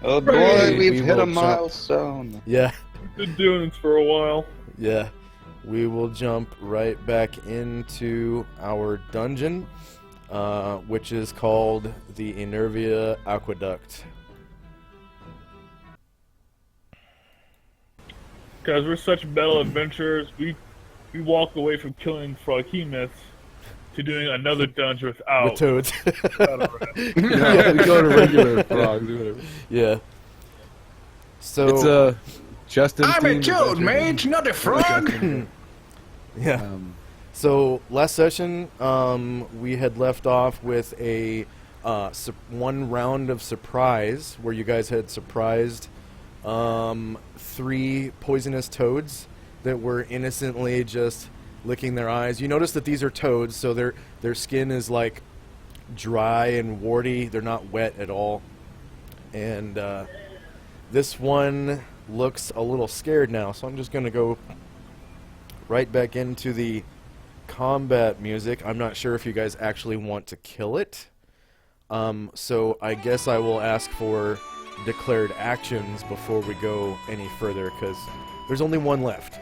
Oh boy, Hey, we've we hit will a jump. milestone. Yeah, Been doing this for a while. yeah. We will jump right back into our dungeon, which is called the Enervia Aqueduct. Because we're such battle adventurers, we walk away from killing Froghemoths to doing another dungeon without. With toads. without a rat. Yeah, we go to regular frogs or whatever. Yeah. So It's a Justin. I'm a themed toad, adventure. mate, not a frog. yeah. So last session, we had left off with a one round of surprise where you guys had surprised 3 poisonous toads that were innocently just licking their eyes. You notice that these are toads, so their skin is like dry and warty. They're not wet at all. And this one looks a little scared now, so I'm just going to go right back into the combat music. I'm not sure if you guys actually want to kill it. So I guess I will ask for declared actions before we go any further, because there's only one left.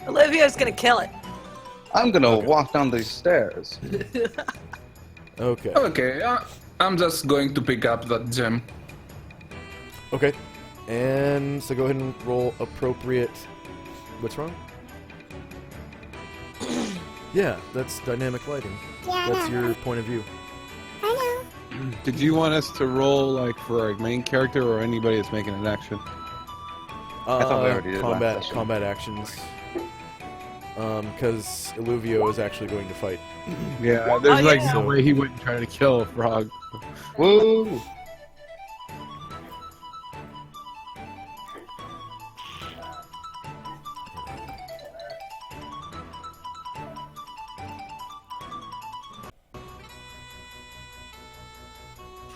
Olivia's gonna kill it. I'm gonna walk down these stairs. Okay. Okay, I'm just going to pick up that gem. Okay. And so go ahead and roll appropriate... What's wrong? Yeah, that's dynamic lighting. Yeah, That's I know. your point of view. I know. Did you want us to roll like for our main character or anybody that's making an action? thought we already did last combat session. combat actions. Because Illuvio is actually going to fight. Yeah, there's like yeah. no way he wouldn't try to kill a frog. Woo!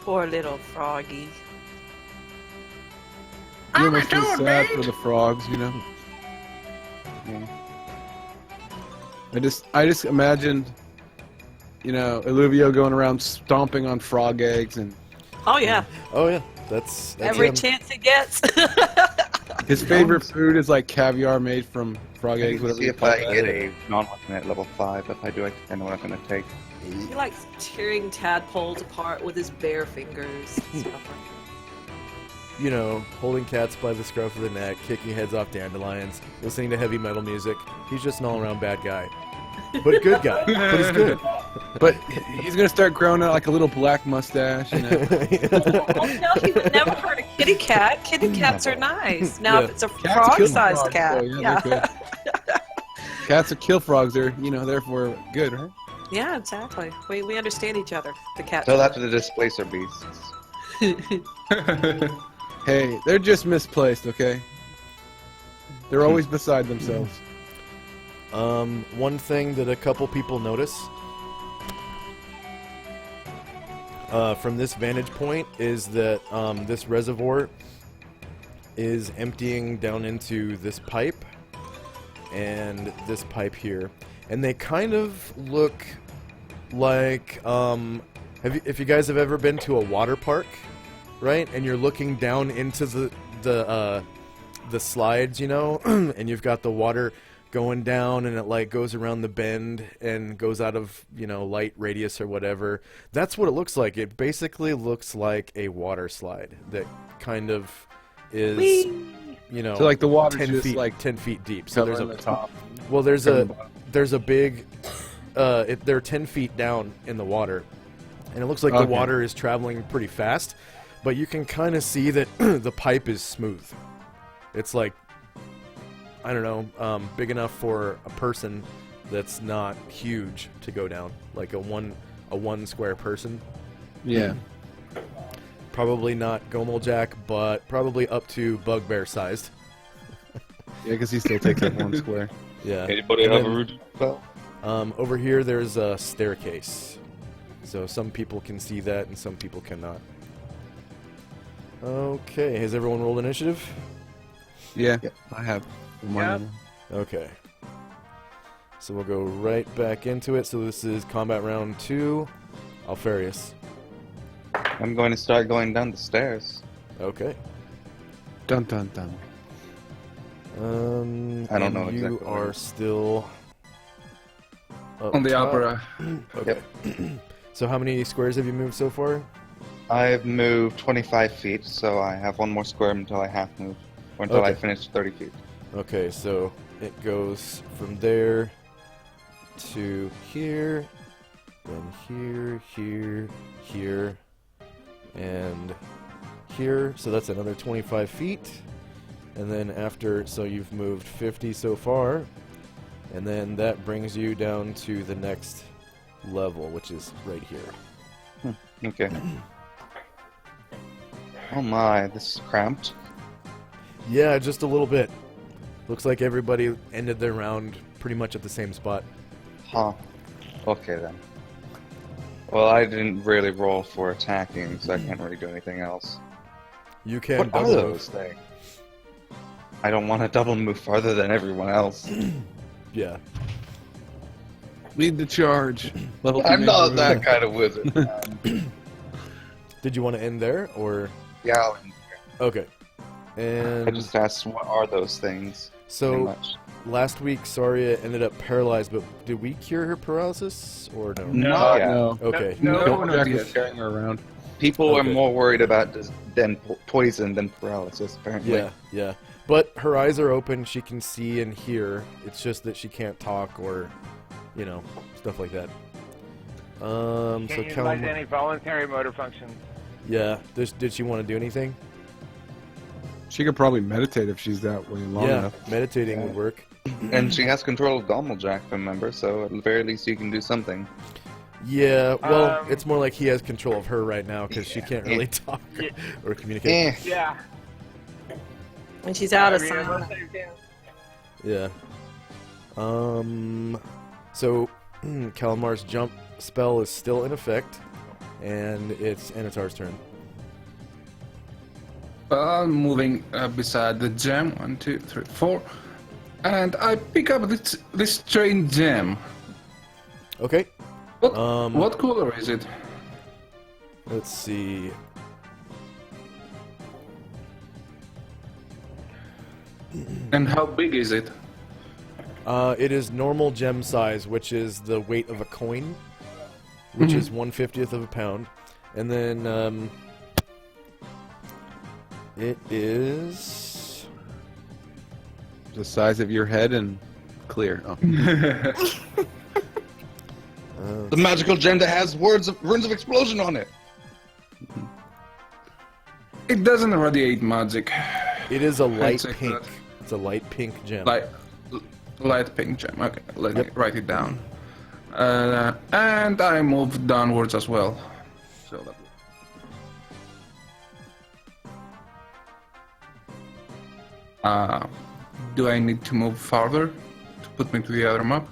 Poor little froggy. You I'm a almost feel toad, sad mate. for the frogs, you know. Yeah. I just imagined, you know, Illuvio going around stomping on frog eggs, and Oh yeah, Oh yeah, that's every him. chance he gets. his favorite food is like caviar made from frog eggs, whatever See you if call I that. get a non-weapon at level 5. If I do, I know what I'm gonna take. He likes tearing tadpoles apart with his bare fingers. and stuff like You know, holding cats by the scruff of the neck, kicking heads off dandelions, listening to heavy metal music. He's just an all-around bad guy. But good guy. But he's good. But he's gonna start growing out like a little black mustache. You know? that. Oh no, he would never hurt a kitty cat. Kitty cats are nice. Now Yeah. if it's a Cats kill frog-sized frogs, cat, so, yeah, they're good. Cats that kill frogs are, you know, therefore good, right? yeah, exactly. We understand each other. The cat. So that's the displacer beasts. Hey, they're just misplaced, okay? They're always beside themselves. One thing that a couple people notice from this vantage point is that this reservoir is emptying down into this pipe and this pipe here, and they kind of look like if you guys have ever been to a water park, right? And you're looking down into the slides, you know, and you've got the water going down, and it like goes around the bend and goes out of, you know, light radius or whatever. That's what it looks like. It basically looks like a water slide that kind of is, Whee! you know, So like the water 10 just feet like 10 feet deep. So covering there's the top. well, there's covering the bottom. a big they're 10 feet down in the water, and it looks like the Okay. water is traveling pretty fast, but you can kind of see that the pipe is smooth. It's like, I don't know, big enough for a person that's not huge to go down, like a one square person. Yeah. Probably not Gomeljack, but probably up to bugbear sized. Yeah, because he still takes up one square. Yeah. Anybody And have a then, root spell? over here, there's a staircase. So some people can see that and some people cannot. Okay, has everyone rolled initiative? Yeah, Yep. I have. Yep. Okay. So we'll go right back into it. So this is combat round 2. Alfarius. I'm going to start going down the stairs. Okay. Dun dun dun. I don't know and exactly you what it are is. still up On the top. opera. Okay. So how many squares have you moved so far? I've moved 25 feet, so I have one more square until I half move, or until I Okay. finish 30 feet. Okay, so it goes from there to here, then here, here, here, and here. So that's another 25 feet. And then after, so you've moved 50 so far. And then that brings you down to the next level, which is right here. Okay. Oh my, this is cramped. Yeah, just a little bit. Looks like everybody ended their round pretty much at the same spot. Huh. Okay then. Well, I didn't really roll for attacking, so I can't really do anything else. You can What are double those things? I don't want to double move farther than everyone else. move. Yeah. Lead the charge. Level I'm 2 not major that move. kind of wizard, man. Did you want to end there, or? Yeah, I'll end here. Okay. And I just asked, what are those things? Pretty so much. last week, Saria ended up paralyzed, but did we cure her paralysis, or no? No, yeah. No. Okay. No, Don't not Jack yet. is carrying her around. People are Okay. more worried about than poison than paralysis, apparently. Yeah, yeah. But her eyes are open. She can see and hear. It's just that she can't talk or, you know, stuff like that. So Can't utilize Callum, any voluntary motor functions. yeah. Did she want to do anything? She could probably meditate if she's that way long Yeah, enough. meditating Yeah. would work. And she has control of Gommeljack, remember? So at the very least, you can do something. Yeah, well, Um, it's more like he has control of her right now because she Yeah. can't really talk Yeah. or communicate. Eh. Yeah. And she's out of I mean, sign. unless they- Yeah. So Calamar's jump spell is still in effect, and it's Anatar's turn. I'm moving beside the gem. 1, 2, 3, 4. And I pick up this train gem. Okay. What, Um, what color is it? Let's see. And how big is it? It is normal gem size, which is the weight of a coin, which is 1/50th of a pound, and then it is The size of your head and clear. Oh. The magical gem that has runes of explosion on it. It doesn't radiate magic. it is a light check pink. that. It's a light pink gem. Light pink gem. Okay, let me Yep. write it down. And I move downwards as well. So that. Do I need to move farther to put me to the other map?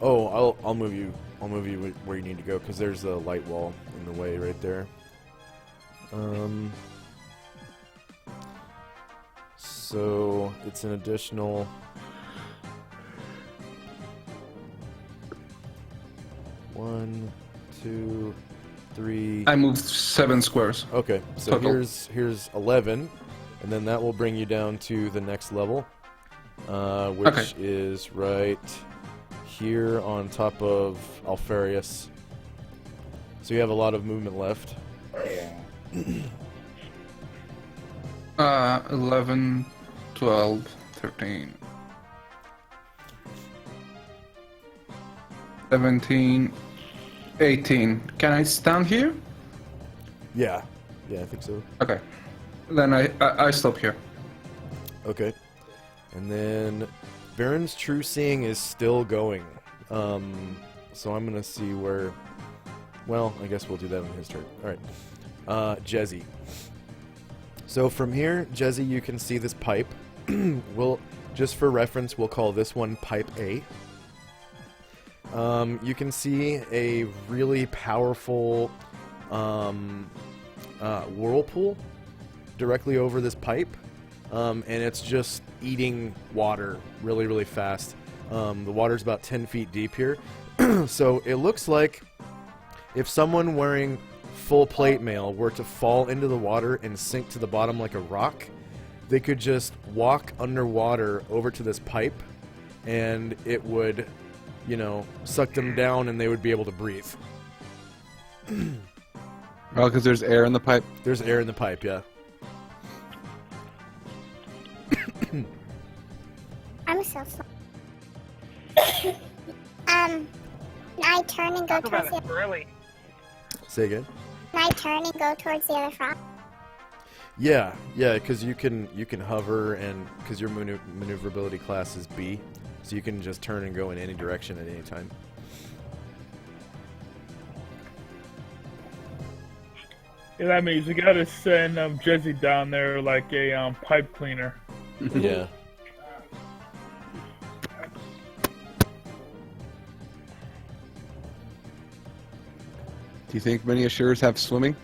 Oh, I'll move you. I'll move you where you need to go because there's a light wall in the way right there. So it's an additional. One, 2, 3. I moved 7 squares. Okay, so Total. here's 11, and then that will bring you down to the next level, which Okay. is right here on top of Alfarius. So you have a lot of movement left. Yeah. 11, 12, 13, 17, 18. Can I stand here? Yeah, I think so. Okay. Then I stop here. Okay, and then Baron's True Seeing is still going. So I'm gonna see where. Well, I guess we'll do that on his turn. All right, Jezzy. So from here, Jezzy, you can see this pipe. We'll just for reference, we'll call this one Pipe A. You can see a really powerful whirlpool directly over this pipe, and it's just eating water really, really fast. The water's about 10 feet deep here, so it looks like if someone wearing full plate mail were to fall into the water and sink to the bottom like a rock, they could just walk underwater over to this pipe, and it would, you know, suck them down, and they would be able to breathe. Oh, because there's air in the pipe. There's air in the pipe, yeah. I'm so sorry. I turn and go towards the. Really? Say again. I turn and go towards the other frog. Yeah, because you can hover, and because your maneuverability class is B, so you can just turn and go in any direction at any time. Yeah, that means we gotta send Jesse down there like a pipe cleaner. Yeah. Do you think many Assurers have swimming?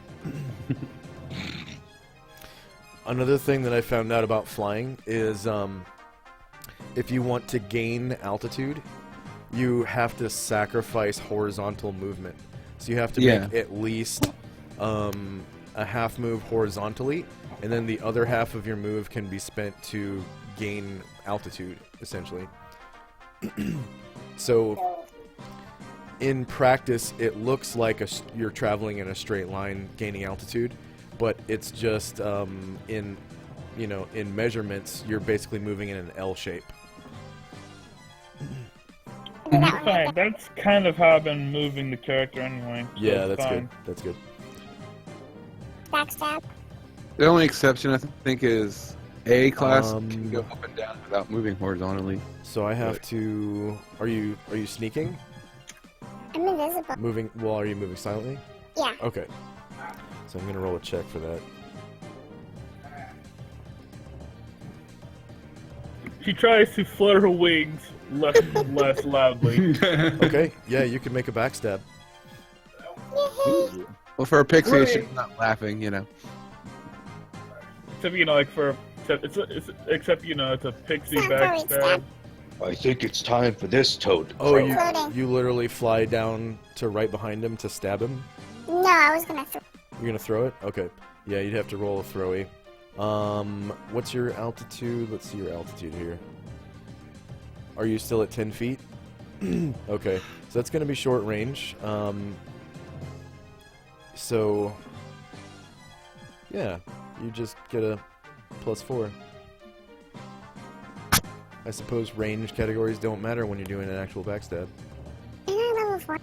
Another thing that I found out about flying is if you want to gain altitude, you have to sacrifice horizontal movement. So you have to make at least a half move horizontally, and then the other half of your move can be spent to gain altitude, essentially. So in practice, it looks like you're traveling in a straight line, gaining altitude, but it's just in measurements, you're basically moving in an L shape. Fine, that's kind of how I've been moving the character anyway. So Yeah, it's that's fine. good. That's good. Backstab. The only exception, I think, is A class Um, can go up and down without moving horizontally. So I have to. Are you sneaking? I'm invisible. Moving? Well, are you moving silently? Yeah. Okay. So I'm gonna roll a check for that. She tries to flutter her wings less and less loudly. Okay. Yeah, you can make a backstab. Well, for a pixie, she's not laughing, you know. Except it's a pixie Sorry, backstab. I think it's time for this toad. to Oh, croak. you literally fly down to right behind him to stab him. No, I was gonna throw. You're gonna throw it? Okay. Yeah, you'd have to roll a throwy. What's your altitude? Let's see your altitude here. Are you still at 10 feet? Okay, so that's gonna be short range. So yeah, you just get a +4. I suppose range categories don't matter when you're doing an actual backstab. Am I level 4?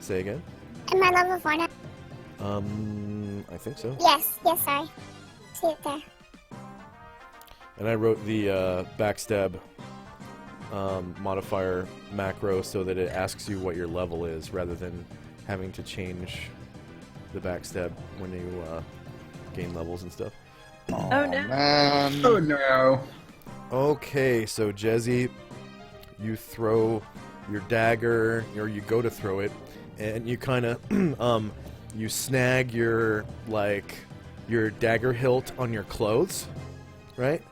Say again? Am I level 4 now? I think so. Yes, sorry. See it there. And I wrote the backstab modifier macro so that it asks you what your level is rather than having to change the backstab when you gain levels and stuff. Oh no. Man. Oh no. Okay, so Jezzy, you throw your dagger, or you go to throw it, and you kind of you snag your dagger hilt on your clothes, right?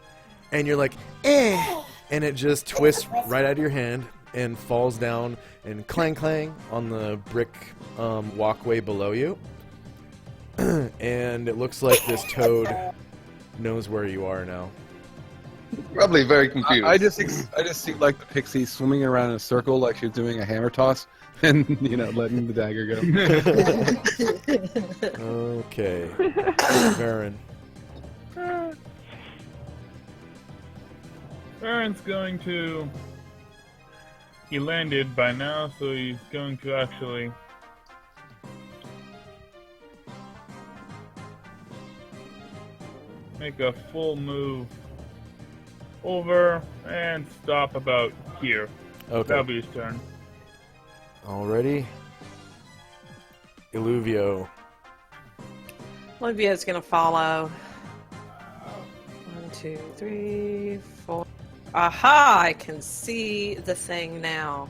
And you're like, eh, and it just twists right out of your hand and falls down and clang clang on the brick walkway below you. And it looks like this toad knows where you are now. Probably very confused. I just see like the pixie swimming around in a circle like she's doing a hammer toss, and letting the dagger go. Okay, Baron. Baron's going to... He landed by now, so he's going to actually... make a full move over and stop about here. Okay. That'll be his turn. Alrighty. Illuvio. Olivia's gonna follow. 1, 2, 3, 4. Aha! I can see the thing now.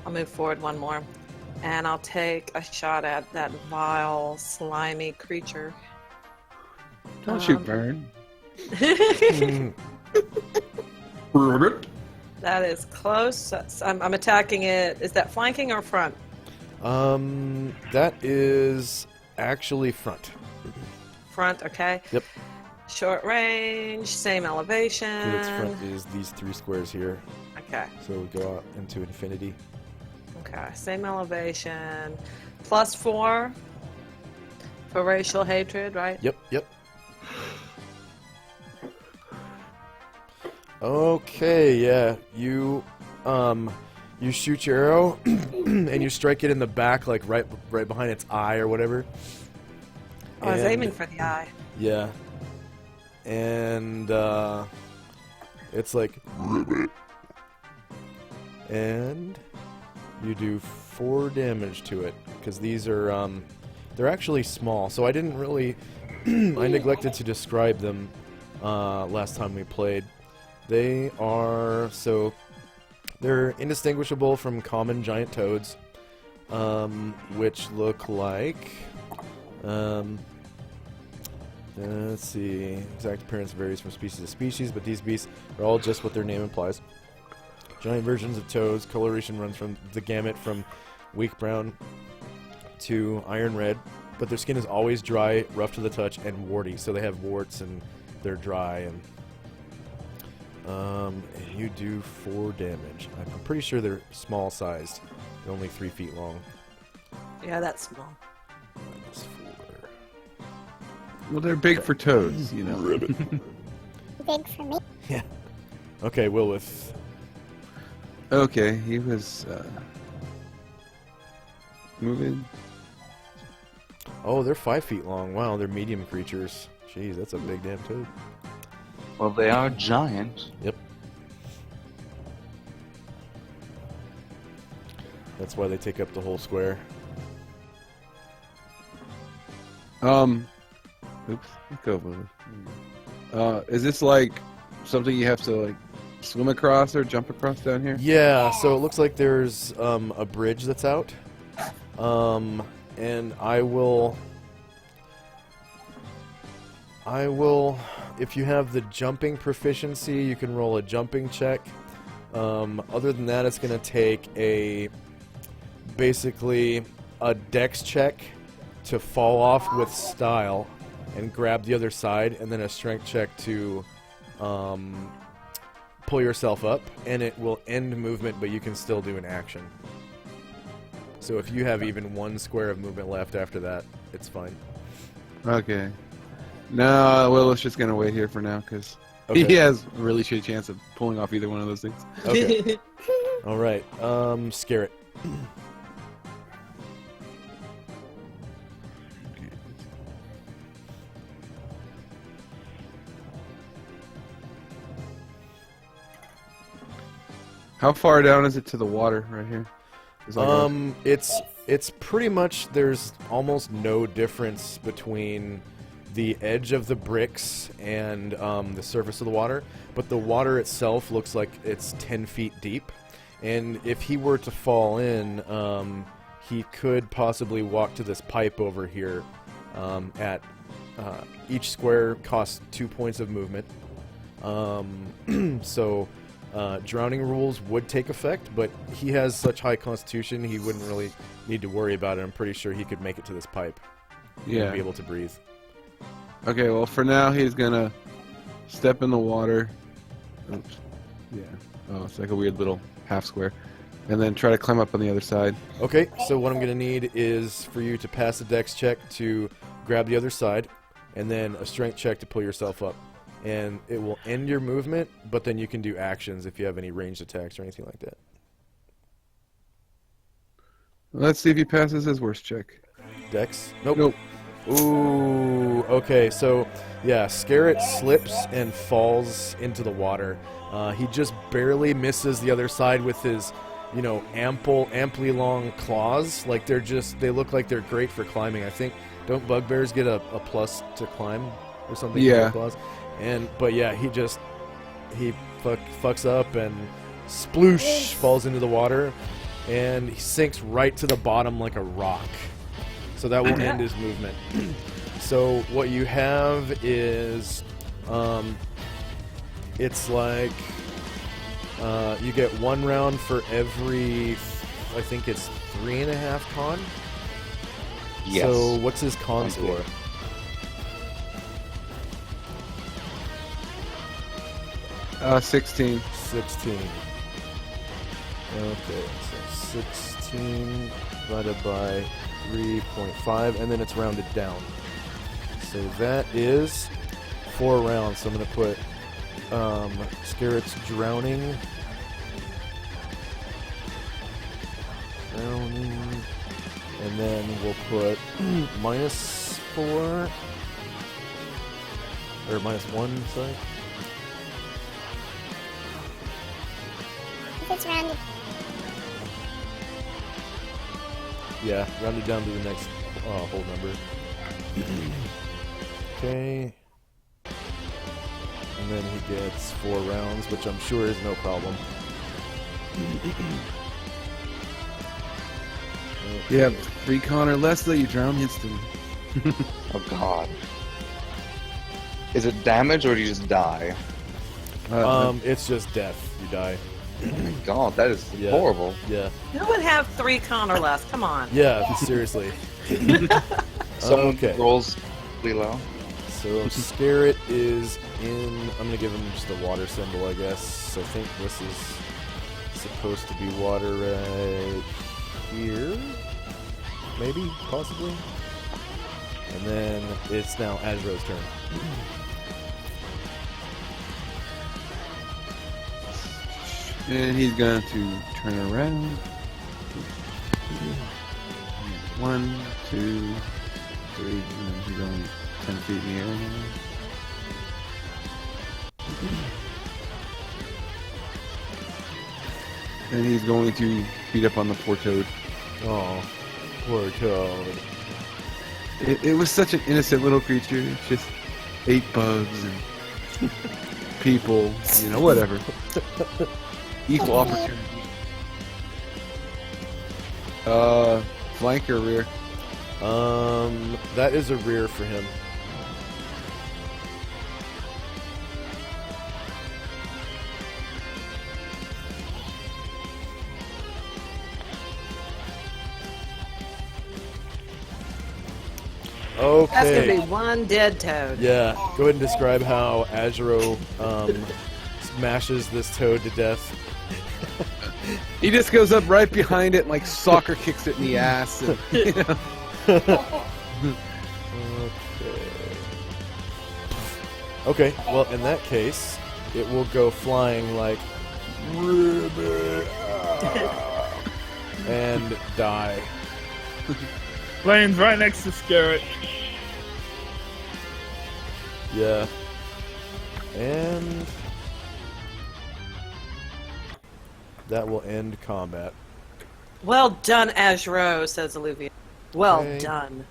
I'll move forward one more. And I'll take a shot at that vile, slimy creature. Don't shoot, Burn. That is close. I'm attacking it. Is that flanking or front? That is actually front. Front, okay. Yep. Short range, same elevation. To its front is these 3 squares here. Okay. So we go out into infinity. Okay. Same elevation. +4 for racial hatred, right? Yep, yep. Okay, yeah. You shoot your arrow and you strike it in the back, like right behind its eye or whatever. I was And- aiming for the eye. Yeah. And it's like ribbit. And you do 4 damage to it because these are they're actually small. So I didn't really I neglected to describe them last time we played. They're indistinguishable from common giant toads, which look like let's see. Exact appearance varies from species to species, but these beasts are all just what their name implies. Giant versions of toads. Coloration runs from the gamut from weak brown to iron red, but their skin is always dry, rough to the touch, and warty. So they have warts and they're dry. And you do 4 damage. I'm pretty sure they're small sized. They're only 3 feet long. Yeah, that's small. Minus 4. Well, they're big for toads, you know. Big for me. Okay, Wilwith. Okay, he was moving. Oh, they're 5 feet long. Wow, they're medium creatures. Jeez, that's a big damn toad. Well, they are giant. Yep. That's why they take up the whole square. Oops, let's go with it. Is this like something you have to like swim across or jump across down here? Yeah, so it looks like there's a bridge that's out. And I will, if you have the jumping proficiency, you can roll a jumping check. Other than that, it's going to take basically a dex check to fall off with style and grab the other side, and then a strength check to pull yourself up, and it will end movement, but you can still do an action. So if you have even 1 square of movement left after that, it's fine. Okay. No, Willow's just gonna wait here for now because Okay. he has a really shitty chance of pulling off either one of those things. Okay. All right. Scare it. How far down is it to the water right here? Is like It's pretty much, there's almost no difference between the edge of the bricks and the surface of the water, but the water itself looks like it's 10 feet deep, and if he were to fall in, he could possibly walk to this pipe over here. Each square costs 2 points of movement, so drowning rules would take effect, but he has such high constitution he wouldn't really need to worry about it. I'm pretty sure he could make it to this pipe. yeah. And be able to breathe. Okay, well for now he's gonna step in the water. Oops. Yeah. Oh, it's like a weird little half square, and then try to climb up on the other side. Okay, so what I'm going to need is for you to pass a dex check to grab the other side, and then a strength check to pull yourself up. And it will end your movement, but then you can do actions if you have any ranged attacks or anything like that. Let's see if he passes his worst check. Dex? Nope. Nope. Ooh, okay, so yeah, Scarret slips and falls into the water. He just barely misses the other side with his, amply long claws. Like they look like they're great for climbing. I think, don't bugbears get a plus to climb or something? for Yeah. their claws? But yeah, he fucks up and sploosh falls into the water, and he sinks right to the bottom like a rock. So that will end his movement. So what you have is, it's like you get 1 round for every, I think it's 3.5 con. Yes. So what's his con score? Uh, 16. 16. Okay, so 16 divided by 3.5, and then it's rounded down. So that is 4 rounds. So I'm going to put Scarret's Drowning. And then we'll put -4. Or -1, sorry. If it's rounded, Yeah, rounded down to the next whole number. Okay. And then he gets 4 rounds, which I'm sure is no problem. Yeah, 3 con or less, though, you drown instantly. Oh god. Is it damage or do you just die? It's just death. You die. Oh my god, that is Yeah. horrible. Yeah. Who would have 3 con or less? Come on. Yeah, seriously. Someone Okay. rolls really low. So Scarret is in. I'm gonna give him just a water symbol, I guess. I think this is supposed to be water right here, maybe, possibly. And then it's now Azro's turn. And he's going to turn around. 1, 2, 3. And he's only 10 feet in the air now. And he's going to beat up on the poor toad. Oh, poor toad. It was such an innocent little creature. It just ate bugs and people, you know, whatever. Equal opportunity. Flank or rear? That is a rear for him. Okay. That's going to be 1 dead toad. Yeah, go ahead and describe how Azuro smashes this toad to death. He just goes up right behind it and like soccer kicks it in the ass. And, you know. Okay, well, in that case, it will go flying like ribbit and die. Lane's right next to Scarret. Yeah. And that will end combat. Well done, Azro, says Olivia. Well Okay. done.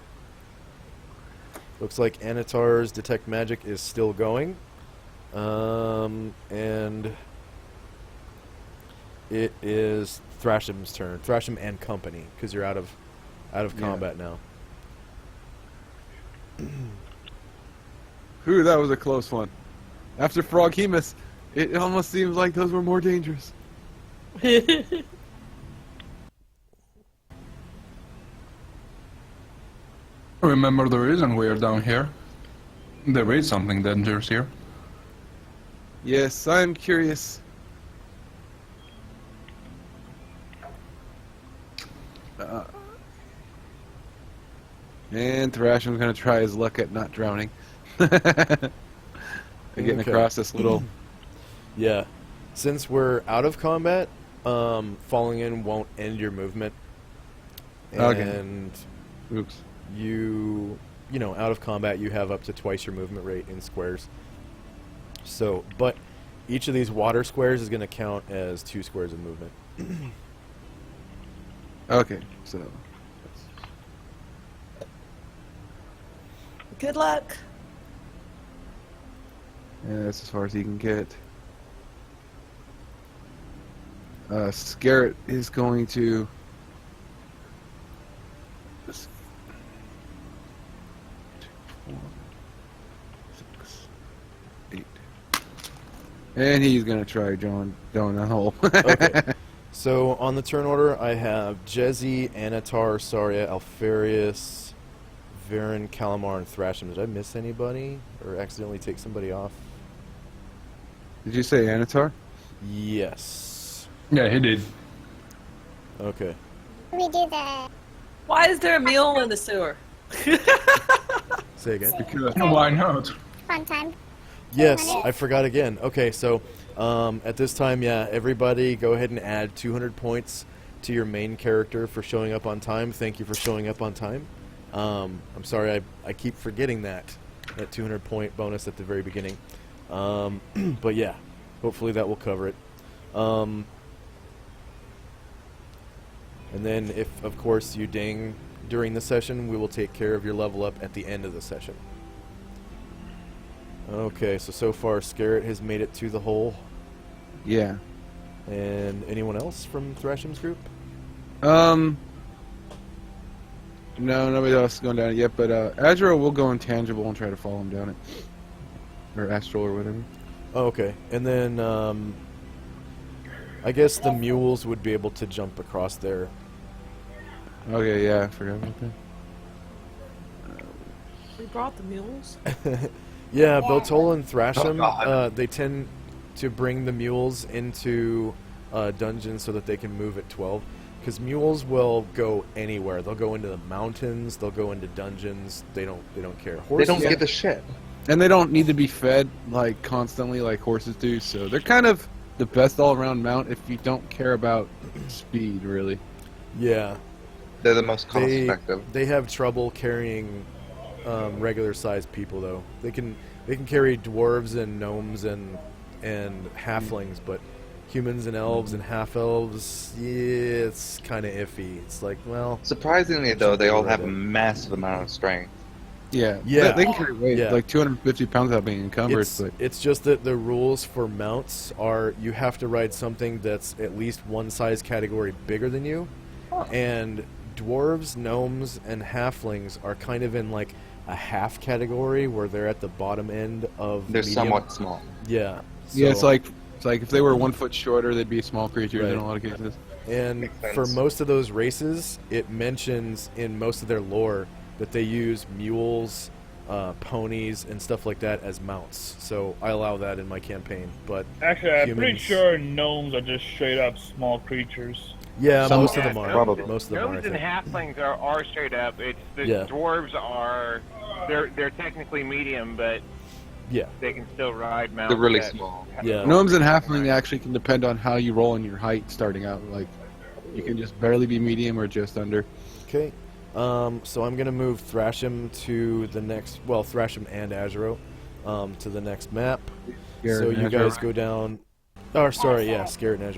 Looks like Anatar's Detect Magic is still going. And it is Thrasham's turn. Thrasham and company, because you're out of combat now. Whew, that was a close one. After Froghemus, it almost seems like those were more dangerous. Remember the reason we are down here? There is something dangerous here. Yes, I'm curious. And Thrasham's gonna try his luck at not drowning. Getting Okay. across this little. Yeah. Since we're out of combat, falling in won't end your movement. Okay. And Oops. you know, out of combat, you have up to twice your movement rate in squares. So, but each of these water squares is going to count as 2 squares of movement. Okay, so. Good luck. Yeah, that's as far as he can get. Scarret is going to. 2, 4, 6, 8. And he's going to try down that hole. Okay. So on the turn order, I have Jezzy, Anatar, Saria, Alfarius, Varen, Calamar, and Thrashim. Did I miss anybody or accidentally take somebody off? Did you say Anatar? Yes. Yeah, he did. Okay. We do the Why is there a mule in the sewer? Say again. Because Why not? fun time. Yes, I forgot again. Okay, so at this time, yeah, everybody go ahead and add 200 points to your main character for showing up on time. Thank you for showing up on time. I'm sorry, I keep forgetting that 200 point bonus at the very beginning. But yeah, hopefully that will cover it. And then if, of course, you ding during the session, we will take care of your level up at the end of the session. Okay, so far Scarrett has made it to the hole. yeah. And anyone else from Thrashim's group? No, nobody else is going down it yet, but Azra will go intangible and try to follow him down it. Or astral or whatever. Oh, okay. And then I guess the mules would be able to jump across there. Okay, yeah, I forgot about that. We brought the mules. Yeah, Botola and Thrashim, Oh, God. they tend to bring the mules into dungeons so that they can move at 12. Because mules will go anywhere. They'll go into the mountains. They'll go into dungeons. They don't care. They Horses, don't give a shit. And they don't need to be fed like constantly like horses do, so they're kind of the best all-around mount if you don't care about speed, really. Yeah, They're the most cost effective. they have trouble carrying regular-sized people though. They can carry dwarves and gnomes and halflings, but humans and elves and half-elves, yeah, it's kind of iffy. It's like, well, Surprisingly, though, they all have a massive amount of strength. Yeah, Yeah. They can carry weight, Yeah. like 250 pounds without being encumbered. But it's just that the rules for mounts are you have to ride something that's at least one size category bigger than you, and dwarves, gnomes, and halflings are kind of in like a half category where they're at the bottom end of They're medium. somewhat small. Yeah. yeah, it's so- like if they were 1 foot shorter, they'd be small creatures Right. in a lot of cases. And Makes sense. for most of those races, it mentions in most of their lore that they use mules, ponies, and stuff like that as mounts. So I allow that in my campaign. But Actually, I'm pretty humans- sure gnomes are just straight up small creatures. yeah, Some- most of them are. Probably. Most of them are. I Gnomes and think. halflings are straight up. It's the Yeah. dwarves are they're technically medium, but Yeah. they can still ride mounts. They're really that- small. Yeah. Gnomes and halfling actually can depend on how you roll in your height starting out. Like, you can just barely be medium or just under. Okay. So I'm gonna move Thrashim to the next. Well, Thrashim and Azuro, to the next map. Garrett So and you Azra. guys go down. Oh, sorry, yeah, Scarrett and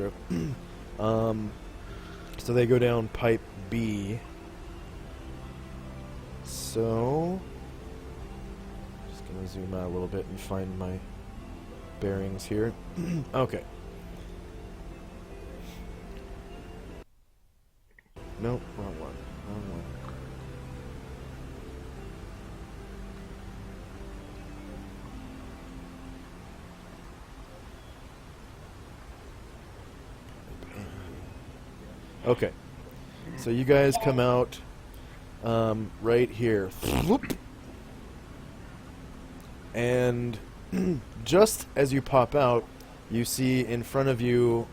Azuro. So they go down pipe B. So just gonna zoom out a little bit and find my bearings here. Okay. Nope, wrong one. Wrong one. Okay. So you guys come out right here. Whoop. And just as you pop out, you see in front of you,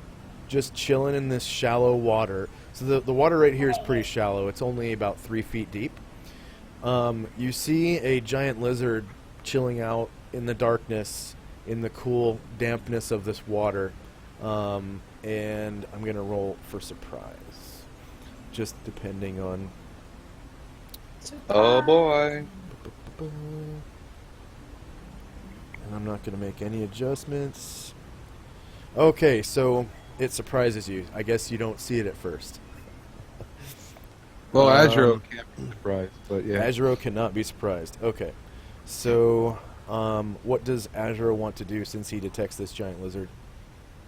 just chilling in this shallow water. So the water right here is pretty shallow. It's only about 3 feet deep. You see a giant lizard chilling out in the darkness, in the cool dampness of this water. And I'm going to roll for surprise. Just depending on... Oh boy. And I'm not going to make any adjustments. Okay, so it surprises you. I guess you don't see it at first. Well, Azra Um, can't be surprised, but yeah. Azuro cannot be surprised. Okay. So, what does Azuro want to do since he detects this giant lizard?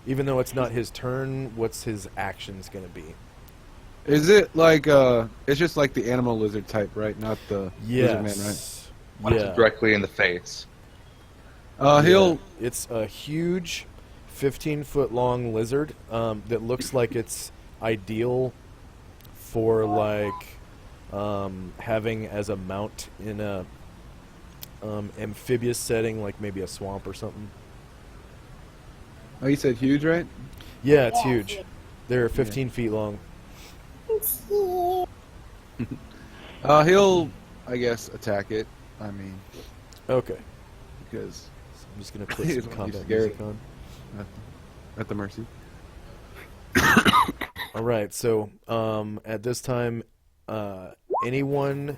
Even though it's not his turn, what's his actions going to be? Is it like it's just like the animal lizard type, right? Not the lizard man, right? Yes. Punch Yeah. it directly in the face. He'll It's a huge 15-foot long lizard that looks like it's ideal for like having as a mount in a amphibious setting, like maybe a swamp or something. Oh, you said huge, right? Yeah, it's huge. They're 15 feet long. It's here. He'll, I guess, attack it. I mean, Okay. because So I'm just gonna put He's some gonna be combat scared. music on. at the mercy. All right. So at this time, anyone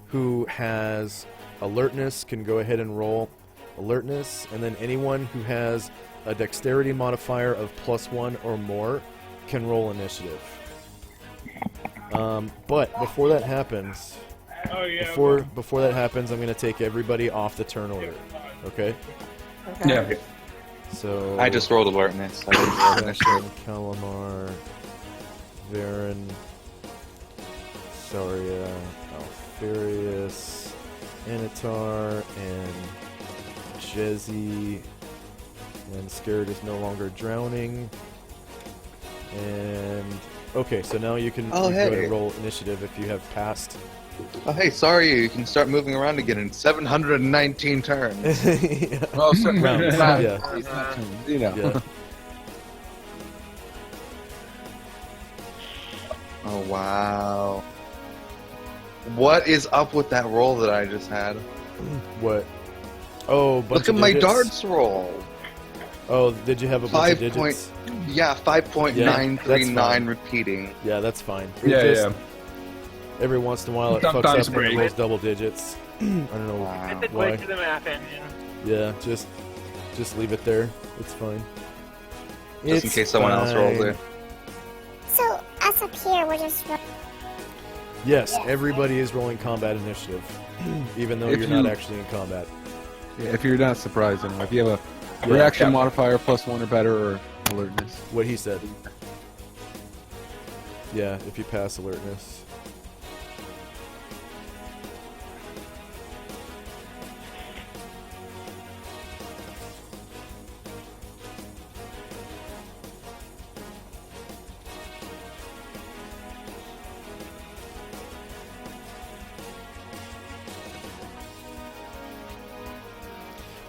who has alertness can go ahead and roll alertness, and then anyone who has a dexterity modifier of +1 or more can roll initiative. But before that happens, Oh yeah. before that happens, I'm gonna take everybody off the turn order. Okay. Okay. Yeah. So I just rolled alertness. I didn't roll initiative. Calamar, Varen, Saria, Alfarius, Anatar, and Jezzy. And Scared is no longer drowning. And okay, so now you can Oh, you can go hey. and roll initiative if you have passed. Oh, hey, sorry, you can start moving around again in 719 turns. Yeah. Well, certain Rounds, yeah. You know. Yeah. Oh, wow. What is up with that roll that I just had? What? Oh, bunch Look of at my digits? darts roll. Oh, did you have a bunch of 5 digits? Yeah, Yeah, that's 5.939 fine. repeating. Yeah, that's fine. It Yeah, just- yeah. Every once in a while, it Sometimes fucks up when it great. rolls double digits. I don't know Wow. It's a why. glitch of the math engine. Yeah, just leave it there. It's fine. Just in case someone else rolls it. So, us up here, we're just. Yes, everybody is rolling combat initiative, even though If you're not you- actually in combat. Yeah, if you're not surprised, anyway. If you have a Yeah. reaction modifier +1 or better, or alertness. What he said. Yeah, if you pass alertness.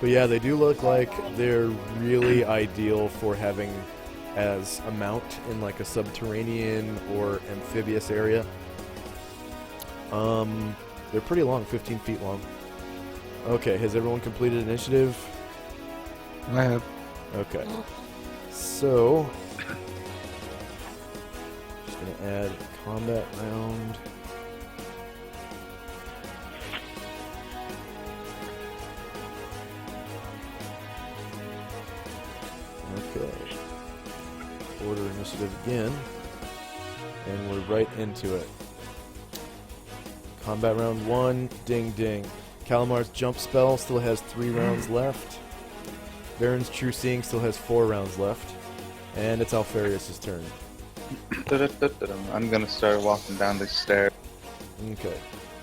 But yeah, they do look like they're really ideal for having as a mount in like a subterranean or amphibious area. They're pretty long, 15 feet long. Okay, has everyone completed initiative? I have. Okay. So, just gonna add a combat round. Okay. Order initiative again. And we're right into it. Combat round 1, ding ding. Calamar's jump spell still has 3 rounds left. Varen's True Seeing still has 4 rounds left. And it's Alfarius' turn. I'm gonna start walking down the stairs. Okay.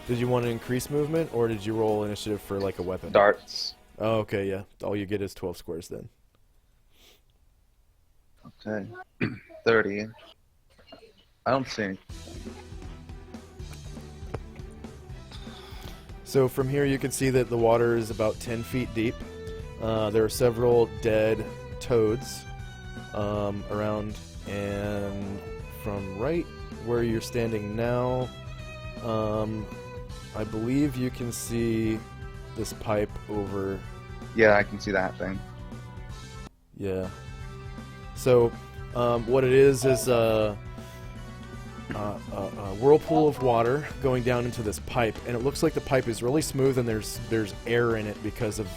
Did you want to increase movement, or did you roll initiative for like a weapon? Darts. Oh, okay, yeah. All you get is 12 squares then. Okay. 30. I don't see any. So from here you can see that the water is about 10 feet deep. There are several dead toads around, and from right where you're standing now, I believe you can see this pipe over. Yeah, I can see that thing. Yeah. So what it is a whirlpool of water going down into this pipe, and it looks like the pipe is really smooth, and there's air in it because of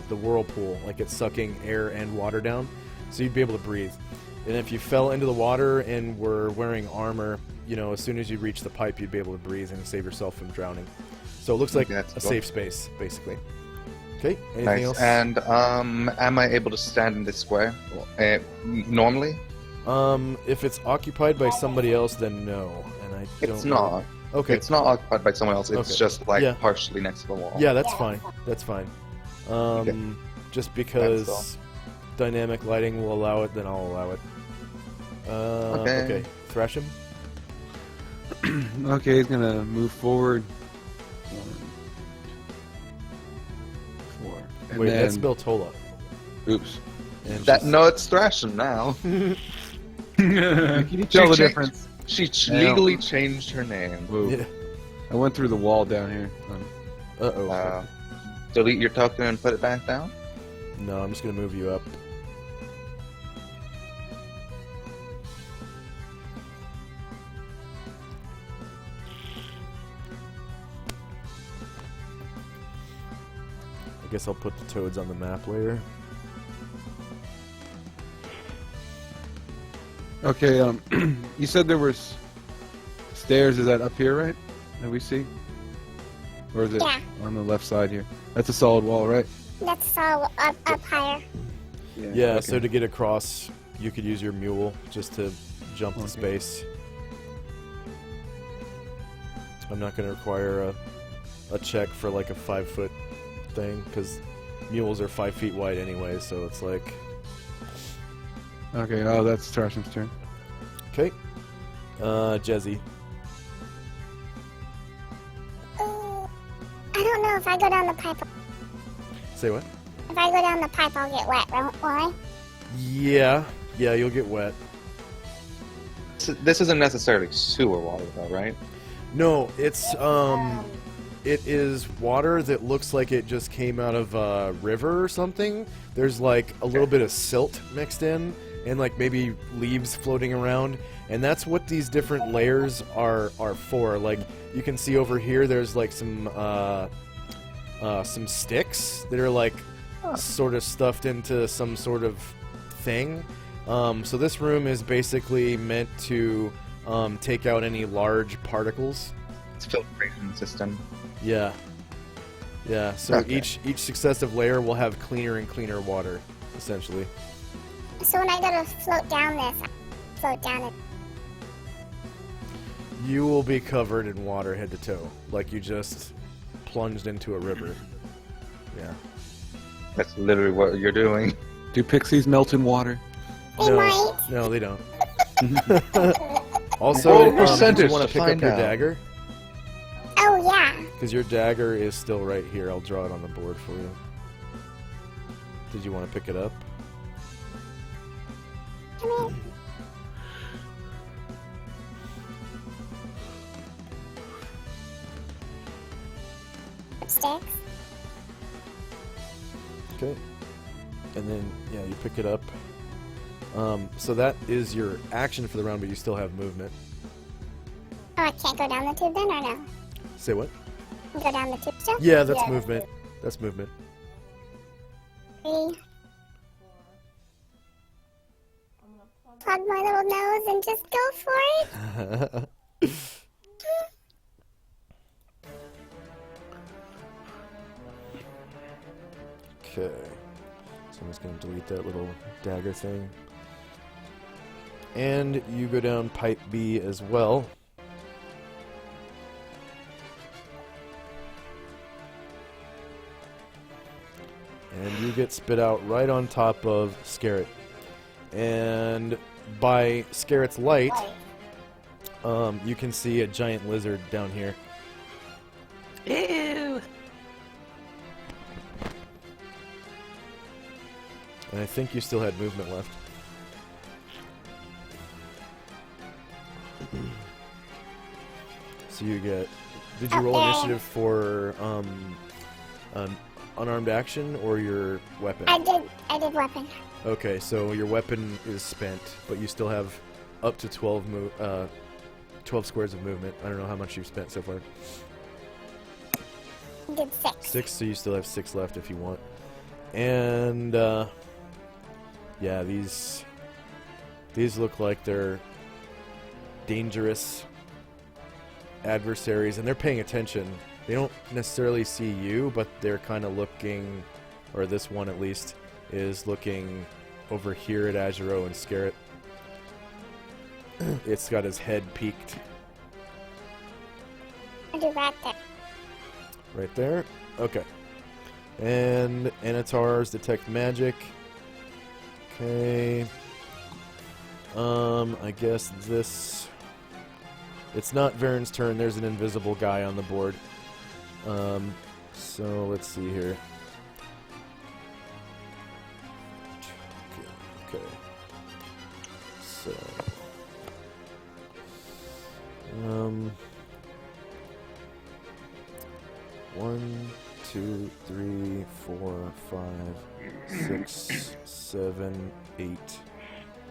the whirlpool, like it's sucking air and water down, so you'd be able to breathe. And if you fell into the water and were wearing armor, you know, as soon as you reach the pipe, you'd be able to breathe and save yourself from drowning. So it looks like Okay, that's a cool. safe space, basically. Okay, anything Nice. else? And am I able to stand in this square normally? If it's occupied by somebody else, then no. And I don't It's know. not. Okay. It's not occupied by someone else. It's Okay. just like Yeah. partially next to the wall. Yeah, that's fine. That's fine. Okay. Just because That's dynamic lighting will allow it, then I'll allow it. Okay. Okay. Thrash him. Okay, he's gonna move forward. 1, 4. And Wait, then, that's Beltola. Oops. And That she's- no, it's Thrashing now. Can you tell the difference? She I don't- legally changed her name. Whoa. Yeah. I went through the wall down here. Uh-oh. Delete your token and put it back down. No, I'm just gonna move you up. I guess I'll put the toads on the map later. Okay, you said there was stairs. Is that up here, right? That we see? Or is it Yeah. on the left side here? That's a solid wall, right? That's all up higher. Yeah, okay. so to get across, you could use your mule just to jump the Okay. space. I'm not going to require a check for like a 5-foot thing, because mules are 5 feet wide anyway, so it's like... Okay, oh, that's Tarshan's turn. Okay. Jezzy. I don't know if I go down the pipe. Say what? If I go down the pipe, I'll get wet, won't I? Yeah, you'll get wet. This isn't necessarily sewer water, though, right? No, it's it is water that looks like it just came out of a river or something. There's like a little bit of silt mixed in, and like maybe leaves floating around, and that's what these different layers are for. Like you can see over here, there's like some sticks that are like sort of stuffed into some sort of thing. So this room is basically meant to take out any large particles. It's a filtration system. Yeah. So Okay. each successive layer will have cleaner and cleaner water, essentially. So when I go to float down this, I float down it. You will be covered in water head to toe, like you just plunged into a river. Yeah. That's literally what you're doing. Do pixies melt in water? They might. No, they don't. Also, Roll did you percentage want to to pick up find your out. dagger? Oh, yeah. Because your dagger is still right here. I'll draw it on the board for you. Did you want to pick it up? Come here. Sticks. Okay. And then, yeah, you pick it up. So that is your action for the round, but you still have movement. Oh, I can't go down the tube then, or no? Say what? Go down the tube still? Yeah, that's movement. That's movement. 3. Plug my little nose and just go for it. Okay. So I'm just going to delete that little dagger thing. And you go down pipe B as well. And you get spit out right on top of Scarret. And by Scarret's light, you can see a giant lizard down here. Ew. And I think you still had movement left. So you get... Did you roll Okay. initiative for an unarmed action or your weapon? I did weapon. Okay, so your weapon is spent, but you still have up to 12 squares of movement. I don't know how much you've spent so far. I did 6. 6, so you still have 6 left if you want. And yeah, these look like they're dangerous adversaries, and they're paying attention. They don't necessarily see you, but they're kind of looking, or this one at least, is looking over here at Azuro and Scarret. It's got his head peaked I do that there. right there. Okay. And Anatar's detect magic. Okay. I guess this It's not Varen's turn. There's an invisible guy on the board. So let's see here. Okay. So. 1, 2, 3, 4, 5, 6, 7, 8,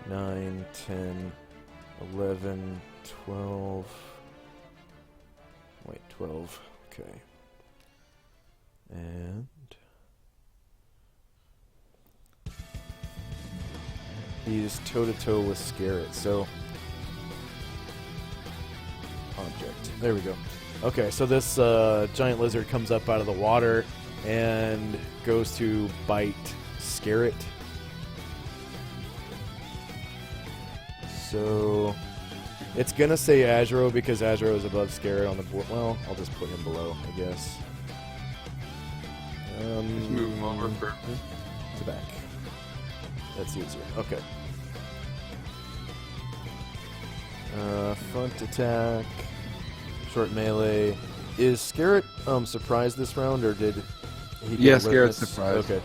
9, 10, 11, 12. Wait, 12. Okay. And he's toe-to-toe with Scarlet, so object. There we go. Okay, so this giant lizard comes up out of the water and goes to bite Scarlet. So it's gonna say Azuro because Azuro is above Scarlet on the board. Well, I'll just put him below, I guess. Just move him over for to back. That's easier. Okay. Front attack, short melee. Is Scarlet surprised this round, or did he? Yeah, Scarlet's surprised. Okay.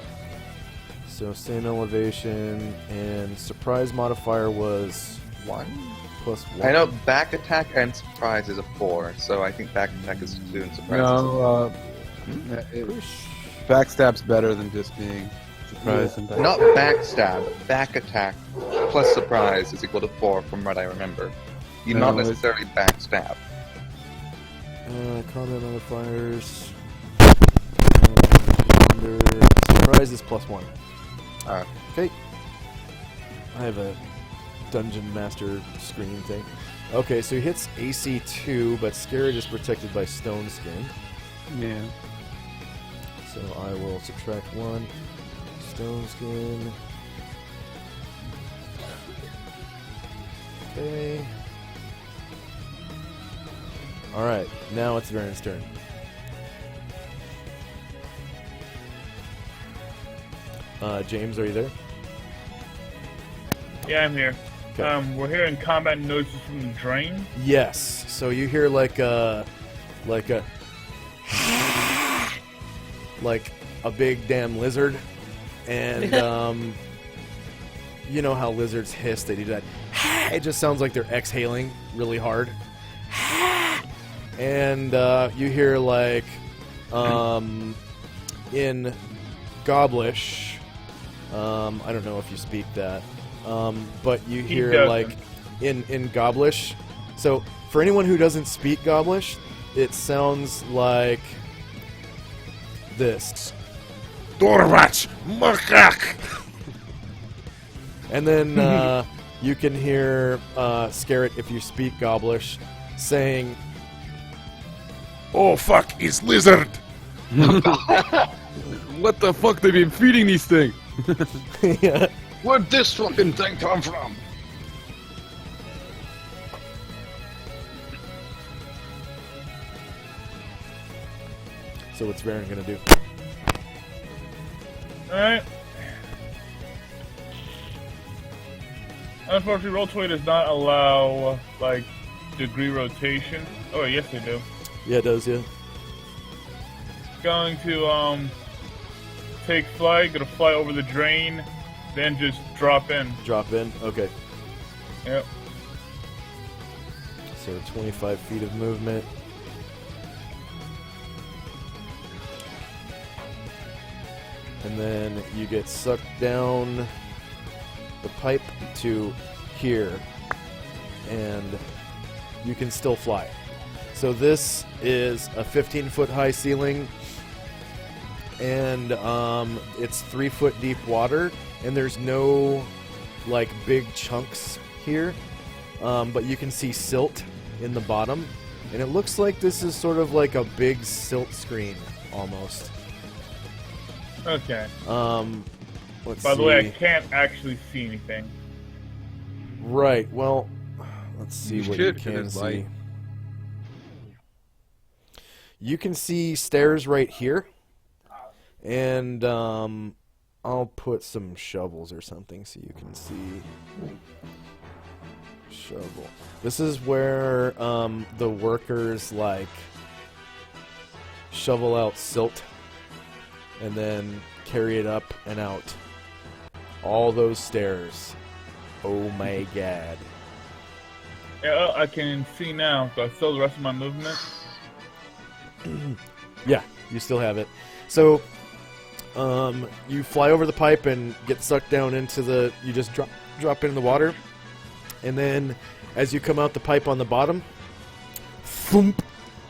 So same elevation, and surprise modifier was 1? +1. I know back attack and surprise is a 4, so I think back attack is 2 and surprise No, backstab's better than just being surprised. And is not backstab. Back attack plus surprise is equal to 4 from what I remember. You No, not necessarily backstab. Combat modifiers. Surprise is +1. Okay. I have a Dungeon Master screen thing. Okay, so he hits AC 2, but Scarlet is protected by Stone Skin. Yeah. So I will subtract 1. Stone Skin. Okay. Alright, now it's Varen's turn. James, are you there? Yeah, I'm here. Okay. We're hearing combat noises from the drain. Yes. So you hear like a like a big damn lizard, and you know how lizards hiss? They do that. It just sounds like they're exhaling really hard. And you hear like in Goblish. I don't know if you speak that, but you hear doesn't. like in Goblish. So for anyone who doesn't speak Goblish, it sounds like this. Dorwatch Murkak. And then you can hear Scarlet, if you speak Goblish, saying, "Oh fuck, it's lizard." What the fuck? They've been feeding these things. Yeah. Where'd this fucking thing come from? So what's Varen gonna do? Alright. Unfortunately, Roll20 does not allow, like, degree rotation. Oh, yes, they do. Yeah, it does, yeah. Going to, take flight, gonna fly over the drain, then just drop in. Drop in? Okay. Yep. So 25 feet of movement. And then you get sucked down the pipe to here. And you can still fly. So this is a 15-foot high ceiling. And it's 3-foot deep water. And there's no, like, big chunks here. But you can see silt in the bottom. And it looks like this is sort of like a big silt screen, almost. Okay. Let's By see. the way, I can't actually see anything. Right, well, let's see You what you should, 'cause can it's see. light. You can see stairs right here. And I'll put some shovels or something so you can see. shovel. This is where the workers like shovel out silt and then carry it up and out. All those stairs. Oh my god. Yeah, I can see now. So I still the rest of my movement. Yeah, you still have it. So, you fly over the pipe and get sucked down into the... You just drop into the water. And then, as you come out the pipe on the bottom, thump,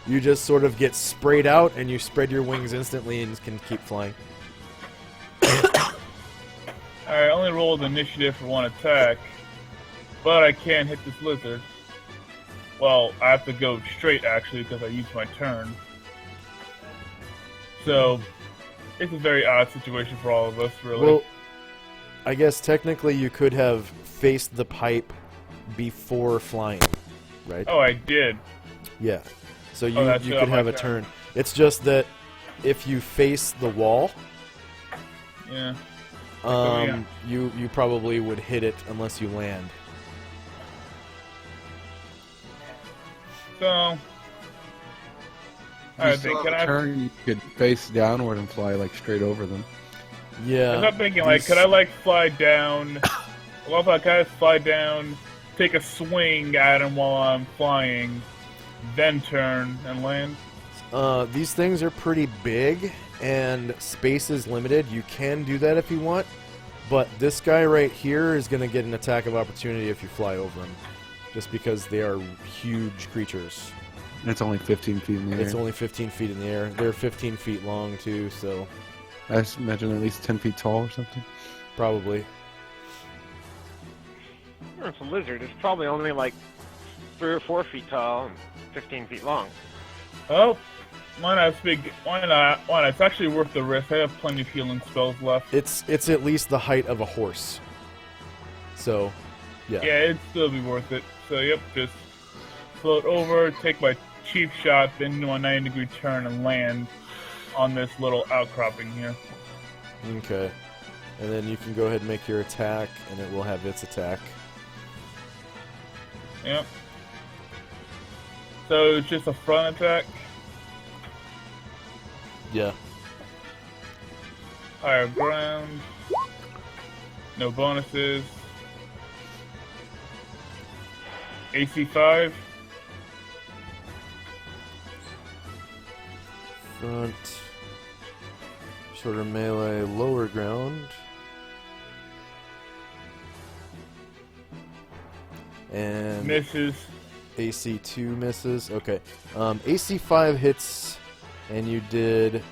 you just sort of get sprayed out, and you spread your wings instantly and can keep flying. I only rolled initiative for one attack, but I can't hit this lizard. Well, I have to go straight, actually, because I used my turn. So, it's a very odd situation for all of us, really. Well, I guess technically you could have faced the pipe before flying, right? Oh, I did. Yeah. So you that's could have a turn. It's just that if you face the wall, Yeah. you probably would hit it unless you land. So, If alright, you still then have a turn, you could face downward and fly like straight over them. Yeah. I'm not thinking, like, could I, like, fly down? Well, if I kind of fly down, take a swing at him while I'm flying, then turn and land? These things are pretty big, and space is limited. You can do that if you want, but this guy right here is going to get an attack of opportunity if you fly over him, just because they are huge creatures. And it's only 15 feet in the air. It's only 15 feet in the air. They're 15 feet long, too, so I just imagine at least 10 feet tall or something. probably. It's a lizard. It's probably only like 3 or 4 feet tall and 15 feet long. Oh, why not speak? Why not? Why not? It's actually worth the risk. I have plenty of healing spells left. It's at least the height of a horse. So, yeah. Yeah, it'd still be worth it. So, yep, just float over, take my cheap shot, then do a 90-degree turn and land on this little outcropping here. Okay. And then you can go ahead and make your attack, and it will have its attack. Yep. So it's just a front attack. Yeah. Higher ground. No bonuses. AC 5. Front. Shorter melee, lower ground. And Misses. AC 2 misses. Okay. AC 5 hits, and you did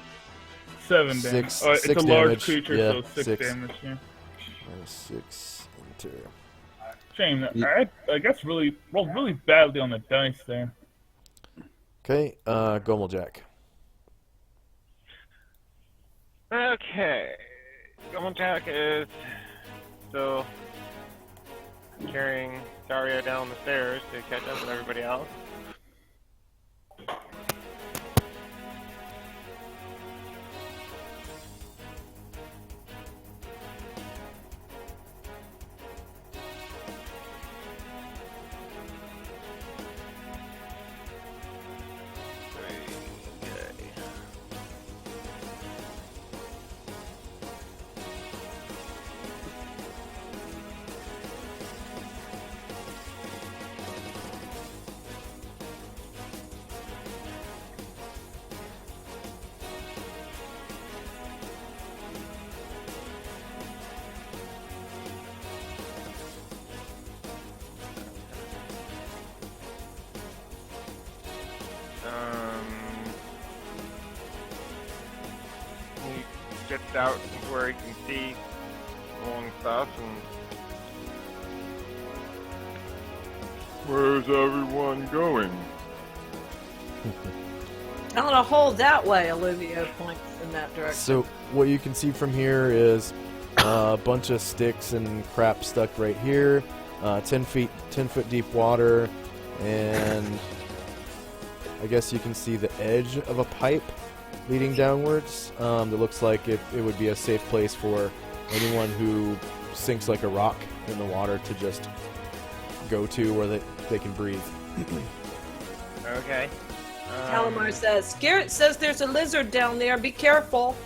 7 damage. Six- Oh, it's six a large damage. creature, Yeah, so 6 six. damage. Yeah. minus 6 enter. Shame that I guess rolled really badly on the dice there. Okay, Gomeljack. Okay. Gomeljack is still carrying Dario down the stairs to catch up with everybody else. He gets out where he can see along stuff and where's everyone going? Down a hole that way, Olivia points in that direction. So what you can see from here is a bunch of sticks and crap stuck right here. 10 foot deep water, and I guess you can see the edge of a pipe leading downwards. That looks like it would be a safe place for anyone who sinks like a rock in the water to just go to where they can breathe. Okay. Calamar says, Garrett says there's a lizard down there. Be careful.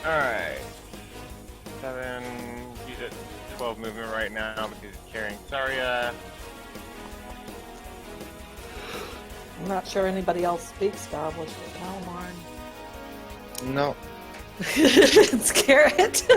Alright. 7. He's at 12 movement right now because he's carrying Saria. I'm not sure anybody else speaks Goblin with Calamar. No. It's Garrett.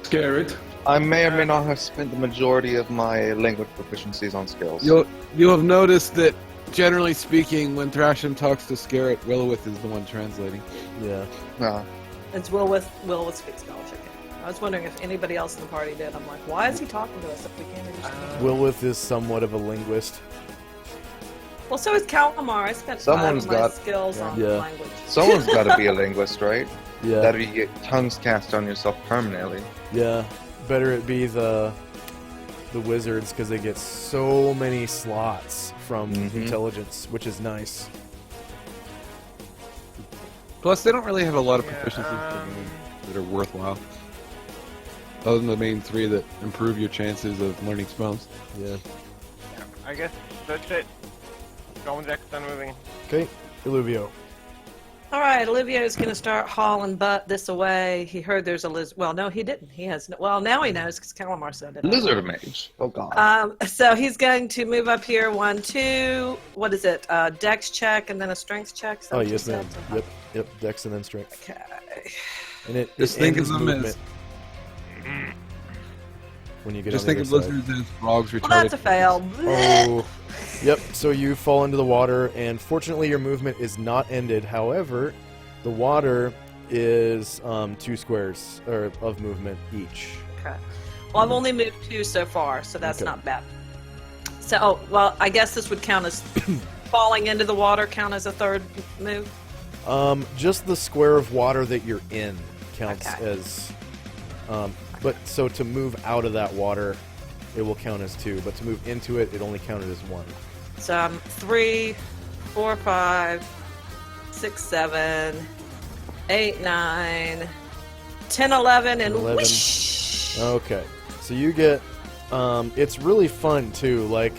Garrett. I may or may not have spent the majority of my language proficiencies on skills. You'll have noticed that, generally speaking, when Thrasham talks to Scarret, Willowith is the one translating. Yeah. No. It's Willowith speaks Gaulish. Okay. I was wondering if anybody else in the party did. I'm like, why is he talking to us if we can't understand? Willowith is somewhat of a linguist. Well, so is Calamar. I spent Someone's 5 of my got- skills on Yeah. language. Someone's got to be a linguist, right? Yeah. That you get tongues cast on yourself permanently. Yeah. Better it be the wizards because they get so many slots from intelligence, which is nice. Plus, they don't really have a lot of Yeah, proficiencies that are worthwhile. Other than the main 3 that improve your chances of learning spells. Yeah. I guess that's it. Goblin Jack's done moving. Okay. Illuvio. All right, Olivier's going to start hauling butt this away. He heard there's a lizard. Well, no, he didn't. He has. Well, now he knows because Calamar said it. Lizard mage. Oh god. So he's going to move up here. 1, 2. What is it? Dex check and then a strength check. Is that Oh, what you yes, ma'am. said? Yep. Dex and then strength. Okay. And it Just it think ends of them movement as when you get just on think the of other side. lizards as frogs Well, retarded. that's a fail. Oh. Yep, so you fall into the water, and fortunately your movement is not ended. However, the water is 2 squares of movement each. Okay. Well, I've only moved 2 so far, so that's Okay. not bad. So, well, I guess this would count as falling into the water. Count as a third move. Just the square of water that you're in counts Okay. as. But so to move out of that water, it will count as 2. But to move into it, it only counted as 1. So 3, 4, 5, 6, 7, 8, 9, 10, 11, and 11. whoosh! Okay, so you get. It's really fun too. Like,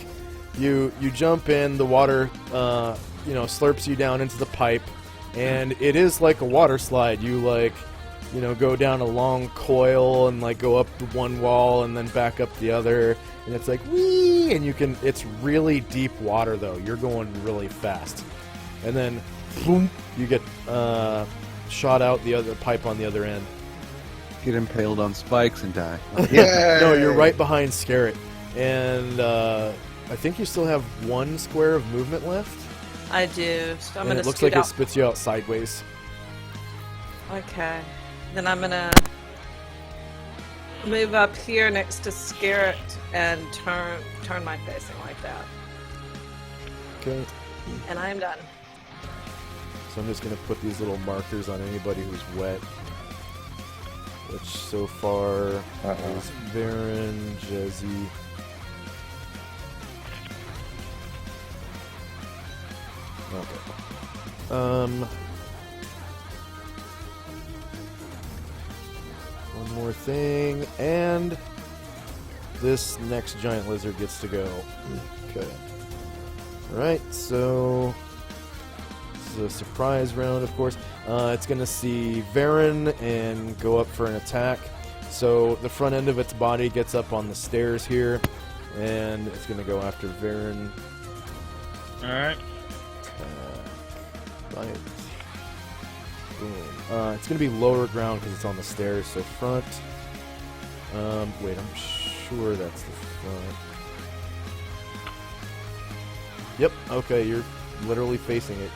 you jump in, the water, slurps you down into the pipe, and it is like a water slide. You go down a long coil and go up the one wall and then back up the other, and it's like whee, and it's really deep water though. You're going really fast, and then boom, you get shot out the other pipe on the other end. Get impaled on spikes and die. Yeah. No, you're right behind Scarret, and I think you still have 1 square of movement left. I do. So I'm And going it to looks scoot like out. it spits you out sideways. Okay. Then I'm going to move up here next to Scarret and turn my facing like that. Okay. And I am done. So I'm just going to put these little markers on anybody who's wet. Which so far is Varen, Jezzy. Okay. One more thing, and this next giant lizard gets to go. Okay. Alright, so this is a surprise round, of course. It's going to see Varen and go up for an attack. So the front end of its body gets up on the stairs here, and it's going to go after Varen. Alright. Bite. Boom. It's going to be lower ground because it's on the stairs, so front. Wait, I'm sure that's the front. Yep, okay, you're literally facing it.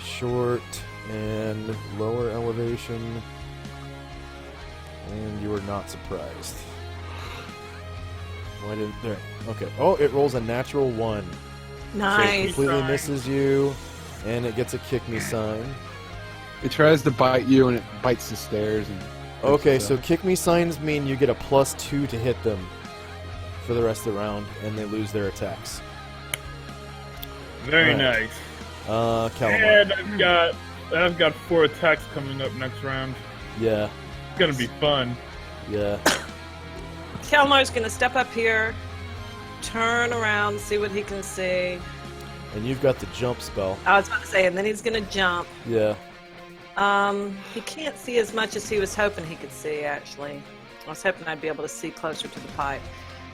Short and lower elevation, and you are not surprised. Why didn't there? Okay. Oh, it rolls a natural 1. So it Nice. completely Sign. misses you, and it gets a kick me sign. It tries to bite you and it bites the stairs. And Okay, so kick me signs mean you get a +2 to hit them for the rest of the round, and they lose their attacks. Very Alright. nice. Calamar. And I've got 4 attacks coming up next round. Yeah, It's gonna be fun. yeah. Kalmar's gonna step up here, turn around, see what he can see. And you've got the jump spell. I was about to say, and then he's gonna jump. Yeah. He can't see as much as he was hoping he could see, actually. I was hoping I'd be able to see closer to the pipe.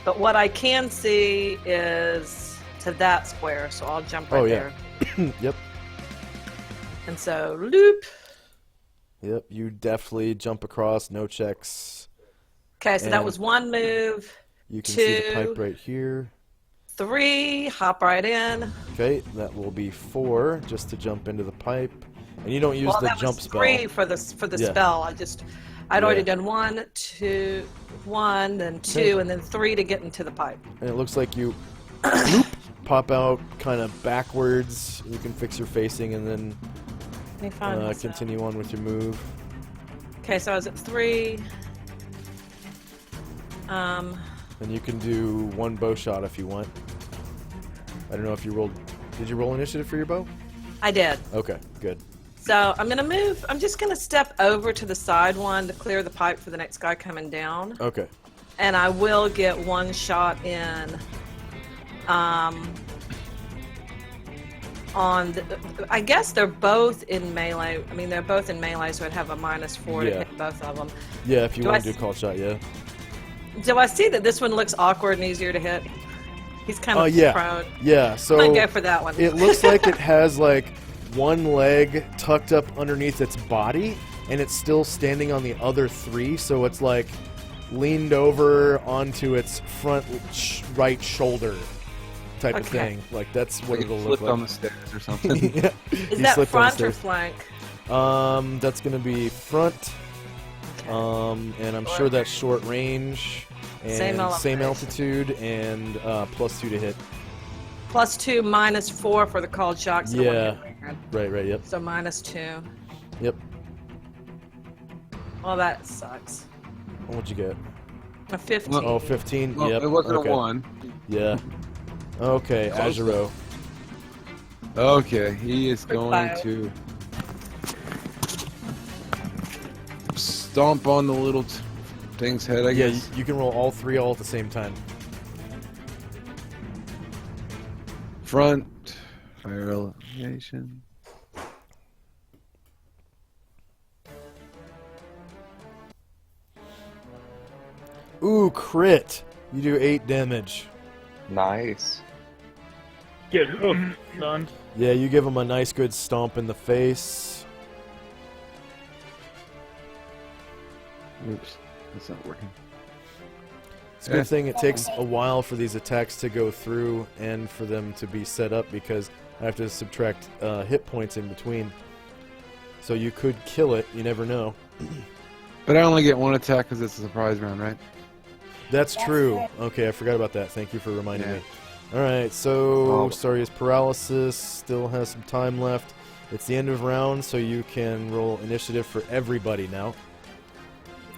But what I can see is to that square, so I'll jump right there. Yep. And so, loop. Yep, you definitely jump across, no checks. Okay, so that And was 1 move. You can 2, see the pipe right here. 3, hop right in. Okay, that will be 4 just to jump into the pipe. And you don't use Well, the that jump was spell. 3 for the Yeah. spell. I'd already Yeah. done 1, 2, 1, then 2, and then 3 to get into the pipe. And it looks like you loop, pop out kind of backwards. You can fix your facing and then Let me find myself. continue on with your move. Okay, so I was at 3. And you can do 1 bow shot if you want. I don't know if you rolled. Did you roll initiative for your bow? I did. Okay, good. So I'm gonna move. I'm just gonna step over to the side one to clear the pipe for the next guy coming down, Okay. and I will get 1 shot in. On I guess they're both in melee. I mean, they're both in melee, so I'd have a -4 to Yeah. hit both of them. Yeah, if you Do want I to do call shot, yeah. Do I see that this one looks awkward and easier to hit? He's kind of Yeah. prone. Yeah, so I'm gonna go for that one. it looks like it has like 1 leg tucked up underneath its body, and it's still standing on the other 3, so it's like leaned over onto its front right shoulder type of Okay. thing. Like that's what Like it'll it look flipped like. on the stairs or something. Yeah. Is He that slipped on the front or stairs. flank? That's gonna be front. And I'm sure that's short range and Same elevation. altitude and +2 to hit. +2, -4 for the called shots. Yeah. Right, yep. So -2. Yep. Well, that sucks. What'd you get? A 15. Oh, 15? Well, Yep. it wasn't okay. a 1. Yeah. Okay, Close Ajiro. Okay, he is going fire. to stomp on the little thing's head, I Yeah, guess. you can roll all 3 all at the same time. Front, fire elevation. Ooh, crit! You do 8 damage. Nice. Get hooked, son. Yeah, you give him a nice good stomp in the face. Oops, that's not working. It's a good thing it takes a while for these attacks to go through and for them to be set up because I have to subtract hit points in between. So you could kill it, you never know. But I only get 1 attack because it's a surprise round, right? That's true. Okay, I forgot about that. Thank you for reminding Yeah. me. Alright, so Oh. Staria's Paralysis still has some time left. It's the end of round, so you can roll initiative for everybody now.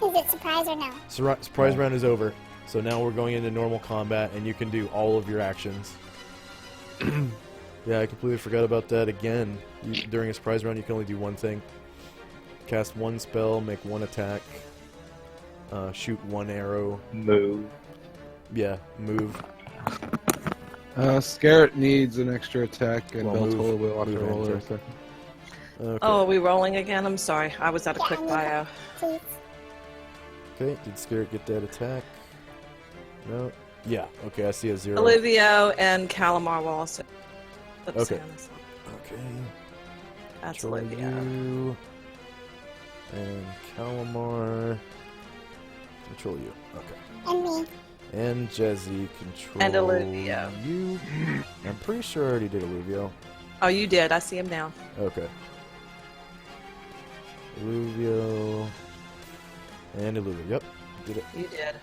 Is it surprise or no? Surprise round is over. So now we're going into normal combat, and you can do all of your actions. Yeah, I completely forgot about that again. During a surprise round, you can only do 1 thing. Cast 1 spell, make 1 attack, shoot 1 arrow. Move. Yeah, move. Scarret needs an extra attack, and Well, Beltola will have to move roll her a and second. Okay. Oh, are we rolling again? I'm sorry. I was at a quick bio. Please. Okay, did Scarret get that attack? No? Yeah, okay, I see a 0. Olivio and Calamar will also. Let's Okay. see on this one. Okay. That's Control Olivio. you. And Calamar. Control you. Okay. And me. And Jezzy, control And Olivio. you. I'm pretty sure I already did Olivio. Oh, you did. I see him now. Okay. Olivio. And Olivio. Yep, did it. You did.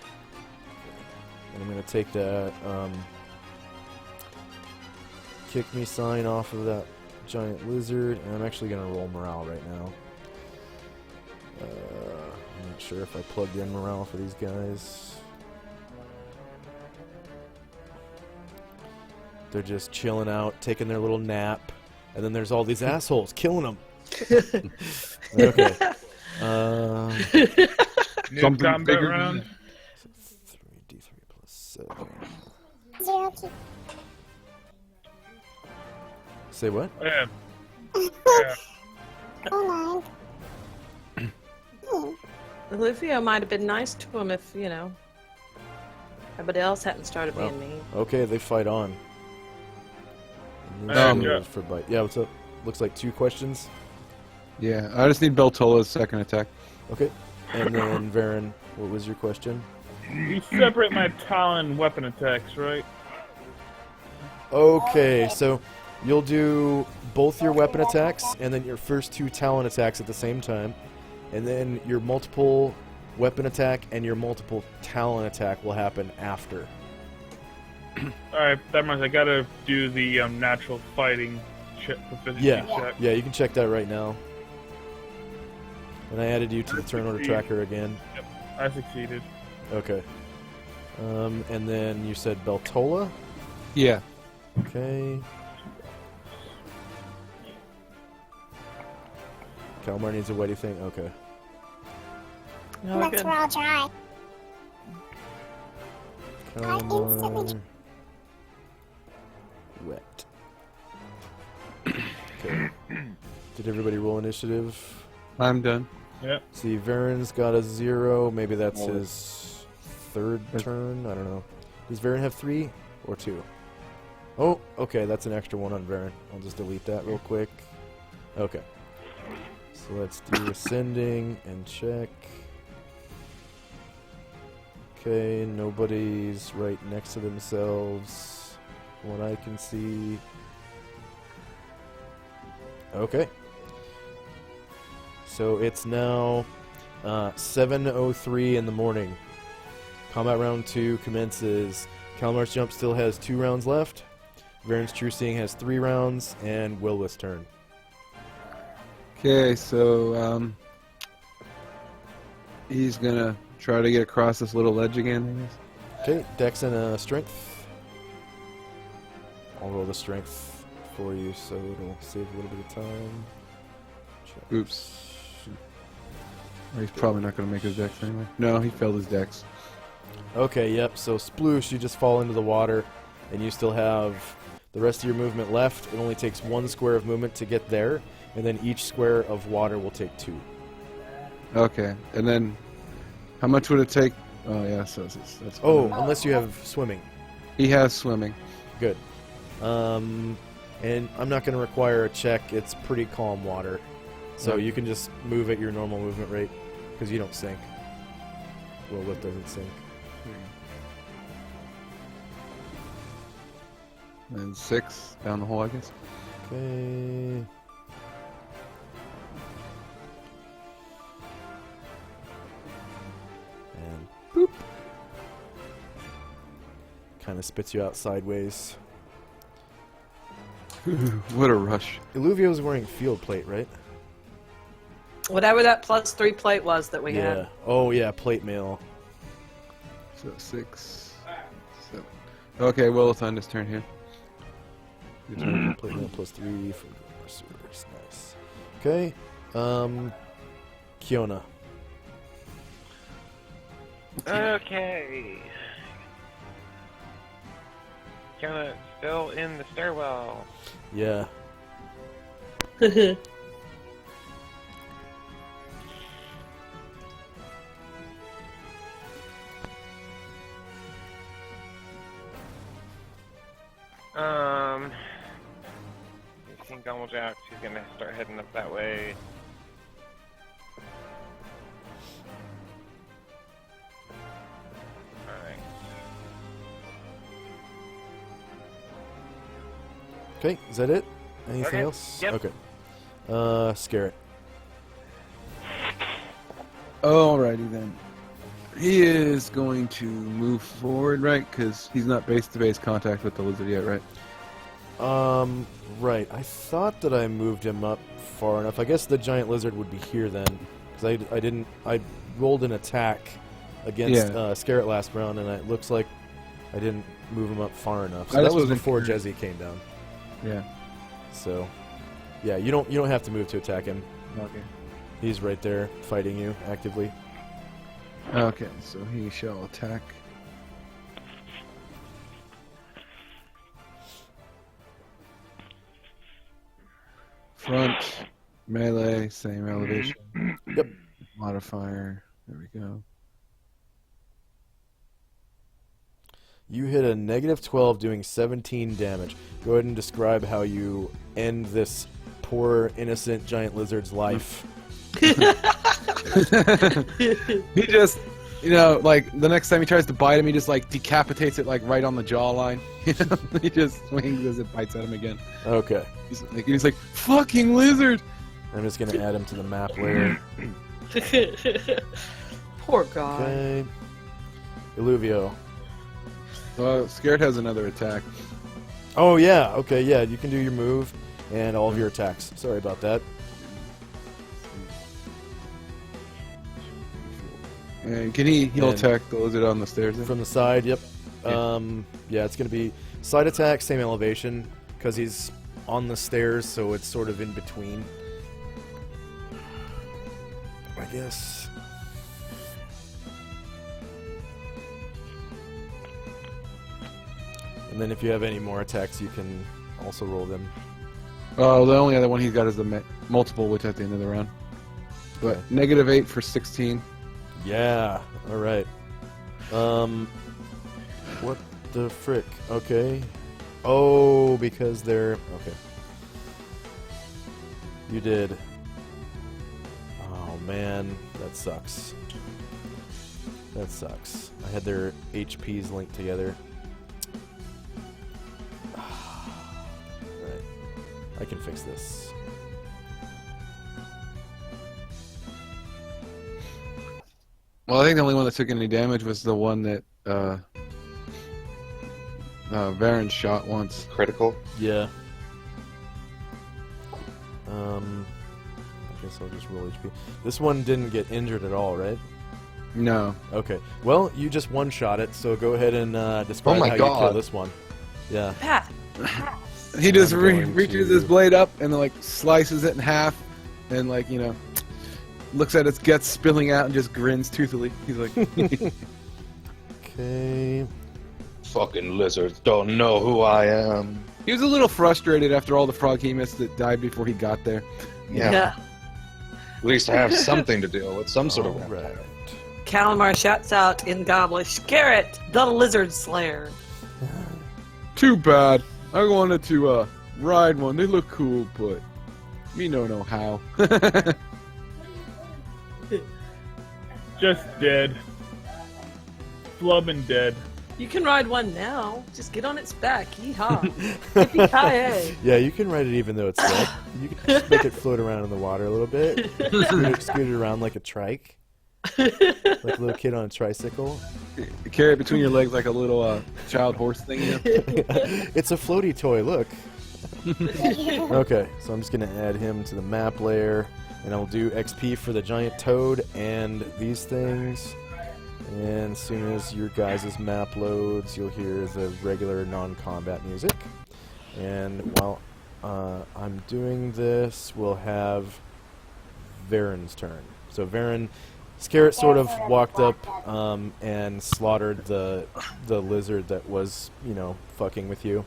And I'm going to take that kick me sign off of that giant lizard. And I'm actually going to roll morale right now. I'm not sure if I plugged in morale for these guys. They're just chilling out, taking their little nap, And then there's all these assholes killing them. Okay. New Something combat bigger than round. 3d3 plus 7. 0 key. Say what? Yeah. Yeah. Oh, 9. Olivia might have been nice to him if, everybody else hadn't started Well. being mean. Okay, they fight on. Yeah. For bite. Yeah, what's up? Looks like 2 questions. Yeah, I just need Beltola's second attack. Okay. And then, Varen, what was your question? You separate my Talon weapon attacks, right? Okay, so you'll do both your weapon attacks and then your first 2 Talon attacks at the same time. And then your multiple weapon attack and your multiple Talon attack will happen after. Alright, that means I gotta do the natural fighting proficiency Yeah, check. yeah, you can check that right now. And I added you to the turn order tracker again. I succeeded. Okay. And then you said Beltola? Yeah. Okay. Kalmar needs a wetty thing? Okay. No, we're Next good. we're all dry. Kalmar. Wet. Okay. Did everybody roll initiative? I'm done. Yep. See, Varen's got a 0. Maybe that's Well, his 3rd turn. I don't know. Does Varen have 3 or 2? Oh, okay. That's an extra 1 on Varen. I'll just delete that real quick. Okay. So let's do ascending and check. Okay, nobody's right next to themselves. From what I can see. Okay. So it's now 7:03 in the morning. Combat round 2 commences. Kalmar's jump still has 2 rounds left. Varen's True Seeing has 3 rounds, and Wilwith's turn. Okay, so he's gonna try to get across this little ledge again, I guess. Okay, Dex and Strength. I'll roll the Strength for you, so it'll save a little bit of time. Check. Oops. He's probably not gonna make his dex anyway. No, he failed his dex. Okay, yep, so Sploosh, you just fall into the water, and you still have the rest of your movement left. It only takes 1 square of movement to get there, and then each square of water will take 2. Okay, and then how much would it take? Oh yeah, so that's. Oh, unless you have swimming. He has swimming. Good. And I'm not going to require a check. It's pretty calm water. So Okay. you can just move at your normal movement rate, because you don't sink. Well, what doesn't sink? And 6 down the hole, I guess. Okay. And boop. Kind of spits you out sideways. What a rush. Illuvio's wearing field plate, right? Whatever that +3 plate was that we yeah. had. Oh, yeah, plate mail. So 6, 7. Okay, well, it's on this turn here. Your turn, plate mail +3 for Mercenaries. Nice. Okay. Kiona. Okay. Kinda still in the stairwell. Yeah. You've seen Gumblejack, she's gonna start heading up that way. Alright. Okay, is that it? Anything Okay, else? yep. Okay. Scarrett. Alrighty then. He is going to move forward, right? Because he's not base-to-base contact with the lizard yet, right? Right. I thought that I moved him up far enough. I guess the giant lizard would be here then, because I rolled an attack against Scarrett last round, and it looks like I didn't move him up far enough. So I that just was wasn't before sure. Jezzy came down. Yeah. So Yeah, you don't have to move to attack him. Okay. He's right there fighting you actively. Okay, so he shall attack. Front, melee, same elevation. Yep. Modifier. There we go. You hit a -12 doing 17 damage. Go ahead and describe how you end this poor, innocent giant lizard's life. He just, like, the next time he tries to bite him, he just, like, decapitates it, like, right on the jawline. He just swings as it bites at him again. Okay. He's like, fucking lizard! I'm just going to add him to the map layer. Poor guy. Okay. Illuvio. Scared has another attack. Oh, yeah. Okay, yeah. You can do your move and all of your attacks. Sorry about that. And he'll attack the lizard on the stairs then? From the side, yep. Yeah. Yeah, it's going to be side attack, same elevation, because he's on the stairs, so it's sort of in between. I guess. And then if you have any more attacks, you can also roll them. Oh, the only other one he's got is the multiple, which at the end of the round. But Okay. -8 for 16. Yeah, alright. What the frick? Okay. Oh, because they're... Okay. You did. Oh, man. That sucks. That sucks. I had their HPs linked together. Alright. I can fix this. Well, I think the only one that took any damage was the one that Varen shot once. Critical. Yeah. I guess I'll just roll HP. This one didn't get injured at all, right? No. Okay. Well, you just one-shot it, so go ahead and describe Oh my how you kill God. this one. Yeah. Pat. He just I'm going reaches to- his blade up and then, like, slices it in half and, like, looks at its guts spilling out and just grins toothily. He's like, Okay. Fucking lizards don't know who I am. he was a little frustrated after all the frog hemoths that died before he got there. Yeah. At least I have something to deal with, some sort of Alright. vampire. Kalmar shouts out in Gobblish, Garrett, the lizard slayer. Too bad. I wanted to ride one. They look cool, but me no know how. Just dead. Flub and dead. You can ride one now. Just get on its back. Yeehaw. Yippee-ki-yay. Yeah, you can ride it even though it's dead. You can just make it float around in the water a little bit. Scoot it around like a trike. Like a little kid on a tricycle. You carry it between your legs like a little child horse thing. It's a floaty toy, look. Okay, so I'm just going to add him to the map layer, and I'll do XP for the giant toad and these things. And as soon as your guys' map loads, you'll hear the regular non-combat music. And while I'm doing this, we'll have Varen's turn. So Varen, Scarrett sort of walked up and slaughtered the lizard that was, fucking with you.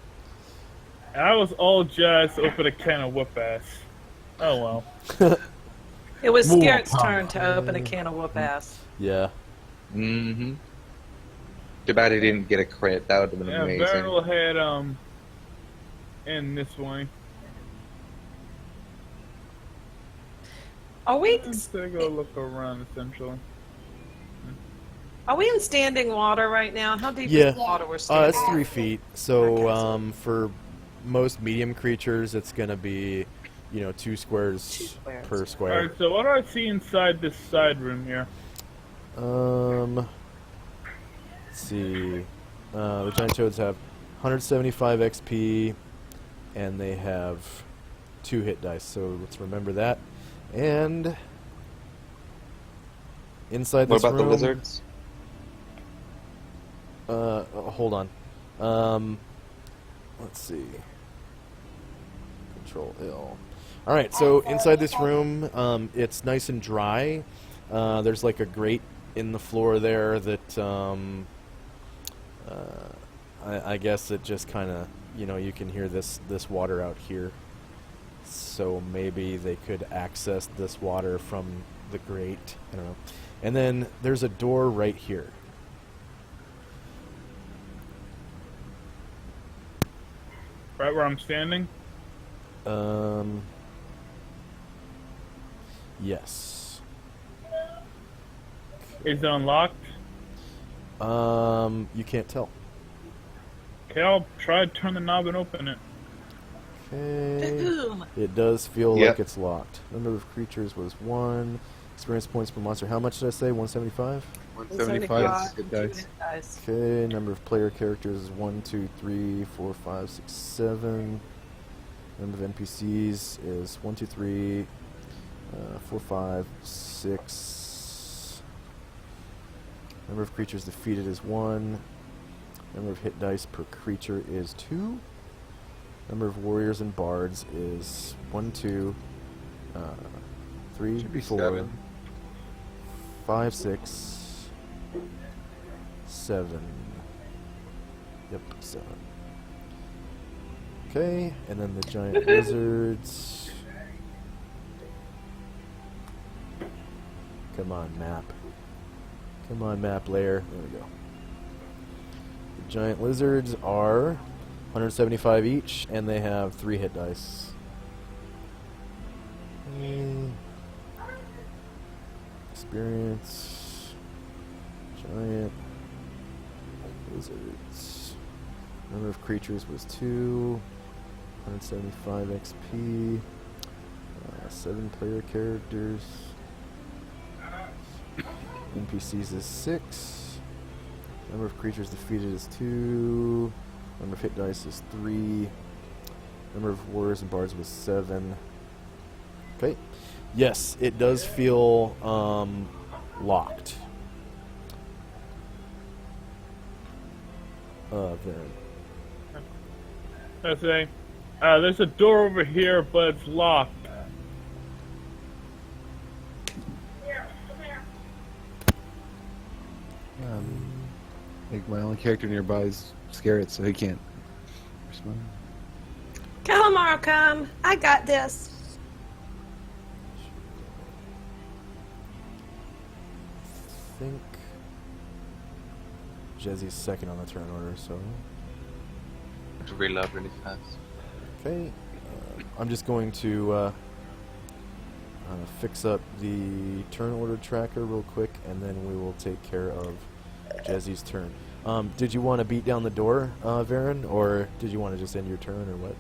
I was all just open a can of whoop ass. Oh well. It was Scarrett's turn to open a can of whoop ass. Yeah. Mm-hmm. Too bad he didn't get a crit. That would have been Yeah, amazing. Baron will head in this way. Are we Just to go look around essentially. in standing water right now? How deep Yeah. is the water we're standing? It's 3 feet. So for most medium creatures, it's going to be, 2 squares, 2 squares. per square. Alright, so what do I see inside this side room here? Let's see. The giant toads have 175 XP, and they have 2 hit dice. So let's remember that. And inside What this about the room, lizards? hold on. Let's see. Control L. All right, so inside this room, it's nice and dry. There's like a grate in the floor there that I guess it just kind of, you can hear this water out here. So maybe they could access this water from the grate. I don't know. And then there's a door right here. Right where I'm standing? Yes. Is it unlocked? You can't tell. Okay, I'll try to turn the knob and open it. Okay. Boom. It does feel Yep. like it's locked. Number of creatures was 1. Experience points per monster. How much did I say? 175? 175 good dice. Guys. Okay. Number of player characters is 1, 2, 3, 4, 5, 6, 7. Number of NPCs is 1, 2, 3, 4, 5, 6. Number of creatures defeated is 1. Number of hit dice per creature is 2. Number of warriors and bards is 1, 2, 3, Should be 4, 7. 5, 6, 7. Yep, 7. Okay, and then the giant lizards. Come on, map. Come on, map layer. There we go. The giant lizards are 175 each, and they have 3 hit dice. Experience. Giant lizards. Number of creatures was 2. 175 XP. 7 player characters. NPCs is 6. Number of creatures defeated is 2. Number of hit dice is 3. Number of warriors and bards was 7. Okay. Yes, it does feel locked. Varen. I say, there's a door over here, but it's locked. Like my only character nearby is scared, so he can't respond. Calamar, come. I got this. I think Jezzy's second on the turn order, so To reload really fast. okay. I'm just going to fix up the turn order tracker real quick, and then we will take care of Jezzy's turn. Did you want to beat down the door, Varen, or did you want to just end your turn, or what?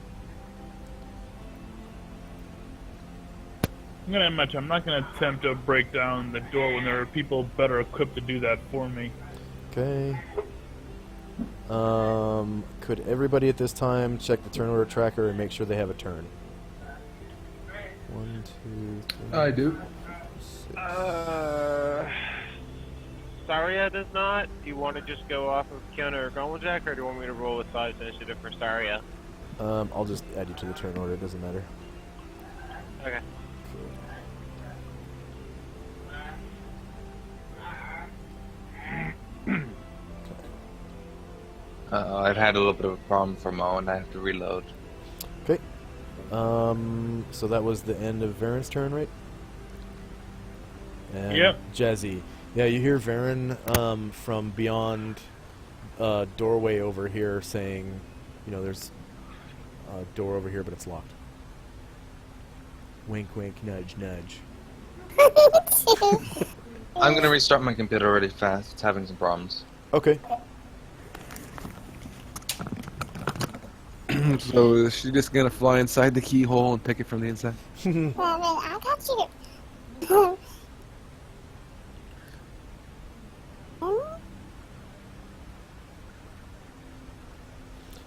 I'm gonna end my turn. I'm not gonna attempt to break down the door when there are people better equipped to do that for me. Okay. Could everybody at this time check the turn order tracker and make sure they have a turn? 1, 2, 3. I do. 6. Saria does not. Do you want to just go off of Kiana or Gomeljack, or do you want me to roll with size initiative for Saria? I'll just add you to the turn order. It doesn't matter. Okay. I've had a little bit of a problem for Mo, and I have to reload. Okay. So that was the end of Varen's turn, right? And Yep. Jazzy. Yeah, you hear Varen from beyond doorway over here saying, there's a door over here, but it's locked. Wink, wink, nudge, nudge. I'm gonna restart my computer really fast. It's having some problems. Okay. So is she just gonna fly inside the keyhole and pick it from the inside? Well, I got you.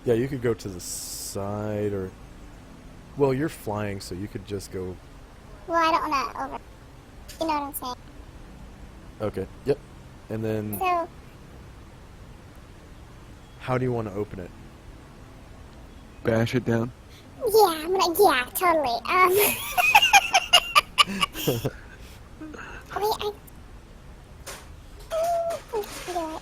Yeah, you could go to the side, or... Well, you're flying, so you could just go... Well, I don't want to over. You know what I'm saying? Okay, yep. And then, So, how do you want to open it? Bash it down. Yeah, yeah, totally. Wait, do it.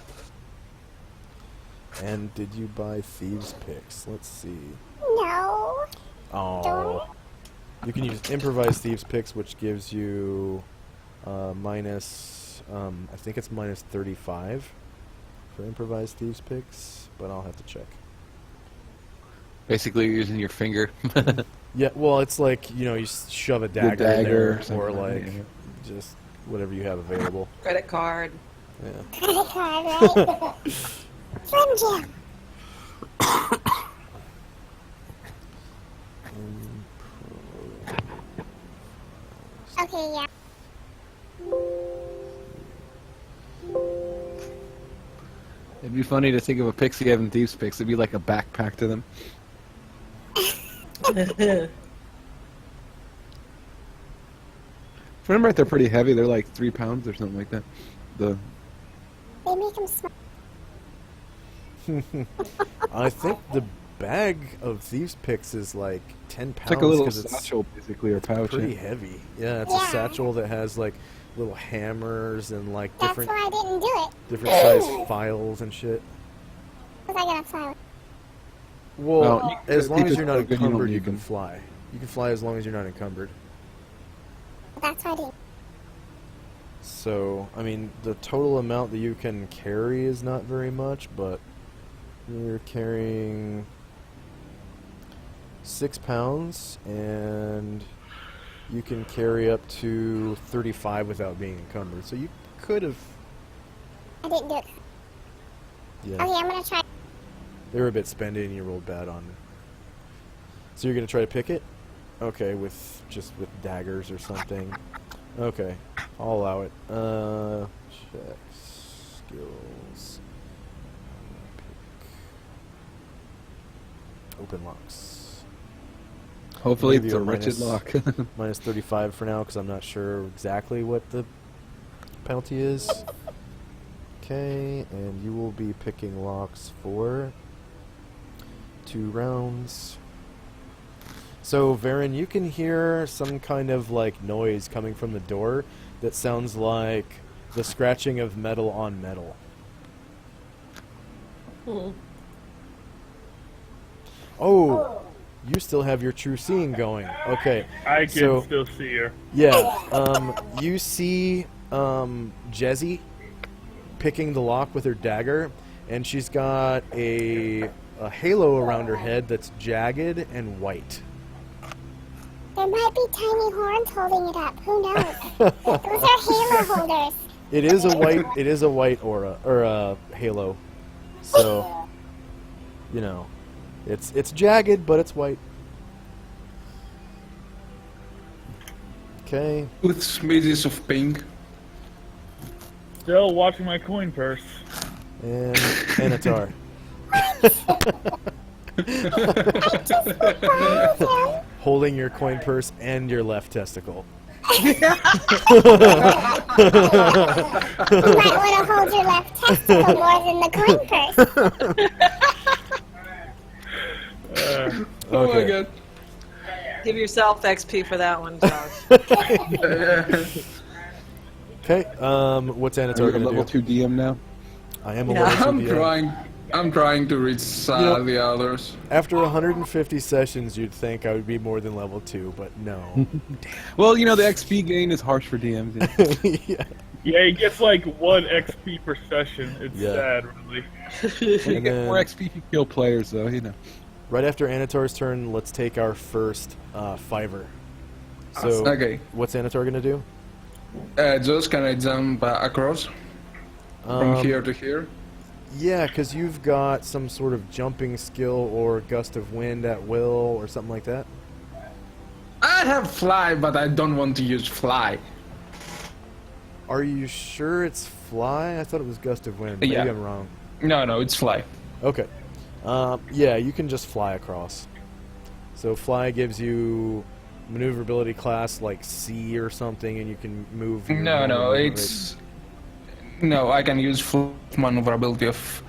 And did you buy Thieves' Picks? Let's see. No. Oh. You can use Improvised Thieves' Picks, which gives you minus, I think it's minus 35 for Improvised Thieves' Picks, but I'll have to check. Basically, you're using your finger. Yeah, well, it's like, you know, you shove a dagger, in dagger there, or something or like like, that, just whatever you have available. Credit card. Yeah. Credit card, right? Slim Jim. Okay, yeah. It'd be funny to think of a pixie having Thieves' Picks. It'd be like a backpack to them. If I remember right, they're pretty heavy. They're like 3 pounds or something like that. They make them small. I think the bag of Thieves' Picks is like 10 pounds. It's like a little 'cause it's satchel, basically, or pouch. pretty yeah. heavy. Yeah, it's Yeah. a satchel that has like little hammers and like That's different why I didn't do it. different size files and shit. Because I gotta fly. Well, Well, as long as it's you're not so good you don't encumbered, you need can them. fly. You can fly as long as you're not encumbered. That's why I didn't. So, I mean, the total amount that you can carry is not very much, but you're carrying 6 pounds, and you can carry up to 35 without being encumbered. So you could have, I didn't do it. yeah. Okay, I'm gonna try. They were a bit spendy, and you rolled bad on. So you're gonna try to pick it? Okay, with daggers or something. Okay, I'll allow it. Check skills. Pick. Open locks. Hopefully, Maybe it's a a wretched minus- lock. Minus 35 for now, because I'm not sure exactly what the penalty is. Okay, and you will be picking locks for 2 rounds. So, Varen, you can hear some kind of like noise coming from the door that sounds like the scratching of metal on metal. Oh, you still have your true seeing going. Okay. I can So- still see her. Yeah, you see Jezzy picking the lock with her dagger, and she's got a halo around her head that's jagged and white. There might be tiny horns holding it up. Who knows? Those are halo holders. It is a white aura or a halo. So, you know, it's jagged, but it's white. Okay. With smidges of pink. Still watching my coin purse. And Anatar. Holding your coin purse and your left testicle. You might want to hold your left testicle more than the coin purse. Oh my Okay. god. Give yourself XP for that one, Josh. Okay. What's Are you Anatar a gonna level do? 2 DM now? I am a Yeah. level 2 I'm DM. trying to reach know- the others. After 150 sessions, you'd think I would be more than level 2, but no. Well, you know, the XP gain is harsh for DMs. Yeah. Yeah. Yeah, he gets like 1 XP per session. It's Yeah. sad, really. You And get more then- XP if you kill players, though, you know. Right after Anatar's turn, let's take our first fiver. So, Okay. what's Anatar gonna do? Just can I jump across from here to here? Yeah, because you've got some sort of jumping skill or gust of wind at will or something like that. I have fly, but I don't want to use fly. Are you sure it's fly? I thought it was gust of wind. Maybe Yeah. I'm wrong. No, it's fly. Okay. Yeah, you can just fly across. So fly gives you maneuverability class like C or something, and you can move. your No, normal movement it's... No, I can use full maneuverability of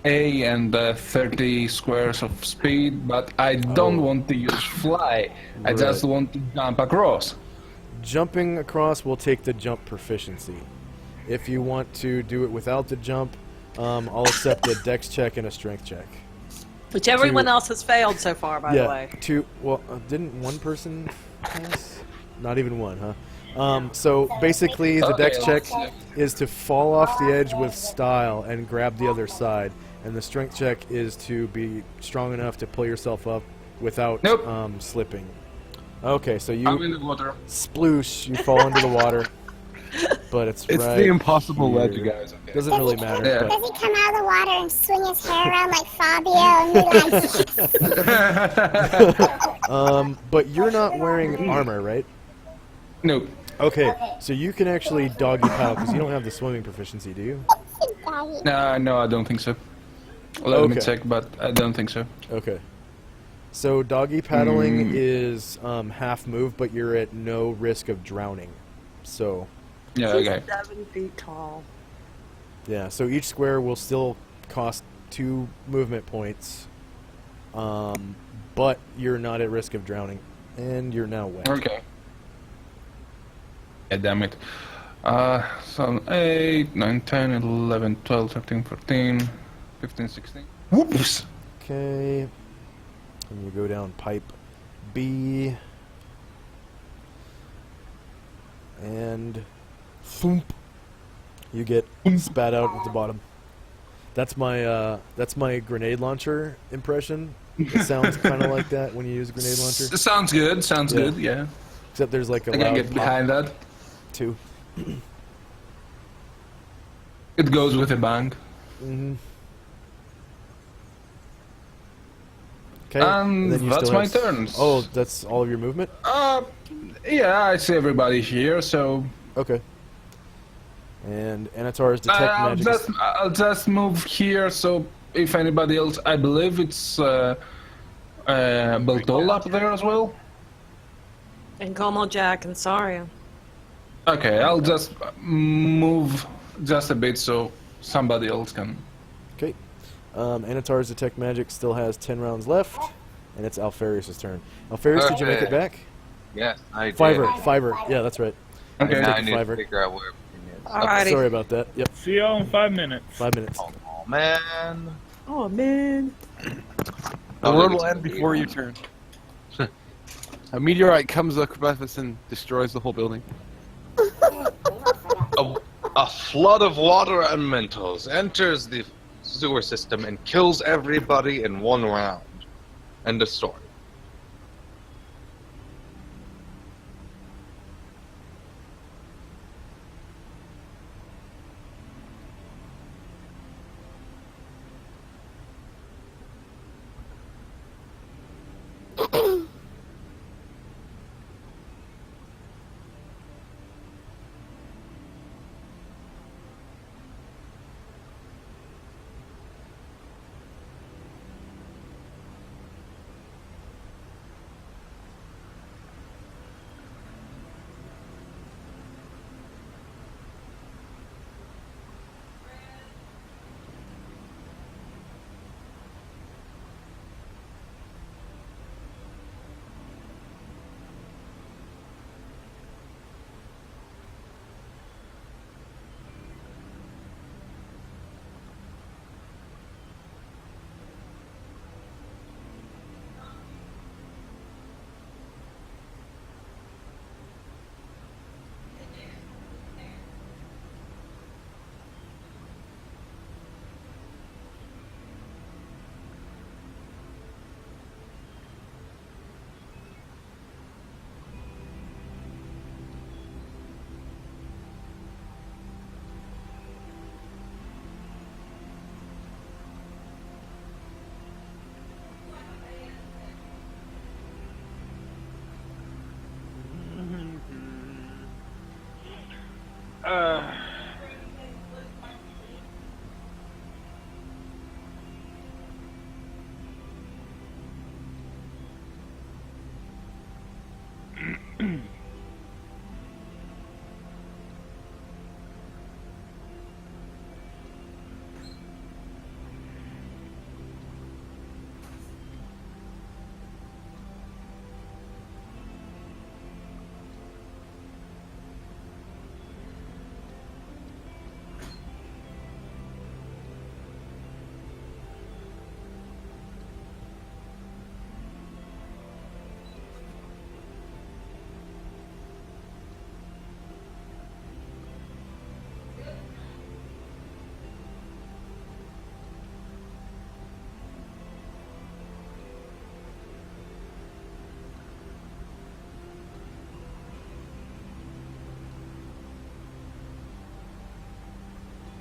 A and 30 squares of speed, but I don't want to use fly. I just Right. want to jump across. Jumping across will take the jump proficiency. If you want to do it without the jump, I'll accept a dex check and a strength check. Which everyone else has failed so far, by the way. Didn't one person pass? Not even one, huh? So basically, the dex check is to fall off the edge with style and grab the other side, and the strength check is to be strong enough to pull yourself up without slipping. Okay, so I'm in you the water. sploosh, you fall into the water, but it's It's right the impossible here. ledge, you guys. Okay. Doesn't really matter. Yeah. But Does he come out of the water and swing his hair around like Fabio and be like, but you're not wearing armor, right? Nope. Okay, so you can actually doggy paddle because you don't have the swimming proficiency, do you? Doggy? No, I don't think so. Let me Okay. check, but I don't think so. Okay. So doggy paddling is half move, but you're at no risk of drowning. So Yeah, He's okay. 7 feet tall. yeah, so each square will still cost 2 movement points, but you're not at risk of drowning, and you're now wet. Okay. Yeah, damn it. So 8, 9, 10, 11, 12, 13, 14, 15, 16. Whoops! Okay. And you go down pipe B. And thump. You get spat out at the bottom. That's my grenade launcher impression. It sounds kind of like that when you use a grenade launcher. Sounds good, sounds Yeah. good, yeah. Except there's like a I can loud get pop behind that. too. It goes with a bang. Mm-hmm. Okay. That's my turn. Oh, that's all of your movement? Yeah, I see everybody here, so Okay. And Anatar's detect magic. I'll just move here. So if anybody else, I believe it's Beltol up there as well. And Como Jack and Saria. Okay, I'll just move just a bit so somebody else can. Okay. Anatar's detect magic still has 10 rounds left, and it's Alfarius' turn. Alfarius, did you make it Okay. back? Yes, I did. Fiver. Yeah, that's right. Okay. Now I Take need a fiver. to figure out where everything is. Alrighty. Sorry about that. Yep, See y'all in 5 minutes. 5 minutes. Oh man. Oh, man. The world will end before you turn. A meteorite comes across and destroys the whole building. A flood of water elementals enters the sewer system and kills everybody in one round. End of story.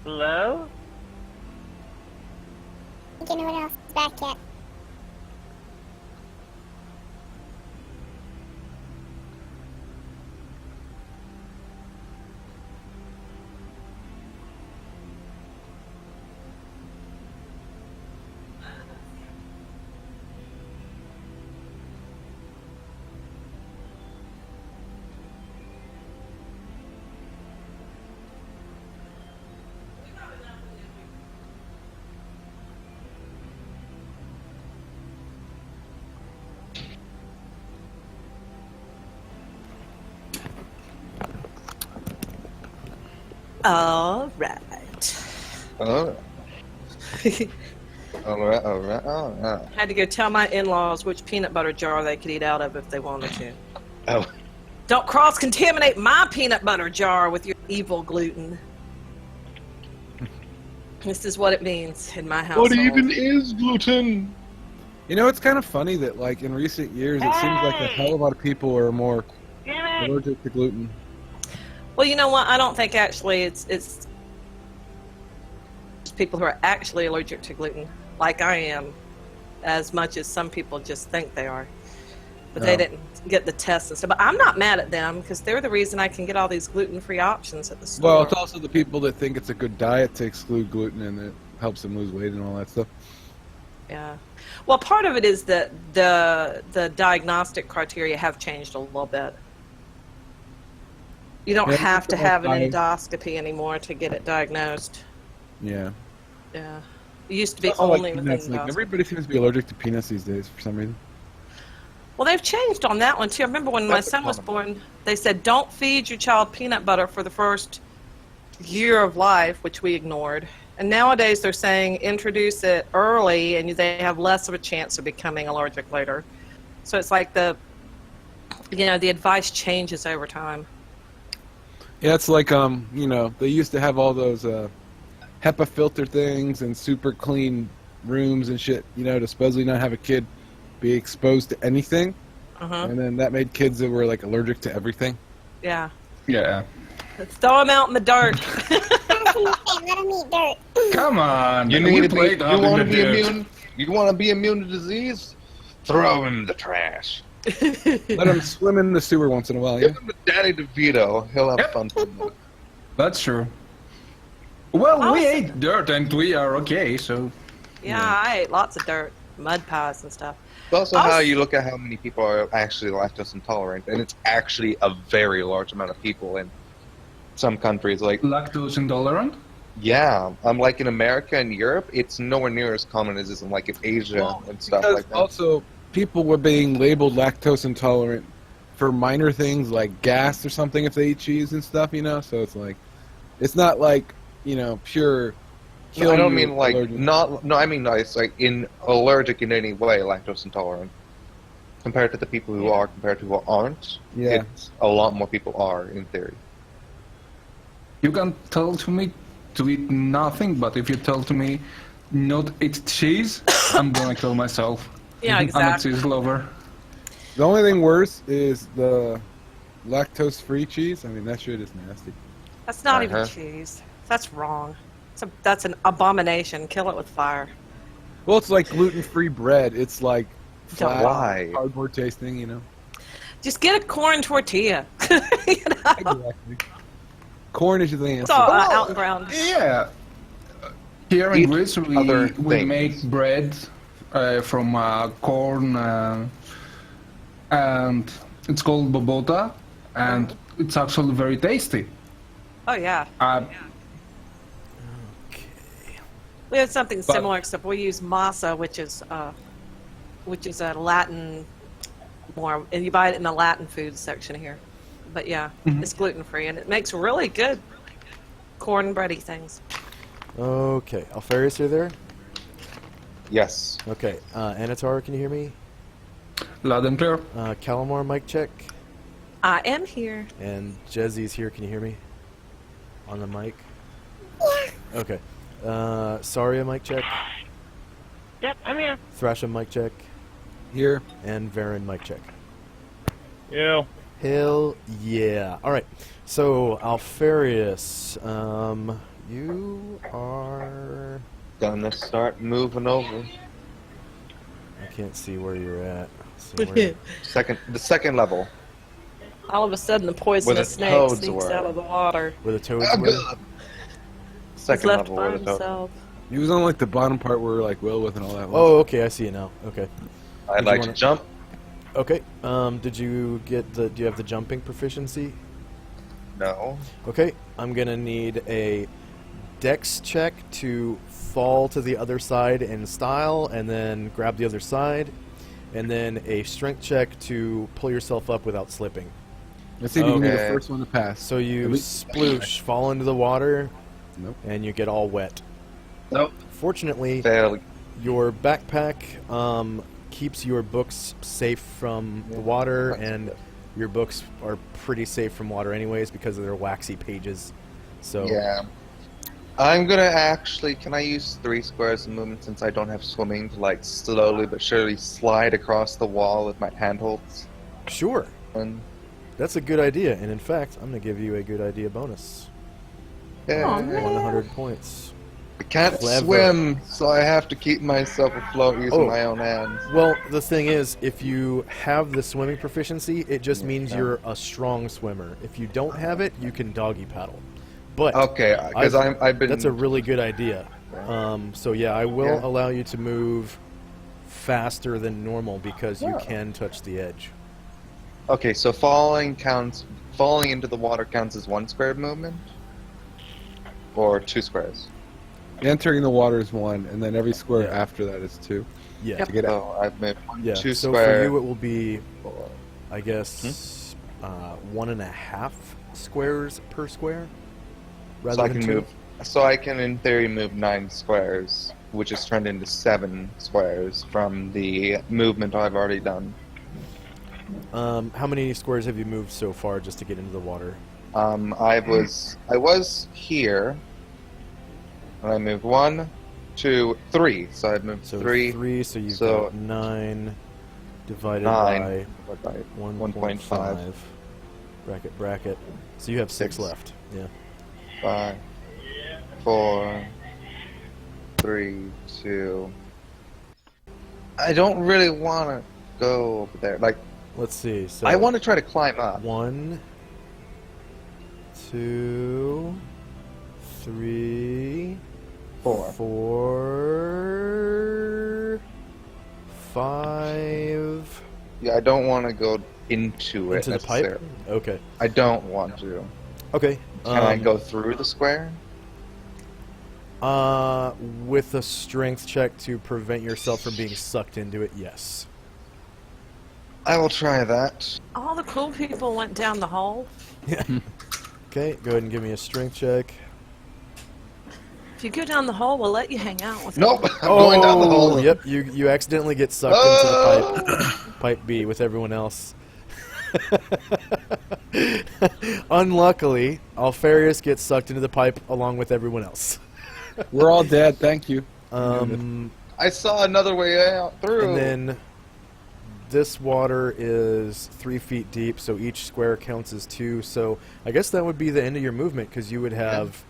Hello? You know what else is back yet? All right. Alright, alright. Had to go tell my in-laws which peanut butter jar they could eat out of if they wanted to. Oh, Don't cross-contaminate my peanut butter jar with your evil gluten. This is what it means in my household. what even is gluten? You know, it's kind of funny that, like, in recent years, it seems like a hell of a lot of people are more allergic to gluten. Well, you know what? I don't think actually it's people who are actually allergic to gluten, like I am, as much as some people just think they are. But they didn't get the tests and stuff. But I'm not mad at them because they're the reason I can get all these gluten-free options at the store. Well, it's also the people that think it's a good diet to exclude gluten and it helps them lose weight and all that stuff. Yeah. Well, part of it is that the diagnostic criteria have changed a little bit. You don't Yeah, have to have an I- endoscopy anymore to get it diagnosed. Yeah. Yeah. It used to be Also, like only with peanuts, like, endoscopy. everybody seems to be allergic to peanuts these days for some reason. Well, they've changed on that one, too. I remember when my That's a son was common born, they said, don't feed your child peanut butter for the first year of life, which we ignored. And nowadays they're saying introduce it early and they have less of a chance of becoming allergic later. So it's like the advice changes over time. Yeah, it's like, they used to have all those HEPA filter things and super clean rooms and shit, to supposedly not have a kid be exposed to anything. Uh-huh. And then that made kids that were, like, allergic to everything. Yeah. Yeah. Let's throw them out in the dirt. Let them eat dirt. Come on. You we need to be. played You out in want to the be dirt. immune. You want to be immune to disease? Throw him in the trash. Let them swim in the sewer once in a while, yeah? Give him to Danny DeVito. He'll have Yep. fun with it. That's true. Well, we Awesome. ate dirt and we are okay, so... Yeah, I ate lots of dirt, mud pies and stuff. It's also how Awesome. you look at how many people are actually lactose intolerant, and it's actually a very large amount of people in some countries. Like, Lactose intolerant? yeah, like in America and Europe, it's nowhere near as common as in like in Asia and stuff Because like that. also, people were being labeled lactose intolerant for minor things like gas or something if they eat cheese and stuff, so it's like, it's not like, pure... No, I don't kill you mean like allergic. I mean it's like in allergic in any way, lactose intolerant. Compared to the people who are, compared to who aren't, Yeah. it's a lot more people are in theory. You can tell to me to eat nothing, but if you tell to me not eat cheese, I'm gonna kill myself. Yeah, I'm a exactly. cheese lover. The only thing worse is the lactose-free cheese. I mean, that shit is nasty. That's not even Uh-huh. cheese. That's wrong. That's an abomination. Kill it with fire. Well, it's like gluten-free bread. It's like flat, Why? cardboard tasting, Just get a corn tortilla. Exactly. Corn is the It's answer. all out and brown. Yeah. Here in Eat Greece, other we things. make bread from corn, and it's called bobota, and it's actually very tasty. Oh yeah. We have something But- similar, except we use masa, which is a Latin and you buy it in the Latin food section here. But yeah, it's gluten free and it makes really good cornbready things. Okay, Alfarius, you're there? Yes. Okay, Anatar, can you hear me? Loud and clear. Calamar, mic check. I am here. And Jezzy's here, can you hear me? On the mic? Okay. Saria, mic check. Yep, I'm here. Thrasham, mic check. Here. And Varen, mic check. Yeah. Hell yeah. Alright, so Alfarius, You are... Gonna start moving over. I can't see where you're at. So where... The second level. All of a sudden, the poisonous the snake toads sneaks were. out of the water. where the toads Ah, were? good. He's Second left level by where the toad. himself. He was on like the bottom part where like Will with and all that. Oh, okay, I see it now. Okay. I'd Did you like wanna- to jump. Okay. Did you get the... Do you have the jumping proficiency? No. Okay. I'm gonna need a dex check to fall to the other side in style, and then grab the other side, and then a strength check to pull yourself up without slipping. Let's see if you can be the Okay. first one to pass. So you At least- sploosh, fall into the water, Nope. and you get all wet. Nope. Fortunately, Fail. your backpack keeps your books safe from the water, and your books are pretty safe from water anyways because of their waxy pages. So Yeah. I'm gonna actually. Can I use 3 squares of movement since I don't have swimming to like slowly but surely slide across the wall with my handholds? sure, And that's a good idea. And in fact, I'm gonna give you a good idea bonus. yeah, Aw, man. 100 points. I can't Clever. swim, so I have to keep myself afloat using Oh. my own hands. Well, the thing is, if you have the swimming proficiency, it just means Yeah. you're a strong swimmer. If you don't have it, you can doggy paddle. But Okay, because I've been. that's a really good idea. So yeah, I will Yeah. allow you to move faster than normal because you Yeah. can touch the edge. Okay, so falling counts. Falling into the water counts as 1 square of movement, or 2 squares. Entering the water is 1, and then every square Yeah. after that is 2. Yeah, To get out. Oh, I've made 1, yeah. 2 So square. for you, it will be, I guess, 1.5 squares per square. Rather So I than can 2. move. So I can, in theory, move 9 squares, which is turned into 7 squares from the movement I've already done. How many squares have you moved so far just to get into the water? I was here, and I moved 1, 2, 3. So I've moved So 3. so you've so- got 9 divided 9. by By 1.5. 1.5. Bracket. So you have 6 6. left. Yeah. 5, 4, 3, 2. I don't really want to go over there. Like, Let's see. So I want to try to climb up. 1, 2, 3, 4. 4, 5. Yeah, I don't want to go into it Into the pipe? necessarily. Okay. I don't want to. Okay. Can I go through the square? With a strength check to prevent yourself from being sucked into it, yes. I will try that. All the cool people went down the hole. Okay, go ahead and give me a strength check. If you go down the hole, we'll let you hang out with Nope, I'm going down the hole. Yep, you accidentally get sucked into the pipe B with everyone else. Unluckily, Alfarius gets sucked into the pipe along with everyone else. We're all dead, thank you. I saw another way out through. And then this water is 3 feet deep, so each square counts as 2. So I guess that would be the end of your movement, because you would have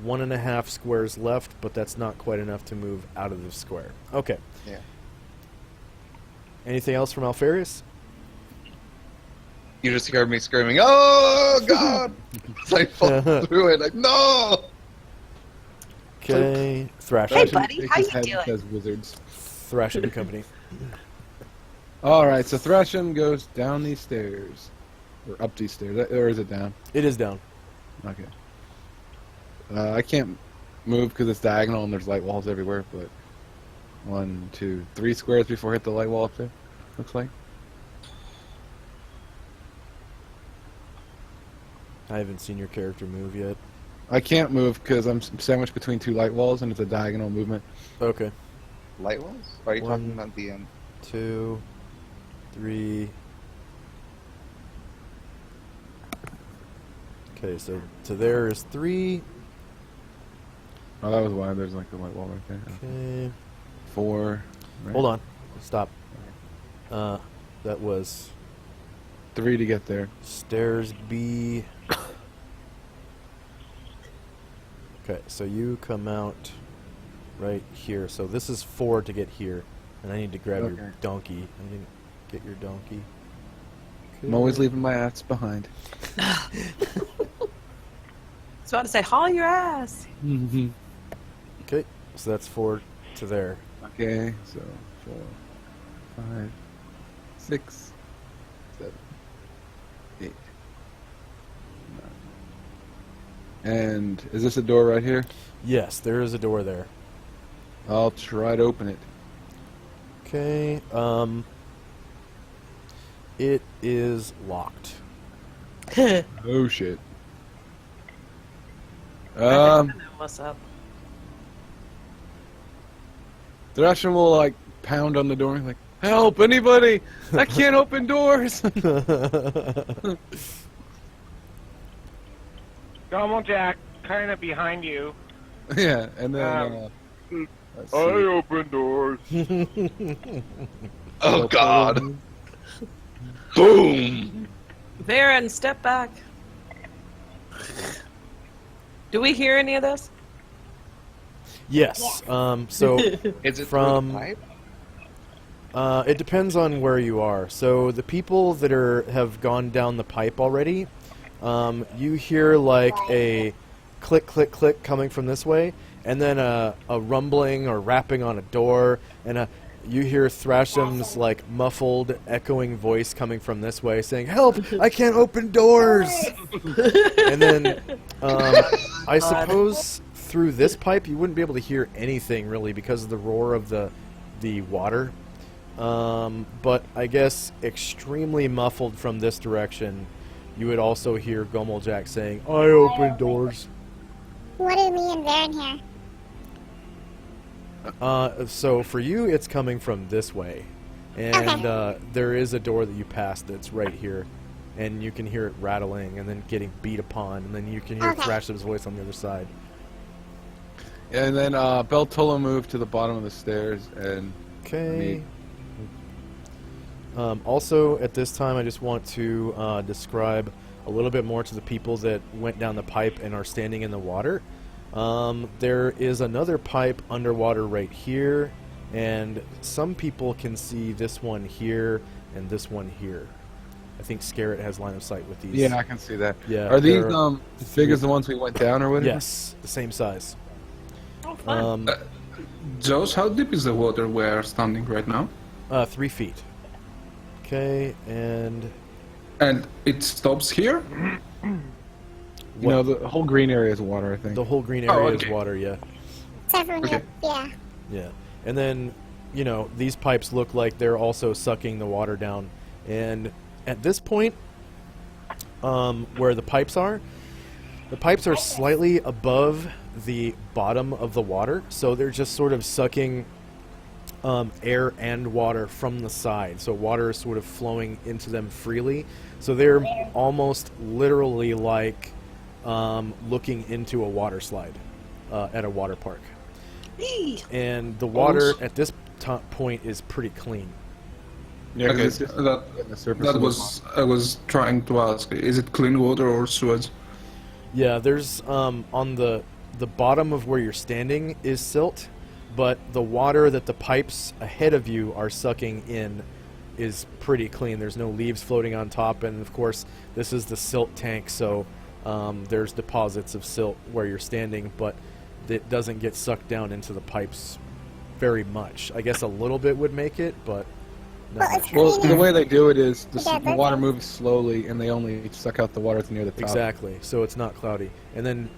1.5 squares left, but that's not quite enough to move out of the square. Okay. Yeah. Anything else from Alfarius? You just heard me screaming, "Oh God!" So I fall through it. Like, no. Okay. Thrash. Hey, it. buddy, Shake how his you head doing? because wizards. Thrash it and company. Alright, so Thresham goes down these stairs. Or up these stairs. Or is it down? It is down. Okay. I can't move because it's diagonal and there's light walls everywhere, but 1, 2, 3 squares before I hit the light wall up there, looks like. I haven't seen your character move yet. I can't move because I'm sandwiched between 2 light walls and it's a diagonal movement. Okay. Light walls? Or are you 1, talking about the end? 2, 3. Okay, so to there is 3. Oh, that was why there's like a light wall right there. Okay. 4. Right? Hold on. Stop. That was 3 to get there. stairs B. Okay, so you come out right here. So this is 4 to get here, and I need to grab Okay. your donkey. I didn't get your donkey. I'm always leaving my ass behind. I was about to say, haul your ass. Okay, so that's 4 to there. Okay, so 4, 5, 6, 7, 8, 9. And is this a door right here? Yes, there is a door there. I'll try to open it. Okay, it is locked. Oh shit. I think I know what's up. Thrashing will like pound on the door like, help, anybody! I can't open doors! Normal Jack, kind of behind you. Yeah, and then let's see. open doors. Oh God! Boom! Varen, step back. Do we hear any of this? Yes. So Is it From- through the pipe? it depends on where you are. So the people that have gone down the pipe already, you hear like a click, click, click coming from this way, and then a rumbling or rapping on a door, and you hear Thrasham's like muffled, echoing voice coming from this way, saying, "Help! I can't open doors!" And then I suppose through this pipe you wouldn't be able to hear anything really because of the roar of the water. But I guess extremely muffled from this direction, you would also hear Gomeljack saying, "I open doors." What do me and Varen hear? So for you, it's coming from this way, and there is a door that you passed that's right here, and you can hear it rattling and then getting beat upon, and then you can hear Okay. Thrasham's voice on the other side. And then Beltola moved to the bottom of the stairs, and Okay. Also, at this time, I just want to describe a little bit more to the people that went down the pipe and are standing in the water. There is another pipe underwater right here, and some people can see this one here and this one here. I think Scarrett has line of sight with these. yeah, I can see that. Yeah, Are these they're- as big as the ones we went down, or whatever? Yes, the same size. Oh, fun. Josh, how deep is the water we're standing right now? 3 feet. Okay, and And it stops here? You know, the whole green area is water, I think. the whole green Oh, area okay. is water, yeah. Except for when Okay. yeah. Yeah, and then, you know, these pipes look like they're also sucking the water down. And at this point, where the pipes are slightly above the bottom of the water, so they're just sort of sucking air and water from the side. So water is sort of flowing into them freely. So they're almost literally like looking into a water slide at a water park. And the water at this point is pretty clean. Yeah, 'cause Okay, it's just that, the surface that of the was I was trying to ask. Is it clean water or sewage? Yeah, there's on the bottom of where you're standing is silt, but the water that the pipes ahead of you are sucking in is pretty clean. There's no leaves floating on top, and of course this is the silt tank, so there's deposits of silt where you're standing, but it doesn't get sucked down into the pipes very much. I guess a little bit would make it, but not Well, much. it's Well, the clean. way they do it is Yeah, the water moves slowly, and they only suck out the water that's near the top. Exactly, so it's not cloudy. And then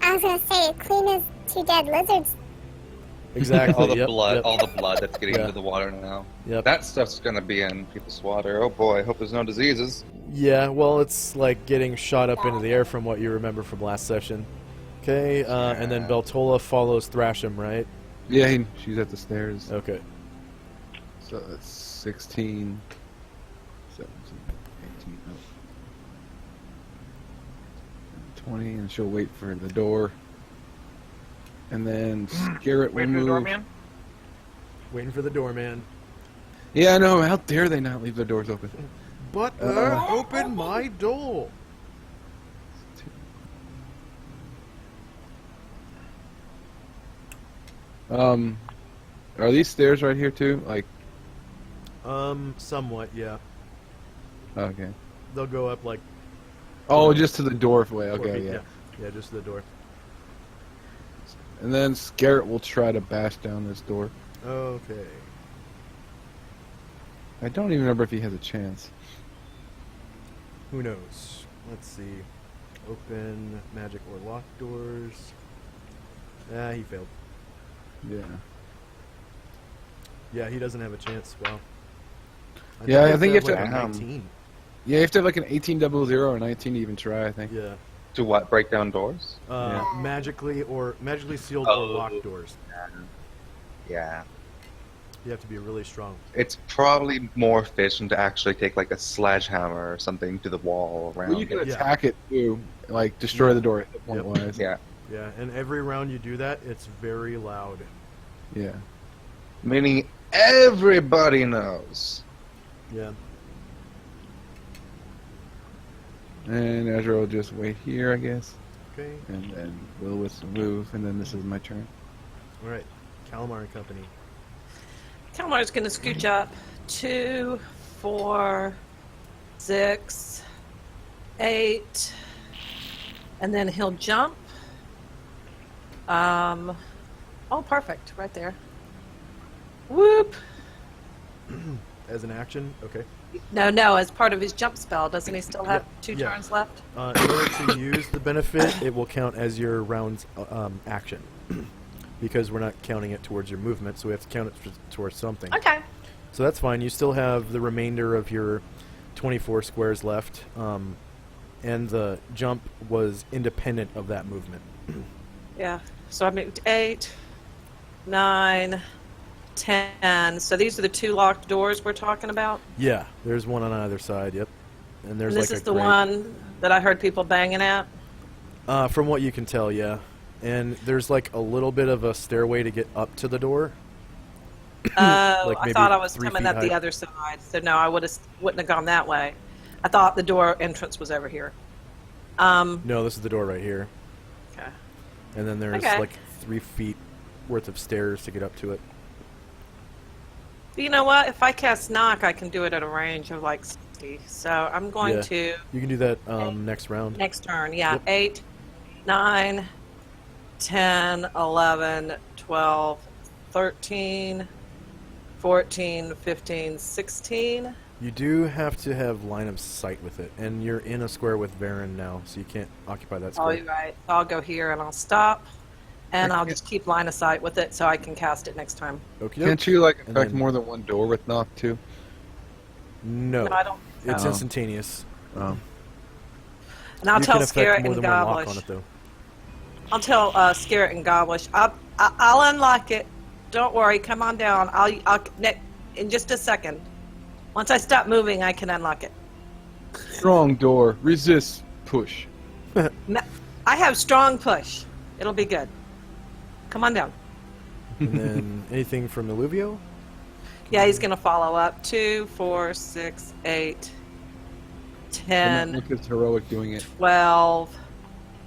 I was gonna say, clean as 2 dead lizards. exactly, all the yep, blood, yep, all the blood that's getting Yeah. into the water now. yep. That stuff's gonna be in people's water. Oh boy, hope there's no diseases. Yeah, well, it's like getting shot up into the air from what you remember from last session. Okay, and then Beltola follows Thrasham, right? Yeah, she's at the stairs. Okay. So that's 16, 17, 18, 20, and she'll wait for the door. And then Garrett will Wait for the move. doorman. Waiting for the doorman. Yeah, I know. How dare they not leave their doors open? But open my door. Are these stairs right here too? Like, Somewhat, yeah. okay. They'll go up like. Oh, just to the doorway. 4 Okay, feet, yeah. Yeah, just to the door. And then Scarrett will try to bash down this door. Okay. I don't even remember if he has a chance. Who knows? Let's see. Open magic or lock doors. Ah, he failed. Yeah. Yeah, he doesn't have a chance. Wow. Yeah, I think you have like to- a 19. Yeah, you have to have like an 1800 or 19 to even try, I think. Yeah. To what? Break down doors? Magically sealed Oh. or locked doors. Yeah. You have to be really strong. It's probably more efficient to actually take like a sledgehammer or something to the wall around Well, you can it. attack it too, like destroy the door hit point wise. Yeah. Yeah, and every round you do that, it's very loud. Yeah. Meaning everybody knows. Yeah. And Ezra will just wait here, I guess. Okay. And then Will will move, and then this is my turn. All right. Calamar and Company. Kalmar's going to scooch up 2, 4, 6, 8, and then he'll jump. Oh, perfect, right there. Whoop! As an action, okay. No, as part of his jump spell, doesn't he still have two yeah. turns left? In order to use the benefit, it will count as your round's action. Because we're not counting it towards your movement, so we have to count it towards something. Okay. So that's fine. You still have the remainder of your 24 squares left, and the jump was independent of that movement. Yeah. So I moved 8, 9, 10. So these are the 2 locked doors we're talking about? Yeah, there's one on either side, yep. And there's And this like is a the grate. one that I heard people banging at? From what you can tell, yeah. And there's like a little bit of a stairway to get up to the door. Oh, Like I maybe thought I was 3 coming feet up the high. other side. So no, I wouldn't have gone that way. I thought the door entrance was over here. No, this is the door right here. Okay. And then there's Okay. like 3 feet worth of stairs to get up to it. But you know what? If I cast knock, I can do it at a range of like 60. So I'm going Yeah. to You can do that next round. next turn. Yeah, Yep. 8, 9, 10, 11, 12, 13, 14, 15, 16. You do have to have line of sight with it, and you're in a square with Varen now, so you can't occupy that Oh, square. you're right. I'll go here and I'll stop. And I'll just keep line of sight with it so I can cast it next time. Okey Can't you like And affect then- more than one door with knock too? No, No, I don't. it's Oh. instantaneous. Oh. And I'll you tell can affect Scarrett more and than one lock on Gobblish. it, though. I'll tell Scarrett and Gobblish. I'll unlock it. Don't worry. Come on down. In just a second. Once I stop moving, I can unlock it. Strong door. Resist. Push. I have strong push. It'll be good. Come on down. And then anything from Illuvio? Yeah, he's going to follow up. 2, 4, 6, 8, And 10, look at heroic doing it. 12,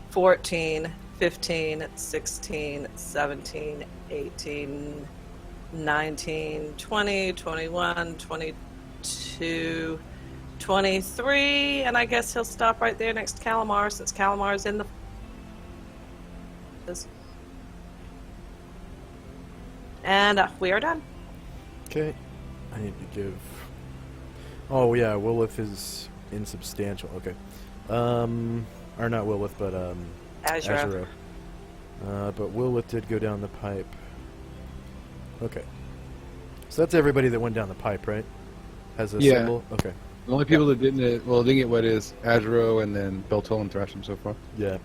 14, 15, 16, 17, 18, 19, 20, 21, 22, 23, and I guess he'll stop right there next to Calamar since Calamar's in the... And we are done. Okay. I need to give... Oh, yeah, Willith is insubstantial. Okay. Or not Willith, but Azura. But Willith did go down the pipe. Okay. So that's everybody that went down the pipe, right? Has a Yeah. symbol? Okay. The only people that didn't get wet is Azuro and then Beltol and Thrasham so far. Yeah.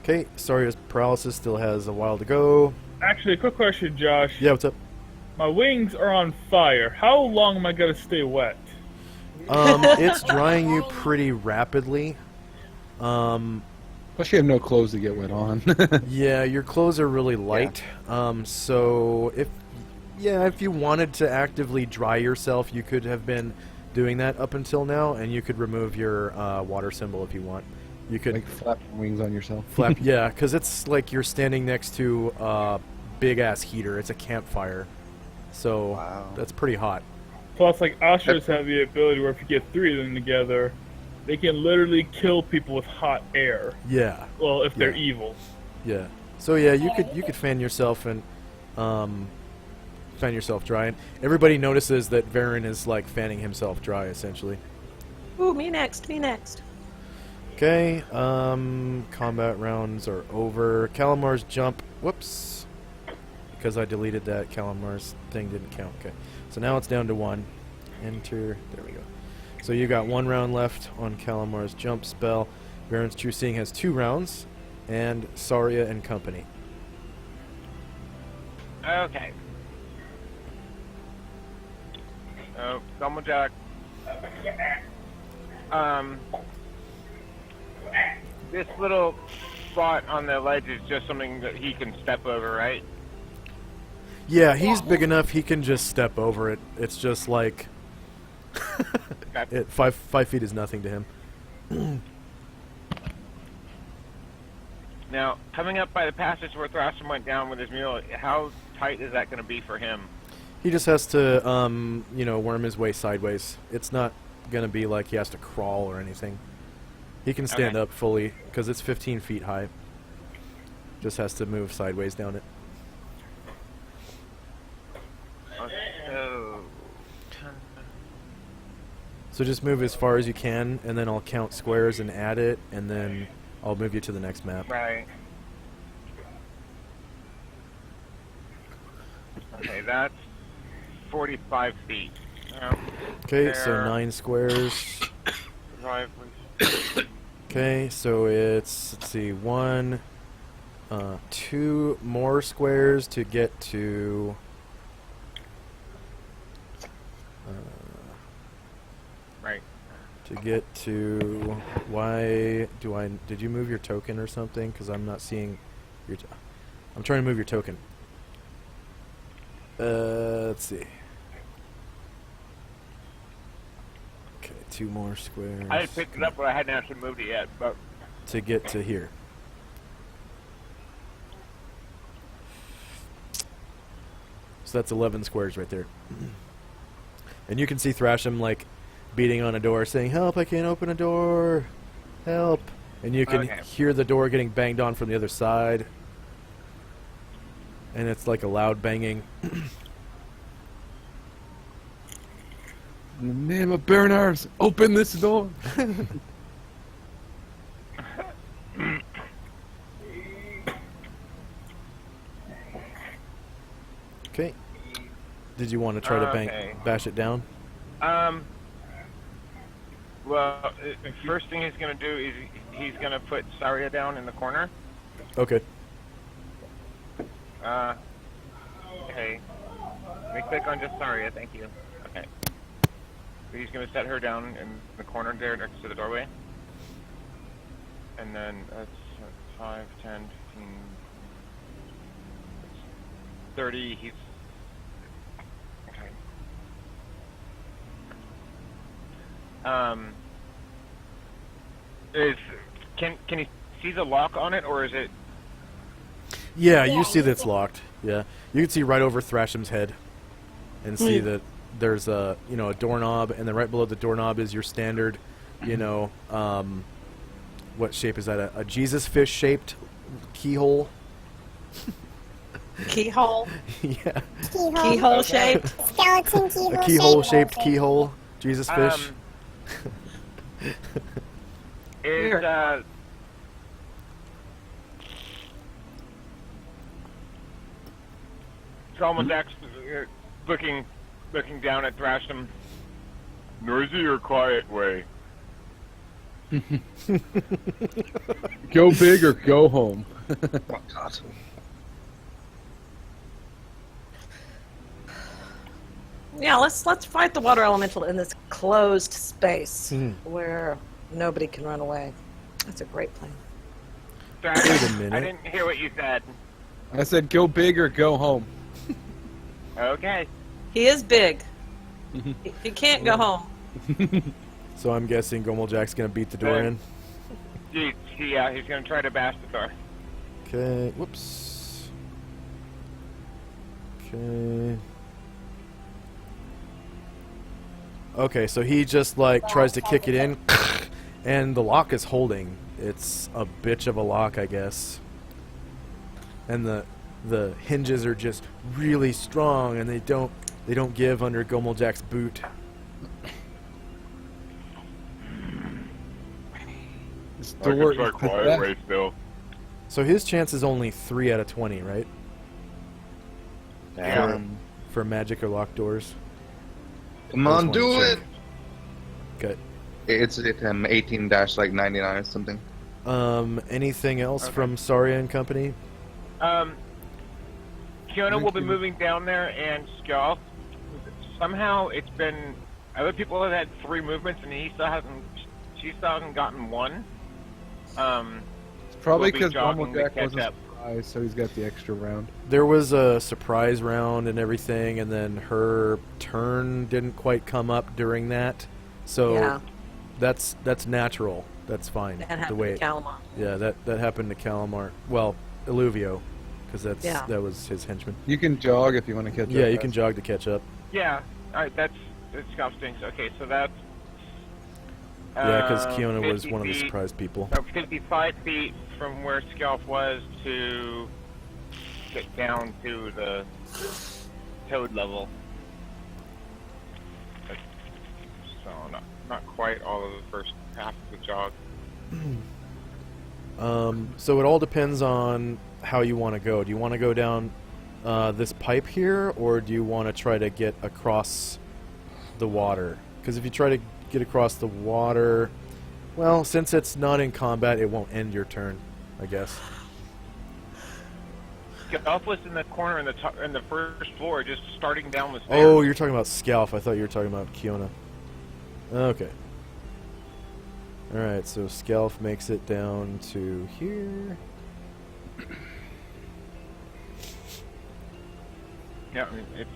Okay, Saria's paralysis still has a while to go. Actually, a quick question, Josh. Yeah, what's up? My wings are on fire. How long am I gonna stay wet? It's drying you pretty rapidly. Plus, you have no clothes to get wet on. Yeah, your clothes are really light. So if you wanted to actively dry yourself, you could have been doing that up until now, and you could remove your water symbol if you want. You could like flap your wings on yourself. flap, yeah, because it's like you're standing next to big ass heater. It's a campfire, so Wow. that's pretty hot. Plus, like, ostriches have the ability where if you get 3 of them together, they can literally kill people with hot air. Yeah, Well, if they're Yeah. evil. yeah. So yeah, you could fan yourself and fan yourself dry. And everybody notices that Varen is like fanning himself dry, essentially. Ooh, me next, me next. Okay, combat rounds are over. Calamar's jump, whoops, because I deleted that, Calamar's thing didn't count. Okay, so now it's down to 1. Enter, there we go. So you got 1 round left on Calamar's jump spell. Varen's True Seeing has 2 rounds, and Saria and company. Okay. Oh, Gumblejack. This little spot on the ledge is just something that he can step over, right? Yeah, he's big enough he can just step over it. It's just like... Okay. 5 feet is nothing to him. Now, coming up by the passage where Thrasher went down with his mule, how tight is that going to be for him? He just has to, you know, worm his way sideways. It's not going to be like he has to crawl or anything. He can stand Okay. up fully, because it's 15 feet high. Just has to move sideways down it. Oh. So just move as far as you can, and then I'll count squares and add it, and then I'll move you to the next map. Right. Okay, that's 45 feet. Okay, so There. 9 squares. Okay, so it's, let's see, 1, 2 more squares to get to... Right. To get to... Why do I... Did you move your token or something? Because I'm not seeing your... I'm trying to move your token. Let's see. Okay, 2 more squares. I had picked it up, but I hadn't actually moved it yet. But To get to here. So that's 11 squares right there. And you can see Thrasham like beating on a door saying, "Help, I can't open a door. Help." And you can Okay. hear the door getting banged on from the other side. And it's like a loud banging. In the name of Bernars, open this door. Okay. Did you want to try to Okay. bash it down? Well, first thing he's going to do is he's going to put Saria down in the corner. Okay. Okay. Let me click on just Saria, thank you. Okay. So he's going to set her down in the corner there next to the doorway. And then that's 5, 10, 15, 30. He's... Okay. Can he see the lock on it, or is it... Yeah, you see that it's locked. Yeah, you can see right over Thrasham's head, and see that there's a a doorknob, and then right below the doorknob is your standard, what shape is that? A Jesus fish shaped keyhole. Keyhole. Yeah, Keyhole shaped. Skeleton keyhole. a keyhole shaped keyhole. Jesus fish. Is, Solomon looking down at Thrasham. Noisy or quiet way? Go big or go home. Oh, God. Yeah, let's fight the water elemental in this closed space where nobody can run away. That's a great plan. Sorry, Wait a minute. I didn't hear what you said. I said go big or go home. Okay. He is big. He can't go home. So I'm guessing Gomeljack's gonna beat the door in. He's going to try to bash the door. Okay. Whoops. Okay. Okay, so he just like tries to kick it in, and the lock is holding. It's a bitch of a lock, I guess. And the hinges are just really strong, and they don't give under Gomeljack's boot. This I can door start is quiet back. right still. So his chance is only 3 out of 20, right? Damn. For magic or locked doors. Come I just on, wanted do to it! check. Okay. It's 18-99 or something. Anything else Okay. from Saria and Company? Kiona will be moving down there, and Skjalf. Somehow it's been other people have had 3 movements, and she still hasn't gotten 1. It's probably We'll be because jogging to Jack catch wasn't up. surprised, so he's got the extra round. There was a surprise round and everything, and then her turn didn't quite come up during that. So Yeah. that's natural. That's fine. That the happened way to Calamar. yeah, that happened to Calamar. Well, Illuvio, because Yeah. that was his henchman. You can jog if you want to catch up. Yeah, you can jog to catch up. Yeah, alright, that's Skjalf stinks. Okay, so that's. Yeah, because Kiona was 50 one of the feet- surprise people. 55 feet from where Skjalf was to get down to the toad level. So not quite all of the first half of the jog. So it all depends on how you want to go. Do you want to go down this pipe here, or do you want to try to get across the water? Because if you try to get across the water, well, since it's not in combat, it won't end your turn, I guess. Skjalf was in the corner in the first floor, just starting down the stairs. Oh, you're talking about Scalf. I thought you were talking about Kiona. Okay. Alright, so Scalf makes it down to here. Yeah, I mean, it's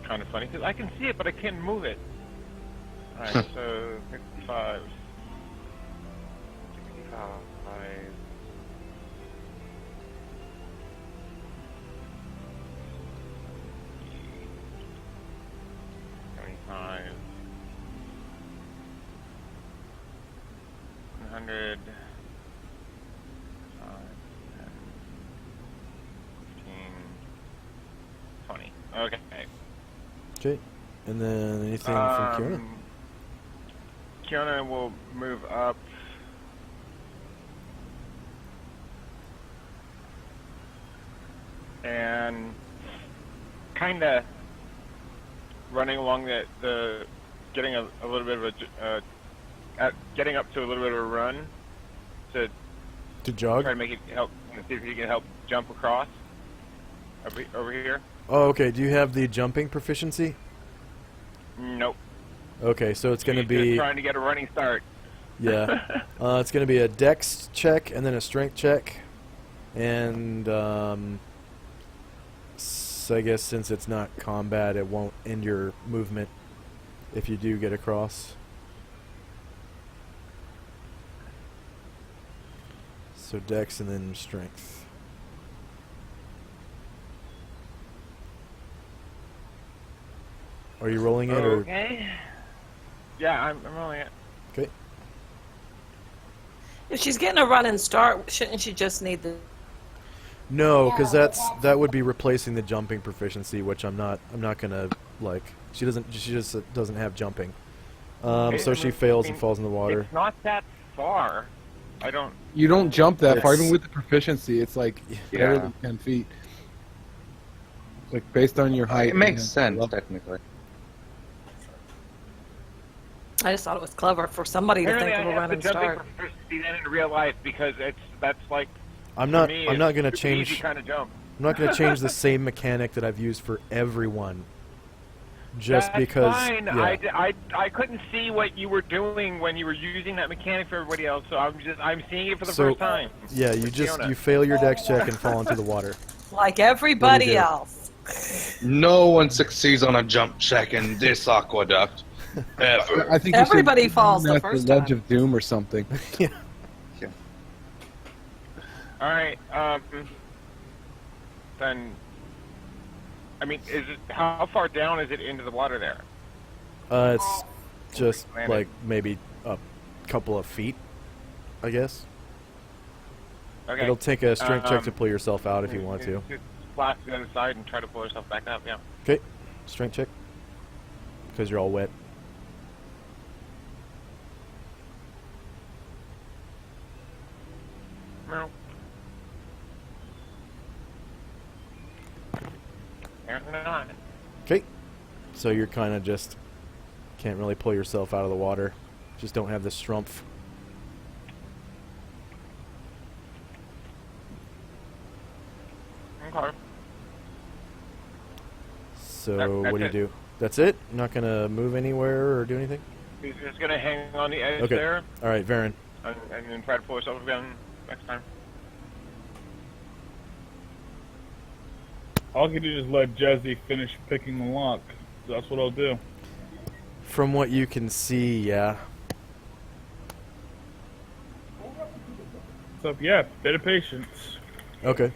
kind of funny because I can see it, but I can't move it. Alright, so 55. 65. 25. 100. 15. 20. Okay. Okay. And then anything from Kiona? Kiona will move up. And kind of running along the getting a little bit of getting up to a little bit of a run to To jog? try to make it help, see if you can help jump across over here. Oh, okay. Do you have the jumping proficiency? Nope. Okay, so it's going to She's just be... trying to get a running start. Yeah. It's going to be a dex check and then a strength check. And I guess since it's not combat, it won't end your movement if you do get across. So dex and then strength. Are you rolling it or... Okay. Yeah, I'm rolling it. Okay. If she's getting a running start, shouldn't she just need the? No, because that would be replacing the jumping proficiency, which I'm not gonna like. She just doesn't have jumping. So she fails and falls in the water. It's not that far. I don't. You don't jump that far, It's- even with the proficiency. It's like barely 10 feet. It's like based on your height. It makes and sense, level. technically. I just thought it was clever for somebody to Apparently, think of I a have the running jumping start. proficiency then in real life because that's like. I'm for not. me, I'm not it's gonna super change. Easy kind of jump. I'm not gonna change the same mechanic that I've used for everyone. Just That's because. fine. Yeah. I couldn't see what you were doing when you were using that mechanic for everybody else, so I'm seeing it for the So, first time. Yeah, you you fail your dex check and fall into the water. Like everybody do? else. No one succeeds on a jump check in this aqueduct. Ever. I think you should Everybody falls the at first Ledge time. of Doom or something. All right. Then I mean, is it how far down is it into the water there? It's just Landed. like maybe a couple of feet, I guess. Okay. It'll take a strength check to pull yourself out if you want to. Just splash to the other side and try to pull yourself back up. Yeah. Okay, strength check. Because you're all wet. No. Apparently not. Okay, so you're kind of just can't really pull yourself out of the water. Just don't have the strumpf. Okay. So That's what do you it. do? That's it? Not gonna move anywhere or do anything? He's just gonna hang on the edge Okay. there All right, Varen. and then try to pull yourself again next time. All I can do is let Jesse finish picking the lock. That's what I'll do. From what you can see, yeah. So yeah, bit of patience. Okay.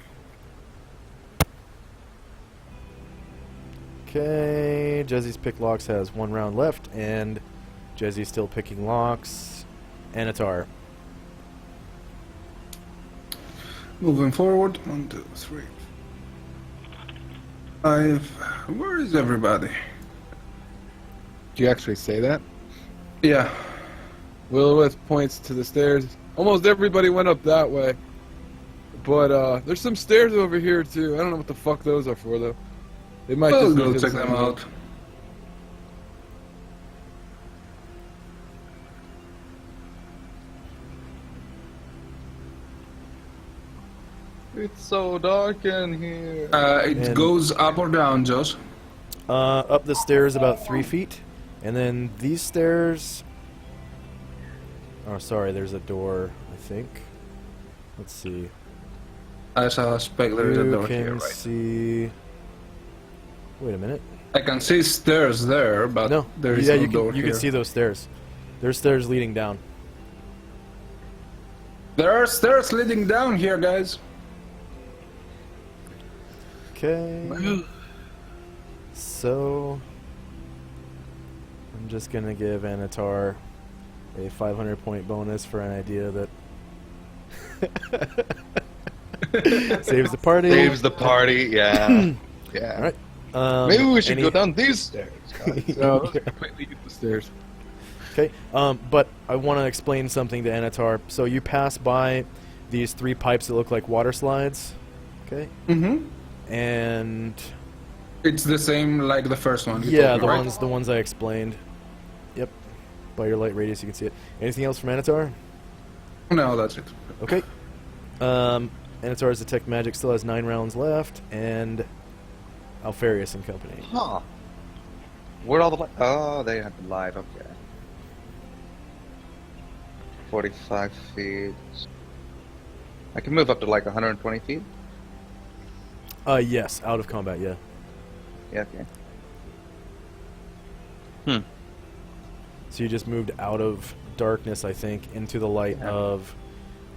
Okay, Jezzy's pick locks has 1 round left, and Jezzy's still picking locks. Anatar. Moving forward. 1, 2, 3. Where is everybody? Do you actually say that? Yeah. Willowith points to the stairs. Almost everybody went up that way. But there's some stairs over here too. I don't know what the fuck those are for though. They might I'll just go lead to check the them same- out. It's so dark in here. It And- goes up or down, Josh. Up the stairs about 3 feet, and then these stairs. Oh, sorry, there's a door, I think. Let's see. I suspect there is a You door can here, right? see. Wait a minute. I can see stairs there, but No, there is yeah, no you door can you here. can see those stairs. There's stairs leading down. There are stairs leading down here, guys. Okay. So I'm just gonna give Anatar a 500 point bonus for an idea that saves the party. Saves the party, yeah. Yeah. All right. Maybe we should any- go down these stairs, guys. No, those completely get the stairs. Okay, but I want to explain something to Anatar. So you pass by these 3 pipes that look like water slides, okay? Mm-hmm. And It's the same like the first one. you yeah, told me, the right? ones I explained. Yep. By your light radius, you can see it. Anything else from Anatar? No, that's it. Okay. Anatar's detect magic still has 9 rounds left, and Alfarius and company. Huh. Where'd all the light? Oh, they have the light, okay. 45 feet. I can move up to like 120 feet? Yes, out of combat, yeah. Yeah, okay. So you just moved out of darkness, I think, into the light of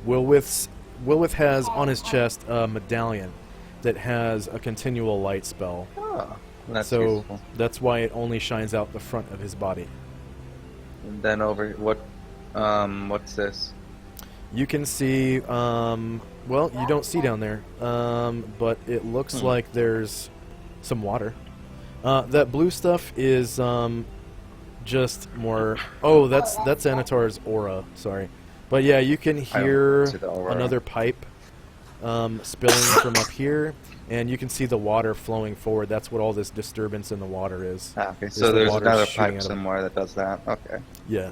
Wilwith has on his chest a medallion that has a continual light spell. Oh, that's so useful. that's why it only shines out the front of his body. And then over what's this? You can see, well, you don't see down there, but it looks like there's some water. That blue stuff is just more. Oh, that's Anatar's aura. Sorry, but yeah, you can hear see the aura. another pipe spilling from up here, and you can see the water flowing forward. That's what all this disturbance in the water is. Ah, okay, Is so the there's water another shooting pipe out of- somewhere that does that. Okay. Yeah,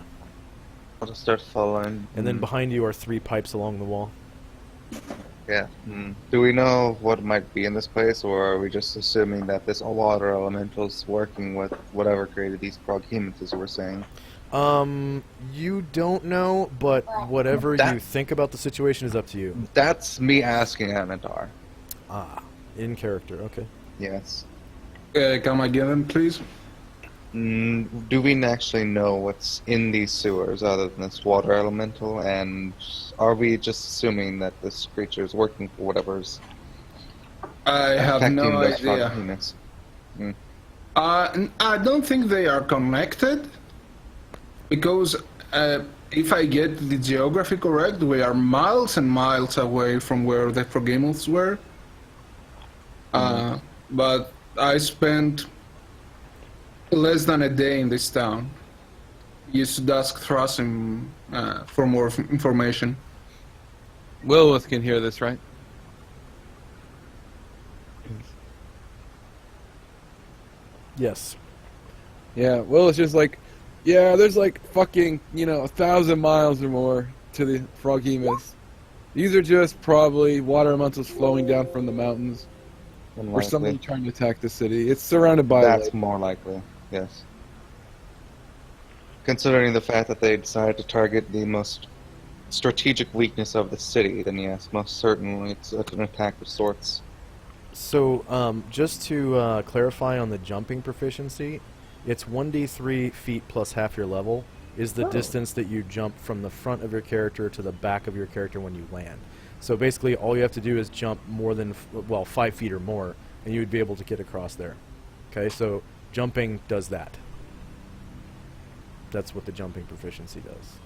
I'll just start following. and then behind you are 3 pipes along the wall. Yeah. Do we know what might be in this place, or are we just assuming that this water elemental's working with whatever created these proghemons, as we're saying? You don't know, but whatever That- you think about the situation is up to you. That's me asking Anatar. Ah, in character, okay. Yes. Come again, please. Do we actually know what's in these sewers other than this water elemental, and are we just assuming that this creature is working for whatever's I have affecting no those idea. proghemons? I don't think they are connected, because if I get the geography correct, we are miles and miles away from where the Frogimals were. But I spent less than a day in this town. You should ask Thrasim for more information. Lilith can hear this, right? Yes. Yeah, Lilith's just like, yeah, there's like fucking, 1,000 miles or more to the Froghemus. These are just probably water elementals flowing down from the mountains, or Unlikely. somebody trying to attack the city. It's surrounded by a That's lake. more likely, yes. Considering the fact that they decided to target the most strategic weakness of the city, then yes, most certainly it's an attack of sorts. So, just to clarify on the jumping proficiency, it's 1d3 feet plus half your level is the distance that you jump from the front of your character to the back of your character when you land. So basically, all you have to do is jump more than, 5 feet or more, and you would be able to get across there. Okay, so jumping does that. That's what the jumping proficiency does.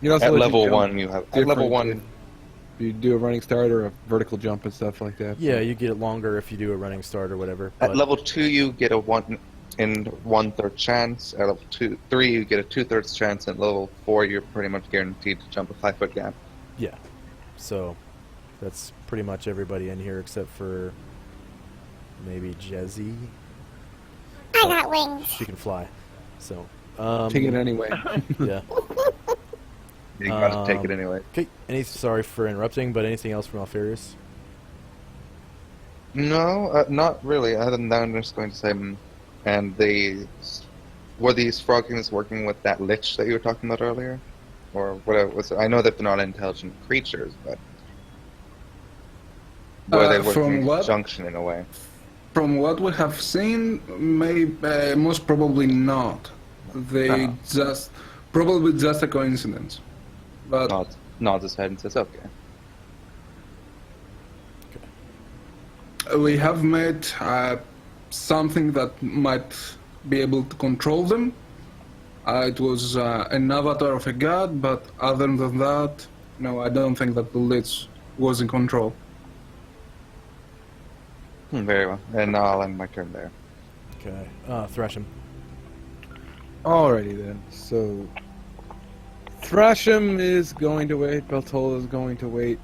You also At let you level jump 1, you have... At level different 1... if you do a running start or a vertical jump and stuff like that. Yeah, you get it longer if you do a running start or whatever. At but- level 2, you get a 1 in 1/3 chance. At level 3, you get a 2/3 chance. At level 4, you're pretty much guaranteed to jump a 5-foot gap. Yeah. So, that's pretty much everybody in here except for maybe Jezzy. I got wings. She can fly. So, Take it anyway. yeah. You gotta take it anyway. Okay. Sorry for interrupting, but anything else from Alfarius? No, not really. Other than that, I'm just going to say, and were these Froggies working with that lich that you were talking about earlier, or whatever was it? I know that they're not intelligent creatures, but were they working from in what? conjunction in a way? From what we have seen, most probably not. They probably just a coincidence. But Nods his head and says, "Okay." we have met something that might be able to control them. It was an avatar of a god, but other than that, no, I don't think that the Lich was in control. Very well. And I'll end my turn there. Okay. Thresham. Alrighty then. So Thrasham is going to wait. Beltola is going to wait.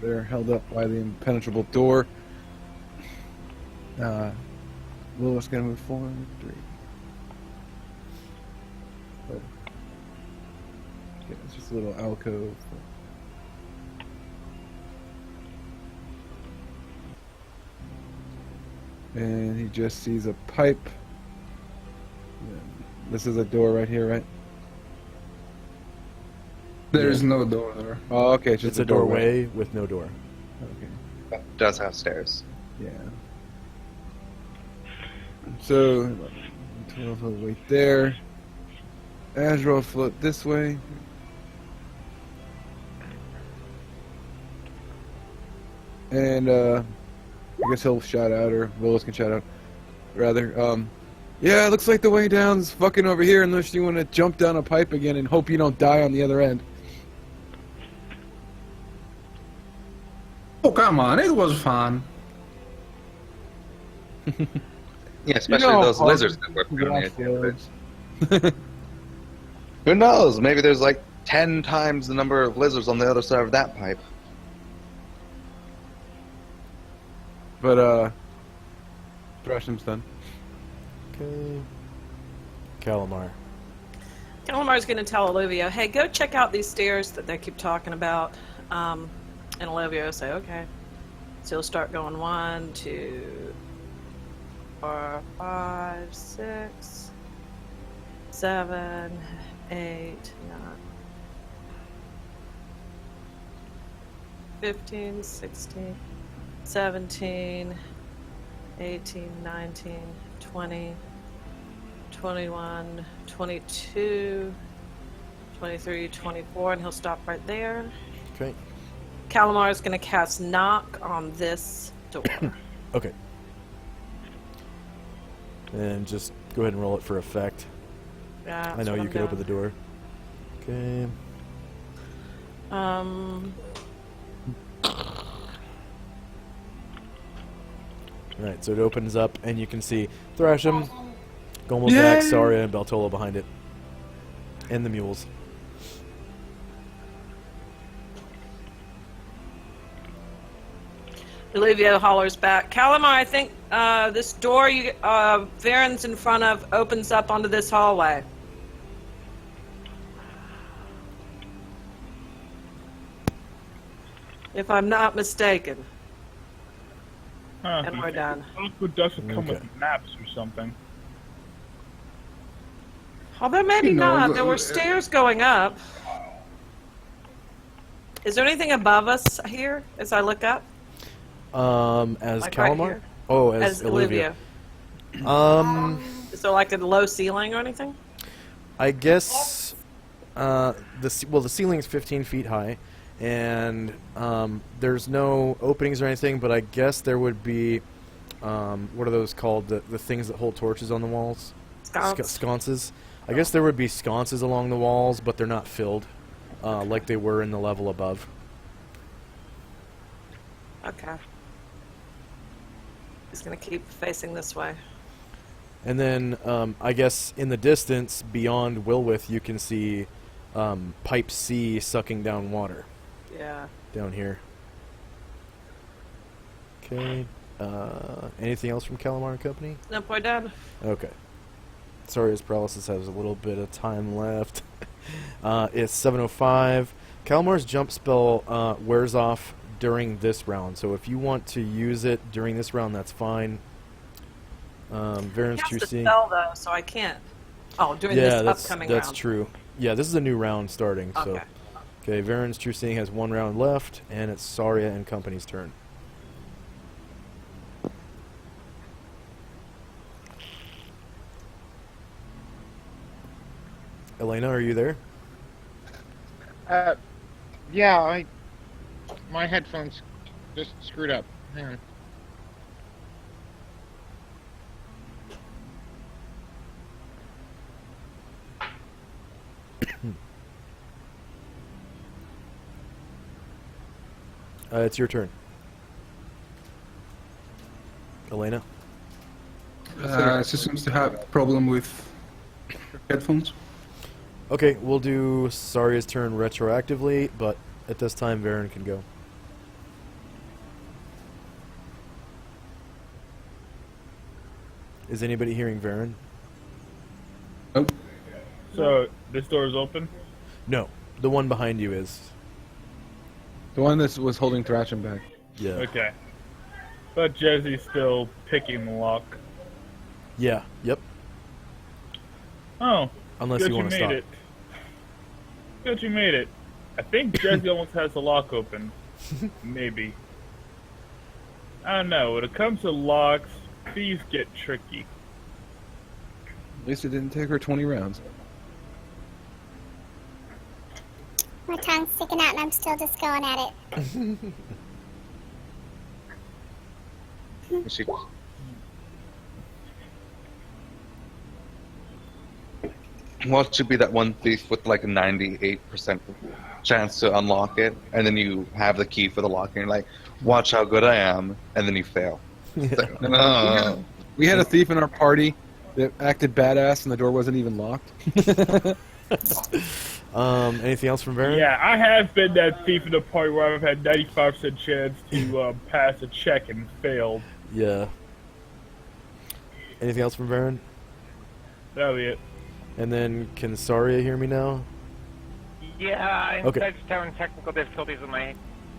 They're held up by the impenetrable door. Lilith's gonna move forward. 3. Oh. Okay, it's just a little alcove. And he just sees a pipe. This is a door right here, right? There is no door there. Oh, okay. It's just It's a doorway with no door. Okay. It does have stairs. Yeah. So, 12 will wait there. Azrael will float this way. And, I guess he'll shout out, or Willis can shout out, rather. Yeah, it looks like the way down's fucking over here unless you want to jump down a pipe again and hope you don't die on the other end. Oh, come on, it was fun. Yeah, especially those lizards that were put on the edge of it. Who knows? Maybe there's like 10 times the number of lizards on the other side of that pipe. But, Thrasham's done. Okay. Calamar. Calamar's going to tell Olivia, hey, go check out these stairs that they keep talking about. And Olivia will say, okay. So he'll start going 1, 2, 4, 5, 6, 7, 8, 9, 15, 16, 17, 18, 19, 20, 21, 22, 23, 24, and he'll stop right there. Okay. Calamar is going to cast Knock on this door. Okay. And just go ahead and roll it for effect. Yeah, I know you can open the door. Okay. Alright, so it opens up, and you can see Thrasham, Gomelzak, Saria, and Beltola behind it. And the mules. Olivia hollers back. Calamar, I think this door Varen's in front of opens up onto this hallway. If I'm not mistaken. Huh. And we're done. Aqua doesn't come Okay. with maps or something. Although maybe You know, not. There were stairs going up. Is there anything above us here as I look up? As Like right Calamar? here? Oh, as Olivia. Is there like a low ceiling or anything? I guess the ceiling is 15 feet high, and there's no openings or anything. But I guess there would be what are those called? The things that hold torches on the walls? Sconces. I guess there would be sconces along the walls, but they're not filled like they were in the level above. Okay. Just gonna keep facing this way. And then I guess in the distance beyond Wilwith, you can see Pipe C sucking down water. Yeah. Down here. Okay. Anything else from Calamar and Company? Nope, we're done. Okay. Sorry, his paralysis has a little bit of time left. It's 7:05. Calamar's jump spell wears off during this round, so if you want to use it during this round, that's fine. Varen's Cast True a Seeing. spell though, so I can't. Oh, during Yeah, this upcoming that's round. true. Yeah, this is a new round starting. So, Okay. okay, Varen's True Seeing has one round left, and it's Saria and Company's turn. Elena, are you there? Yeah, my headphones just screwed up. Hang on. It's your turn. Elena? She seems to have a problem with headphones. Okay, we'll do Saria's turn retroactively, but at this time, Varen can go. Is anybody hearing Varen? Nope. So, this door is open? No, the one behind you is. The one that was holding Thrasham back. Yeah. Okay. But Jesse's still picking the lock. Yeah. Yep. Oh. Unless good you want to made stop. it. Good you made it. I think Jesse almost has the lock open. Maybe. I don't know. When it comes to locks, these get tricky. At least it didn't take her 20 rounds. My tongue's sticking out and I'm still just going at it. She, what should be that one thief with like a 98% chance to unlock it, and then you have the key for the lock, and you're like, watch how good I am, and then you fail. It's like, no. We had a thief in our party that acted badass and the door wasn't even locked. Anything else from Varen? Yeah, I have been that thief in the party where I've had 95% chance to pass a check and failed. Yeah. Anything else from Varen? That'll be it. And then, can Saria hear me now? Yeah, Okay. I just having technical difficulties with my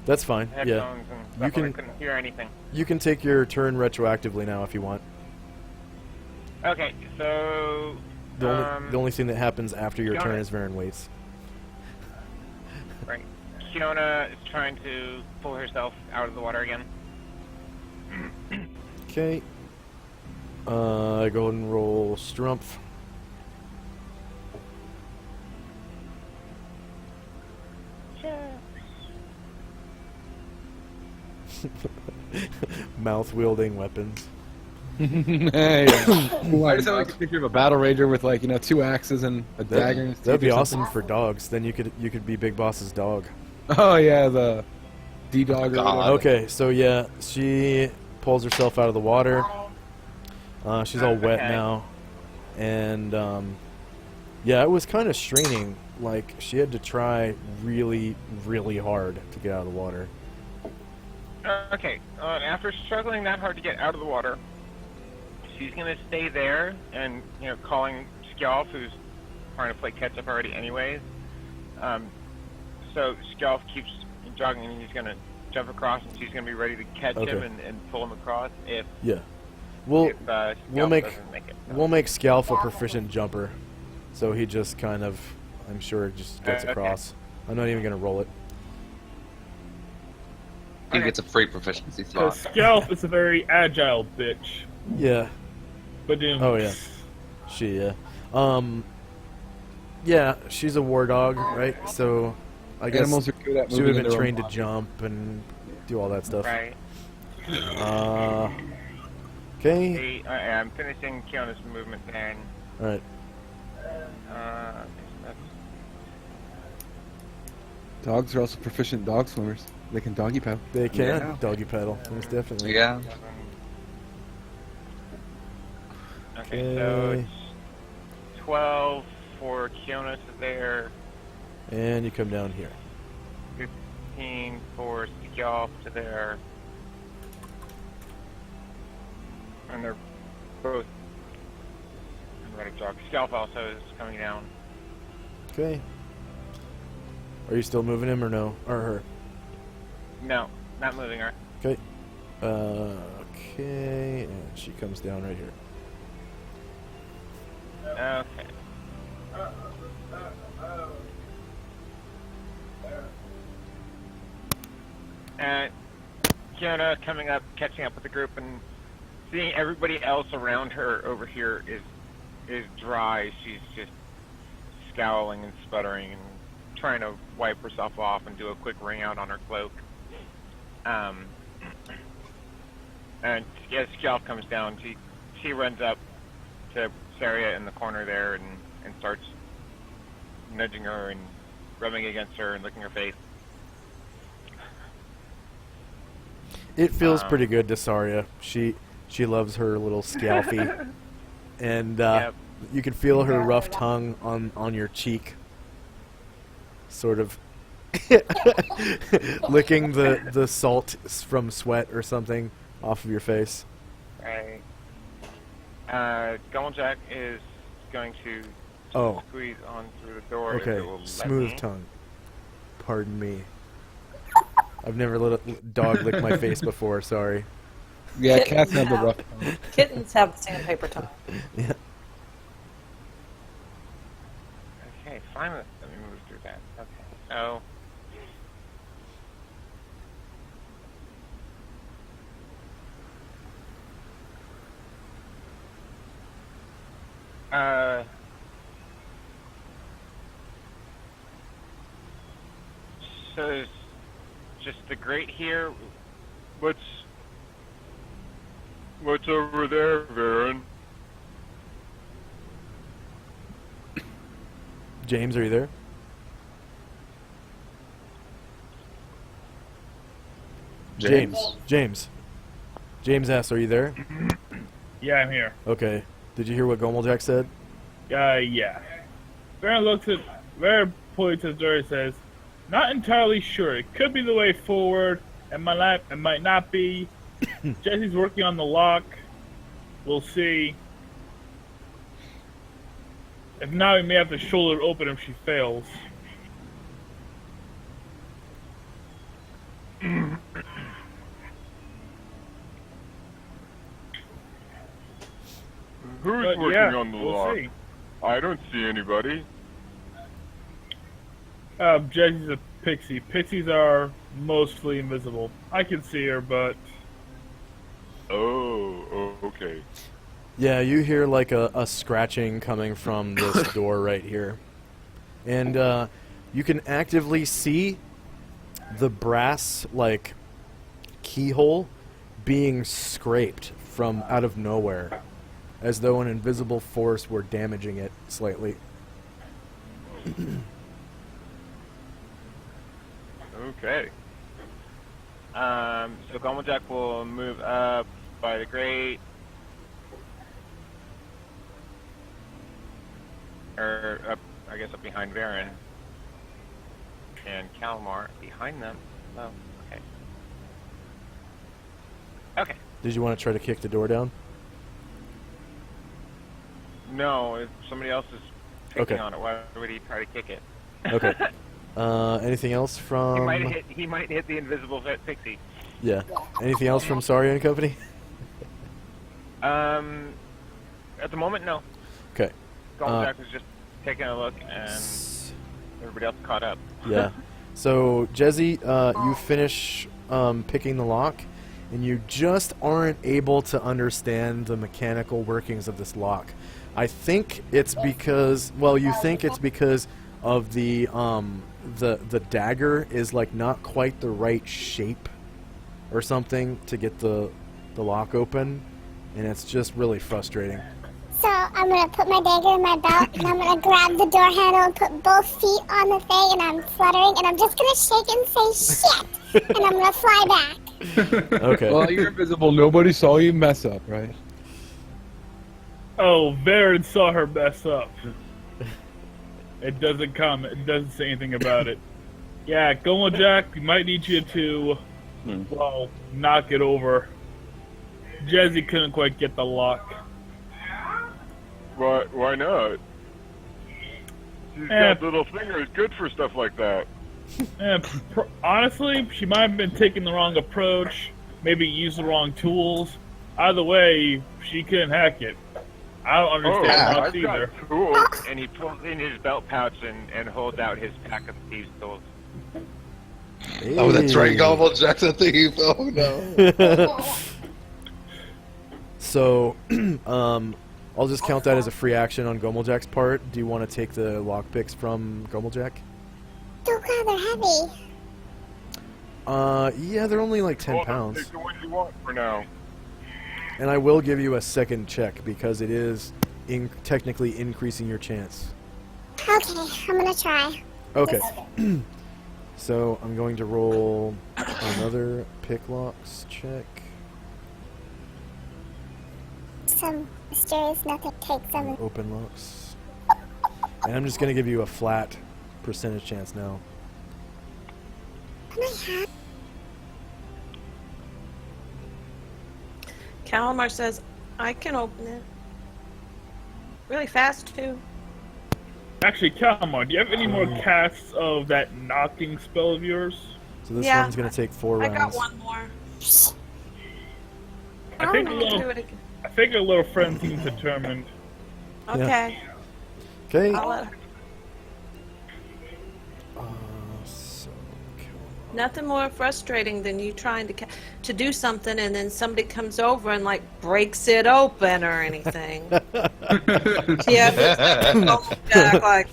That's fine. Yeah. headphones and You stuff, can- I couldn't hear anything. You can take your turn retroactively now if you want. Okay, so The only thing that happens after your turn Fiona. is Varen waits. right, Kiona is trying to pull herself out of the water again. Okay. Go ahead and roll Strumpf. Mouth wielding weapons. Hey, I just have like a picture of a battle rager with like 2 axes and a dagger. in his That'd teeth be or awesome something. for dogs. Then you could be Big Boss's dog. Oh yeah, the D-dog. or God. whatever. Okay, so yeah, she pulls herself out of the water. She's all wet Okay. now, and yeah, it was kind of straining. Like she had to try really, really hard to get out of the water. Okay, after struggling that hard to get out of the water, she's gonna stay there and, calling Skjalf, who's trying to play catch up already anyways. So Skjalf keeps jogging and he's gonna jump across and she's gonna be ready to catch Okay. him and pull him across if, Yeah, we'll Skjalf we'll make doesn't make it. we'll make Scalf a proficient jumper, so he just kind of, I'm sure, just gets Okay. across. I'm not even gonna roll it. He gets a free proficiency So slot. Scalp is a very agile bitch. Yeah. But Oh, yeah. She, yeah, she's a war dog, right? So, I guess Animals are good at she would moving have in been their own trained to body. jump and do all that stuff. Right. Okay. Hey, I'm finishing Kiona's movement then. Alright. That's- Dogs are also proficient dog swimmers. They can doggy paddle. They can Yeah. doggy paddle, most definitely. Yeah. Okay, so Okay. it's 12 for Kiona to there, And you come down here. 15 for Skjalf to there. And they're both ready to jog. Skjalf also is coming down. Okay. Are you still moving him or no? Or her? No, not moving her. Okay. Okay. And she comes down right here. Okay. And Kiona coming up, catching up with the group, and seeing everybody else around her over here is dry. She's just scowling and sputtering and trying to wipe herself off and do a quick wring out on her cloak. And as Skjalf comes down, she runs up to Saria in the corner there and starts nudging her and rubbing against her and licking her face. It feels pretty good to Saria. She loves her little Scalfy. And Yep. you can feel her rough tongue on your cheek. Sort of licking the salt from sweat or something off of your face. Right. Goldjack is going to Oh. squeeze on through the door. if Okay, it will let smooth me. tongue. Pardon me. I've never let a dog lick my face before, sorry. Yeah, Kittens cats have the have- rough. Kittens have the sandpaper tongue. Yeah. Okay, finally, let me move through that. Okay, so so there's just the grate here. What's over there, Varen? James, are you there? James S., are you there? Yeah, I'm here. Okay. Did you hear what Gomeljack said? Yeah. Baron points to the door and says, "Not entirely sure. It could be the way forward. It might not be. Jesse's working on the lock. We'll see. If not, we may have to shoulder it open if she fails." Who's But working yeah, on the we'll lock? see. I don't see anybody. Jesse's a pixie. Pixies are mostly invisible. I can see her, but Oh, okay. Yeah, you hear like a scratching coming from this door right here. And you can actively see the brass, like, keyhole being scraped from out of nowhere, as though an invisible force were damaging it slightly. Okay. So Gomeljack will move up by the grate. Or up, I guess up behind Varen. And Kalmar behind them. Oh, okay. Okay. Did you want to try to kick the door down? No, if somebody else is picking Okay. on it, why would he try to kick it? Okay. Anything else from... He might hit the invisible pixie. Yeah. Anything else from Saria and Company? At the moment, no. Okay. Gomeljack was just taking a look, and everybody else caught up. Yeah. So, Jezzy, you finish picking the lock, and you just aren't able to understand the mechanical workings of this lock. I think it's because, well, you think it's because of the dagger is like not quite the right shape or something to get the lock open, and it's just really frustrating. So I'm gonna put my dagger in my belt, and I'm gonna grab the door handle and put both feet on the thing, and I'm fluttering, and I'm just gonna shake and say shit, and I'm gonna fly back. Okay. Well, you're invisible. Nobody saw you mess up, right? Oh, Varen saw her mess up. It doesn't comment. It doesn't say anything about it. Yeah, Gomeljack, we might need you to, well, knock it over. Jezzy couldn't quite get the lock. Why not? She's got little fingers, good for stuff like that. Honestly, she might have been taking the wrong approach, maybe used the wrong tools. Either way, she couldn't hack it. I don't understand I've either. got tools. And he pulls in his belt pouch and holds out his pack of thieves' tools. Oh, that's right, Gomeljack's a thief. Oh no. So, I'll just count that as a free action on Gomeljack's part. Do you want to take the lockpicks from Gomeljack? Oh god, they're heavy. Yeah, they're only like 10 Well, pounds. Take the one you want for now. And I will give you a second check because it is technically increasing your chance. Okay, I'm gonna try. Okay. So I'm going to roll another pick locks check. Some mysterious nothing takes them. Open locks. And I'm just going to give you a flat percentage chance now. Can I have? Calamar says, I can open it. Really fast, too. Actually, Kalmar, do you have any more casts of that knocking spell of yours? So this Yeah, one's going to take 4 I rounds. got one more. I think I'll do it again. I think our little friend seems determined. Okay. Okay. I'll let her. So, Nothing more frustrating than you trying to do something and then somebody comes over and like breaks it open or anything. Yeah, back like,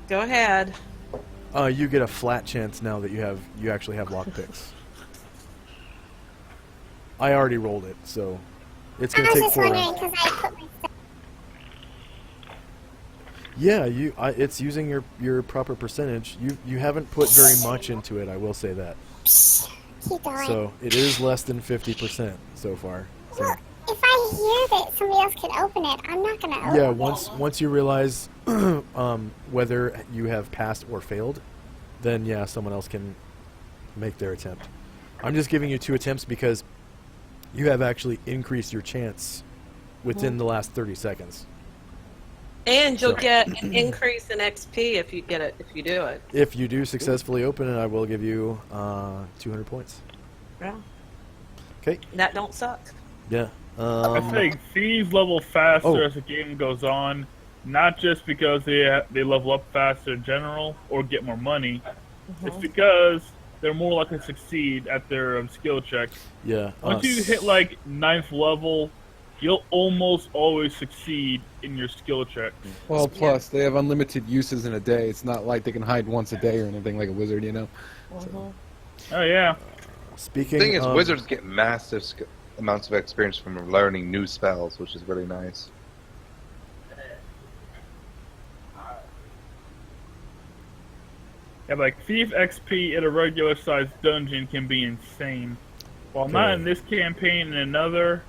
go ahead. you get a flat chance now that you actually have lockpicks. I already rolled it, so it's I going was to take just 4 wondering rounds. because I put my stuff. Yeah, it's using your proper percentage. You haven't put very much into it, I will say that. Keep going. So it is less than 50% so far. So, Well, if I hear that somebody else could open it, I'm not gonna open yeah, it. once you realize whether you have passed or failed, then yeah, someone else can make their attempt. I'm just giving you 2 attempts because you have actually increased your chance within the last 30 seconds. And you'll get an increase in XP if you get it, if you do it. If you do successfully open it, I will give you 200 points. Yeah. Okay. That don't suck. Yeah. I think thieves level faster Oh. as the game goes on, not just because they level up faster in general or get more money. It's because they're more likely to succeed at their skill checks. Yeah. Once you hit like 9th level, you'll almost always succeed in your skill checks. Well, plus they have unlimited uses in a day. It's not like they can hide once a day or anything like a wizard, you know. Oh yeah. Speaking The thing is, of, wizards get massive amounts of experience from learning new spells, which is really nice. Yeah, like Thief XP at a regular sized dungeon can be insane. While not in this campaign, in another,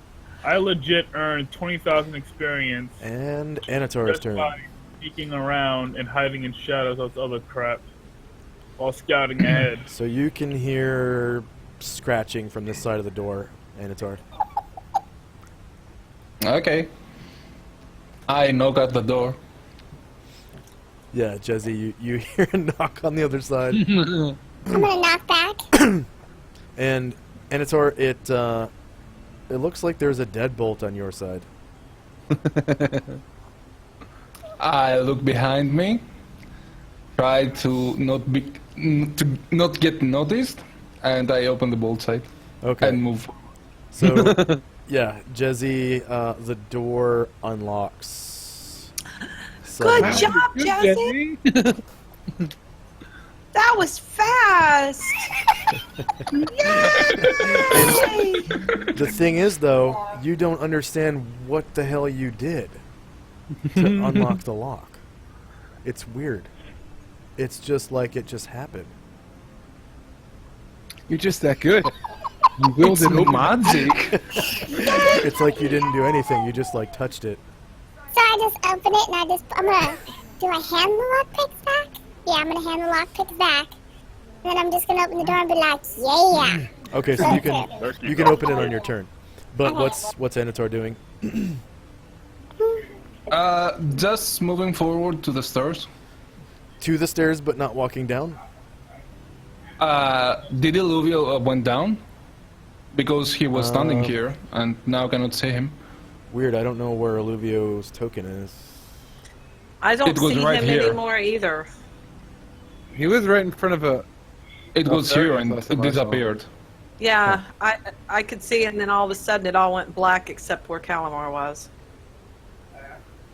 I legit earned 20,000 experience and Anator's just turn. by sneaking around and hiding in shadows of other crap while scouting ahead. So you can hear scratching from this side of the door, Anator. Okay. I knock at the door. Yeah, Jezzy, you hear a knock on the other side. I'm gonna knock back. And Anator, it looks like there's a deadbolt on your side. I look behind me, try to not get noticed, and I open the bolt side Okay. and move. So, yeah, Jezzy, the door unlocks. Good Somehow. job, Jesse. That was fast. Yay! The thing is, though, you don't understand what the hell you did to unlock the lock. It's weird. It's just like it just happened. You're just that good. You willed it open. Magic. It's like you didn't do anything. You just like touched it. So I just open it and I'm gonna, do I hand the lockpicks back? Yeah, I'm gonna hand the lockpicks back. And then I'm just gonna open the door and be like, yeah. Okay, so you can open it on your turn. But what's Anator doing? Just moving forward to the stairs. To the stairs, but not walking down. Did Illuvio went down? Because he was standing here, and now cannot see him. Weird. I don't know where Alluvio's token is. I don't It was see right him here. anymore either. He was right in front of a. It was there here you and go. it disappeared. Yeah, I could see, and then all of a sudden it all went black except where Calamar was.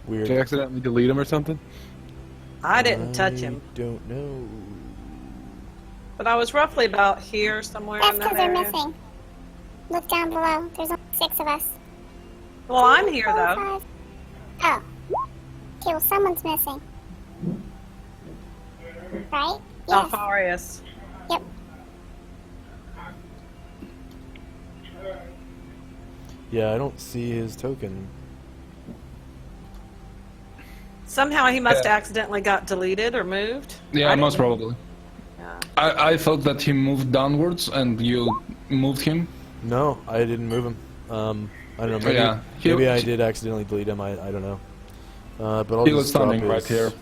Weird. Did I accidentally delete him or something? I didn't touch him, Don't know. Oh, but I was roughly about here somewhere That's in because that they're area. missing. Look down below. There's only 6 of us. Well, I'm here 4, though. 5. Oh. Okay, well, someone's missing. Right? Yes. Alfarius. Yep. Yeah, I don't see his token. Somehow he must have accidentally got deleted or moved. Yeah, I most didn't- probably. Yeah. I thought that he moved downwards and you moved him. No, I didn't move him. I don't know. Maybe, Yeah, maybe I did accidentally delete him. I don't know. But I'll He just was standing drop right his here.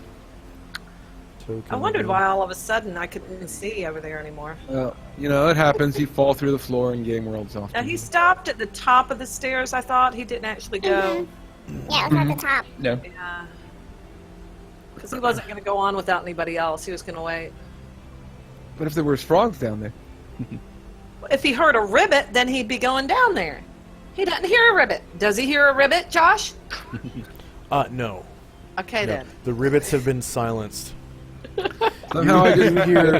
token I wondered here. why all of a sudden I couldn't see over there anymore. Well, you know, it happens. You fall through the floor in game worlds often. Now he stopped at the top of the stairs. I thought he didn't actually go. Yeah, it was at the top. Yeah. Yeah. Because he wasn't going to go on without anybody else. He was going to wait. But if there was frogs down there, If he heard a ribbit, then he'd be going down there. He doesn't hear a ribbit. Does he hear a ribbit, Josh? No. Okay, No. then. The rivets have been silenced. somehow I just hear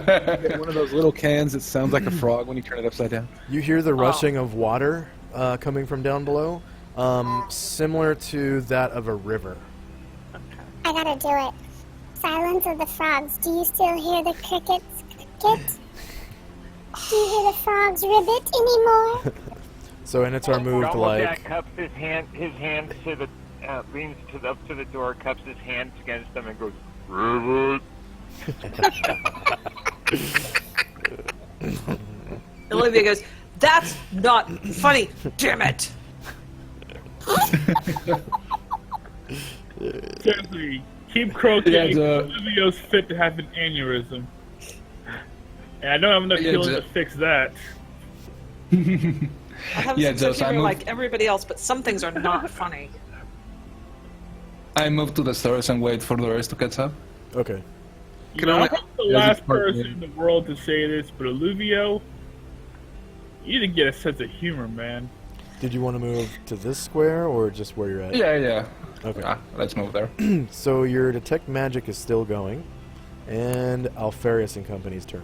one of those little cans that sounds like a frog when you turn it upside down. You hear the rushing of water coming from down below, similar to that of a river. I gotta do it. Silence of the frogs. Do you still hear the crickets cricket? Do you hear the frogs ribbit anymore? So Anatar moved like... Doublejack cups his hand to the leans up to the door, cups his hands against them, and goes, "Ribbit." Olivia goes, "That's not funny. Damn it." Seriously, keep croaking. Yeah, Olivio's fit to have an aneurysm. And I don't have enough Yeah, healing the- to fix that. I have Yeah, a sense of Josh, I humor moved- like everybody else, but some things are not funny. I move to the stairs and wait for the rest to catch up. Okay. You know, I'm the there's a last part person in- in the world to say this, but Olivio, you didn't get a sense of humor, man. Did you want to move to this square or just where you're at? Yeah. Okay. Let's move there. So your detect magic is still going, and Alfarius and Company's turn.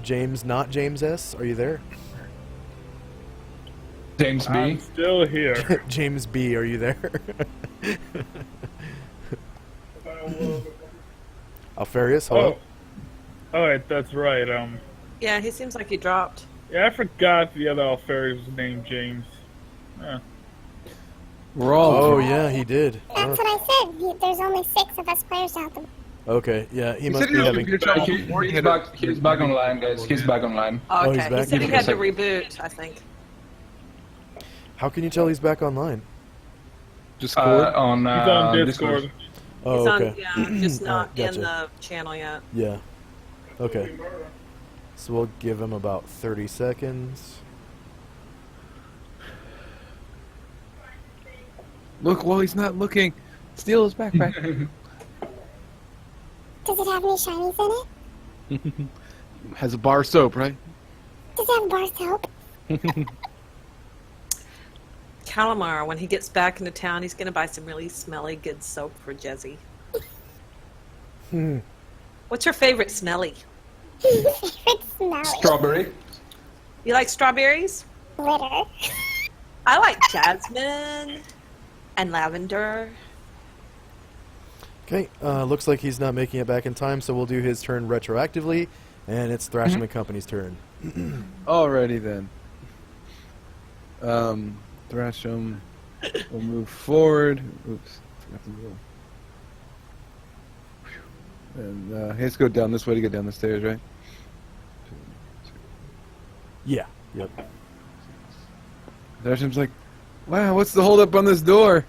James, not James S. Are you there? James B. I'm still here. James B. Are you there? Alfarius, hello. Oh, wait, that's right. Yeah, he seems like he dropped. Yeah, I forgot the other Alfarius was named James. We're all. Oh yeah, he did. That's what I said. There's only 6 of us players out there. Okay, yeah, he He must said be he was having. computer trouble before he had He's back online, guys. He's back online. Oh, he's okay, back? he said he Give had me to reboot, I think. How can you tell he's back online? Discord. On, He's on Discord. Discord. Oh, He's okay. on, yeah, just not gotcha. in the channel yet. Yeah. Okay. So we'll give him about 30 seconds. Look, while he's not looking, steal his backpack. Does it have any shinies in it? Has a bar of soap, right? Does it have bar soap? Calamar, when he gets back into town, he's going to buy some really smelly, good soap for Jezzy. What's your favorite smelly? Favorite smelly. Strawberry. You like strawberries? Glitter. I like jasmine and lavender. Okay, looks like he's not making it back in time, so we'll do his turn retroactively, and it's Thrasham and Company's turn. Alrighty then. Thrasham will move forward. Oops, forgot to go. And he has to go down this way to get down the stairs, right? Yeah, yep. Thrasham's like, wow, what's the holdup on this door?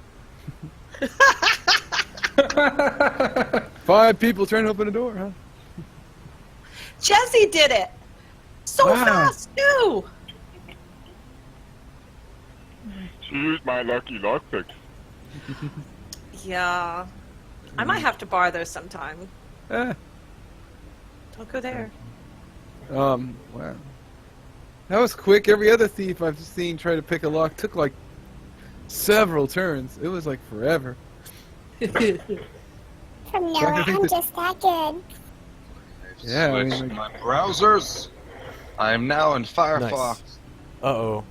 5 people trying to open a door, huh? Jezzy did it! So Wow. fast, too! She used my lucky lockpick. Yeah. I might have to borrow those sometime. Eh, Don't go there. wow. That was quick. Every other thief I've seen try to pick a lock took like several turns. It was like forever. From I Noah, think I'm that- just that good. Yeah, I mean, Switched like- my browsers. I'm now in Firefox. Nice. Uh-oh.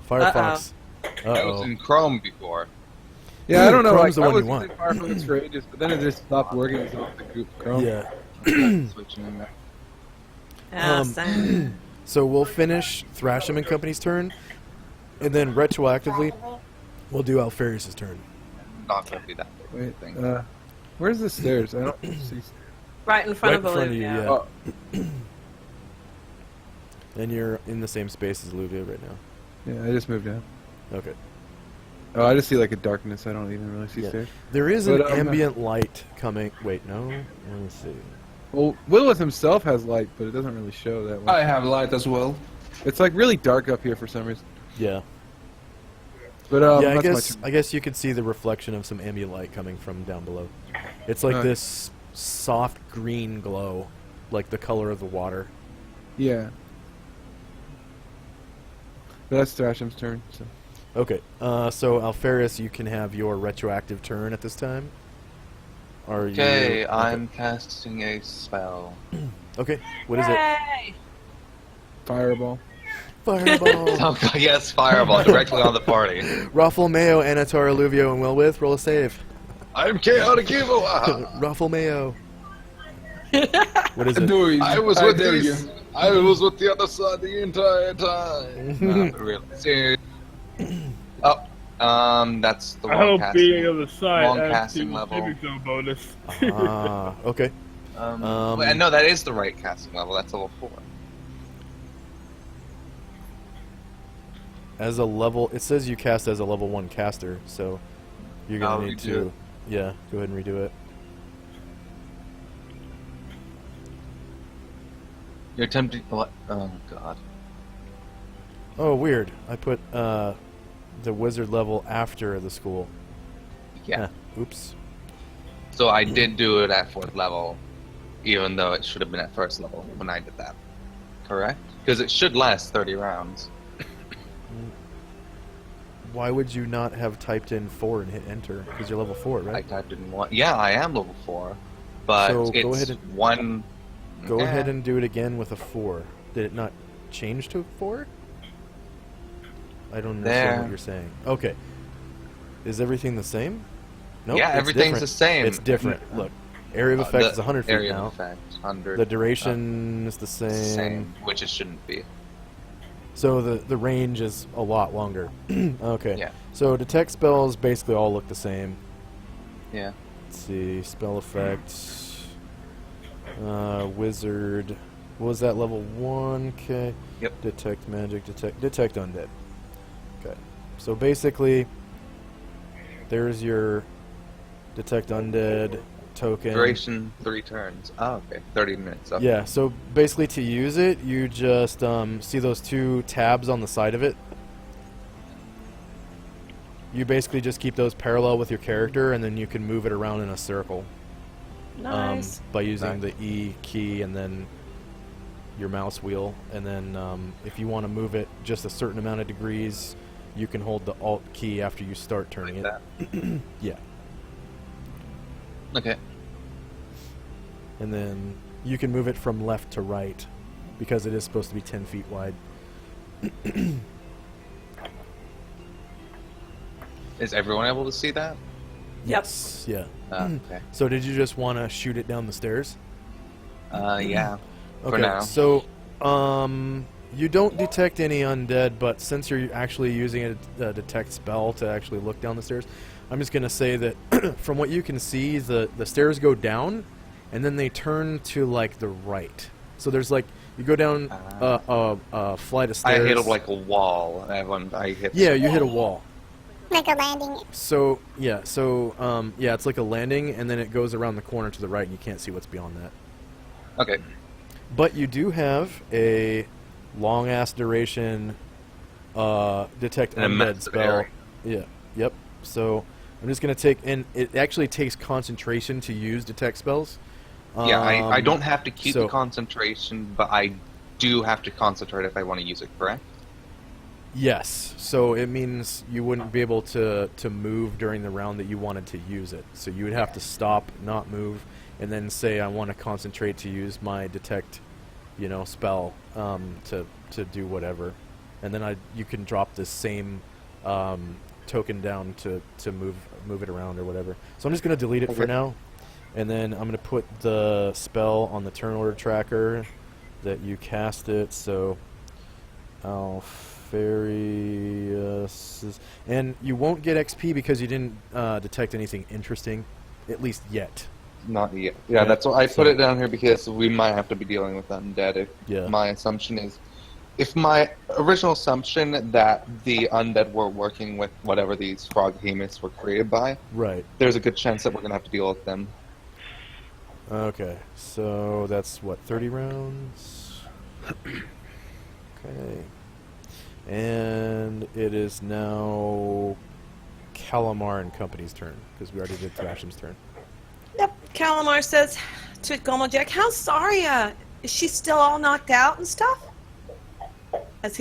Firefox. I was Uh-oh. in Chrome before. Yeah, I don't know. Chrome's Like, the I one was you want. using Firefox for ages, but then it just stopped working. It was off the group Chrome. Yeah. Switching that. Yeah, Um, same. So we'll finish Thrasham and Company's turn, and then retroactively, we'll do Alfarius' turn. Not gonna be that big Wait, thing. where's the stairs? I don't see. Right in front Right of in front of you, Olivia. yeah. Oh, And you're in the same space as Olivia right now. yeah, I just moved down. Okay. Oh, I just see like a darkness. I don't even really see Yeah. stairs. There is But, an ambient light coming. Wait, no. Let me see. Well, Lilith himself has light, but it doesn't really show that I way. have light as well. It's like really dark up here for some reason. Yeah. But Yeah, I that's my guess turn. I guess you could see the reflection of some ambient light coming from down below. It's like Okay. this soft green glow, like the color of the water. Yeah. But that's Thrasham's turn. So. Okay. So Alfarius, you can have your retroactive turn at this time. Are Okay, you? I'm casting a spell. Okay. What is it? Yay! Fireball. Fireball. Oh god, yes, fireball directly on the party. Ruffle Mayo, Anatar, Alluvio, and Willwith. Roll a save. I'm chaotic evil. Ruffle Mayo. What is it? Do it. I was I with dare these. you. I was with the other side the entire time. Not really. See. Oh, that's the I wrong hope being casting. on the side wrong adds casting to level. saving throw bonus. Ah, okay. Wait, no, that is the right casting level. That's level 4. As a level, it says you cast as a level 1 caster, so you're gonna I'll need redo to, it. yeah, go ahead and redo it. You're attempting. What? Oh god. Oh, weird. I put the wizard level after the school. Yeah. Huh, oops. So I did do it at 4th level, even though it should have been at 1st level when I did that. Correct? Because it should last 30 rounds. Why would you not have typed in 4 and hit enter? Because you're level 4, I right? typed in 1. Yeah, I am level 4, but So it's go ahead and- 1 Go Yeah. ahead and do it again with a 4. Did it not change to 4? I don't understand There. what you're saying. Okay. Is everything the same? Nope, Yeah, it's everything's different. the same. It's different. Look, area of effect is 100 feet area now. of effect, 100. The duration is the same. Same, which it shouldn't be. So the range is a lot longer. Okay. Yeah. So detect spells basically all look the same. Yeah. Let's see. Spell effects. Wizard. What was that, level 1? Okay. Yep. Detect magic. Detect undead. Okay. So basically, there's your detect undead token. Duration 3 turns. Oh, okay. 30 minutes. Okay. Yeah, so basically to use it, you just see those 2 tabs on the side of it? You basically just keep those parallel with your character, and then you can move it around in a circle. Nice. By using the E key and then your mouse wheel. And then if you want to move it just a certain amount of degrees, you can hold the Alt key after you start turning Like it. Yeah. Okay. And then you can move it from left to right because it is supposed to be 10 feet wide. Is everyone able to see that? Yes. Yeah. Okay. So did you just want to shoot it down the stairs? Yeah. For Okay. now. So you don't detect any undead, but since you're actually using a detect spell to actually look down the stairs, I'm just going to say that from what you can see, the stairs go down, and then they turn to, like, the right. So there's, like, you go down a flight of stairs. I hit like a wall. I hit. Yeah, you hit a wall. Like a landing. So, yeah, it's like a landing, and then it goes around the corner to the right, and you can't see what's beyond that. Okay. But you do have a long-ass duration detect An undead immense spell. area. Yeah, yep. So I'm just going to take... And it actually takes concentration to use detect spells. Yeah, I don't have to keep so- the concentration, but I do have to concentrate if I want to use it, correct? Yes. So it means you wouldn't be able to move during the round that you wanted to use it. So you would have to stop, not move, and then say, I want to concentrate to use my detect, spell to do whatever. And then you can drop this same token down to move it around or whatever. So I'm just going to delete it for Okay. now. And then I'm going to put the spell on the turn order tracker that you cast it. So Alfarius. And you won't get XP because you didn't detect anything interesting, at least yet. Not yet. Yeah, Yeah, that's why I so- put it down here because we might have to be dealing with undead. Yeah. My assumption is, if my original assumption that the undead were working with whatever these frog behemoths were created by, Right. there's a good chance that we're gonna have to deal with them. Okay. So that's what, 30 rounds? Okay. And it is now Calamar and Company's turn because we already did Thrasham's turn. Yep. Calamar says to Gomojack, "How's Saria? Is she still all knocked out and stuff?" As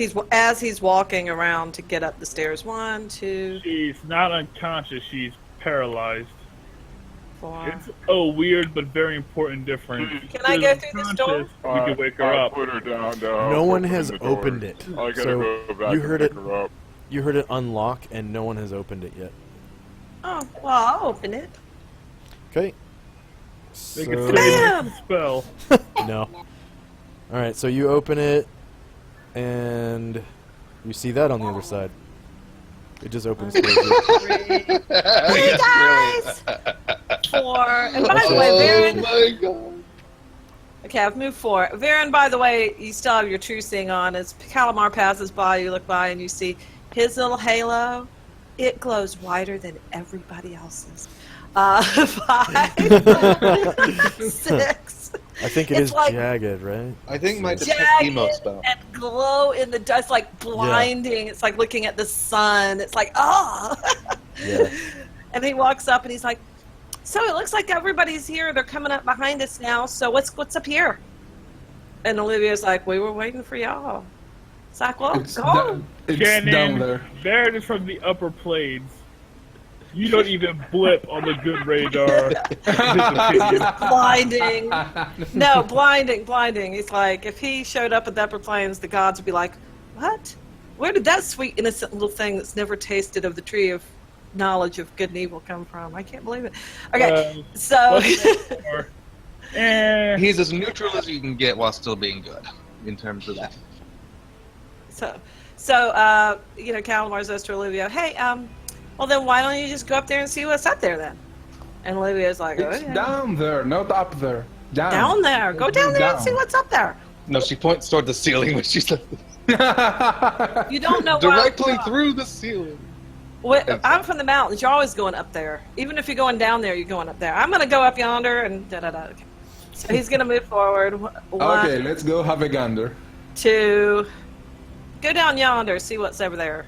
he's walking around to get up the stairs. 1, 2, She's not unconscious. She's paralyzed. 4. It's a weird but very important difference. Can I go through this door? Unconscious, We could wake her I up. put her down. No one open has the door. opened it. I gotta So go back you and heard pick it. her up. You heard it unlock, and no one has opened it yet. Oh, well, I'll open it. Okay. They could So- say Bam! it's a spell. No. All right. So you open it, and you see that on the other side. It just opens. towards you. 3. Hey guys! 4. And by the way, Varen. my god. Okay, I've moved 4. Varen, by the way, you still have your true seeing on. As Calamar passes by, you look by and you see his little halo. It glows whiter than everybody else's. 5, 6. I think it It's is like- jagged, right? I think my So- detect emo Jagged spell. and glow in the dust, like blinding. It's like looking at the sun. It's like, oh. Yeah. And he walks up and he's like, "So it looks like everybody's here. They're coming up behind us now. So what's up here?" And Olivia's like, "We were waiting for y'all." It's like, "Well, It's, go." it's Shannon, down there. Varen is from the upper planes. You don't even blip on the good radar. Blinding. No, blinding. It's like if he showed up at the upper planes, the gods would be like, "What? Where did that sweet, innocent little thing that's never tasted of the tree of knowledge of good and evil come from? I can't believe it." Okay, so He's as neutral as you can get while still being good, in terms of that. So Calamar says to Olivia, "Hey, well then why don't you just go up there and see what's up there then?" And Olivia's like, It's "Okay. down there, not up there. Down there. Go down there and see what's up there." No, she points toward the ceiling when she says You don't know directly through the ceiling. I'm from the mountains. You're always going up there. Even if you're going down there, you're going up there. I'm going to go up yonder and da-da-da. Okay. So he's going to move forward. Okay, let's go have a gander. 2. Go down yonder, see what's over there.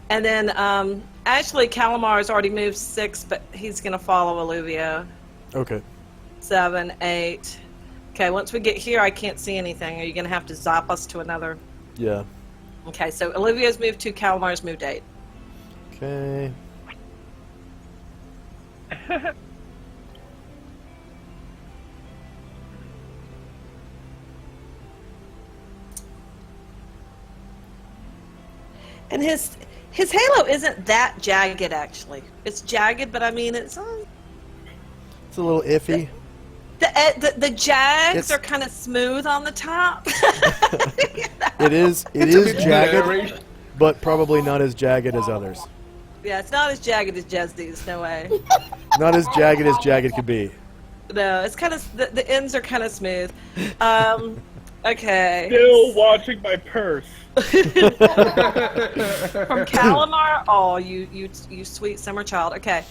And then, actually, Calamar's already moved 6, but he's going to follow Olivia. Okay. 7, 8. Okay, once we get here, I can't see anything. Are you going to have to zap us to another? Yeah. Okay, so Olivia's moved 2, Calamar's moved 8. Okay. And his halo isn't that jagged, actually. It's jagged, but I mean, it's a little iffy. The jags are kind of smooth on the top. It is jagged, but probably not as jagged as others. Yeah, it's not as jagged as Jesdy's, no way. Not as jagged could be. No, it's kind of the ends are kind of smooth. Okay. Still watching my purse. From Calamar, oh, you sweet summer child. Okay,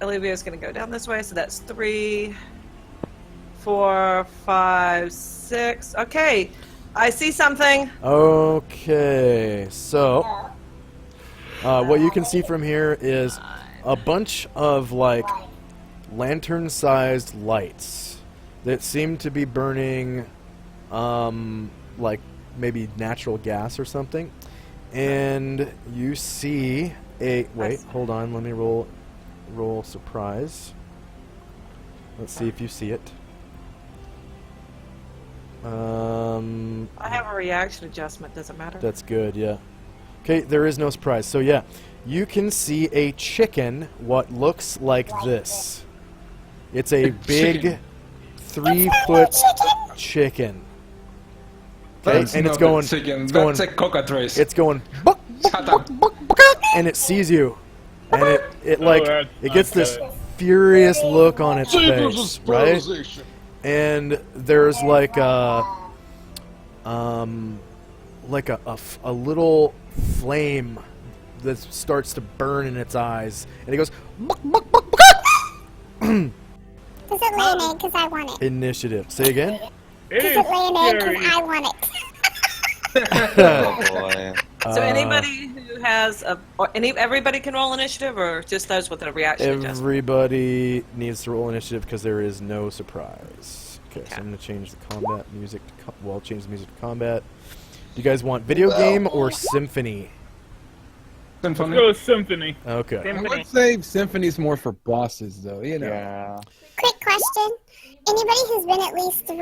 Olivia's gonna go down this way, so that's 3, 4, 5, 6. Okay, I see something. Okay, so what you can see from here is a bunch of like lantern-sized lights that seem to be burning, like maybe natural gas or something, and you see a wait. Hold on, let me roll surprise. Let's see if you see it. I have a reaction adjustment. Doesn't matter. That's good. Yeah. Okay, there is no surprise. So yeah, you can see a chicken. What looks like this. It's a big 3-foot chicken. Okay, That's and it's not going. a chicken. It's That's going. a cockatrice. It's going. Buck, buck, Shut buck, up. buck, buck, and it sees you, and it like that's it gets not this good. furious look on its face, right? And there's like a little flame that starts to burn in its eyes, and it goes. Buck, buck, buck, buck. Does it lay an egg? Because I want it. Initiative. Say again. It Does is it lay an egg? scary. Because I want it. Oh boy. So anybody who has everybody can roll initiative, or just those with a reaction adjustment? Everybody needs to roll initiative because there is no surprise. Okay, so I'm going to change the combat music to I'll change the music to combat. You guys want video game or symphony? Let's Symphony. go Symphony. Okay. I Symphony. would say Symphony's more for bosses, though. You know. Yeah. Quick question. Anybody who's been at least 3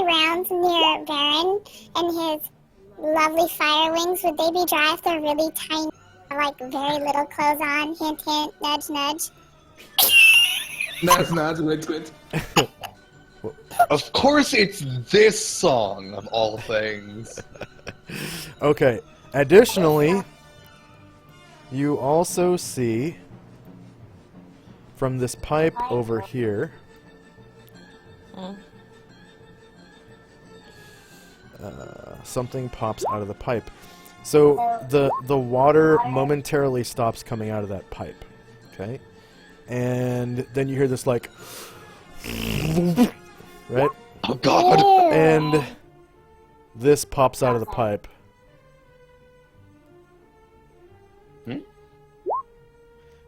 rounds near Baron and his lovely fire wings, would they be dry if they're really tiny, like very little clothes on? Hint, hint, nudge, nudge. That's not wait. Of course, it's this song of all things. Okay. Additionally, you also see from this pipe over here. Something pops out of the pipe. So the water momentarily stops coming out of that pipe. Okay? And then you hear this like right? Oh God! And this pops out of the pipe.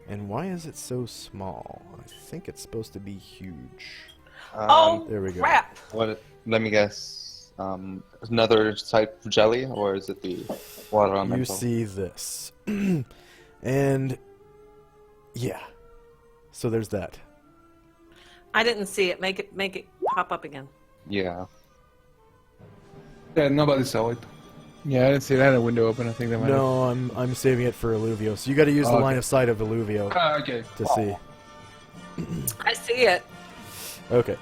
And why is it so small? I think it's supposed to be huge. Oh, there we go. crap. What? Let me guess. Another type of jelly, or is it the water elemental? You see this. And Yeah. So there's that. I didn't see it. Make it pop up again. Yeah. Yeah, nobody saw it. Yeah, I didn't see that. I had a window open. I think that might have... No, I'm saving it for Illuvio. So you got to use the Okay. line of sight of Illuvio Okay. to see. I see it. Okay.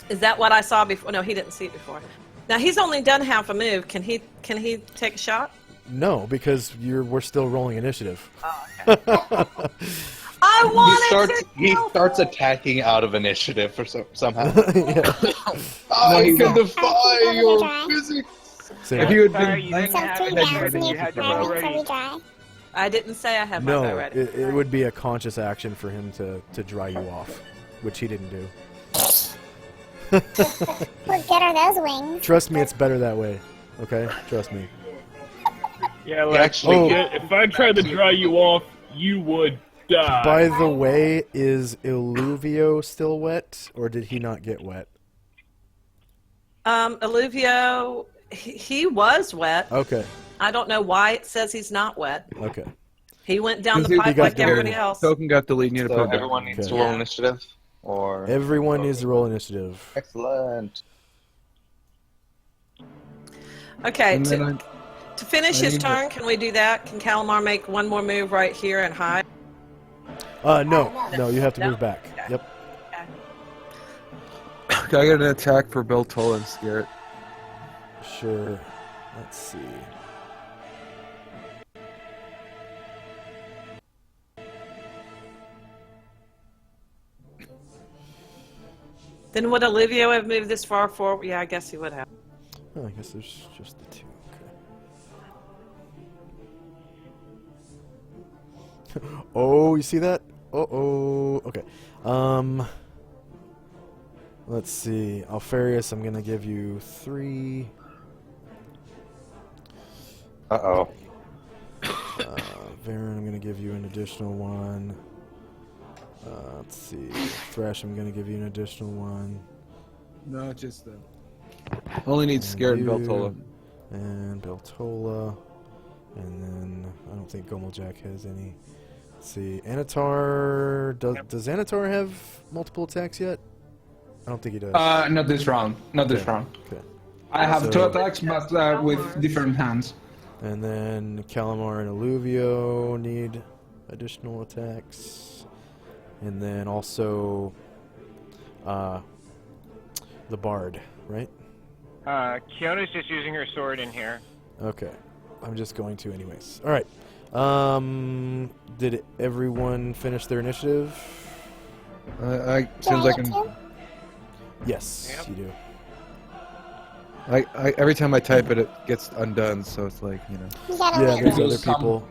Is that what I saw before? No, he didn't see it before. Now he's only done half a move. Can he take a shot? No, because we're still rolling initiative. I wanted He starts attacking out of initiative for somehow. Yeah. I can defy Dry. your physics. Say If what? you had Sorry, been... you didn't So have 3 it rounds ready. near You had to Baron, roll so we ready. dry. I didn't say I had my bow No, ready. it would be a conscious action for him to dry you off, which he didn't do. What good are those wings? Trust me, it's better that way. Okay? Trust me. Yeah, like, actually- if I tried to dry you off, you would die. By the way, is Illuvio still wet, or did he not get wet? Illuvio, he was wet. Okay. I don't know why it says he's not wet. Okay. He went down the He pipe got like scared. everybody else. Token got deleted. You need to So put it back. everyone needs to Okay. roll initiative? Or... Everyone needs to roll initiative. Excellent. Okay, And then to finish I his need to- turn, can we do that? Can Calamar make one more move right here and hide? No, you have to No? move back. Okay. Yep. Can I get an attack for Beltola and scare it? Sure. Let's see. Then would Illuvio have moved this far forward? Yeah, I guess he would have. Oh, I guess there's just the two. Okay. Oh, you see that? Oh. Okay. Let's see. Alfarius, I'm gonna give you 3. Uh-oh. Varen, I'm gonna give you an additional 1. Let's see. Thresh, I'm gonna give you an additional 1. No, just only needs And scared and you, Beltola. And Beltola. And then I don't think Gomeljack has any. Let's see. Anatar. Does Anatar have multiple attacks yet? I don't think he does. Not this round. Not this Okay. round. Okay. I have So- 2 attacks, but with different hands. And then Calamar and Illuvio need additional attacks. And then also the Bard, right? Kiona's just using her sword in here. Okay. I'm just going to anyways. Alright. Did everyone finish their initiative? As soon as I can... Yes, Yep. you do. Every time I type it, it gets undone, so it's like, you know. You gotta Yeah, wait. there's Because other people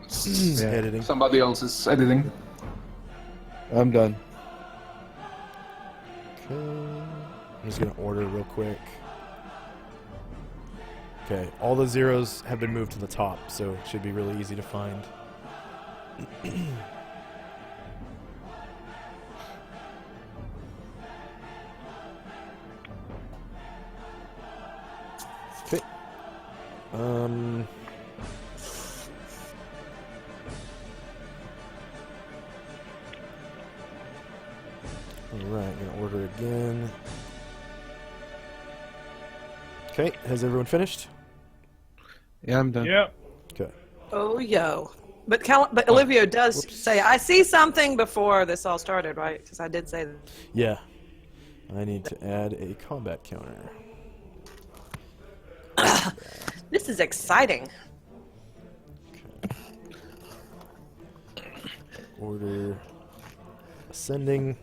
Yeah. editing. Somebody else is editing. I'm done. Okay. I'm just gonna order real quick. Okay, all the zeros have been moved to the top, so it should be really easy to find. Okay. Alright, gonna order again. Okay, has everyone finished? Yeah, I'm done. Yep. Okay. Oh, yo. But Illuvio does say, I see something before this all started, right? Because I did say that. Yeah. I need to add a combat counter. This is exciting. Order ascending.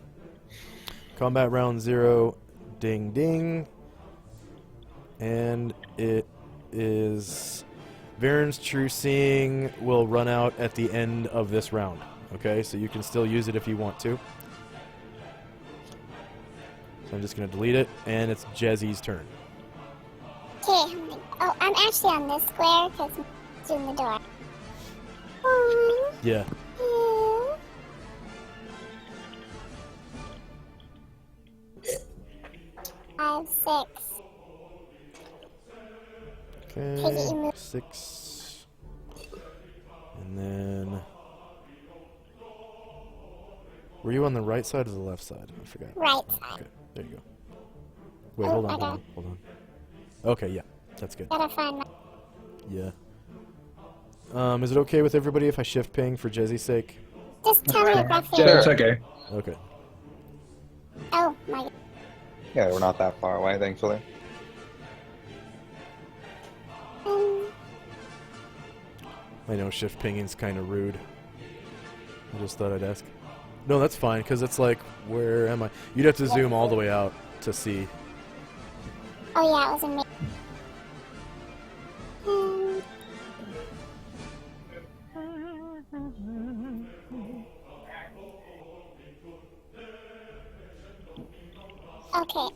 Combat round 0. Ding ding. And it is Varen's True Seeing will run out at the end of this round. Okay, so you can still use it if you want to. So I'm just going to delete it, and it's Jezzy's turn. Okay. Oh, I'm actually on this square because I'm doing the door. Yeah. Five, 6. Take it, you Okay, move. 6. And then Were you on the right side or the left side? I forgot. Right side. Okay, there you go. Wait, Oh, hold on, I hold on, got- hold on. Okay, yeah, that's good. Gotta find my. Yeah. Is it okay with everybody if I shift ping for Jezzy's sake? Just tell me if I feel. Yeah, it's okay. Okay. Oh my god. Yeah, we're not that far away, thankfully. I know shift pinging's kind of rude. I just thought I'd ask. No, that's fine, because it's like, where am I? You'd have to zoom all the way out to see. Oh yeah, it was amazing. Okay.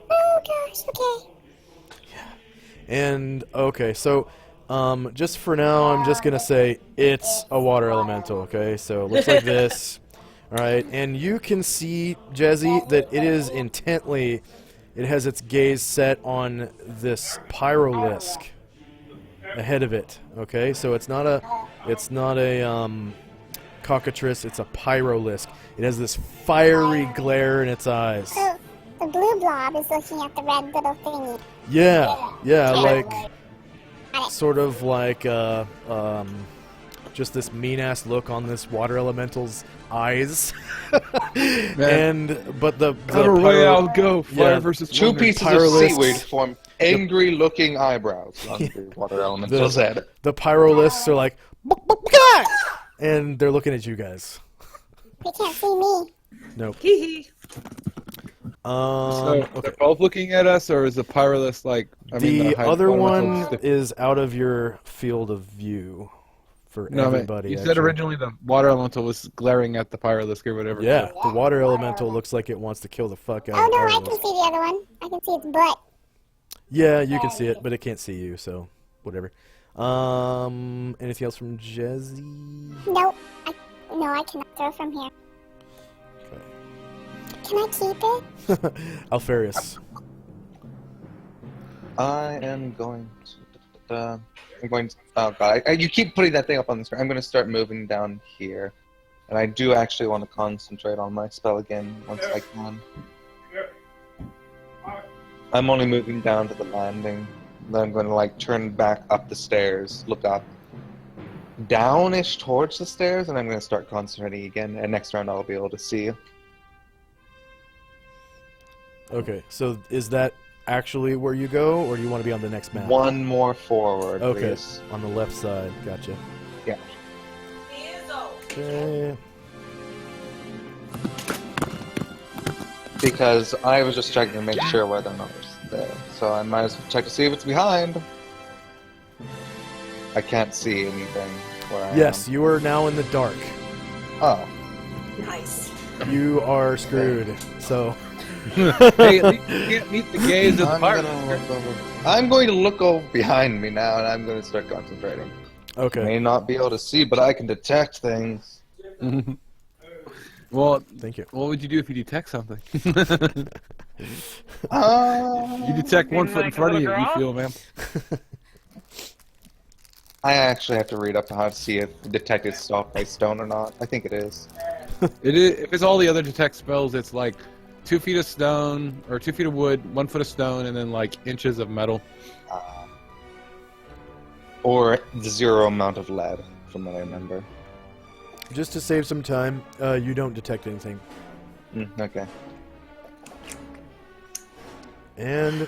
Oh gosh. Okay. And, okay, so, just for now, I'm just gonna say it's a water elemental, okay? So, it looks like this. Alright, and you can see, Jezzy, that it is intently, it has its gaze set on this pyrolisk ahead of it, okay? So it's not a cockatrice, it's a pyrolisk. It has this fiery glare in its eyes. So the blue blob is looking at the red little thingy. Yeah, like, Got it. sort of like, just this mean-ass look on this water elemental's eyes. But the Battle Royale go, fire yeah, versus Two wonder. pieces Pyrolisks. of seaweed form angry-looking eyebrows on the water elemental's head. The pyrolists are like, and they're looking at you guys. They can't see me. Nope. Hee hee. So Okay. they're both looking at us, or is the pyrolist like? The other water one elemental is out of your field of view for No, everybody. you said actually. originally the water elemental was glaring at the pyrolisk or whatever. Yeah, the water elemental looks like it wants to kill the fuck out Oh of no, the I can pyrolisk. see the other one. I can see its butt. Yeah, you can see it, but it can't see you, so whatever. Anything else from Jezzy? Nope. No, I cannot throw from here. Okay. Can I keep it? Alfarius. I am going to... I'm going to... Oh god, you keep putting that thing up on the screen. I'm going to start moving down here. And I do actually want to concentrate on my spell again once I can. I'm only moving down to the landing. Then I'm going to like turn back up the stairs, look up, downish towards the stairs, and I'm going to start concentrating again. And next round I'll be able to see. Okay, so is that actually where you go, or do you want to be on the next map? One more forward, Okay, please. on the left side. Gotcha. Yeah. Okay. Because I was just checking to make sure whether or not it's there. So I might as well check to see if it's behind. I can't see anything where I Yes, am. you are now in the dark. Oh. Nice. You are screwed. So. Hey, at least you can't meet the gaze of the I'm gonna pyrolist. look over. I'm going to look over behind me now, and I'm going to start concentrating. Okay. May not be able to see, but I can detect things. Well, Thank you. what would you do if you detect something? Ah. You detect 1 foot in front of you, you feel, man. I actually have to read up to how to see if detect is stopped by stone or not. I think it is. It is. If it's all the other detect spells, it's like 2 feet of stone, or 2 feet of wood, 1 foot of stone, and then like inches of metal. Or the 0 amount of lead, from what I remember. Just to save some time, you don't detect anything. Okay. And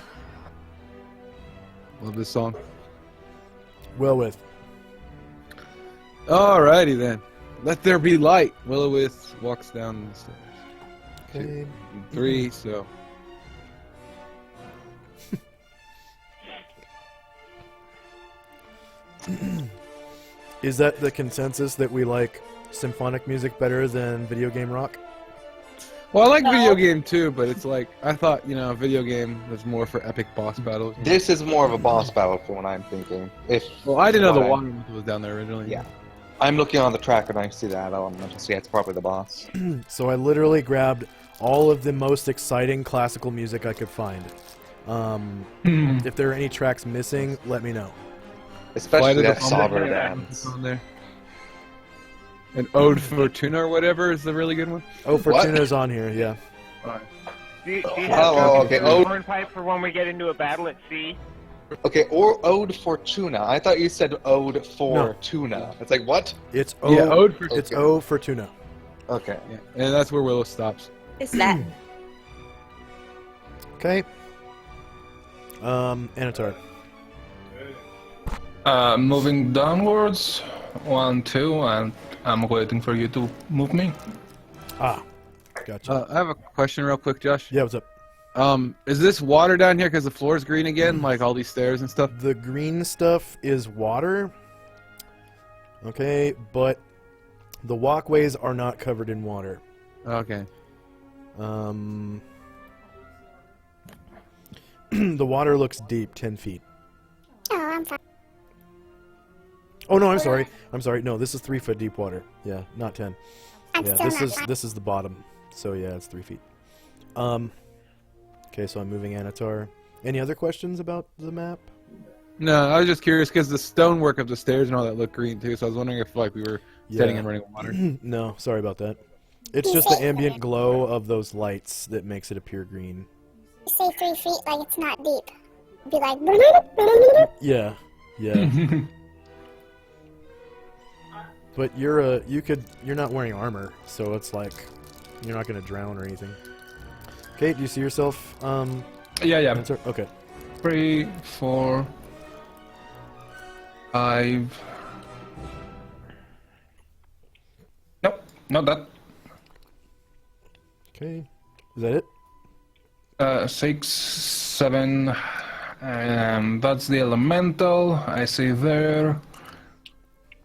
Love this song. well with. Alrighty then. Let there be light. Will-o-wisp walks down the stairs. Okay. 3, so. Is that the consensus that we like symphonic music better than video game rock? Well, I like video game too, but it's like, I thought, video game was more for epic boss battles. This is more of a boss battle from what I'm thinking. Well, I didn't know the what I- water elemental was down there originally. Yeah. I'm looking on the track and I see that element. So yeah, it's probably the boss. So I literally grabbed all of the most exciting classical music I could find. If there are any tracks missing, let me know. Especially Flight of that the Sovereign Bomber dance. on there. An Ode Fortuna or whatever is the really good one. Oh, Fortuna's on here, yeah. Do you Oh, have okay. a hornpipe for when we get into a battle at sea? Okay, or Ode Fortuna. I thought you said Ode for No. Tuna. It's like, what? It's Yeah, Ode for It's Okay. O Fortuna. Okay. Yeah, and that's where Willow stops. It's that. Okay. Anatar. Moving downwards. 1, 2, and I'm waiting for you to move me. Ah, gotcha. I have a question real quick, Josh. Yeah, what's up? Is this water down here because the floor is green again, like all these stairs and stuff? The green stuff is water. Okay, but the walkways are not covered in water. Okay. The water looks deep, 10 feet. Oh, I'm fine. Oh no, I'm sorry. I'm sorry. No, this is 3 foot deep water. Yeah, not 10. I'm Yeah, still not fine. this is the bottom. So yeah, it's 3 feet. Okay, so I'm moving Anatar. Any other questions about the map? No, I was just curious because the stonework of the stairs and all that looked green too. So I was wondering if like we were standing Yeah. and running water. No, sorry about that. It's just the ambient glow of those lights that makes it appear green. You say 3 feet like it's not deep. It'd be like. Yeah, yeah. But you're not wearing armor, so it's like you're not gonna drown or anything. Okay, do you see yourself? Yeah. Anatar? Okay. 3, 4, 5. Nope, not that. Okay. Is that it? 6, 7. That's the elemental. I see there.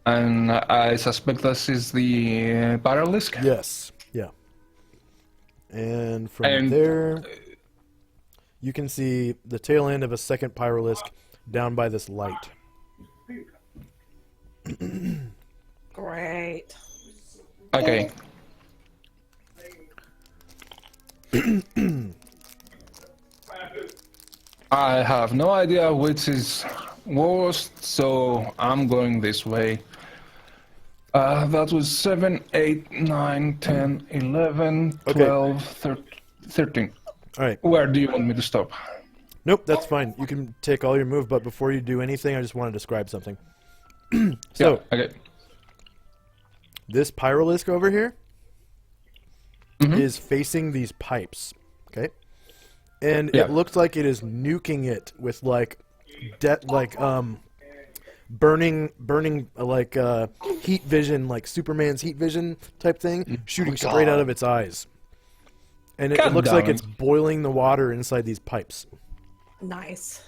And I suspect this is the Paralisk. Yes. Yeah. And from And- there, you can see the tail end of a second Pyrolisk down by this light. Great. Okay. I have no idea which is worst, so I'm going this way. That was 7, 8, 9, 10, 11, Okay. 12, 13. All right. Where do you want me to stop? Nope, that's fine. You can take all your move, but before you do anything, I just want to describe something. So, Yeah, okay. this Pyrolisk over here Mhm. is facing these pipes, okay? And Yeah. it looks like it is nuking it with burning heat vision, like Superman's heat vision type thing, shooting straight out of its eyes. And it God looks damn like it. it's boiling the water inside these pipes. Nice.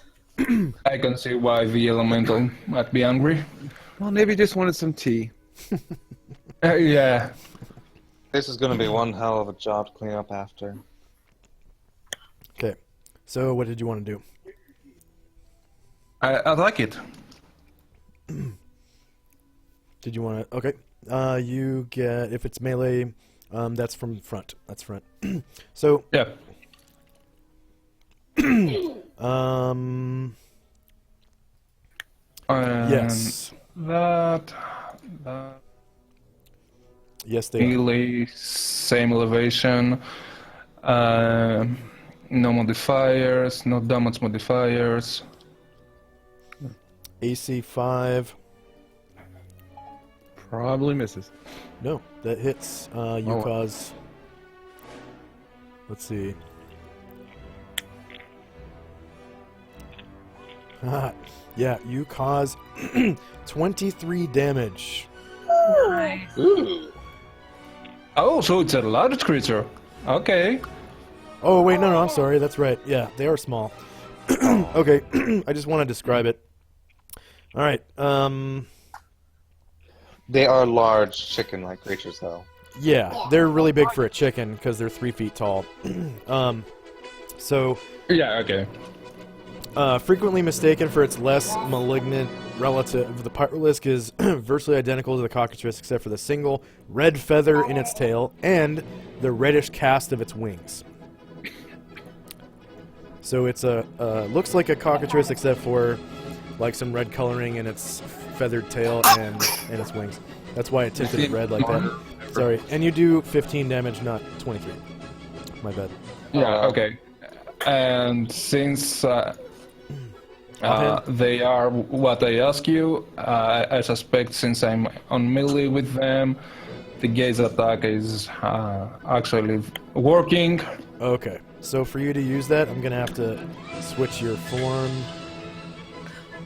I can see why the elemental might be angry. Well, maybe just wanted some tea. Yeah. This is going to be one hell of a job to clean up after. Okay, so what did you want to do? I like it. Did you want to? Okay, you get, if it's melee, that's from front. That's front. So, Yeah. yes, That yes, they are. really same elevation. No modifiers, no damage modifiers. AC 5. Probably misses. No, that hits. You Oh. cause. Let's see. Yeah, you cause 23 damage. Nice. Oh, so it's a large creature. Okay. Oh wait, no, I'm sorry. That's right. Yeah, they are small. Okay, I just want to describe it. All right. They are large chicken-like creatures, though. Yeah, they're really big for a chicken because they're 3 feet tall. So, Yeah, okay. frequently mistaken for its less malignant relative, the Pyrolisk is virtually identical to the cockatrice except for the single red feather in its tail and the reddish cast of its wings. So it's looks like a cockatrice except for like some red coloring in its feathered tail and its wings. That's why it tinted it red like that. Sorry, and you do 15 damage, not 23. My bad. Yeah, okay. And since they are what I ask you, I suspect since I'm on melee with them, the gaze attack is actually working. Okay, so for you to use that, I'm gonna have to switch your form.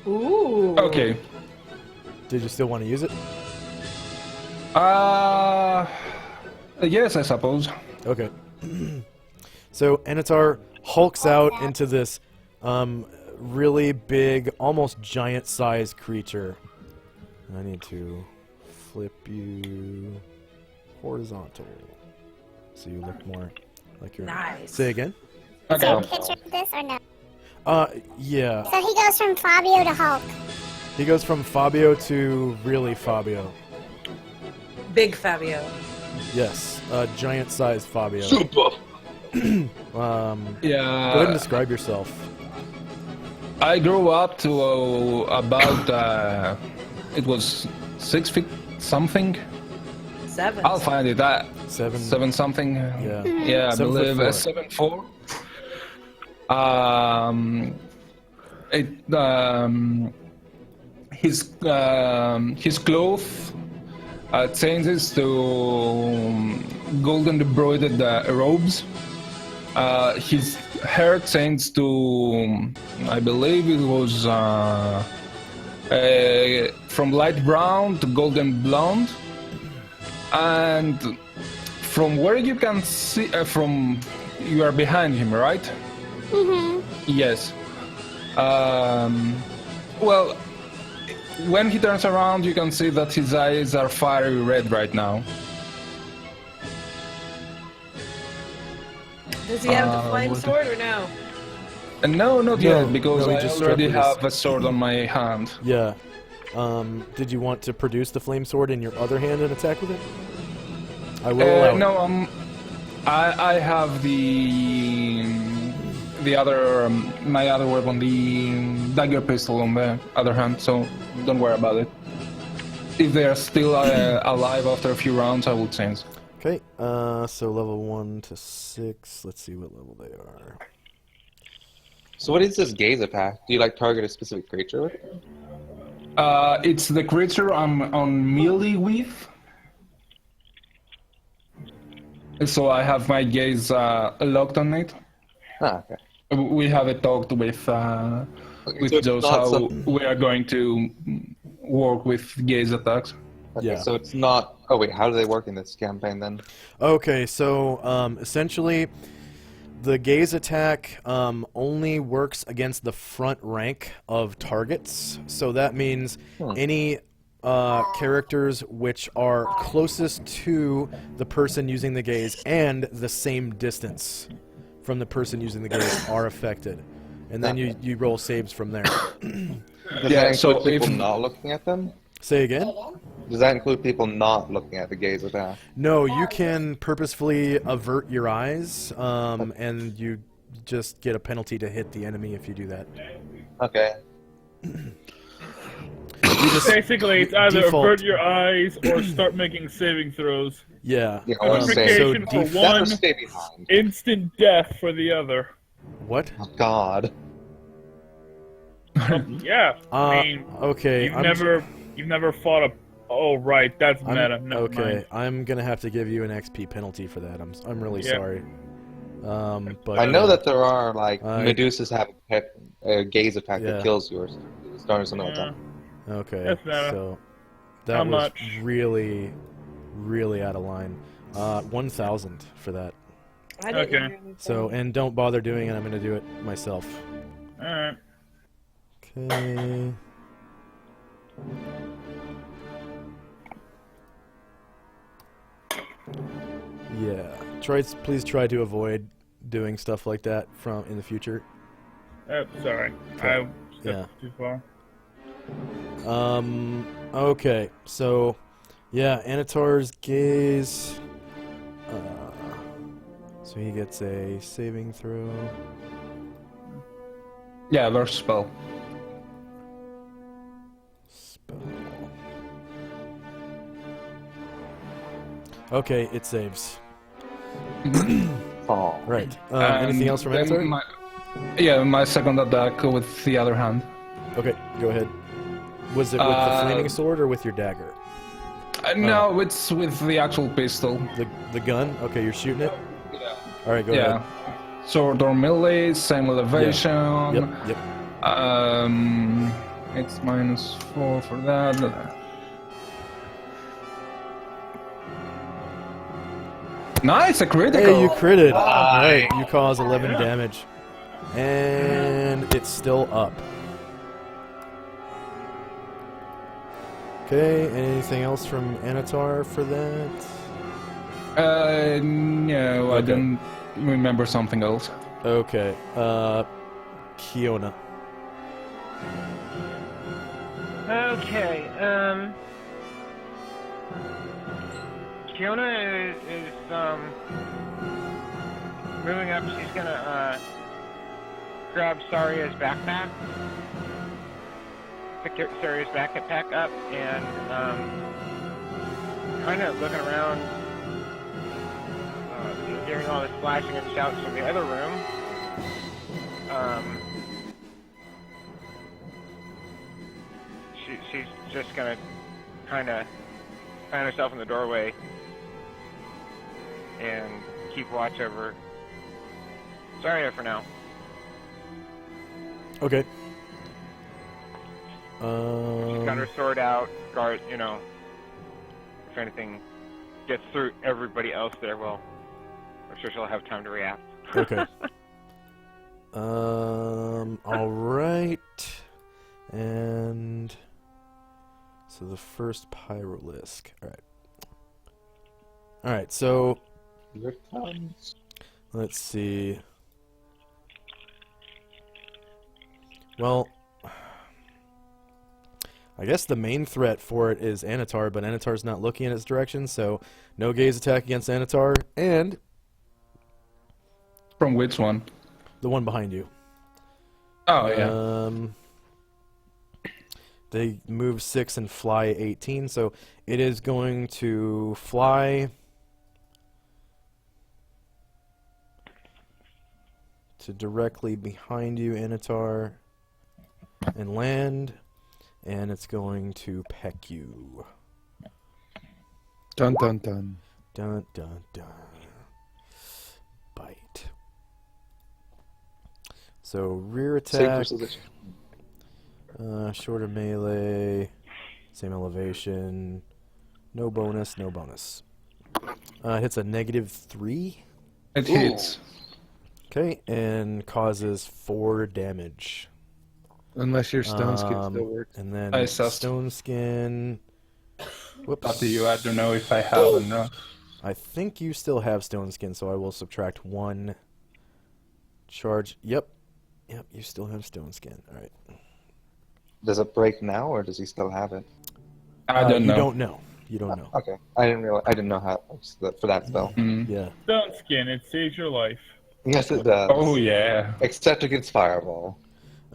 Ooh. Okay. Did you still want to use it? Yes, I suppose. Okay. So Anatar hulks out into this really big, almost giant-sized creature. I need to flip you horizontal so you look more like you're. Nice. Say again. Is there a picture of this or no? Yeah. So he goes from Fabio to Hulk. He goes from Fabio to really Fabio. Big Fabio. Yes, giant-sized Fabio. Super. Yeah. Go ahead and describe yourself. I grew up to about it was 6 feet something. 7. I'll find it. Seven Something. Yeah. Yeah, I 7 believe foot 7'4". His clothes changes to golden embroidered robes. His hair changed to, I believe it was from light brown to golden blonde. And from where you can see, you are behind him, right? Mm-hmm. Yes. Well, when he turns around, you can see that his eyes are fiery red right now. Does he have the flame sword or no? No, not yet, because he I just already struck with his- have a sword on my hand. Yeah. Did you want to produce the flame sword in your other hand and attack with it? I will allow it. No, I have the other my other weapon, the dagger pistol on the other hand, so don't worry about it. If they are still alive after a few rounds, I will change. Okay, so level 1 to 6. Let's see what level they are. So what is this gaze attack? Do you like target a specific creature with it? It's the creature I'm on melee with. So I have my gaze locked on it. Ah, okay. We have a talk with So it's Joe not how some- we are going to work with gaze attacks. Okay, Yeah. so it's not... Oh wait, how do they work in this campaign then? Okay, so essentially, the gaze attack only works against the front rank of targets. So that means any characters which are closest to the person using the gaze and the same distance from the person using the gaze are affected. And then you roll saves from there. Does Yeah, that so include people if- not looking at them? Say again? Does that include people not looking at the gaze attack? No, you can purposefully avert your eyes, and you just get a penalty to hit the enemy if you do that. Okay. Basically, it's either default. avert your eyes or start making saving throws. Yeah. Yeah, or say... Notification for def- That or one, stay behind. instant death for the other. What? Oh god. Yeah, I mean, Okay. you've never fought a. Oh right, that's meta. Never okay, mind. I'm gonna have to give you an XP penalty for that. I'm really Yeah. sorry. But I know that there are, like, I- Medusas have a gaze attack Yeah. that kills yours. Starting something like Yeah. that. Okay. That's better. So that How was much? really, really out of line. 1,000 for that. I didn't Okay. hear anything. So and don't bother doing it. I'm gonna do it myself. All right. Okay. Yeah. Please try to avoid doing stuff like that in the future. Sorry, Okay. I Yeah. stepped too far. Okay. So, yeah, Anatar's gaze. So he gets a saving throw. Yeah, verse spell. Okay, it saves. Oh. Right. Anything else from then Anatar? my second attack with the other hand. Okay, go ahead. Was it with the flaming sword or with your dagger? No, it's with the actual pistol. The gun? Okay, you're shooting it? Yeah. All right, go ahead. Sword or melee, same elevation. Yep. It's -4 for that. Nice, a critical. Hey, you critted. Alright, you cause 11 damage. And it's still up. Okay, anything else from Anatar for that? No, I Okay. don't remember something else. Okay, Kiona. Okay, Kiona is moving up. She's gonna grab Saria's backpack, pick Saria's backpack up, and kind of looking around, hearing all this flashing and shouts from the other room. She's just gonna kind of find herself in the doorway and keep watch over Saria for now. Okay. She's got her sword out, guard, if anything gets through everybody else there, well, I'm sure she'll have time to react. Okay. Alright. And so the first Pyrolisk. Alright, so Here it comes. let's see. Well, I guess the main threat for it is Anatar, but Anatar's not looking in its direction, so no gaze attack against Anatar, and From which one? the one behind you. Oh, yeah. They move 6 and fly 18, so it is going to fly to directly behind you, Anatar, and land, and it's going to peck you. Dun dun dun. Dun dun dun. Bite. So rear Safe attack. position. Shorter melee, same elevation, no bonus, no bonus. Hits a -3. It hits. Okay, and causes 4 damage. Unless your stone skin still works. And then I sussed. stone skin. Whoops. Up to you, I don't know if I have or not. I think you still have stone skin, so I will subtract 1 charge. Yep, you still have stone skin. All right. Does it break now, or does he still have it? I don't know. You don't know. You don't know. Okay, I didn't know how it works for that spell. Mm. Yeah. Stone skin, it saves your life. Yes, it does. Oh, yeah. Except against fireball.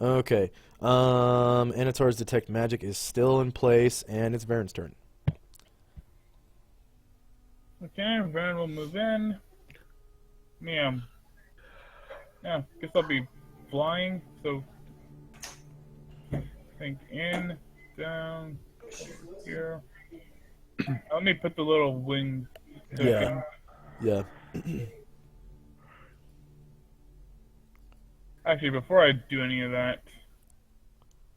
Okay. Anatar's detect magic is still in place, and it's Varen's turn. Okay, Varen will move in. Yeah, guess I'll be flying, so think in, down, here. Let me put the little wing token. Yeah. Actually, before I do any of that,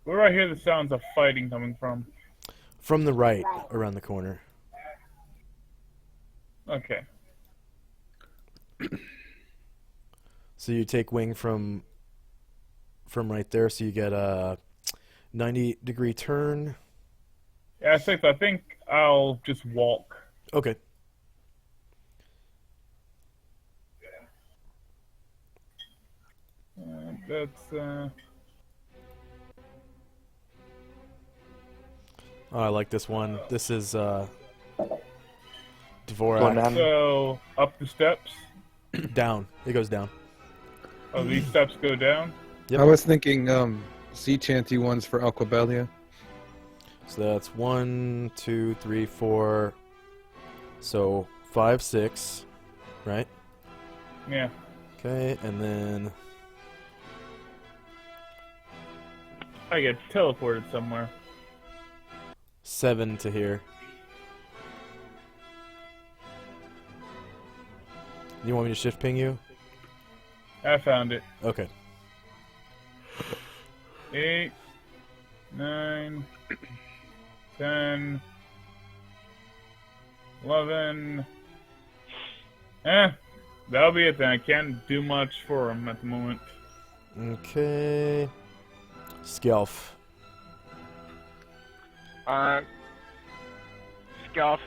where do I hear the sounds of fighting coming from? From the right, around the corner. Okay. So you take wing from right there, so you get a 90-degree turn. Yeah, I think I'll just walk. Okay. That's Oh, I like this one. This is Dvorak. so up the steps. Down. It goes down. Oh, these steps go down. Yep. I was thinking sea chanty ones for Aquabelia. So that's 1, 2, 3, 4. So 5, 6, right? Yeah. Okay, and then I get teleported somewhere. 7 to here. You want me to shift ping you? I found it. Okay. 8, 9, 10, 11. That'll be it then. I can't do much for him at the moment. Okay. Skelf. Skelf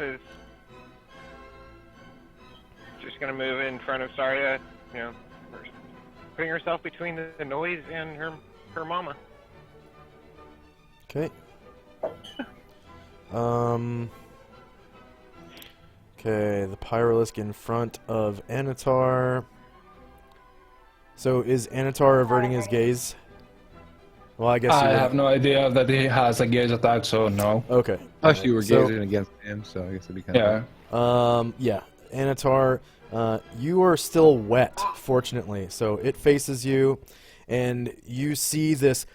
is just gonna move in front of Saria, putting herself between the noise and her mama. Okay. Okay, the Pyrolisk in front of Anatar. So is Anatar averting his gaze? Well, I guess I have no idea that he has a gaze attack, so no. Okay. Plus, you were So- gazing against him, so I guess it'd be kind of. Yeah. Yeah. Anatar, you are still wet, fortunately. So it faces you, and you see this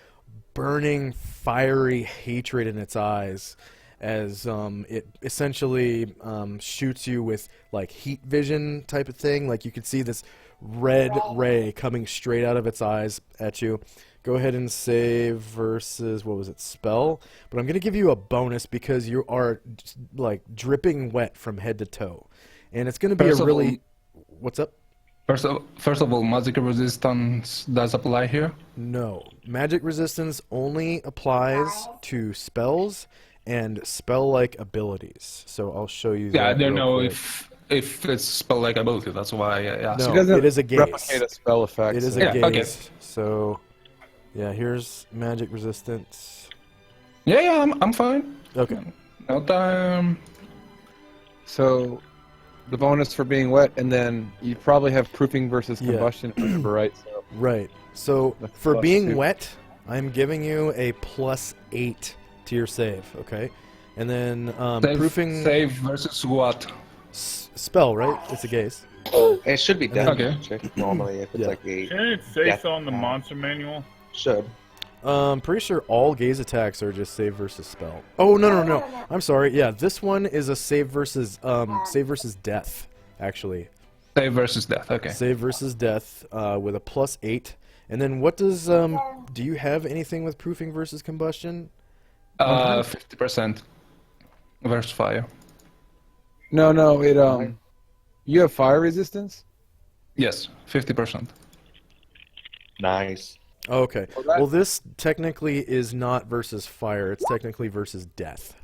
burning, fiery hatred in its eyes as it essentially shoots you with, like, heat vision type of thing. Like, you could see this red ray coming straight out of its eyes at you. Go ahead and save versus, what was it, spell? But I'm going to give you a bonus because you are, like, dripping wet from head to toe. And it's going to be First a of really... What's up? First of all, magic resistance does apply here. No. Magic resistance only applies to spells and spell-like abilities. So I'll show you Yeah, I that don't real know quick. if it's spell-like ability. That's why I asked. No, She doesn't it is a gaze. replicate a spell effect. It is so- a Yeah, gaze. okay. So, yeah, here's magic resistance. Yeah, I'm fine. Okay. No time. So, the bonus for being wet, and then you probably have proofing versus Yeah. combustion, if I remember right? So, Right. So, That's for plus being 2. wet, I'm giving you a +8 to your save, okay? And then proofing Save versus what? spell, right? It's a gaze. It should be death Okay. magic normally if it's Yeah. like a Shouldn't it say Death so on the path. monster manual? should. Pretty sure all gaze attacks are just save versus spell. Oh, no. I'm sorry. Yeah, this one is a save versus death, actually. Save versus death. Okay. Save versus death with a +8. And then what does do you have anything with proofing versus combustion? 50% versus fire. no, it you have fire resistance. Yes, 50%. Nice. Okay. Well, that- Well, this technically is not versus fire. It's technically versus death.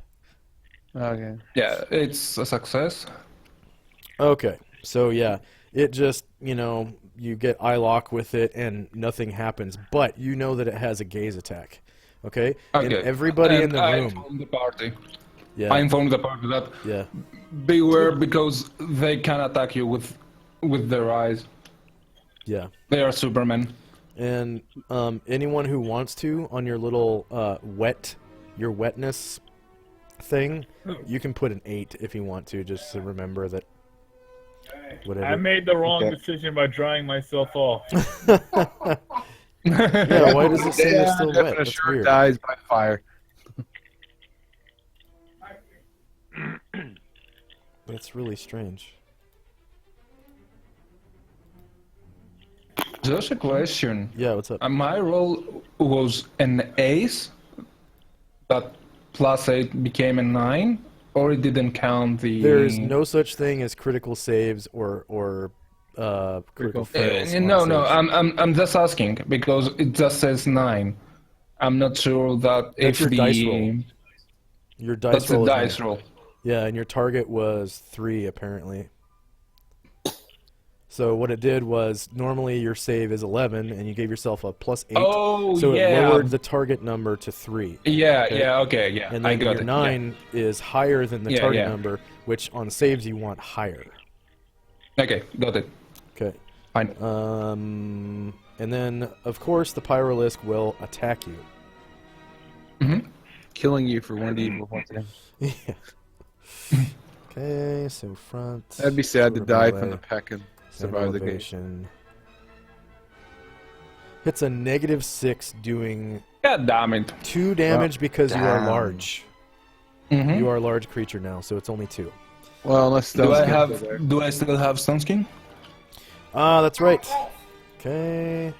Okay. Yeah, it's a success. Okay. So yeah, it just, you get eye lock with it and nothing happens, but you know that it has a gaze attack. Okay? And Okay. everybody in And the I room. informed the party. Yeah. I informed the party that Yeah. beware because they can attack you with their eyes. Yeah. They are Supermen. And anyone who wants to on your little your wetness thing, you can put an 8 if you want to, just to remember that. Whatever. I made the wrong Okay. decision by drying myself off. Yeah, why does it say you're still wet? Definite That's sure weird. dies by fire. That's really strange. Just a question. Yeah, what's up? My roll was an ace, but +8 became a 9, or it didn't count the. There's no such thing as critical saves or critical fails. on No, saves. I'm just asking because it just says 9. I'm not sure that That's if your the dice roll. Your dice that's the roll. is dice nine. roll. Yeah, and your target was 3 apparently. So what it did was normally your save is 11, and you gave yourself a +8. Oh, so yeah. it lowered the target number to 3. Yeah, Okay. okay, yeah. And I then got your it. 9 is higher than the Yeah, target yeah. number, which on saves you want higher. Yeah. Okay, got it. Okay. Fine. And then of course the Pyrolisk will attack you. Mm-hmm. Killing you for 1d once again. Yeah. Okay, so front. That'd be sad to short die melee, from the peck and same survive the game. elevation. Hits a -6, doing God damn it. 2 damage because you are Damn. large. Mhm. You are a large creature now, so it's only 2. Well, unless Do I Stone's have? there. Do I still have Sunskin? Ah, that's right. Okay.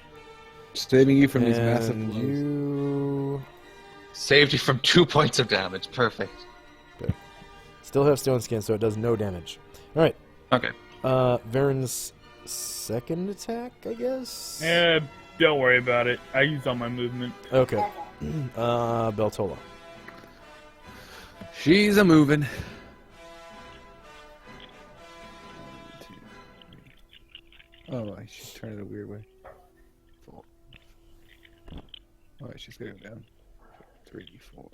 Saving you from these massive And blows. you Saved you from 2 points of damage. Perfect. still have stone skin, so it does no damage. All right. Okay. Varen's second attack, I guess. Don't worry about it. I used all my movement. Okay. Beltola. She's a moving. Oh, she's turning it a weird way. Oh, she's gonna go down. 3, 4.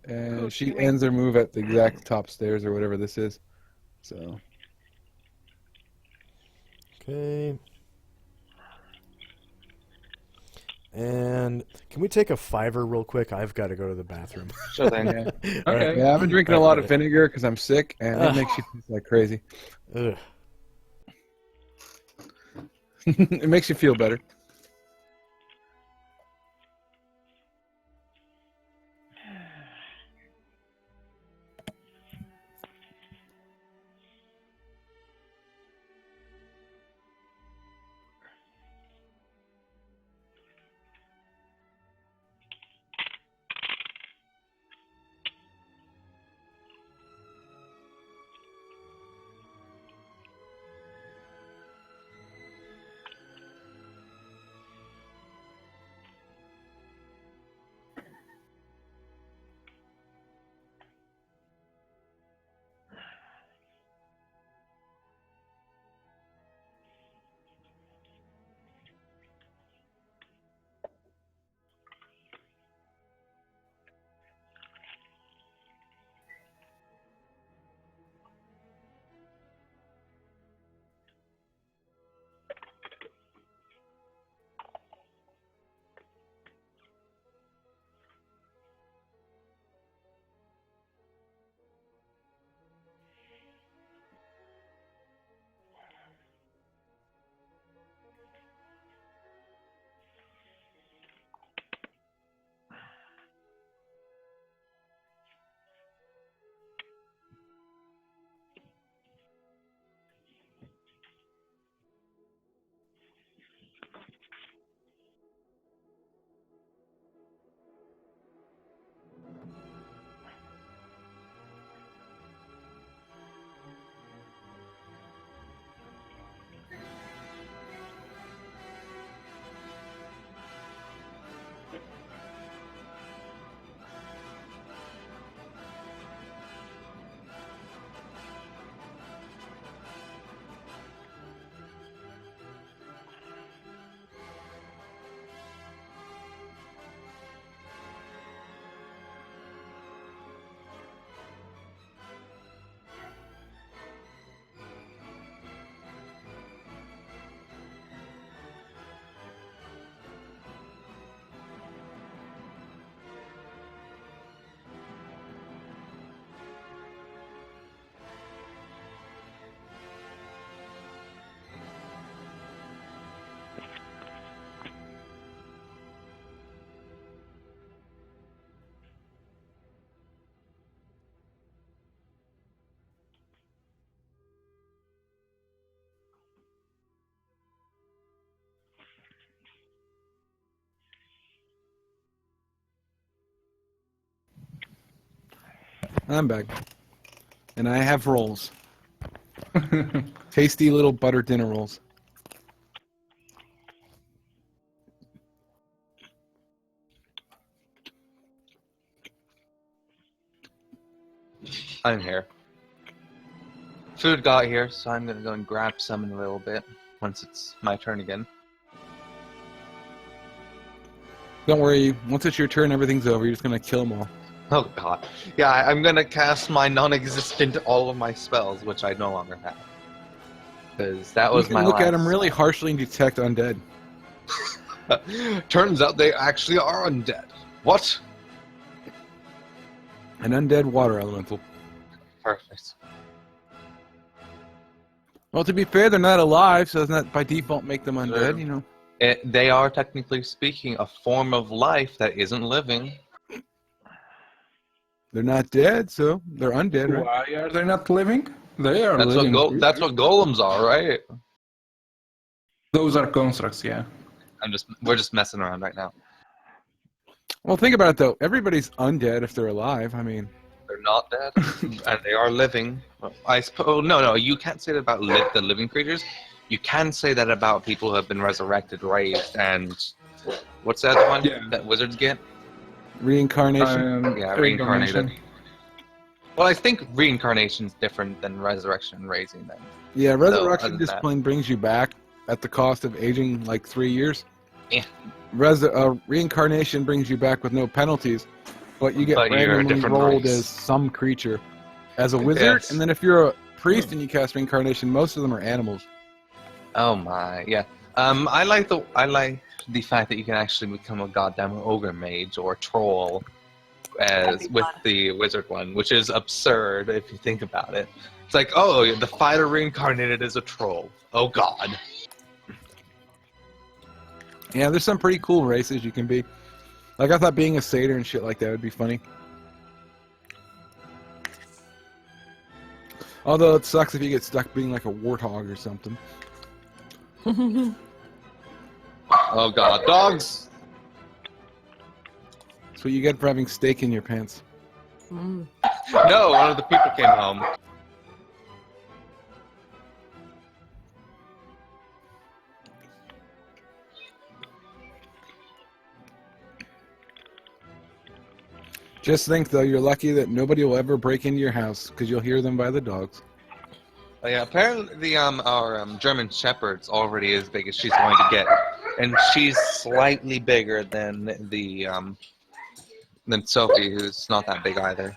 And she ends her move at the exact top stairs or whatever this is. So. Okay. And can we take a 5 real quick? I've got to go to the bathroom. Sure thing. Yeah. All right. Okay. Yeah, I've been drinking a lot of vinegar because I'm sick, and it makes you feel like crazy. Ugh. It makes you feel better. I'm back. And I have rolls. Tasty little butter dinner rolls. I'm here. Food got here, so I'm gonna go and grab some in a little bit once it's my turn again. Don't worry, once it's your turn, everything's over. You're just gonna kill them all. Oh god. Yeah, I'm gonna cast my non-existent all of my spells, which I no longer have. Because that was you my can look last... at them really harshly and detect undead. Turns out they actually are undead. What? An undead water elemental. Perfect. Well, to be fair, they're not alive, so doesn't that by default make them undead, Sure. you know? They are, technically speaking, a form of life that isn't living. They're not dead, so they're undead, right? Why are they not living? They are That's living. that's what golems are, right? Those are constructs, yeah. We're just messing around right now. Well, think about it, though. Everybody's undead if they're alive. I mean... They're not dead, and they are living. I suppose. No, you can't say that about the living creatures. You can say that about people who have been resurrected, raised, and what's the other one that wizards get? Reincarnation? Yeah, reincarnated. Well, I think reincarnation's different than resurrection and raising them. Yeah, resurrection other than discipline brings you back at the cost of aging like 3 years. Yeah. Reincarnation brings you back with no penalties, but you get But you're a randomly different rolled race. as some creature. As a wizard, Yes. and then if you're a priest and you cast reincarnation, most of them are animals. Oh my, yeah. I like the fact that you can actually become a goddamn ogre mage or troll as with the wizard one, which is absurd if you think about it. It's like, oh, the fighter reincarnated as a troll. Oh god. Yeah, there's some pretty cool races you can be. Like, I thought being a satyr and shit like that would be funny. Although it sucks if you get stuck being like a warthog or something. Oh god, dogs! That's what you get for having steak in your pants. No, one of the people came home. Just think, though, you're lucky that nobody will ever break into your house, because you'll hear them by the dogs. Oh, yeah, apparently our German Shepherd's already as big as she's going to get, and she's slightly bigger than than Sophie, who's not that big either.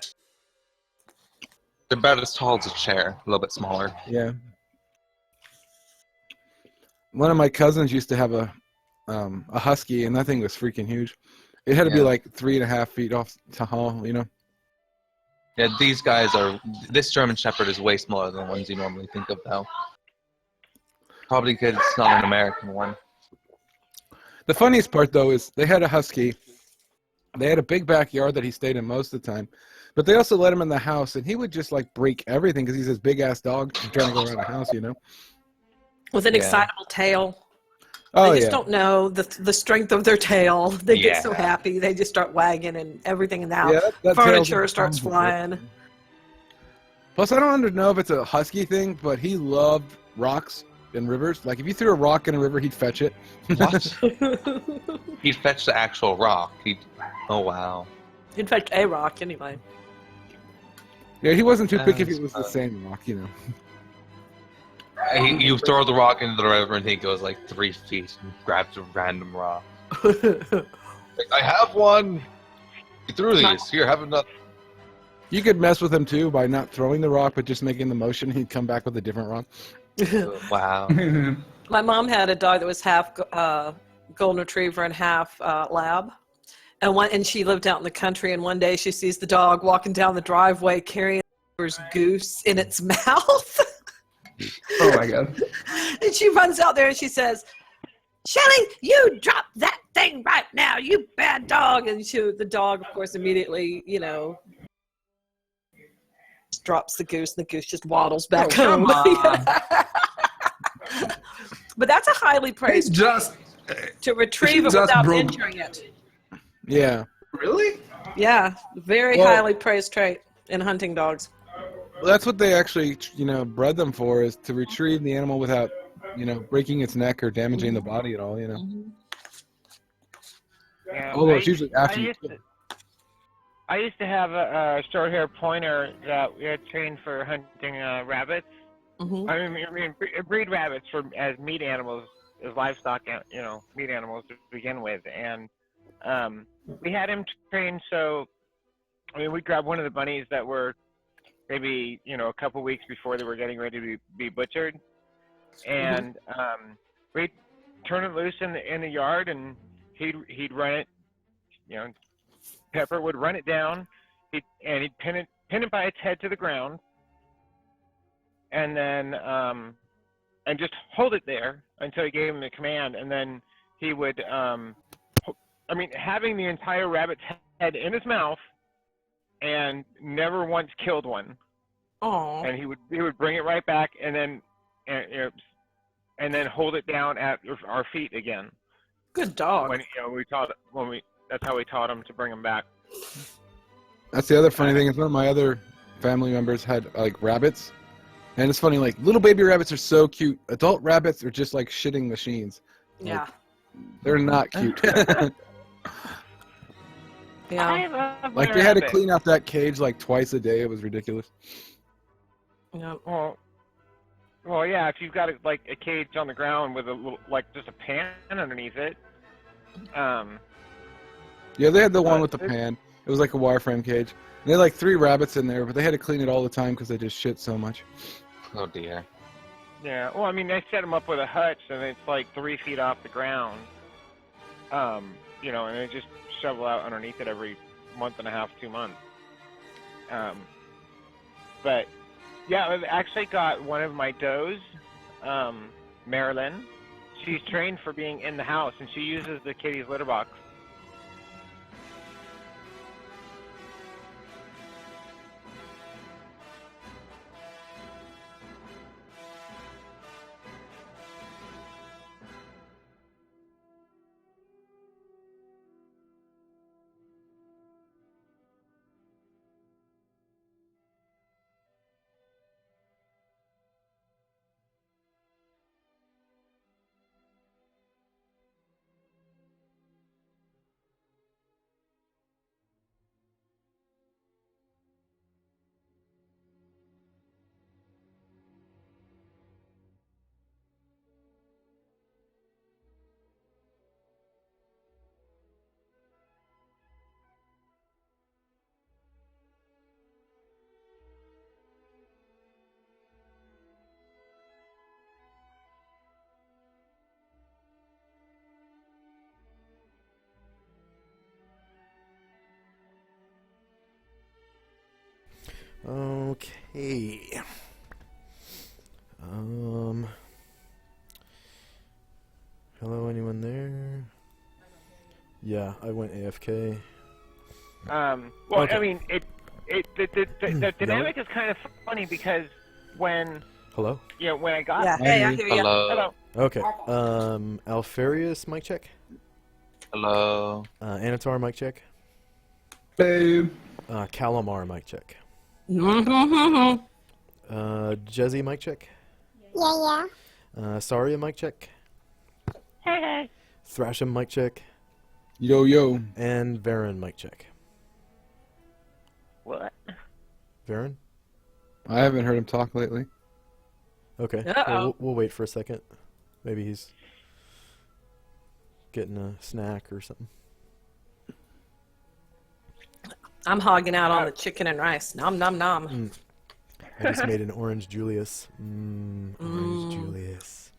They're about as tall as a chair, a little bit smaller. Yeah. One of my cousins used to have a husky, and that thing was freaking huge. It had to be like 3.5 feet off to haul, you know? Yeah, this German Shepherd is way smaller than the ones you normally think of, though. Probably because it's not an American one. The funniest part, though, is they had a husky. They had a big backyard that he stayed in most of the time. But they also let him in the house, and he would just, like, break everything because he's this big-ass dog trying to go around the house, you know? With an excitable tail. Oh, They just don't know the strength of their tail. They get so Yeah. happy. They just start wagging and everything in the house. Yeah, that Furniture tail's starts flying. Plus, I don't know if it's a husky thing, but he loved rocks and rivers. Like, if you threw a rock in a river, he'd fetch it. What? He'd fetch the actual rock. Oh, wow. He'd fetch a rock anyway. Yeah, he wasn't too picky if That's it was the same rock, you know. You throw the rock into the river and he goes like 3 feet and grabs a random rock. Like, I have one! You threw these. Here, have another. You could mess with him, too, by not throwing the rock, but just making the motion. He'd come back with a different rock. Wow. My mom had a dog that was half golden retriever and half lab. And she lived out in the country, and one day she sees the dog walking down the driveway carrying a goose in its mouth. Oh my god. And she runs out there and she says, "Shelly, you drop that thing right now, you bad dog." And the dog, of course, immediately, drops the goose, and the goose just waddles back home. But that's a highly praised to retrieve it without injuring it. Yeah. Really? Yeah, very highly praised trait in hunting dogs. Well, that's what they actually, bred them for, is to retrieve the animal without, breaking its neck or damaging the body at all, Yeah, Although it's usually after you. I used to have a short-hair pointer that we had trained for hunting rabbits. Mm-hmm. I mean, breed rabbits as meat animals, as livestock, meat animals to begin with. And we had him trained so, we'd grab one of the bunnies that were maybe, a couple weeks before they were getting ready to be butchered. And we'd turn it loose in the yard, and he'd run it. Pepper would run it down, he'd pin it by its head to the ground, and then and just hold it there until he gave him the command, and then he would having the entire rabbit's head in his mouth, and never once killed one. Oh. And he would bring it right back, and then hold it down at our feet again. Good dog. That's how we taught him to bring him back. That's the other funny thing is one of my other family members had like rabbits, and it's funny, like little baby rabbits are so cute. Adult rabbits are just like shitting machines. Yeah. They're not cute. Yeah. Like they had to clean out that cage like twice a day. It was ridiculous. Yeah. Well, yeah. If you've got a cage on the ground with a little, just a pan underneath it. Yeah, they had the one with the pan. It was like a wireframe cage. And they had like 3 rabbits in there, but they had to clean it all the time because they just shit so much. Oh dear. Yeah. Well, they set them up with a hutch, and it's like 3 feet off the ground. And they just shovel out underneath it every month and a half, 2 months. But yeah, I've actually got one of my does, Marilyn. She's trained for being in the house, and she uses the kitty's litter box. Okay. Hello, anyone there? Yeah, I went AFK. Well, Okay. The dynamic is kind of funny because when Hello? when I got Yeah. Hey, I hear you. Hello. Okay. Alfarius, mic check. Hello. Anatar, mic check. Hello. Calamar, mic check. Mm-hmm. Jezzy, mic check. Yeah. Saria, mic check. Hey. Thrasham, mic check. Yo, yo. And Varen, mic check. What? Varen? I haven't heard him talk lately. Okay. Uh-oh. Well, we'll wait for a second. Maybe he's getting a snack or something. I'm hogging out on the chicken and rice. Nom nom nom. I just made an orange Julius. Orange Julius.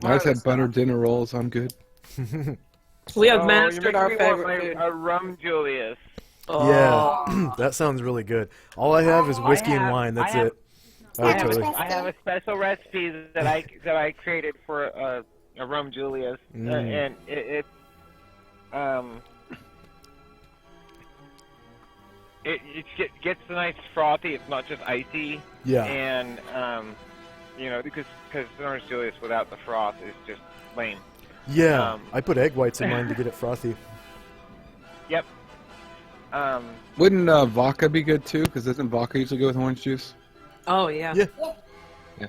I just had butter dinner rolls. I'm good. We have mastered our you make me want favorite food. a rum Julius. Oh. Yeah, that sounds really good. All I have is whiskey and wine. That's it. I totally. have a special recipe that I created for a rum Julius, and it gets nice frothy. It's not just icy. Yeah. And because orange Julius without the froth is just lame. Yeah, I put egg whites in mine to get it frothy. Yep. Wouldn't vodka be good too? Because doesn't vodka usually go with orange juice? Oh yeah. Yeah.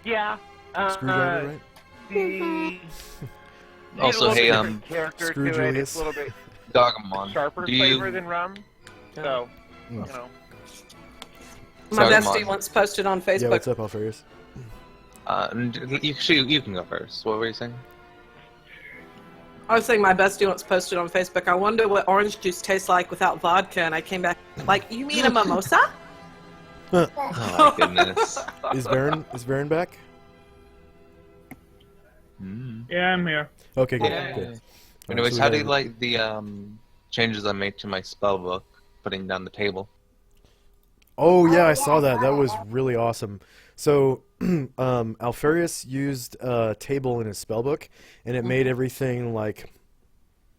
Yeah. Screwdriver, right? The Also, hey, character Screw to it. Julius. It's a little bit Dogmon. sharper Do you- flavor than rum. So, Mm. My Sorry, bestie Mon. once posted on Yeah, Facebook. what's up, Alfarius? You can go first. What were you saying? I was saying my bestie once posted on Facebook. I wonder what orange juice tastes like without vodka, and I came back like, you mean a mimosa? Oh my goodness. Is Varen back? Yeah, I'm here. Okay, good. Yeah. good. All right, Anyways, so we how got do you every- like the changes I made to my spell book, putting down the table? Oh yeah, I saw that. That was really awesome. So, Alfarius used a table in his spellbook, and it made everything like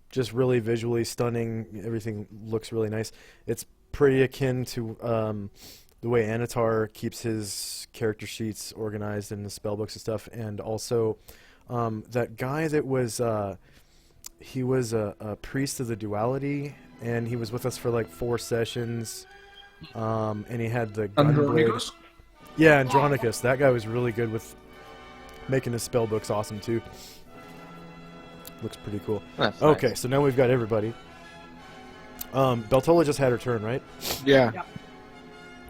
just really visually stunning. Everything looks really nice. It's pretty akin to the way Anatar keeps his character sheets organized in the spellbooks and stuff, and also that guy that was he was a priest of the duality, and he was with us for like 4 sessions. And he had the gunblade. Andronicus? Yeah, Andronicus. That guy was really good with making his spell books awesome too. Looks pretty cool. That's Okay, nice. so now we've got everybody. Beltola just had her turn, right? Yeah.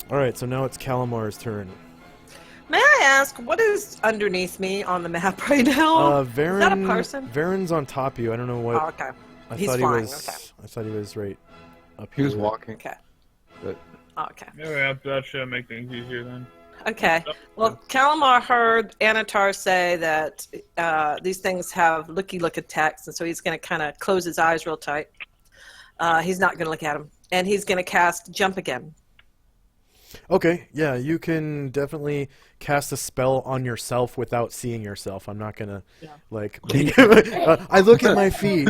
All right, so now it's Calamar's turn. May I ask, what is underneath me on the map right now? Varen, Is that a person? Varen's on top of you. I don't know what. Oh, okay. I He's thought flying, he was. okay. I thought he was right up He was here. walking. Okay. But Oh, okay. Yeah, that should make things easier then. Okay. Well, Calamar heard Anatar say that these things have look attacks, and so he's going to kind of close his eyes real tight. He's not going to look at him. And he's going to cast Jump again. okay, yeah, you can definitely cast a spell on yourself without seeing yourself. I'm not gonna like. I look at my feet.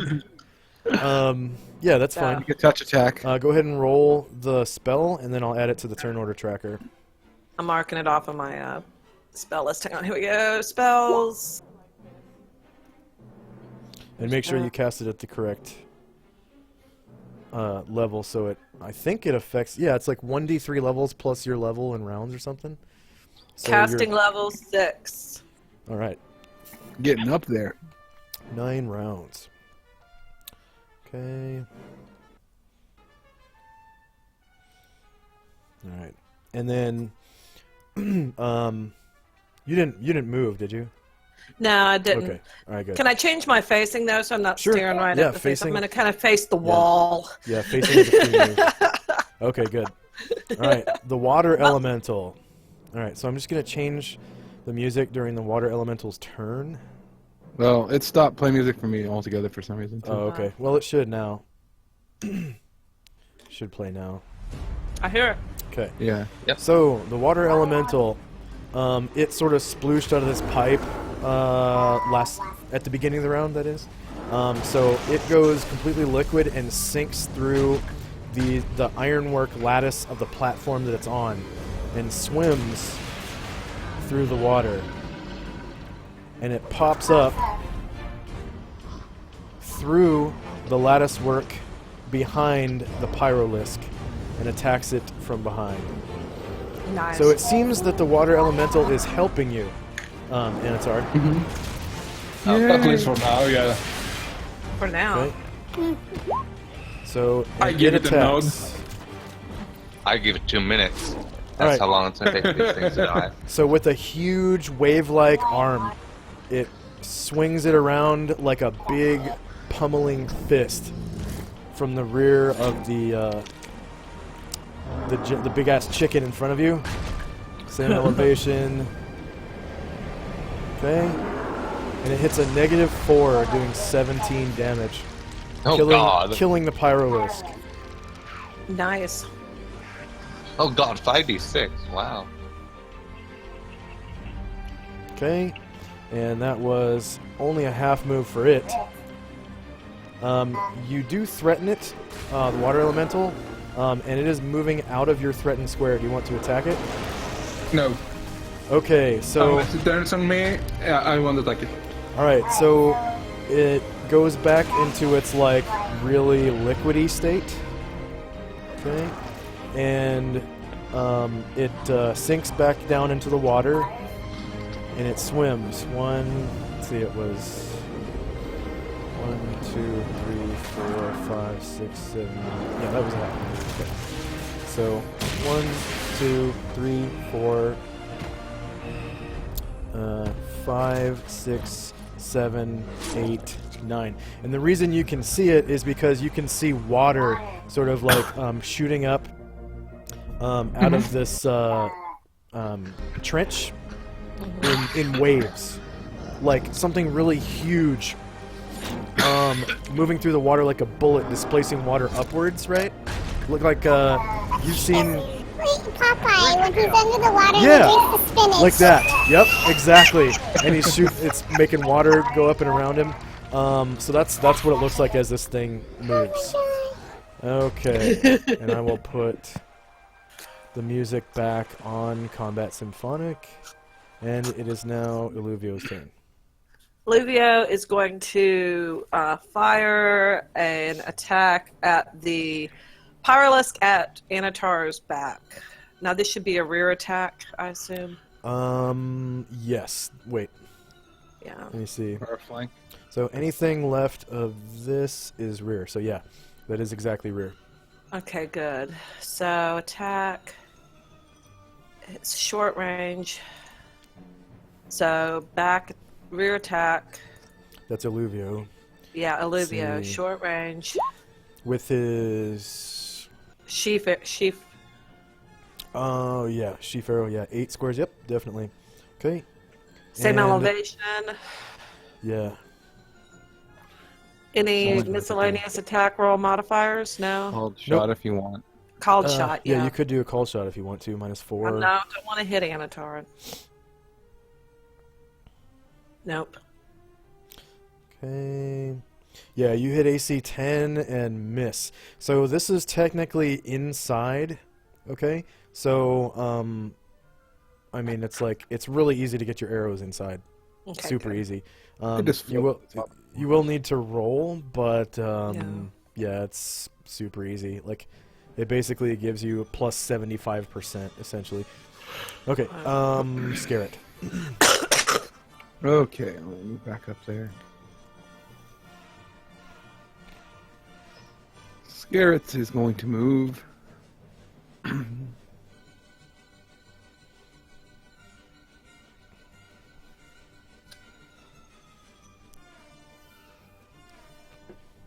Yeah, that's fine. You can touch attack. Go ahead and roll the spell, and then I'll add it to the turn order tracker. I'm marking it off on my spell list. Hang on, here we go. Spells. And make sure you cast it at the correct level, so it. I think it affects. Yeah, it's like 1d3 levels plus your level in rounds or something. So Casting level 6. All right, Getting up there. 9 rounds. Okay. All right, and then you didn't move, did you? No, I didn't. Okay. All right, good. Can I change my facing though, so I'm not Sure. staring right Yeah, at the face? I'm facing- going to kind of face the wall. Yeah, facing is a free move. Okay, good. All right, the water elemental. All right, so I'm just gonna change the music during the water elemental's turn. Well, it stopped playing music for me altogether for some reason. Too. Oh, okay. Well, it should now. Should play now. I hear it. Okay. Yeah. So the water elemental, it sort of splooshed out of this pipe at the beginning of the round. That is. So it goes completely liquid and sinks through the ironwork lattice of the platform that it's on, and swims through the water. And it pops up through the lattice work behind the pyrolisk and attacks it from behind. Nice. So it seems that the water elemental is helping you, Anatar. At least for now, yeah. For now. Okay. So I give it a nod. attacks. I give it 2 minutes. That's Alright. how long it's gonna take for these things to die. So with a huge wave-like arm, it swings it around like a big pummeling fist from the rear of the big ass chicken in front of you. Same elevation. Okay. And it hits a -4, doing 17 damage. Oh god. Killing the pyrolisk. Nice. Oh god, 5d6. Wow. Okay. And that was only a half move for it. You do threaten it, the water elemental, and it is moving out of your threatened square. Do you want to attack it? No. Okay, so Unless it turns on me, yeah, I won't attack it. all right, so it goes back into its like really liquidy state. Okay, and it sinks back down into the water, and it swims. Let's see, it was 1, 2, 3, 4, 5, 6, 7. Yeah, that was that. Okay. So 1, 2, 3, 4, 5, 6, 7, 8, 9. And the reason you can see it is because you can see water sort of like shooting up out of this trench in waves. like something really huge, moving through the water like a bullet, displacing water upwards, right? Look like you've seen. Like Popeye when he's under the water Yeah, and he drinks the spinach. like that. Yep, exactly. And he's it's making water go up and around him. So that's what it looks like as this thing moves. Okay, and I will put the music back on Combat Symphonic, and it is now Illuvio's turn. Illuvio is going to fire an attack at the Pyralisk at Anatar's back. Now this should be a rear attack, I assume. Yes. Wait. Yeah. Let me see. Or flank. So anything left of this is rear. So yeah, that is exactly rear. Okay, good. So attack. It's short range. So back, rear attack. That's Illuvio. Yeah, Illuvio, See. short range. With his... Sheaf. Oh, yeah. Sheaf arrow, yeah. 8 squares, yep, definitely. Okay. Same And- elevation. Yeah. Any miscellaneous attack roll modifiers? No. Called shot if you want. Called shot, yeah. Yeah, you could do a call shot if you want to, -4. No, don't want to hit Anatar. Nope. Okay. Yeah, you hit AC 10 and miss. So this is technically inside. Okay? So, I mean, it's really easy to get your arrows inside. Okay, Super good. easy. just You will need to roll, but yeah, it's super easy. Like, it basically gives you a plus 75%, essentially. Okay, scare it. Okay, I'll move back up there. Scarrett is going to move.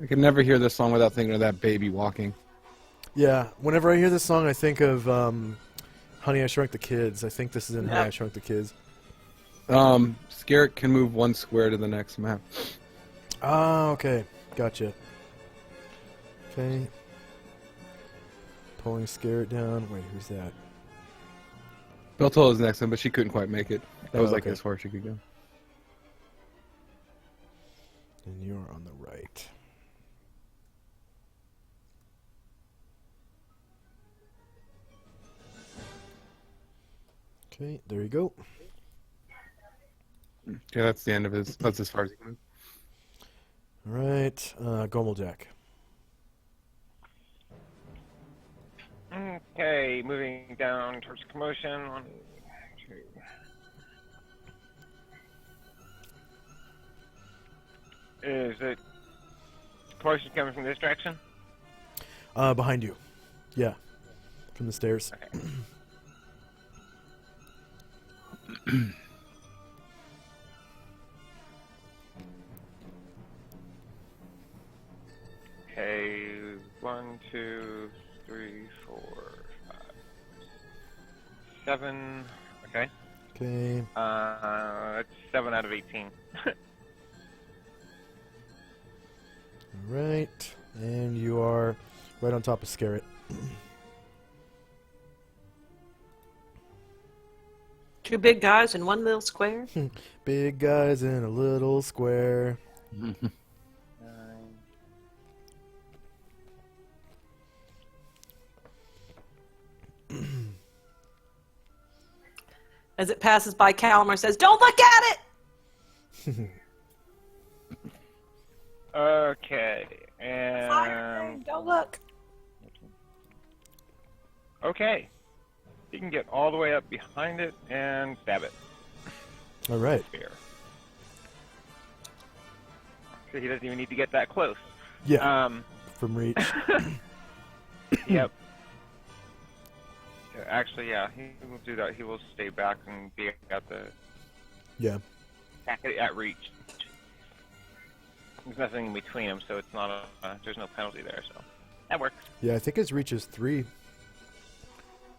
I can never hear this song without thinking of that baby walking. Yeah, whenever I hear this song, I think of Honey, I Shrunk the Kids. I think this is in Honey, I Shrunk the Kids. Scarrett can move 1 square to the next map. Ah, okay. Gotcha. Okay. Pulling Scarrett down. Wait, who's that? Beltol is next one, but she couldn't quite make it. That was like okay. as far as she could go. And you're on the right. Okay, there you go. Okay, that's the end of his. That's as far as he can move. All right, Gomeljack. Okay, moving down towards commotion. 1, 2. Is it commotion coming from this direction? Behind you. Yeah, from the stairs. Okay. Okay, 1, 2, 3, 4, 5, 7. Okay. Okay. That's 7 out of 18. All right, and you are right on top of Scarrett. Two big guys in one little square. Big guys in a little square. As it passes by, Calamar says, "Don't look at it!" Okay, Fire and thing, don't look. okay, you can get all the way up behind it and stab it. All right. Spear. So he doesn't even need to get that close. Yeah. From reach. Yep. Actually, yeah, he will do that. He will stay back and be at the Yeah. at reach. There's nothing in between them, so it's not there's no penalty there, so that works. Yeah, I think his reach is 3.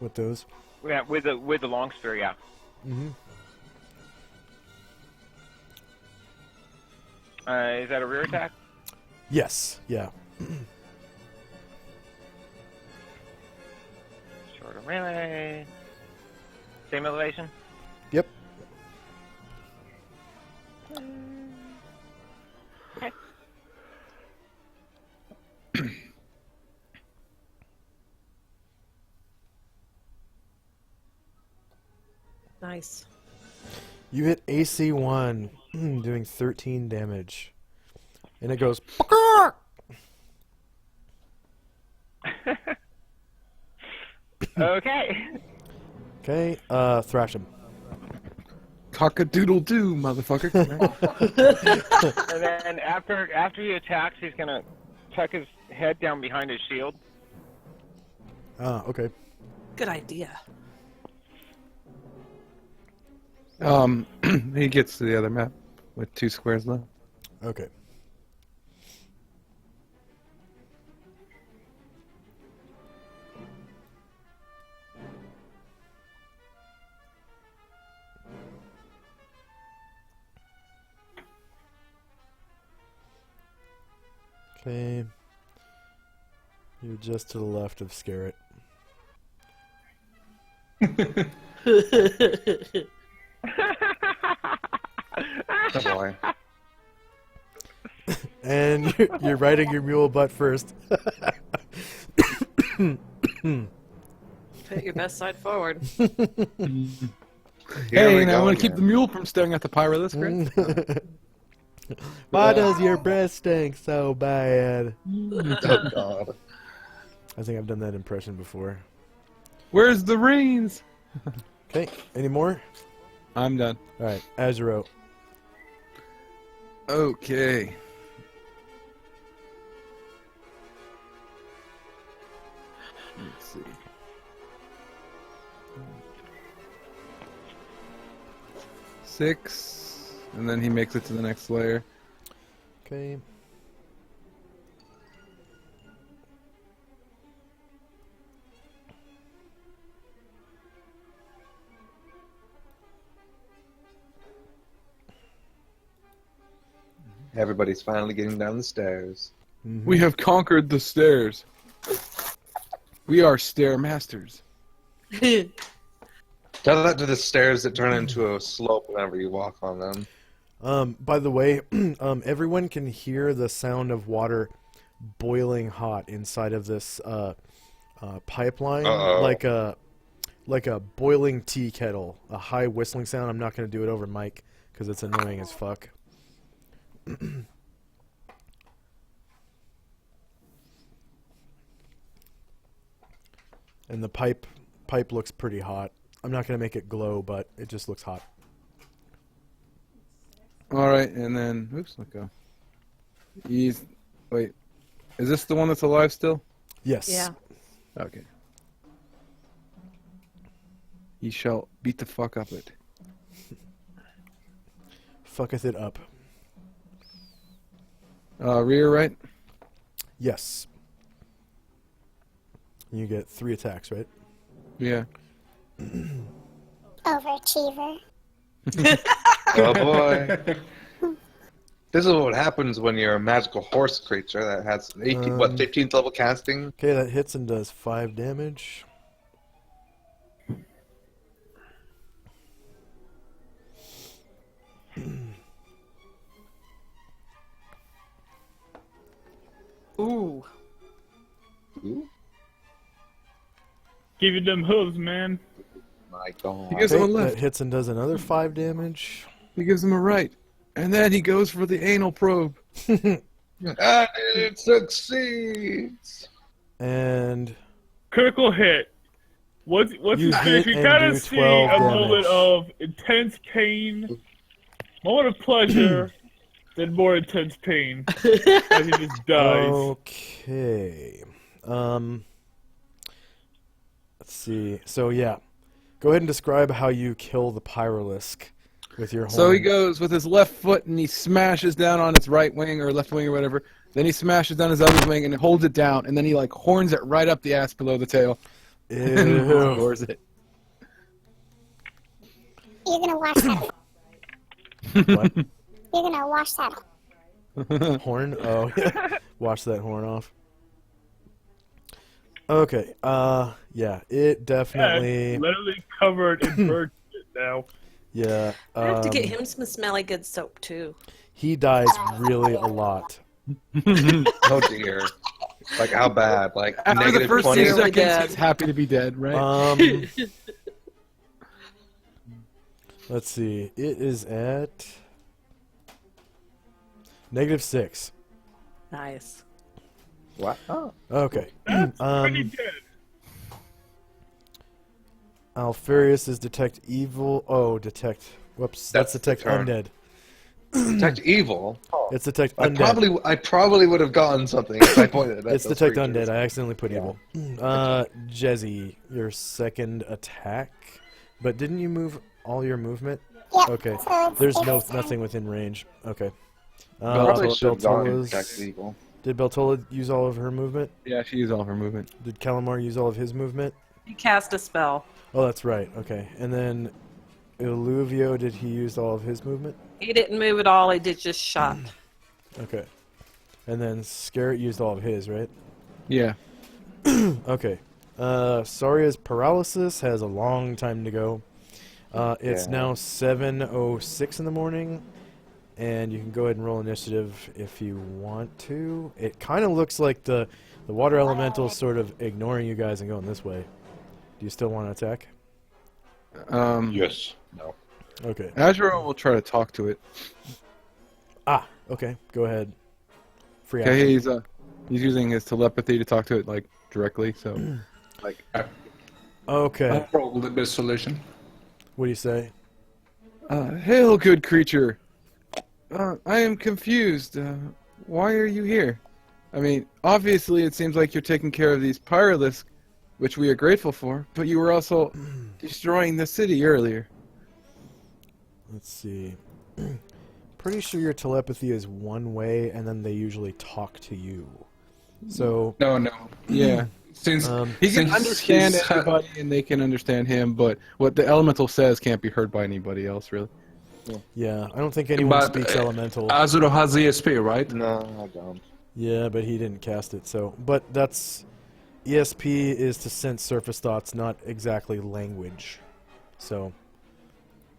With those. Yeah, with the long spear, yeah. Mm-hmm. Is that a rear attack? Yes. Yeah. Short of melee. Same elevation? Yep. Okay. Nice. You hit AC1, doing 13 damage. And it goes... Okay. Okay, thrash him. Cock-a-doodle-doo, motherfucker. And then after he attacks, he's gonna tuck his head down behind his shield. Okay. Good idea. He gets to the other map with 2 squares left. Okay. Okay. You're just to the left of Scarret. Oh boy. And you're riding your mule butt first. Put your best side forward. Here Hey, we now I go want to keep the again. mule from staring at the pyro. That's great. Why does your breath stink so bad? Oh god. I think I've done that impression before. Where's the reins? Okay, any more? I'm done. Alright, Azuro. Okay. Let's see. Six, and then he makes it to the next layer. Okay. Everybody's finally getting down the stairs. Mhm. We have conquered the stairs. We are stair masters. Tell that to the stairs that turn into a slope whenever you walk on them. By the way, everyone can hear the sound of water boiling hot inside of this pipeline, Uh-oh. like a boiling tea kettle, a high whistling sound. I'm not going to do it over mic because it's annoying as fuck. And the pipe looks pretty hot. I'm not going to make it glow, but it just looks hot. All right, and then oops, let go. Wait, is this the one that's alive still? Yes. Yeah. Okay. He shall beat the fuck up it. Fucketh it up. Rear right. Yes. You get 3 attacks, right? Yeah. Overachiever. Oh boy. This is what happens when you're a magical horse creature that has 15th level casting? Okay, that hits and does 5 damage. Ooh. Ooh, Give you them hooves, man. my god. He gives him a Okay, that left. hits and does another 5 damage. He gives him a right, and then he goes for the anal probe. And it succeeds! And Critical hit. What's You his hit face? You and kind do of see 12 a moment damage. of intense pain, moment of pleasure, then more intense pain as he just dies. okay. Let's see. So yeah. Go ahead and describe how you kill the Pyrolisk with your horn. So he goes with his left foot and he smashes down on its right wing or left wing or whatever. Then he smashes down his other wing and holds it down, and then he like horns it right up the ass below the tail. And Ew. roars it. You're gonna wash that. What? You're gonna wash that. Horn? Oh, yeah. Wash that horn off. Okay, yeah, it Yeah, definitely... it's literally covered in bird shit now. Yeah, I have to get him some smelly good soap too. he dies really a lot. Oh dear. Like how bad? Like After the negative first 20? few Really seconds, dead. he's happy to be dead, right? Let's see. It is at -6. Nice. What? Oh. Okay. That's pretty dead. Alfarius is detect evil. Oh, detect. Whoops. That's That's detect the term. undead. Detect evil. It's detect I undead. probably would have gotten something if I pointed at It's those detect creatures. undead. I accidentally put Yeah. evil. Jezzy, your second attack. But didn't you move all your movement? Yeah. Okay. So There's it's nothing within range. Okay. Probably Bel- should have gone Beltola's- detect evil. Did Beltola use all of her movement? Yeah, she used all of her movement. Did Calamar use all of his movement? He cast a spell. Oh, that's right. Okay. And then Illuvio, did he use all of his movement? He didn't move at all. He did just shot. Okay. And then Scarret used all of his, right? Yeah. Okay. Saria's paralysis has a long time to go. It's Yeah. now 7:06 in the morning, and you can go ahead and roll initiative if you want to. It kind of looks like the water elemental is sort of ignoring you guys and going this way. Do you still want to attack? Yes. No. Okay. Azura will try to talk to it. Ah, okay. Go ahead. Free Okay, action. he's using his telepathy to talk to it like directly. So Like, Okay. probably the best solution. What do you say? hail, good creature. I am confused. Why are you here? I mean, obviously, it seems like you're taking care of these Pyralisk, which we are grateful for. But you were also destroying the city earlier. Let's see. Pretty sure your telepathy is one way, and then they usually talk to you. So, No. Yeah. Since He can since understand he's ha- everybody, and they can understand him, but what the elemental says can't be heard by anybody else, really. yeah, I don't think anyone But, speaks elemental. Azuro has ESP, right? No, I don't. Yeah, but he didn't cast it, so... But that's... ESP is to sense surface thoughts, not exactly language. So,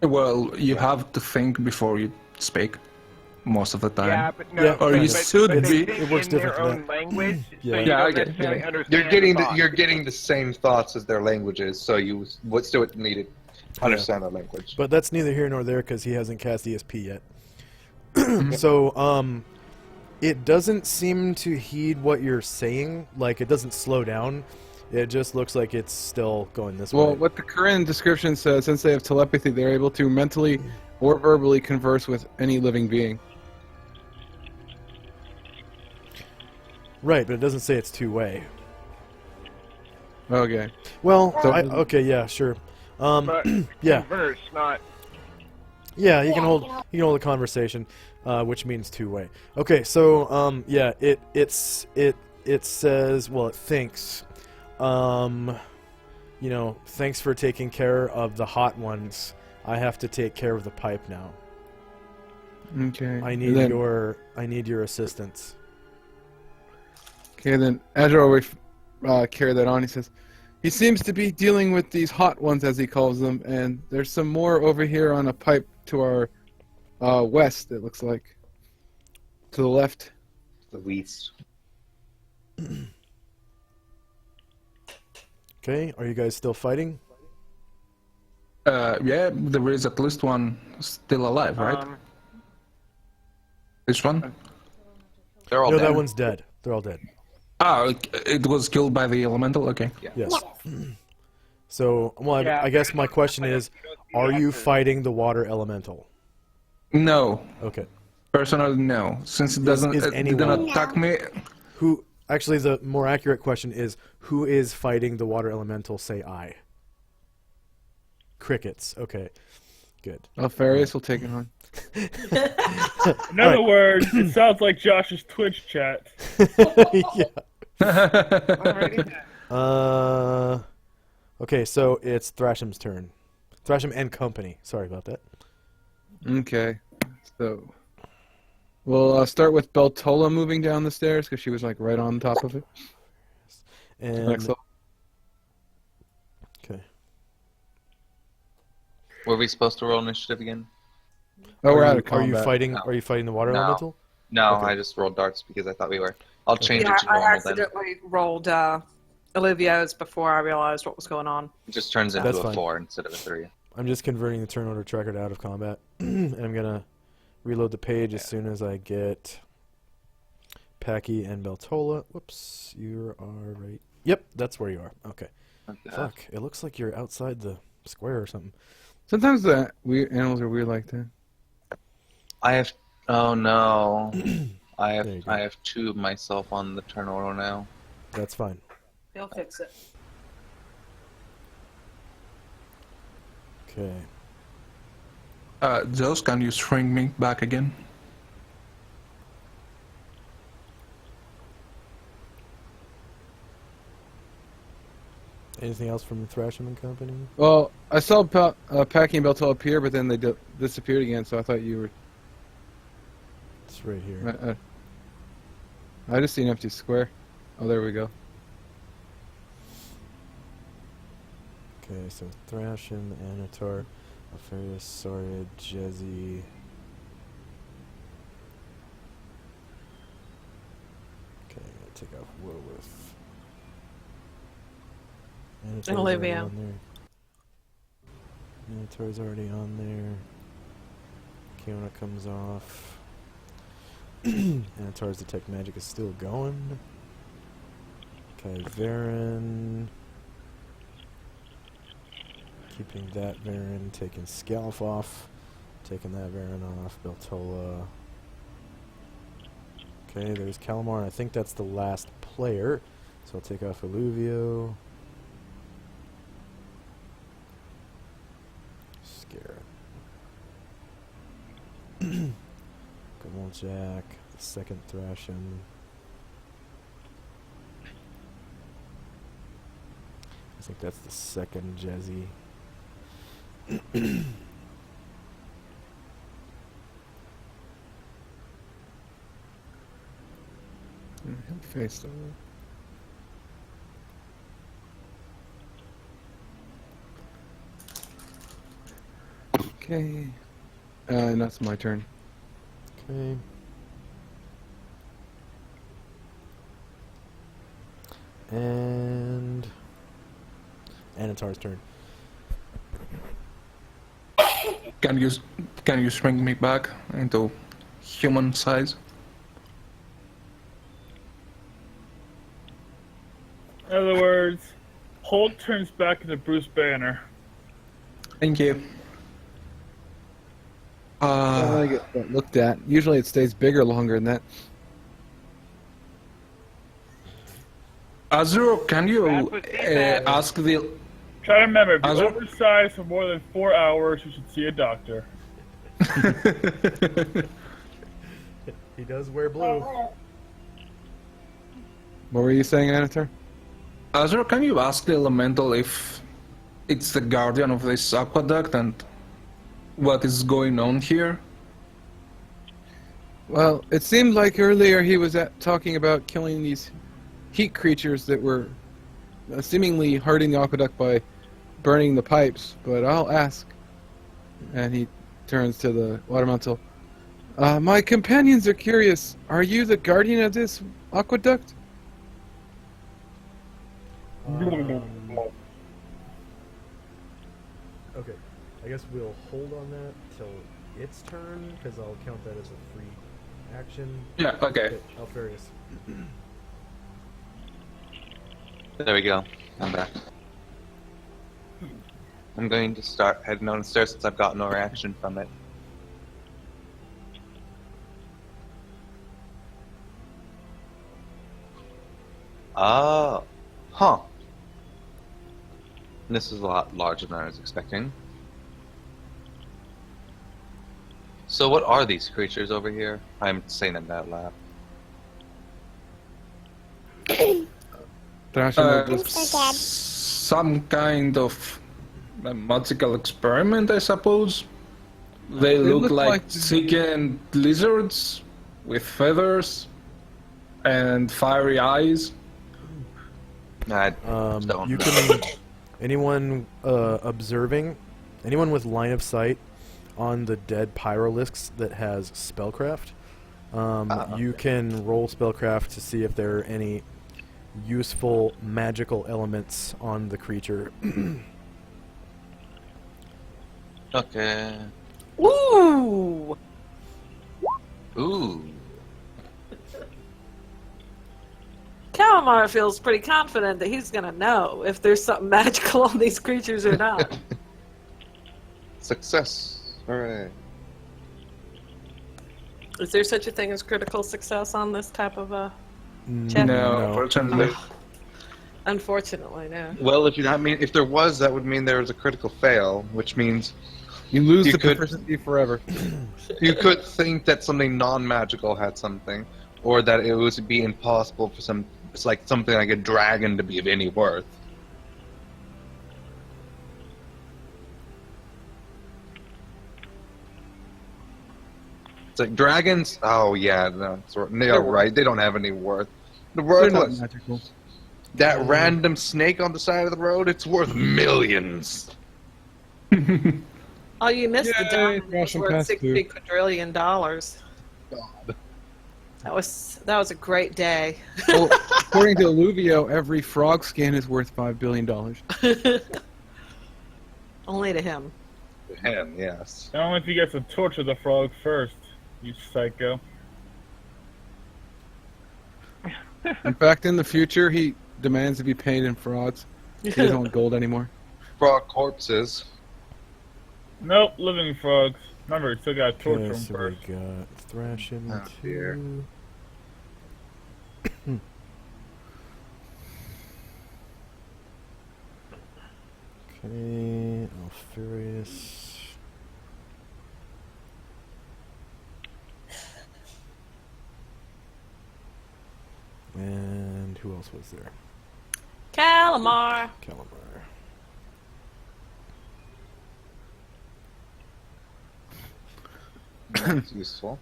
Well, you have to think before you speak, most of the time. Yeah, but no. Yeah, but, or you but, should but they be. think It works in their different for own language, Yeah. so you Yeah, I don't get it, necessarily yeah. understand You're getting the the, thought. you're getting the same thoughts as their languages, so you would still need to understand their language. but that's neither here nor there, because he hasn't cast ESP yet. So, it doesn't seem to heed what you're saying. Like, it doesn't slow down. It just looks like it's still going this Well, way. what the current description says, since they have telepathy, they're able to mentally or verbally converse with any living being. Right, but it doesn't say it's two-way. Okay. Well, So- okay, yeah, sure. But Yeah. converse, not. Yeah, he can hold a conversation, which means two-way. Okay, so yeah, it says, well, it thinks, you know, thanks for taking care of the hot ones. I have to take care of the pipe now. Okay. I And need then, your assistance. Okay, then Azure will carry that on. He says, he seems to be dealing with these hot ones, as he calls them, and there's some more over here on a pipe to our west, it looks like. To the left. The West. Okay, are you guys still fighting? Yeah, there is at least one still alive, right? Which one? They're all No, dead. that one's dead. They're all dead. Ah, it was killed by the elemental. Okay. Yes. So, well, Yeah, I guess my question is, are you fighting the water elemental? No, Okay. personally, no. Since it doesn't, is it didn't anyone- attack me. Who? Actually, the more accurate question is, who is fighting the water elemental? Say I. Crickets. Okay. Good. Alfarius will take it on. In other words, it sounds like Josh's Twitch chat. Yeah. Okay, so it's Thrasham's turn. Thrasham and company. Sorry about that. Okay. So, We'll start with Beltola moving down the stairs because she was like right on top of it. And Next level. okay. Were we supposed to roll initiative again? Oh, we're out of Are you combat. fighting? No. Are you fighting the water No. elemental? No, Okay. I just rolled darts because I thought we were. I'll change Yeah, it to I normal then. accidentally rolled Olivio's before I realized what was going on. It just turns into That's a fine. 4 instead of a 3. I'm just converting the turn order tracker to out of combat, and I'm gonna reload the page as soon as I get Packy and Beltola. Whoops, you are right. Yep, that's where you are. Okay. Fuck, it looks like you're outside the square or something. Sometimes the weird animals are weird like that. I have. Oh no. I There you go. have 2 of myself on the turn order now. That's fine. He'll fix it. Okay. Josh, can you shrink me back again? Anything else from the Thrashman Company? Well, I saw Packy and Beltola appear, but then they disappeared again, so I thought you were... It's right here. I just see an empty square. Oh, there we go. Okay, so Thrashim, Anatar, Alfarius, Soria, Jezzy. Okay, I'm gonna take off Woolworth. Anatar's already Olivia. on there. Anatar's already on there. Kiona comes off. Anatar's Detect Magic is still going. Okay, Varen. Keeping that Varen, taking Scalf off, taking that Varen off, Beltola. Okay, there's Calamar, and I think that's the last player. So I'll take off Illuvio. Scare. Jack, the second Thrashim. I think that's the second Jezzy. Face over. Okay. And that's my turn. Okay. And Anatar's turn. Can you shrink me back into human size? In other words, Hulk turns back into Bruce Banner. Thank you. I get that looked at. Usually it stays bigger longer than that. Azuro, can you That's what she said. ask the... Try to remember, if How's you're it? oversized for more than 4 hours, you should see a doctor. He does wear blue. What were you saying, Anatar? Azuro, can you ask the elemental if it's the guardian of this aqueduct and what is going on here? Well, it seemed like earlier he was talking about killing these heat creatures that were seemingly hurting the aqueduct by burning the pipes, but I'll ask. And he turns to the water elemental. My companions are curious. Are you the guardian of this aqueduct? Okay, I guess we'll hold on that till its turn, because I'll count that as a free action. Yeah, okay. Alfarius. There we go. I'm back. I'm going to start heading down the stairs since I've got no reaction from it. Oh. Huh. This is a lot larger than I was expecting. So what are these creatures over here? I'm saying them out loud. Some kind of magical experiment, I suppose. They look like chicken lizards with feathers and fiery eyes. I You don't know. can anyone observing, anyone with line of sight on the dead Pyralisks that has spellcraft. You can roll spellcraft to see if there are any useful magical elements on the creature. Okay. Ooh! Ooh. Calamar feels pretty confident that he's gonna know if there's something magical on these creatures or not. Success. Hooray. Is there such a thing as critical success on this type of a check? No, unfortunately. Unfortunately, no. Well, if there was, that would mean there was a critical fail, which means You lose You the could- proficiency forever. you could think that something non-magical had something, or that it would be impossible for it's like something like a dragon to be of any worth. It's like dragons. Oh yeah, no, they're right. They don't have any worth. The They're not worthless. magical. That random snake on the side of the road. It's worth millions. Oh, you missed the Yay, diamond. It was Russian worth pass $60 through. quadrillion. God. That was a great day. Well, according to Alluvio, every frog skin is worth $5 billion. Only to him. Him, yes. Only if he gets to torture the frog first, you psycho. In fact, in the future, he demands to be paid in frauds. He doesn't want gold anymore. Frog corpses. Nope, living frogs. Remember, you still gotta torture Okay, them so first. we got Thrashing Oh, dear. 2. Okay, Alfarius. And who else was there? Calamar. Calamar. That's useful.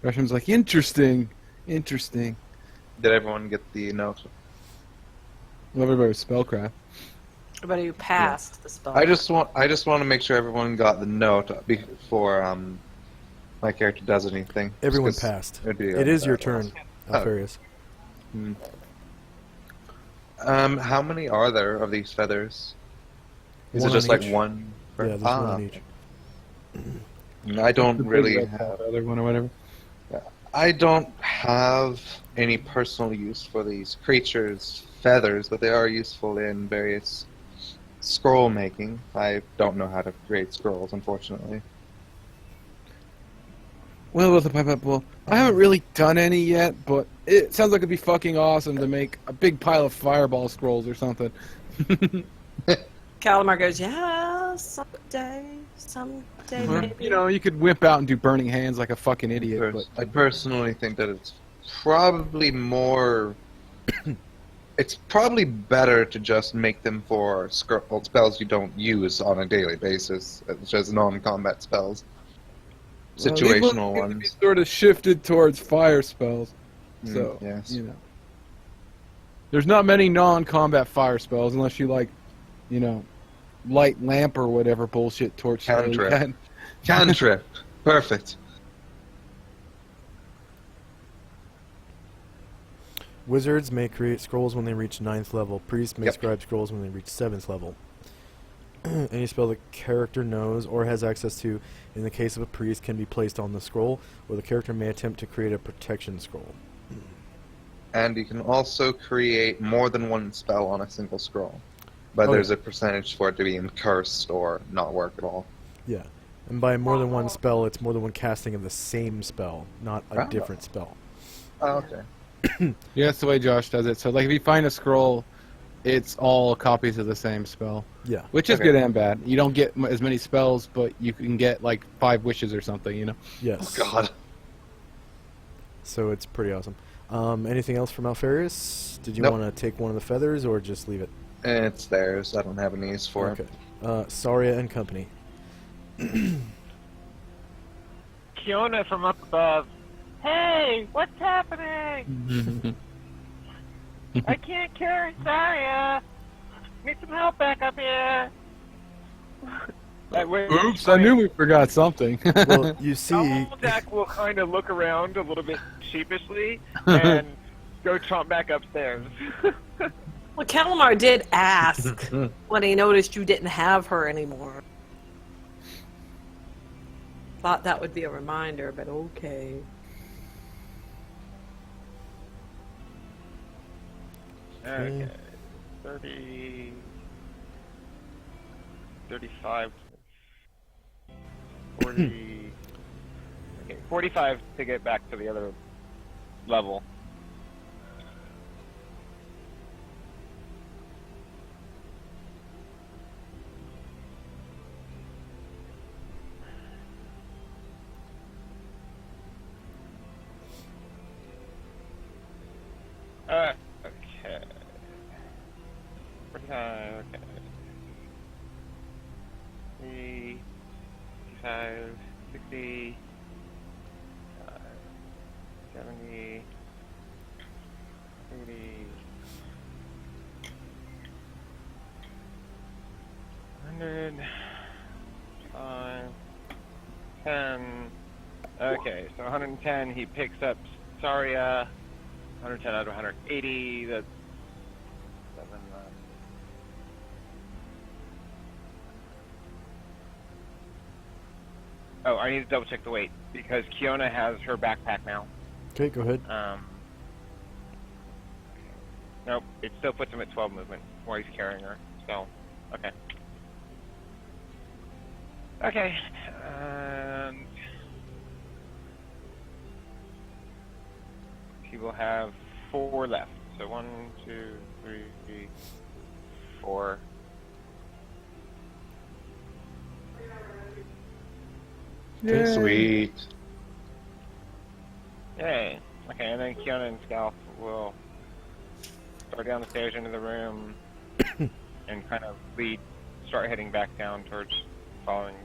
Gresham's like, interesting. Interesting. Did everyone get the note? Well, everybody was spellcraft. Everybody who passed the spell. I just want to make sure everyone got the note before my character does anything. Everyone Just 'cause passed. it'd be, It is your bad. turn, Oh. Alfarius. How many are there of these feathers? Is One it just on like each. one? Yeah, there's one on each. I don't really The have. other one or whatever. I don't have any personal use for these creatures' feathers, but they are useful in various scroll making. I don't know how to create scrolls, unfortunately. Well, with the pipe up, well, I haven't really done any yet, but it sounds like it'd be fucking awesome to make a big pile of fireball scrolls or something. Calamar goes, yeah, someday maybe. You know, you could whip out and do burning hands like a fucking idiot. But I personally think that it's probably more. It's probably better to just make them for spells you don't use on a daily basis, such as non-combat spells. Situational well, these ones. sort of shifted towards fire spells. So, yes. you know. There's not many non-combat fire spells unless you like, you know, light lamp or whatever bullshit torch. you really Cantrip. can. Cantrip. Perfect. Wizards may create scrolls when they reach 9th level. Priests may Yep. scribe scrolls when they reach 7th level. Any spell the character knows or has access to, in the case of a priest, can be placed on the scroll, or the character may attempt to create a protection scroll. And you can also create more than one spell on a single scroll. But Oh, there's yeah. a percentage for it to be cursed or not work at all. Yeah. And by more than one spell, it's more than one casting of the same spell, not a Ah. different spell. Oh, okay. Yeah, that's the way Josh does it. So, like, if you find a scroll, it's all copies of the same spell. Yeah. Which is Okay. good and bad. You don't get as many spells, but you can get, like, 5 wishes or something, you know? Yes. Oh, God. So it's pretty awesome. Anything else from Alfarius? Did you Nope. want to take one of the feathers, or just leave it? It's theirs. I don't have any use for Okay. it. Saria and company. Kiona from up above. Hey, what's happening? I can't carry Zarya. Need some help back up here. Oops, I knew we forgot something. Well, you see, Jack will kind of look around a little bit sheepishly and go tromp back upstairs. Well, Calamar did ask when he noticed you didn't have her anymore. Thought that would be a reminder, but okay. Okay. 30... 35... 40... Okay, 45 to get back to the other level. Okay. 45, okay. 3, 55, 60, 70, 80, 100, 5, 10. Okay, so 110, he picks up Zarya. 110 out of 180, that's 7, Oh, I need to double check the weight, because Kiona has her backpack now. okay, go ahead. Nope, it still puts him at 12 movement while he's carrying her, so, okay. Okay, and... he will have 4 left. So 1, 2, 3, 4. Okay, sweet. Yay. Okay, and then Kiona and Scalp will start down the stairs into the room and kind of start heading back down towards following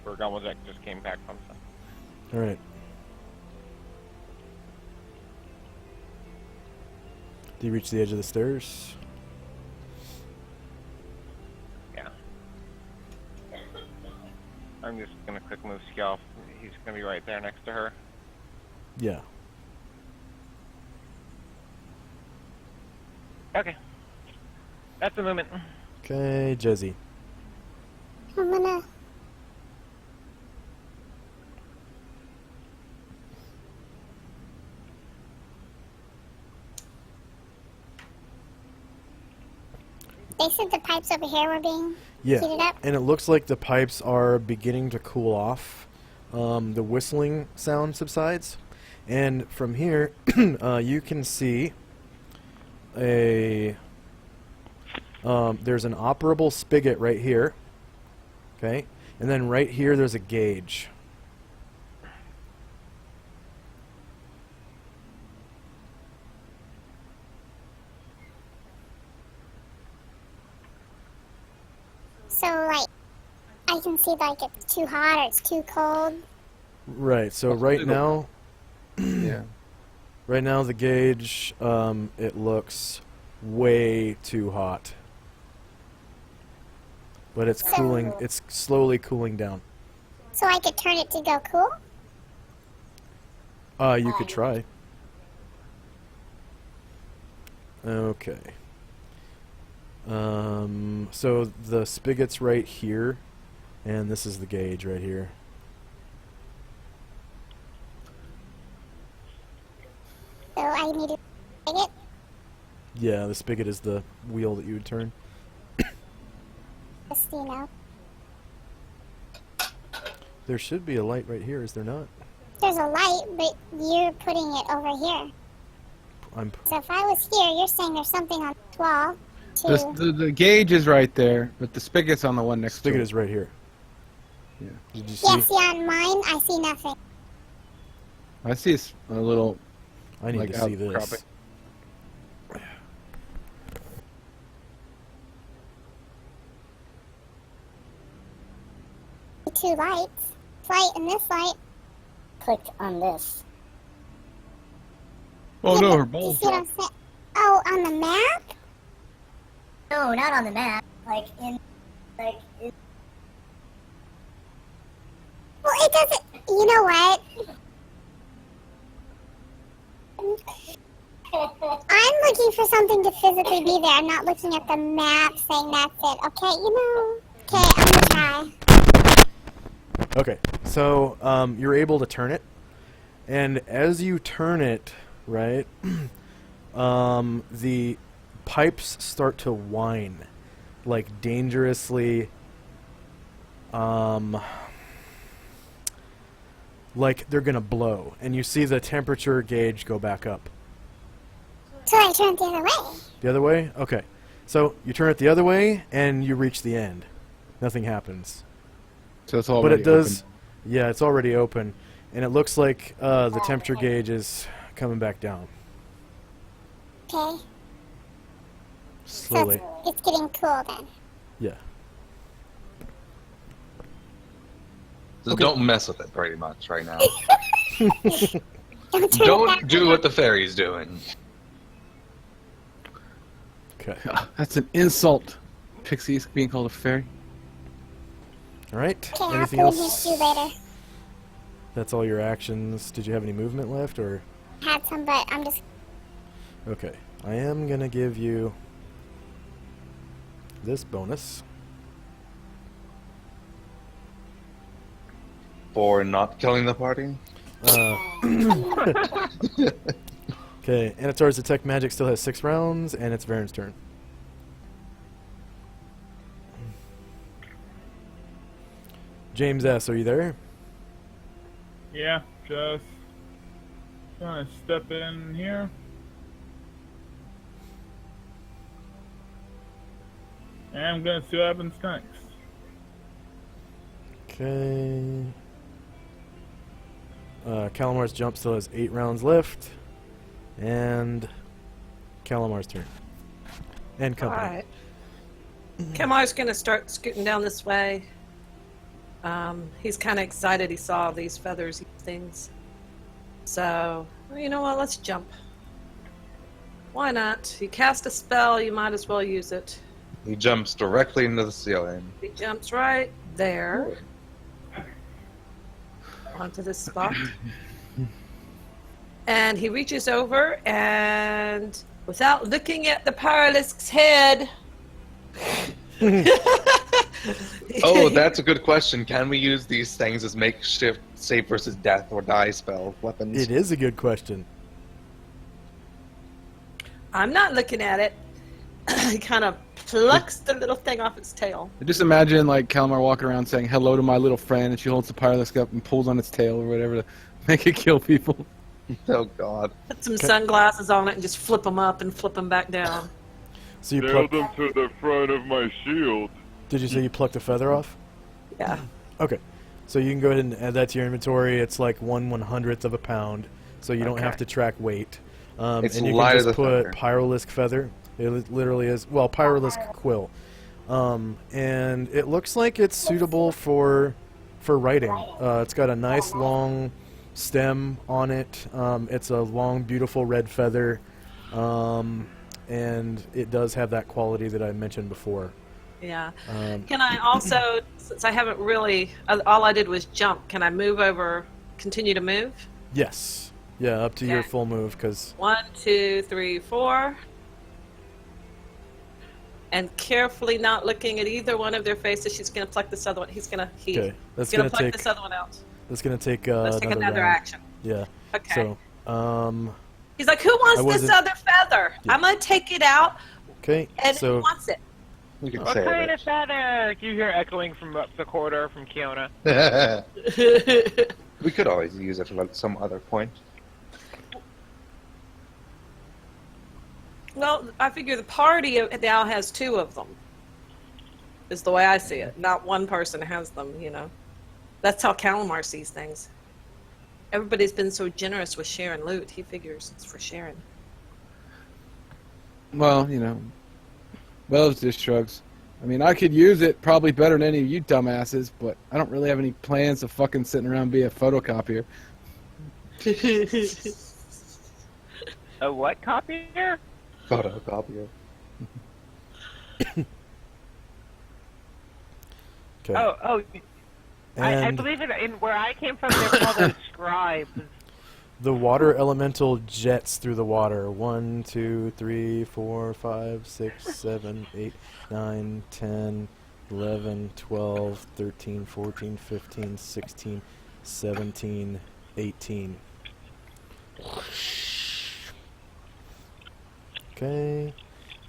where Gommeljack just came back from. All right. Do you reach the edge of the stairs? Yeah. I'm just gonna quick move Scalp. He's gonna be right there next to her. Yeah. Okay. That's the movement. Okay, Jezzy. I'm gonna. They said the pipes over here were being heated up. And it looks like the pipes are beginning to cool off. The whistling sound subsides. And from here, you can see there's an operable spigot right here. Okay? And then right here, there's a gauge. So, like, I can see, like, it's too hot or it's too cold. Right, so right now... Yeah. Right now, the gauge, it looks way too hot. But it's cooling, it's slowly cooling down. So I could turn it to go cool? You could try. Okay. So the spigot's right here, and this is the gauge right here. So I need to take it? Yeah, the spigot is the wheel that you would turn. Just, you know. There should be a light right here, is there not? There's a light, but you're putting it over here. So if I was here, you're saying there's something on the wall. The gauge is right there, but the spigot's on the one next to it. Spigot is right here. Yeah. Did you see? Yeah, see on mine, I see nothing. I see a little... I need like to see this. outcropping. two lights. This light and this light. Clicked on this. Oh Yeah, no, but her do you balls see what I'm dropped. saying? Oh, on the map? No, not on the map. Like in. Well, it doesn't. You know what? I'm looking for something to physically be there. I'm not looking at the map saying that's it. Okay, you know. Okay, I'm gonna try. Okay, so you're able to turn it, and as you turn it, right, the pipes start to whine, like dangerously, like they're gonna blow, and you see the temperature gauge go back up. So I turn it the other way. The other way? Okay. So you turn it the other way, and you reach the end. Nothing happens. So it's But already it does. open. Yeah, it's already open, and it looks like the temperature gauge is coming back down Okay. slowly. So it's getting cool then. Yeah. So don't mess with it very much right now. Don't turn it Don't back. do what the fairy's doing. Okay. That's an insult. Pixie's being called a fairy. All right. Okay, I'll Anything put his else? shoe later. That's all your actions. Did you have any movement left, or? Had some, but I'm just. Okay. I am gonna give you this bonus. For not killing the party? Okay, Anatar's Detect Magic still has 6 rounds, and it's Varen's turn. James S., are you there? Yeah, just gonna step in here. And I'm gonna see what happens next. Okay. Calamar's jump still has 8 rounds left. And Calamar's turn. And company. Alright. Kamar's gonna start scooting down this way. He's kind of excited he saw these feathers things. So, well, you know what, let's jump. Why not? You cast a spell, you might as well use it. He jumps directly into the ceiling. He jumps right there. Onto this spot. And he reaches over and, without looking at the Paralisk's head... Oh, that's a good question. Can we use these things as makeshift save versus death or die spell weapons? It is a good question. I'm not looking at it. He kind of plucks the little thing off its tail. Just imagine like Calamar walking around saying hello to my little friend, and she holds the Pyralisk up and pulls on its tail or whatever to make it kill people. Oh God! Put some sunglasses on it and just flip them up and flip them back down. So you Nailed pluck. them to the front of my shield. Did you say you plucked a feather off? Yeah. Okay. So you can go ahead and add that to your inventory. It's like 1/100th of a pound, so you don't have to track weight. It's and you light can as just a put feather. Pyralisk feather. It literally is. Well, Pyralisk quill. And it looks like it's suitable for writing. It's got a nice long stem on it. It's a long, beautiful red feather. And it does have that quality that I mentioned before. Yeah. Can I also, since I haven't really, all I did was jump, can I move over, continue to move? Yes. Yeah, up to your Okay. full move, because... 1, 2, 3, 4. And carefully not looking at either one of their faces, she's going to pluck this other one. He's going to, Okay, that's he's going gonna to pluck take. this other one out. That's gonna take. Let's take another round. action. Yeah. Okay. So, He's like, who I wants this wasn't- other feather? Yeah. I'm going to take it out, okay. and So who wants it? We can What save kind it. of feather? You hear echoing from up the corridor from Kiona. We could always use it at some other point. Well, I figure the party now has 2 of them. Is the way I see it. Not one person has them, you know. That's how Calamar sees things. Everybody's been so generous with sharing loot. He figures it's for sharing. Well, you know, Bellows just shrugs. I mean, I could use it probably better than any of you dumbasses, but I don't really have any plans of fucking sitting around being a photocopier. A what copier? Photocopier. Okay. Oh, I And believe in where I came from, they're called a scribe. the water elemental jets through the water. 1, 2, 3, 4, 5, 6, 7, 8, 9, 10, 11, 12, 13, 14, 15, 16, 17, 18. Okay.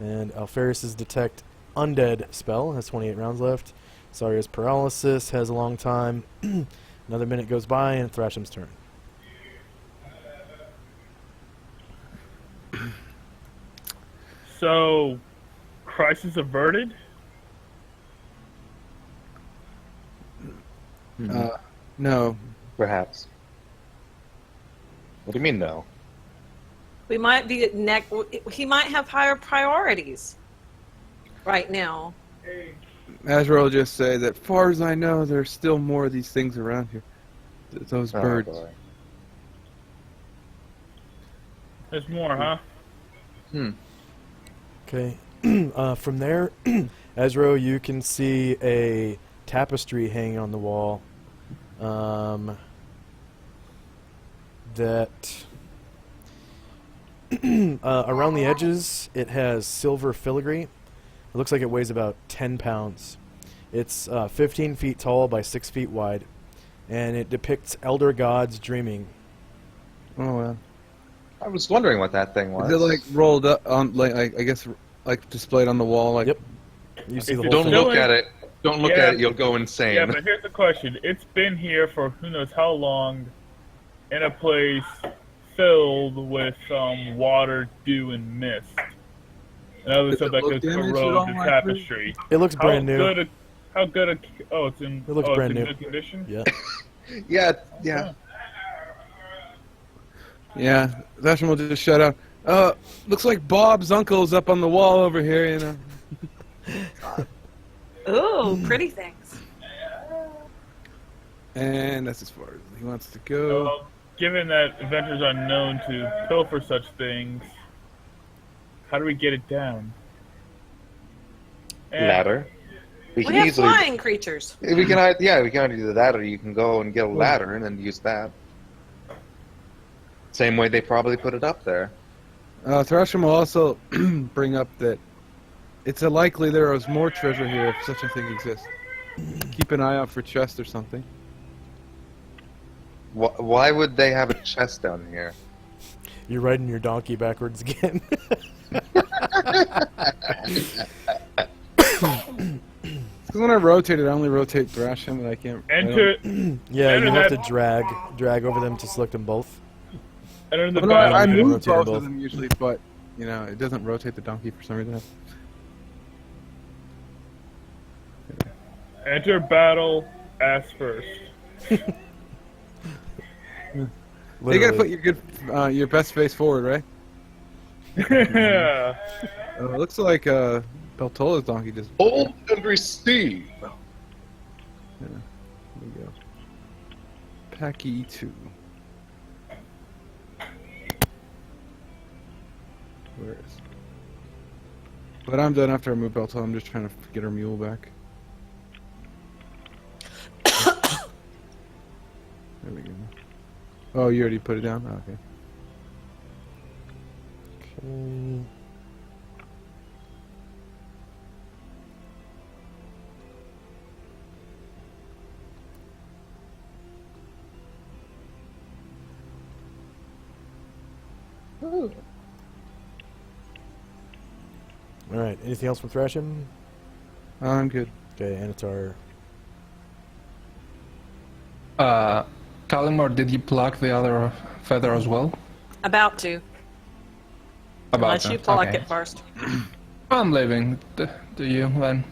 And Alferis's detect undead spell has 28 rounds left. Saria's paralysis has a long time. Another minute goes by and Thrasham's turn. So, crisis averted? No. Perhaps. What do you mean, no? We might be at he might have higher priorities right now. Azrael will just say that, far as I know, there's still more of these things around here. Those Oh, birds. boy. There's more, huh? Okay. From there, Ezra, you can see a tapestry hanging on the wall. That around the edges, it has silver filigree. It looks like it weighs about 10 pounds. It's 15 feet tall by 6 feet wide, and it depicts elder gods dreaming. Oh, well. I was wondering what that thing was. Is it like rolled up on, like, I guess, like displayed on the wall? Like, Yep. You see Is the it whole Don't thing. look at it. Don't look Yeah. at it. You'll go insane. Yeah, but here's the question. It's been here for who knows how long in a place filled with water, dew, and mist. And other Does stuff it that look could damaged at corrode all, the like tapestry. It looks brand new. How good a... Oh, it's in... It looks oh, brand it's in new. good condition? Yeah. Yeah, yeah. yeah, Zashin will just shout out, looks like Bob's uncle's up on the wall over here, you know. Ooh, pretty things. And that's as far as he wants to go. So, given that adventurers are known to pilfer such things, how do we get it down? Ladder. We We can have easily. flying creatures. We can. We can either do that, or you can go and get a ladder and then use that. Same way they probably put it up there. Thrasham will also bring up that it's likely there is more treasure here if such a thing exists. Keep an eye out for chests or something. Why would they have a chest down here? You're riding your donkey backwards again. Because when I rotate it, I only rotate Thrasham, and I can't. Enter, Yeah, you Enter have to that- drag over them to select them both. enter the Well, no, I You can move rotate both both. of them usually, but you know it doesn't rotate the donkey for some reason. Enter battle ass first. You gotta Literally. put your best face forward, right? Yeah. It looks like Beltola's donkey just. Hold and receive. There we go. Packy 2. Where is? But I'm done after I move Beltola. I'm just trying to get her mule back. There we go. Oh, you already put it down? Oh, okay. Okay. Alright, anything else from Thrasham? I'm good. Okay, Anatar. Kalimor, did you pluck the other feather as well? About to. Unless you that, pluck okay. it first. I'm leaving. Do you then?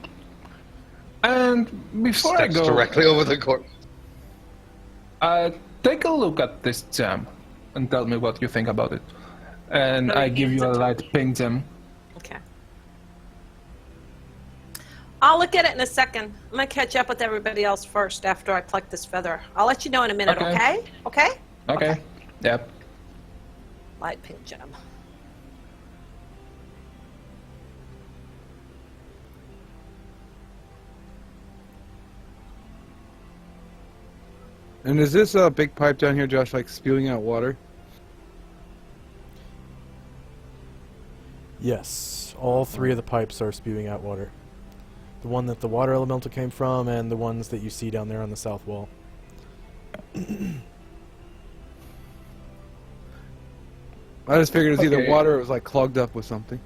And before Steps I go, directly over the corpse. take a look at this gem and tell me what you think about it. And So I give you a light pink gem. Okay. I'll look at it in a second. I'm gonna catch up with everybody else first after I pluck this feather. I'll let you know in a minute, okay? Okay? Okay. Yep. Light pink gem. And is this a big pipe down here, Josh, like spewing out water? Yes, all three of the pipes are spewing out water. The one that the water elemental came from, and the ones that you see down there on the south wall. I just figured it was either Okay. water or it was like clogged up with something.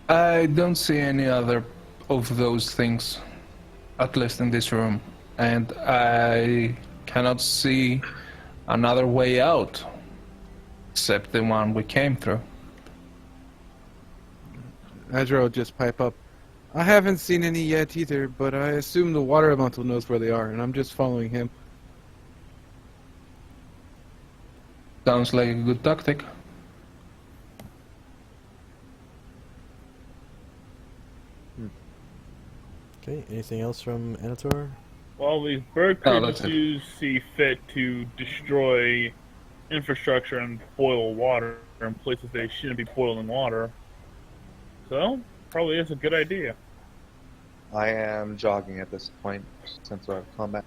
I don't see any other of those things, at least in this room. And I cannot see another way out, except the one we came through. Adra will just pipe up. I haven't seen any yet either, but I assume the water elemental knows where they are, and I'm just following him. Sounds like a good tactic. Okay, anything else from Anator? Well, these bird No, creatures that's it. do see fit to destroy infrastructure and boil water in places they shouldn't be boiling water. So, probably is a good idea. I am jogging at this point since we're at combat.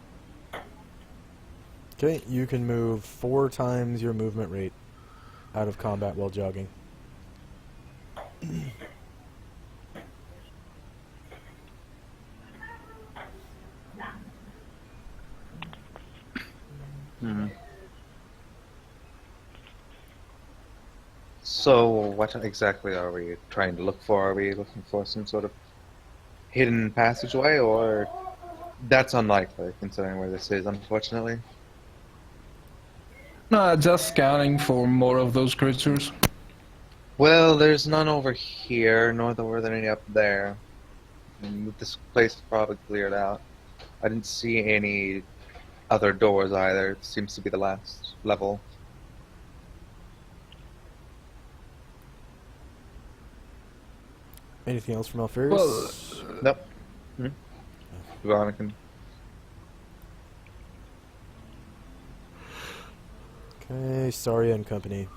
Okay, you can move 4 times your movement rate out of combat while jogging. So, what exactly are we trying to look for? Are we looking for some sort of hidden passageway, or that's unlikely considering where this is, unfortunately? No, just scanning for more of those creatures. Well, there's none over here, nor were there any up there. And this place is probably cleared out. I didn't see any other doors either. It seems to be the last level. Anything else from Alfarius? Well, Nope. Veronica. Okay, Saria and company.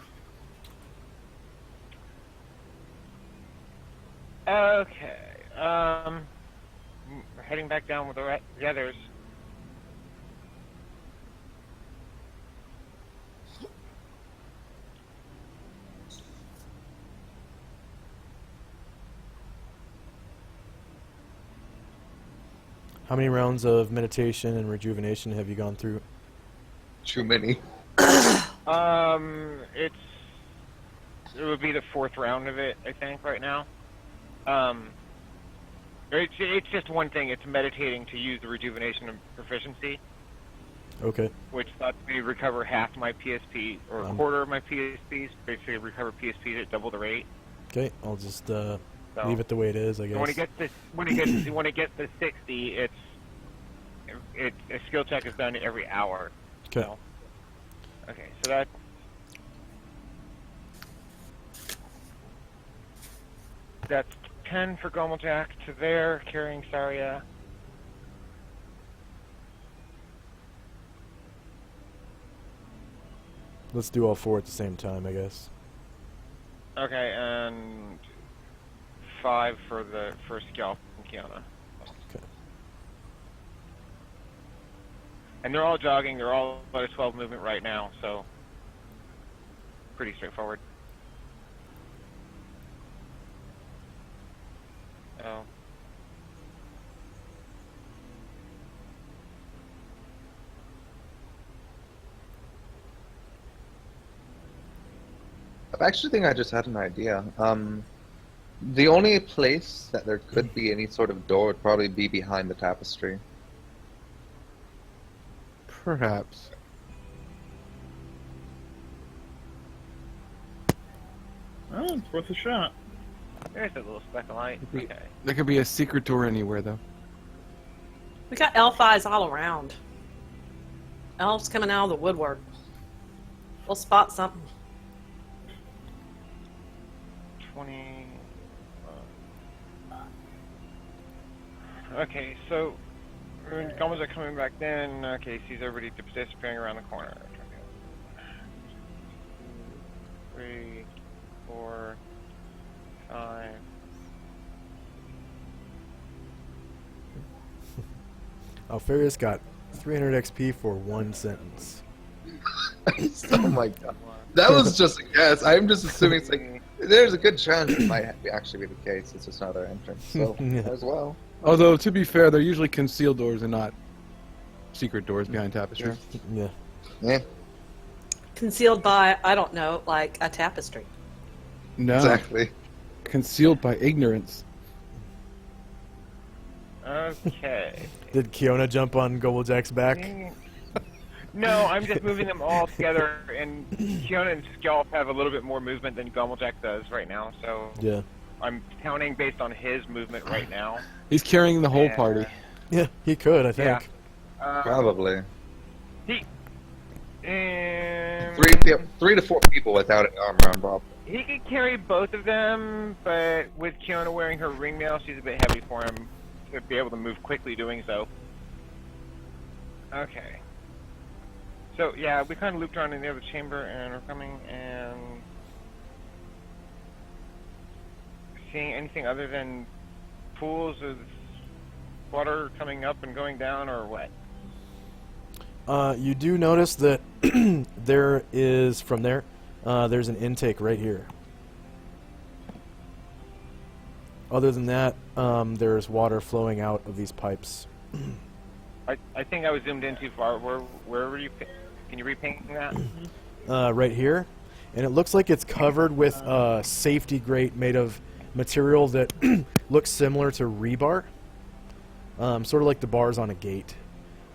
Okay. We're heading back down with the others. How many rounds of meditation and rejuvenation have you gone through? Too many. It would be the 4th round of it, I think, right now. It's just one thing. It's meditating to use the rejuvenation of proficiency, Okay. which lets me recover half my PSP or a quarter of my PSPs. Basically, recover PSPs at double the rate. Okay, I'll just So leave it the way it is, I guess. when it gets to when it gets to 60, a skill check is done every hour. Okay. So, okay, so that's 10 for Gomeljack to there, carrying Saria. Let's do all 4 at the same time, I guess. Okay, and 5 for Scalp and Kiana. Okay. And they're all jogging. They're all at a 12 movement right now, so pretty straightforward. Oh. I actually think I just had an idea. The only place that there could be any sort of door would probably be behind the tapestry. Perhaps. Oh, it's worth a shot. There's a little speck of light. Okay. There could be a secret door anywhere, though. We got elf eyes all around. Elves coming out of the woodwork. We'll spot something. 20. Okay, so goblins are coming back then. Okay, she's already disappearing around the corner. 3, 4, 5. Alfarius got 300 XP for one sentence. Oh my god. That was just a guess. I'm just assuming it's like there's a good chance it might actually be the case. It's just another entrance, so Yeah. as well. Although, to be fair, they're usually concealed doors and not secret doors behind tapestry. Yeah. Yeah, Concealed by, I don't know, like a tapestry. No, exactly. concealed by ignorance. Okay. Did Kiona jump on Gobblejack's back? No, I'm just moving them all together, and Kiona and Scalp have a little bit more movement than Gobblejack does right now, so Yeah. I'm counting based on his movement right now. He's carrying the whole Yeah. party. Yeah, he could, I think. Probably. And 3 to 4 people without armor on Bob. he could carry both of them, but with Kiona wearing her ringmail, she's a bit heavy for him to be able to move quickly doing so. Okay. So, yeah, we kind of looped around in the other chamber, and we're coming and seeing anything other than pools of water coming up and going down, or what? You do notice that there is, from there, there's an intake right here. Other than that, there's water flowing out of these pipes. I think I was zoomed in too far. Where were you? Can you reping that? Right here. And it looks like it's covered with a safety grate made of material that looks similar to rebar. Sort of like the bars on a gate.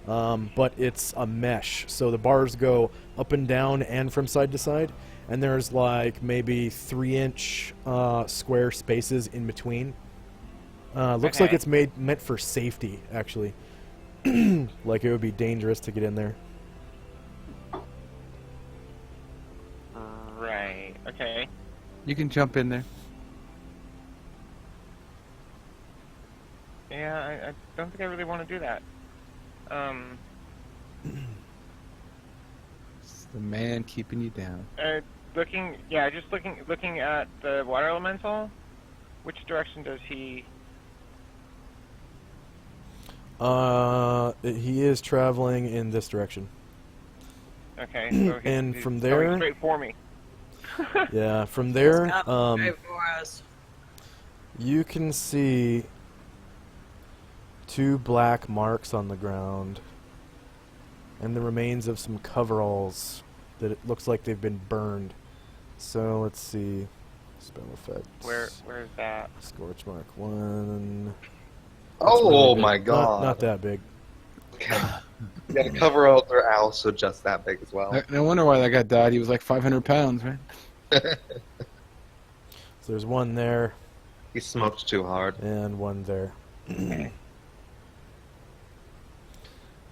But it's a mesh, so the bars go up and down and from side to side, and there's like maybe 3-inch square spaces in between. Looks like it's meant for safety, actually. Like it would be dangerous to get in there. Right. Okay. You can jump in there. Yeah, I don't think I really want to do that. It's the man keeping you down. Just looking at the water elemental. Which direction does he? He is traveling in this direction. Okay. So And he's from going there, straight for me. yeah, from there, Right for us. you can see 2 black marks on the ground and the remains of some coveralls that it looks like they've been burned. So let's see. Spell effects. Where's that? Scorch mark 1. Oh Really big. my god. Not that big. Okay. Yeah, the coveralls are also just that big as well. No wonder why that guy died. He was like 500 pounds, right? So there's one there He smoked too hard. and one there.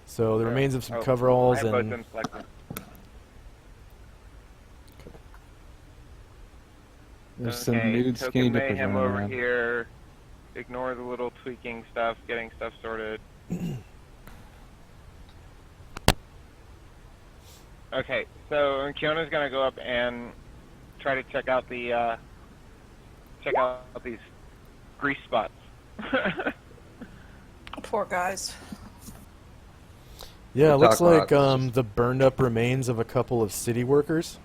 So the remains of some coveralls I have both and them selected. There's some Okay, nude skinny Token dippers Mayhem running over around. here. Ignore the little tweaking stuff, getting stuff sorted. Okay, so Kiona's gonna go up and try to check out these grease spots. Poor guys. yeah, it We'll looks talk like about this. the burned up remains of a couple of city workers.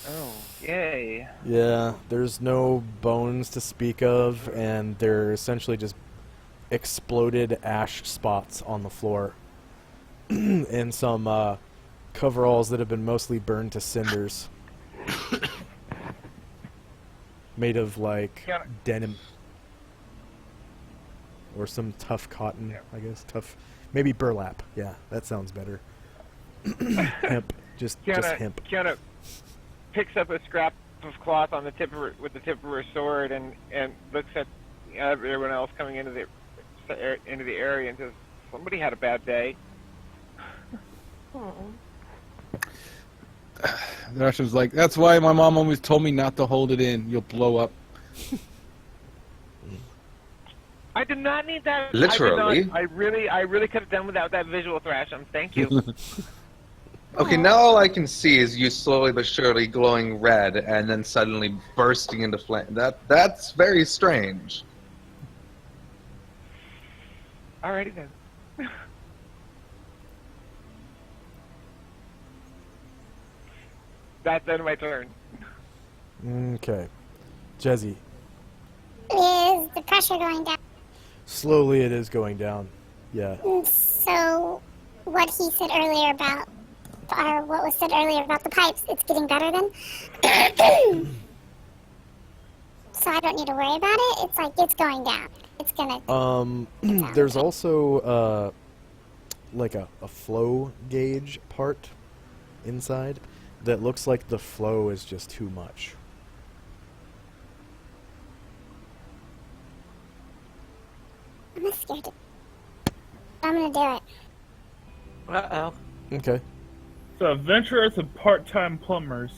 Oh, yay. Yeah, there's no bones to speak of, and they're essentially just exploded ash spots on the floor. And some coveralls that have been mostly burned to cinders. Made of, like, Kiana- denim. Or some tough cotton, I guess. Tough. Maybe burlap. Yeah, that sounds better. Hemp. Just hemp. Kiana picks up a scrap of cloth on the tip of with the tip of her sword and looks at everyone else coming into the area and says, "Somebody had a bad day." The Russian's like, that's why my mom always told me not to hold it in. You'll blow up. I did not need that. Literally. I really could have done without that visual thrash. Thank you. Okay, now all I can see is you slowly but surely glowing red and then suddenly bursting into flame. That's very strange. Alrighty then. That's the end of my turn. Okay. Jezzy. Is the pressure going down? Slowly it is going down. Yeah. So, what he said earlier about, or what was said earlier about the pipes, it's getting better then? So I don't need to worry about it? It's like, it's going down. It's gonna... There's also, like a flow gauge part inside that looks like the flow is just too much. I'm not scared to... I'm gonna do it. Uh-oh. Okay. So adventurers and part-time plumbers.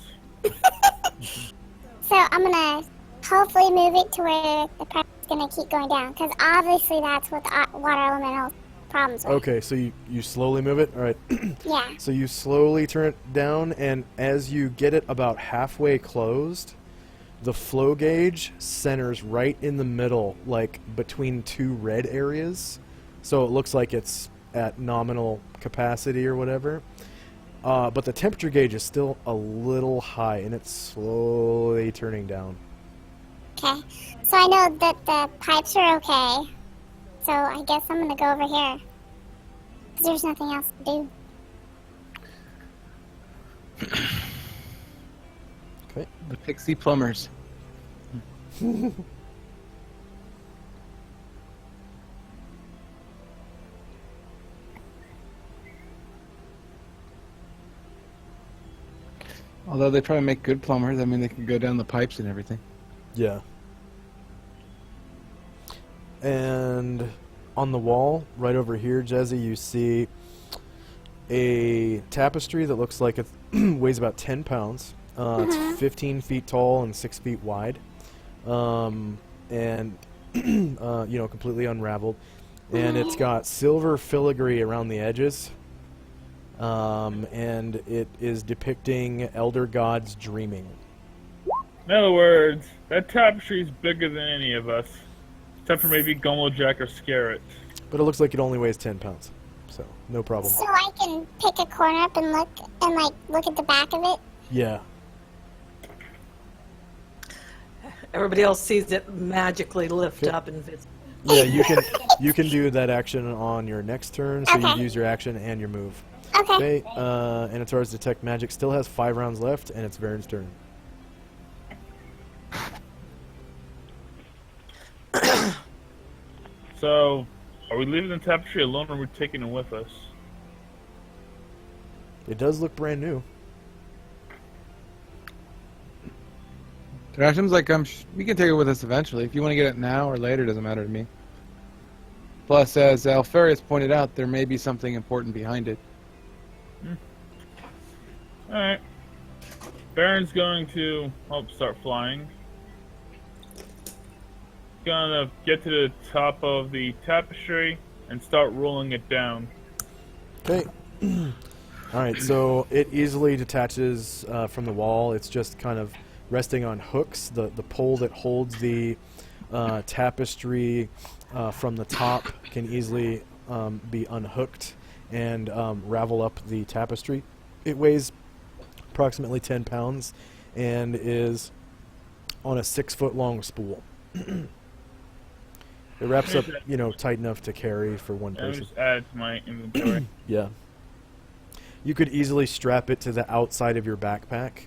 So I'm gonna hopefully move it to where the pressure's gonna keep going down, because obviously that's what the water elemental problems with. Okay, so you slowly move it? Alright. Yeah. So you slowly turn it down, and as you get it about halfway closed, the flow gauge centers right in the middle, like between two red areas. So it looks like it's at nominal capacity or whatever. But the temperature gauge is still a little high, and it's slowly turning down. Okay. So I know that the pipes are okay. So I guess I'm gonna go over here. Because there's nothing else to do. Okay. The pixie plumbers. Although they probably make good plumbers. I mean, they can go down the pipes and everything. Yeah. And on the wall, right over here, Jezzy, you see a tapestry that looks like it weighs about 10 pounds. It's 15 feet tall and 6 feet wide. And, you know, completely unraveled. And it's got silver filigree around the edges. And it is depicting elder gods dreaming. In other words, that tapestry is bigger than any of us. Except for maybe Gumblejack or Scarret. But it looks like it only weighs 10 pounds. So, no problem. So I can pick a corner up and look at the back of it? Yeah. Everybody else sees it magically lift up and visit. Yeah, you can do that action on your next turn, so you use your action and your move. Okay. Okay, Anatar's Detect Magic still has 5 rounds left, and it's Varen's turn. So, are we leaving the tapestry alone or are we taking it with us? It does look brand new. Trashim's like, we can take it with us eventually. If you want to get it now or later, doesn't matter to me. Plus, as Alfarius pointed out, there may be something important behind it. Alright. Baron's going to start flying. Gonna get to the top of the tapestry and start rolling it down. Okay. Alright, so it easily detaches from the wall. It's just kind of resting on hooks. The pole that holds the tapestry from the top can easily be unhooked and ravel up the tapestry. It weighs approximately 10 pounds and is on a 6-foot long spool. It wraps up, you know, tight enough to carry for one I'll person. just add it to my inventory. Yeah. You could easily strap it to the outside of your backpack.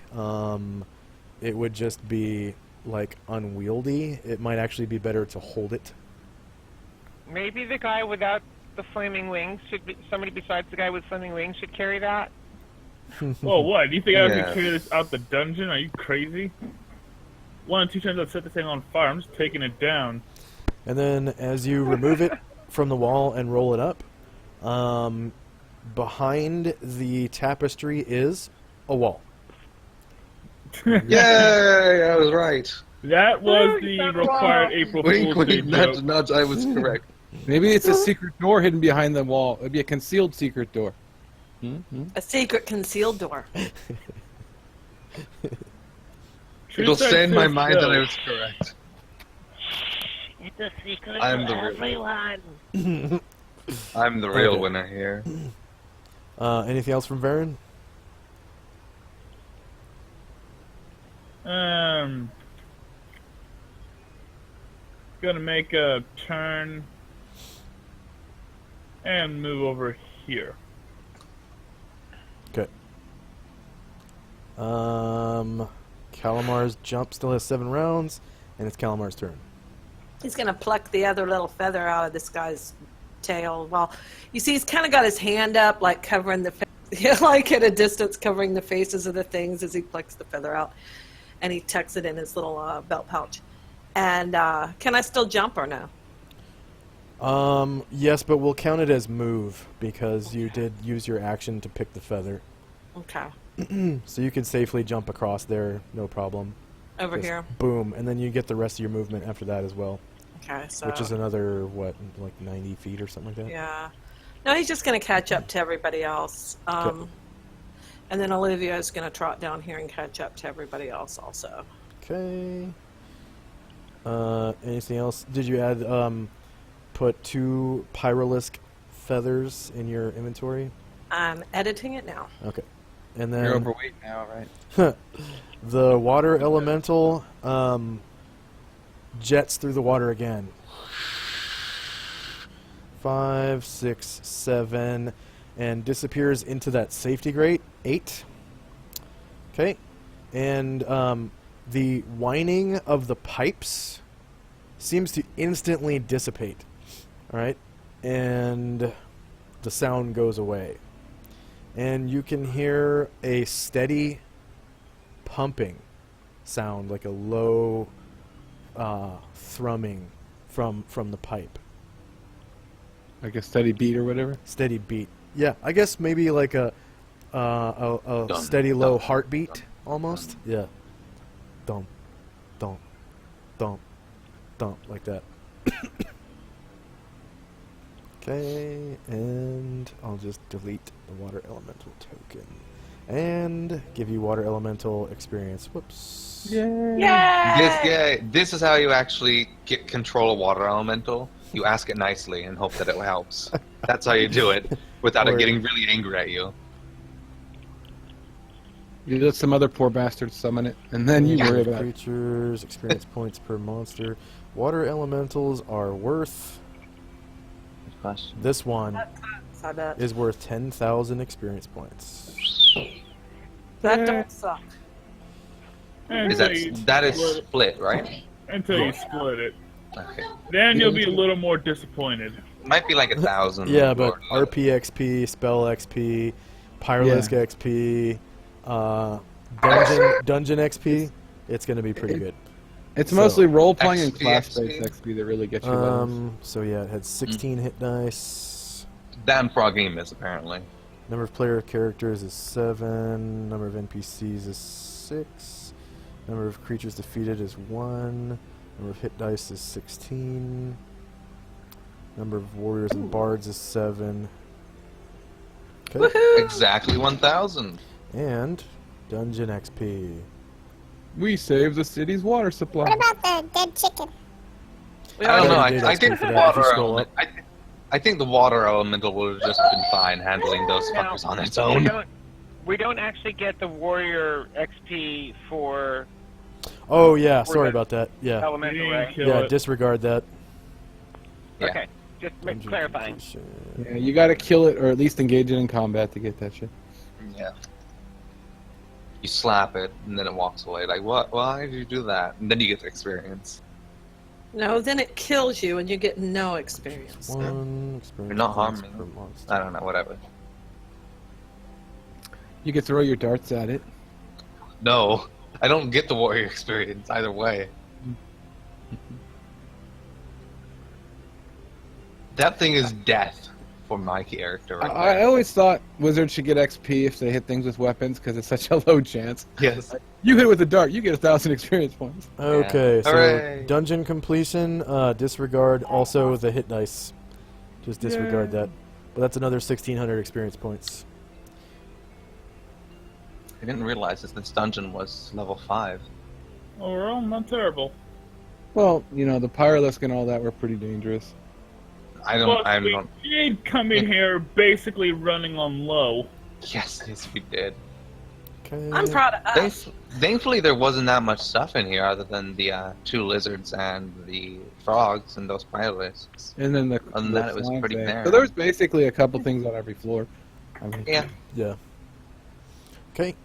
It would just be, like, unwieldy. It might actually be better to hold it. Maybe the guy without the flaming wings should be somebody besides the guy with flaming wings should carry that. Oh, what? Do you think I Yeah. would carry this out the dungeon? Are you crazy? 1 or 2 times I've set this thing on fire. I'm just taking it down. And then as you remove it from the wall and roll it up, behind the tapestry is a wall. Yay! I was right. That was the required April Wink, Fool's Day wink, nudge, joke. nudge. I was correct. Maybe it's a secret door hidden behind the wall. It'd be a concealed secret door. A secret concealed door. It'll Truth stay in my says mind no. that I was correct. It's a secret I'm to the real- everyone. I'm the real Okay. winner here. Anything else from Varen? Gonna make a turn and move over here. Okay. Calamar's jump still has 7 rounds, and it's Calamar's turn. He's gonna pluck the other little feather out of this guy's tail. Well, you see, he's kind of got his hand up, like covering the, like at a distance, covering the faces of the things as he plucks the feather out, and he tucks it in his little belt pouch. And can I still jump or no? Yes, but we'll count it as move because you did use your action to pick the feather. Okay. So you can safely jump across there, no problem. Over Just here. Boom, and then you get the rest of your movement after that as well, Okay. So. which is another, what, like 90 feet or something like that? Yeah. No, he's just going to catch up to everybody else. Okay. And then Olivia is going to trot down here and catch up to everybody else also. Okay. Anything else? Did you add, put 2 Pyrolisk feathers in your inventory? I'm editing it now. Okay. And then You're overweight now, right? the water elemental jets through the water again. 5, 6, 7, and disappears into that safety grate. 8. Okay. And the whining of the pipes seems to instantly dissipate. All right. And the sound goes away. And you can hear a steady pumping sound, like a low thrumming from the pipe. Like a steady beat or whatever. Steady beat. Yeah, I guess maybe like a steady low heartbeat almost. Yeah. Dump, dump, dump, dump, like that. Okay, and I'll just delete the water elemental token and give you water elemental experience. Whoops. This is how you actually get control of water elemental. You ask it nicely and hope that it helps. That's how you do it without it getting really angry at you. You let some other poor bastard summon it, and then you worry about it. Creatures, experience points per monster. Water elementals are worth. This one I bet. is worth 10,000 experience points. That don't suck. That is split, right? Until you split it. Okay. Then you'll be a little more disappointed. Might be like 1,000. Yeah, but RP XP, Spell XP, Pyrolisk XP, Dungeon XP, it's going to be pretty good. It's mostly role-playing and XP. class-based XP that really gets you levels. So yeah, it had 16 hit dice. Damn frog game is apparently. Number of player characters is 7. Number of NPCs is 6. Number of creatures defeated is 1. Number of hit dice is 16. Number of warriors and bards is 7. Okay. Woohoo! Exactly 1,000. And Dungeon XP. We saved the city's water supply. What about the dead chicken? We I don't know. already- did I XP think for the that if you water scroll element. I think the water elemental would have just been fine handling those fuckers on its We own. don't actually get the warrior XP for Oh yeah, For sorry the about that. Yeah, elemental, You right? kill yeah. it. Disregard that. Yeah. Okay, just Dungeon clarifying. completion. Yeah, you gotta kill it or at least engage it in combat to get that shit. Yeah. You slap it and then it walks away. Like, what? Why did you do that? And then you get the experience. No, then it kills you and you get no experience. 1 experience You're not points harming per it. monster. I don't know. Whatever. You could throw your darts at it. No, I don't get the warrior experience either way. That thing is death. for my character. Right I there. always thought wizards should get XP if they hit things with weapons because it's such a low chance. Yes. You hit with a dart, you get 1,000 experience points. Okay, so Hooray. dungeon completion, disregard also the hit dice. Just disregard that. But that's another 1,600 experience points. I didn't realize that this dungeon was level 5. Overall, not terrible. Well, you know, the Pyralisk and all that were pretty dangerous. I Plus, don't. we did come in here basically running on low. Yes, we did. Okay. I'm proud of us. Thankfully, there wasn't that much stuff in here other than the 2 lizards and the frogs and those Pyralisks. And then the Other than that, it was flying pretty thing. barren. So there was basically a couple things on every floor. I mean, Yeah. Yeah. Okay.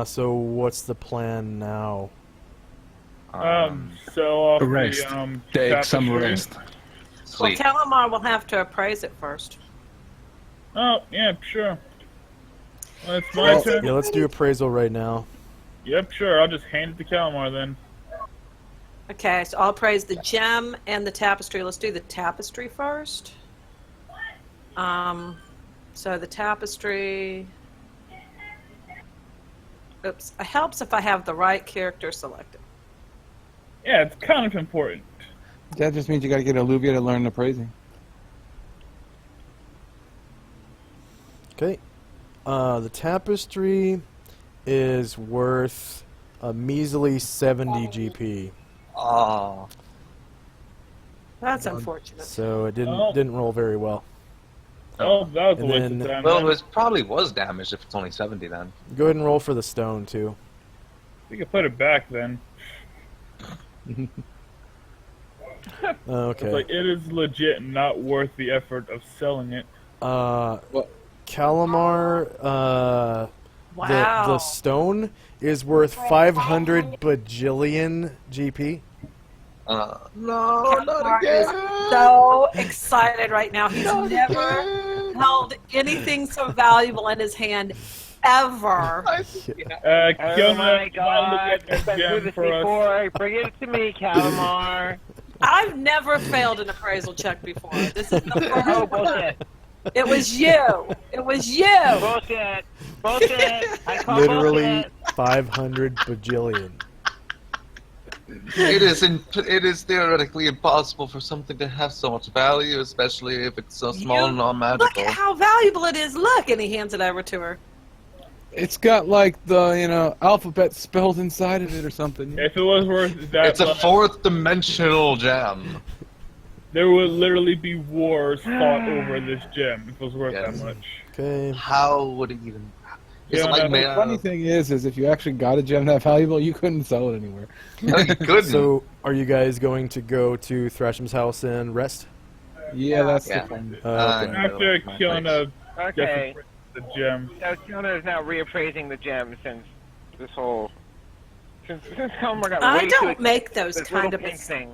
So what's the plan now? So off Rest. the Take some tapestry. rest. Well, Sleep. Calamar will have to appraise it first. Oh yeah, sure. Well, it's my turn. Yeah, let's do appraisal right now. Yep, sure. I'll just hand it to Calamar then. Okay, so I'll appraise the gem and the tapestry. Let's do the tapestry first. So the tapestry. Oops. It helps if I have the right character selected. Yeah, it's kind of important. that just means you got to get Alluvia to learn appraising. Okay. The tapestry is worth a measly 70 GP. Oh. That's unfortunate. So it didn't Oh. didn't roll very well. Oh, that was a And waste then- of time. Well, then. it probably was damaged if it's only 70 then. Go ahead and roll for the stone too. We could put it back then. Okay. It's like it is legit not worth the effort of selling it. Calamar, Wow. the stone is worth 500 bajillion GP. No, Calamar not is again. so excited right now. He's never held anything so valuable in his hand ever. Oh Kiona, my god, look I've at been gem through this for us. before. Bring it to me, Calamar. I've never failed an appraisal check before. This is the Oh, first one. bullshit. It was you. It was you. Bullshit. Bullshit. I call Literally bullshit. 500 bajillion. It is theoretically impossible for something to have so much value, especially if it's so small You- and Look non-magical. at how valuable it is. Look, and he hands it over to her. It's got like the, you know, alphabet spelled inside of it or something. If it was worth that It's a much, 4th-dimensional gem. there would literally be wars fought over this gem if it was worth Yes. that much. Okay. How would it even... Is Yeah, it like no, made The out funny of... thing is if you actually got a gem that valuable, you couldn't sell it anywhere. No, you couldn't. So, are you guys going to go to Thrasham's house and rest? Yeah, that's Yeah. the fun. Okay. After my Kiona Okay. gets the gem. So Kiona is now reappraising the gem since this whole... Since Calamar got I way don't too make those this kind little of pink mistakes. thing.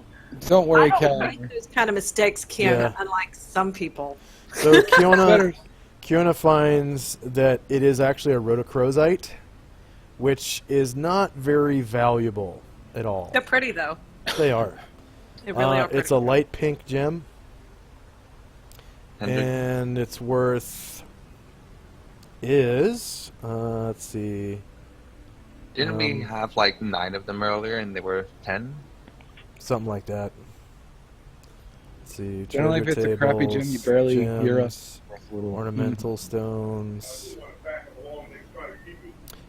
Don't worry, I don't Cal. make those kind of mistakes, Kiona, Yeah. unlike some people. So Kiona, Better. Kiona finds that it is actually a rhodochrosite, which is not very valuable at all. They're pretty, though. They are. They really are pretty. It's a light pink gem, And and it's worth is let's see, didn't we have like 9 of them earlier and they were 10? something like that. Let's see. Generally, if treasure it's a crappy gem, you barely hear gems, us. ornamental stones.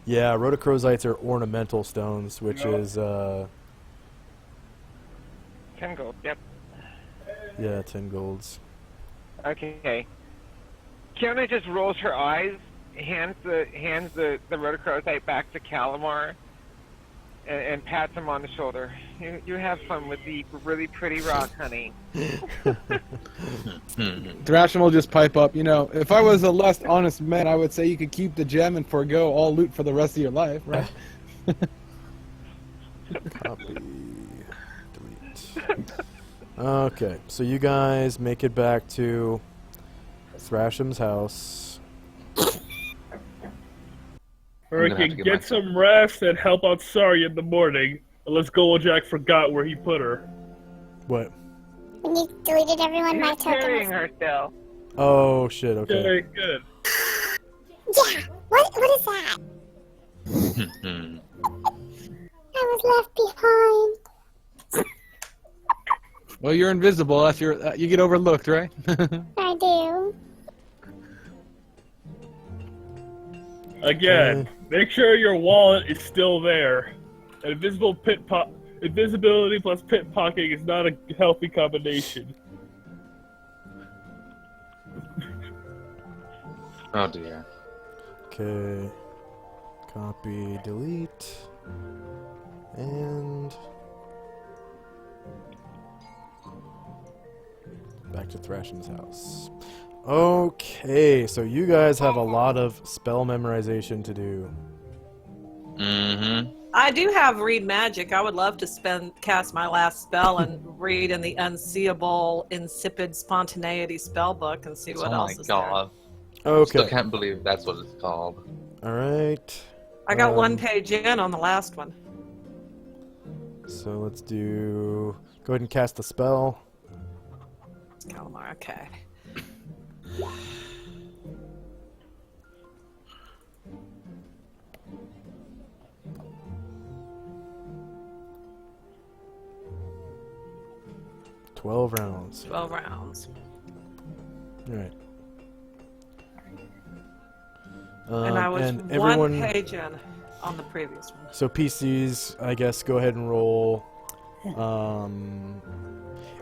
Yeah, rhodochrosites are ornamental stones, which is 10 gold, yep. yeah, 10 golds. Okay. Kiona just rolls her eyes, hands the rhodochrosite back to Calamar, and pats him on the shoulder. You have fun with the really pretty rock, honey. Thrasham will just pipe up, you know, if I was a less honest man, I would say you could keep the gem and forego all loot for the rest of your life, right? Copy. Delete. Okay, so you guys make it back to Thrasham's house. Or we gonna have can to get get some rest and help out Sari in the morning. Unless Goldjack forgot where he put her. What? When you deleted everyone, my Who's carrying token. her still? Oh shit. Okay. Okay, good. Yeah. What is that? I was left behind. Well, you're invisible. That's your. You get overlooked, right? I do. Again, make sure your wallet is still there. Invisibility plus pickpocketing is not a healthy combination. Oh dear. Okay. Copy, delete, and back to Thrasham's house. Okay, so you guys have a lot of spell memorization to do. Mm-hmm. I do have read magic. I would love to cast my last spell and read in the unseeable, insipid spontaneity spell book and see what else is God. Okay. Still can't believe that's what it's called. All right. there. I got 1 page in on the last one. So let's do. Go ahead and cast the spell. It's Calamar. Okay. $12 rounds. 12 rounds. All right. And I was and 1 page in on the previous one. So PCs, I guess, go ahead and roll.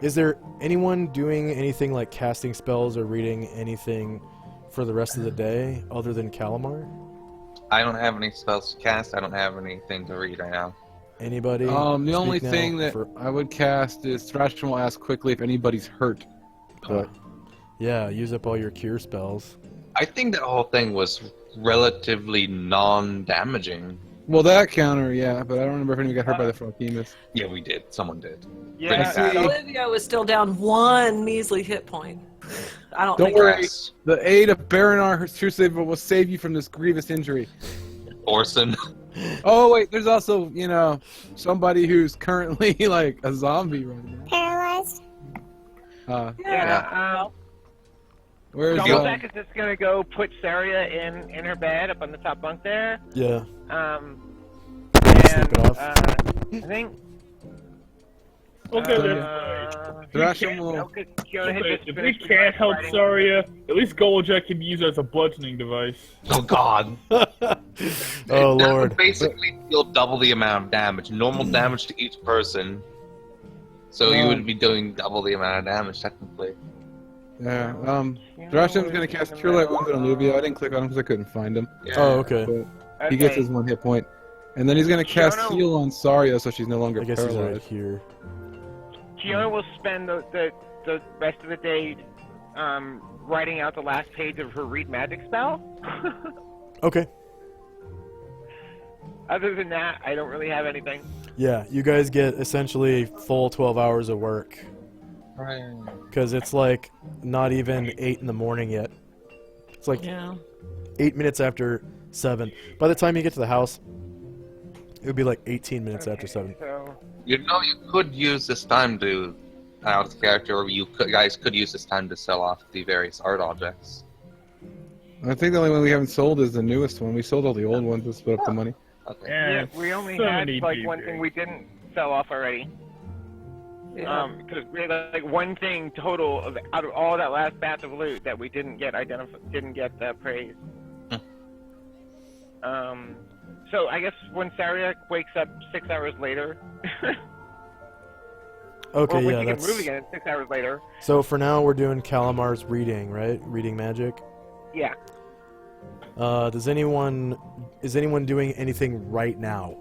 Is there anyone doing anything like casting spells or reading anything for the rest of the day other than Calamar? I don't have any spells to cast. I don't have anything to read right now. Anybody? The only Speak now thing that for- I would cast is Thrasham will ask quickly if anybody's hurt. But Yeah, use up all your cure spells. I think that whole thing was relatively non-damaging. well, that counter, yeah. But I don't remember if anyone got hurt by the Froghemus. Yeah, we did. Someone did. Yeah, see. Olivia was still down 1 measly hit point. I don't Don't think worry. Yes. The aid of Baronar, her true savior, will save you from this grievous injury. Orson. Oh wait, there's also somebody who's currently like a zombie right now. Paralyzed. Yeah. Where's Jack is just gonna go put Saria in her bed up on the top bunk there. Yeah. And Sleep it off. I think. Okay, Thrasham will. if we can't help Saria, at least Goldjack can use it as a bludgeoning device. Oh God. Oh That Lord. would basically deal double the amount of damage. Normal damage to each person. So you would be doing double the amount of damage technically. Yeah. Thrasham's gonna cast Cure Light Wounds on Olivia. I didn't click on him because I couldn't find him. Yeah. Oh, okay. But he gets his 1 hit point, and then he's gonna cast Fiona- Heal on Saria, so she's no longer I guess he's right paralyzed. here. Fiona will spend the rest of the day writing out the last page of her read magic spell. Okay. Other than that, I don't really have anything. Yeah, you guys get essentially full 12 hours of work. Right. Because it's like not even 8 in the morning yet. It's like Yeah. 8 minutes after 7. By the time you get to the house, it would be like 18 minutes after 7. So You know, you could use this time to out of character, or guys could use this time to sell off the various art objects. I think the only one we haven't sold is the newest one. We sold all the old ones to split up the money. Okay. Yeah, we only so had many like one DJs. thing we didn't sell off already. Yeah. Because we had like one thing total out of all that last batch of loot that we didn't get praised. So I guess when Saria wakes up 6 hours later, Okay, or when yeah, she can that's... move again 6 hours later. So for now, we're doing Calamar's reading, right? Reading magic. Yeah. Is anyone doing anything right now?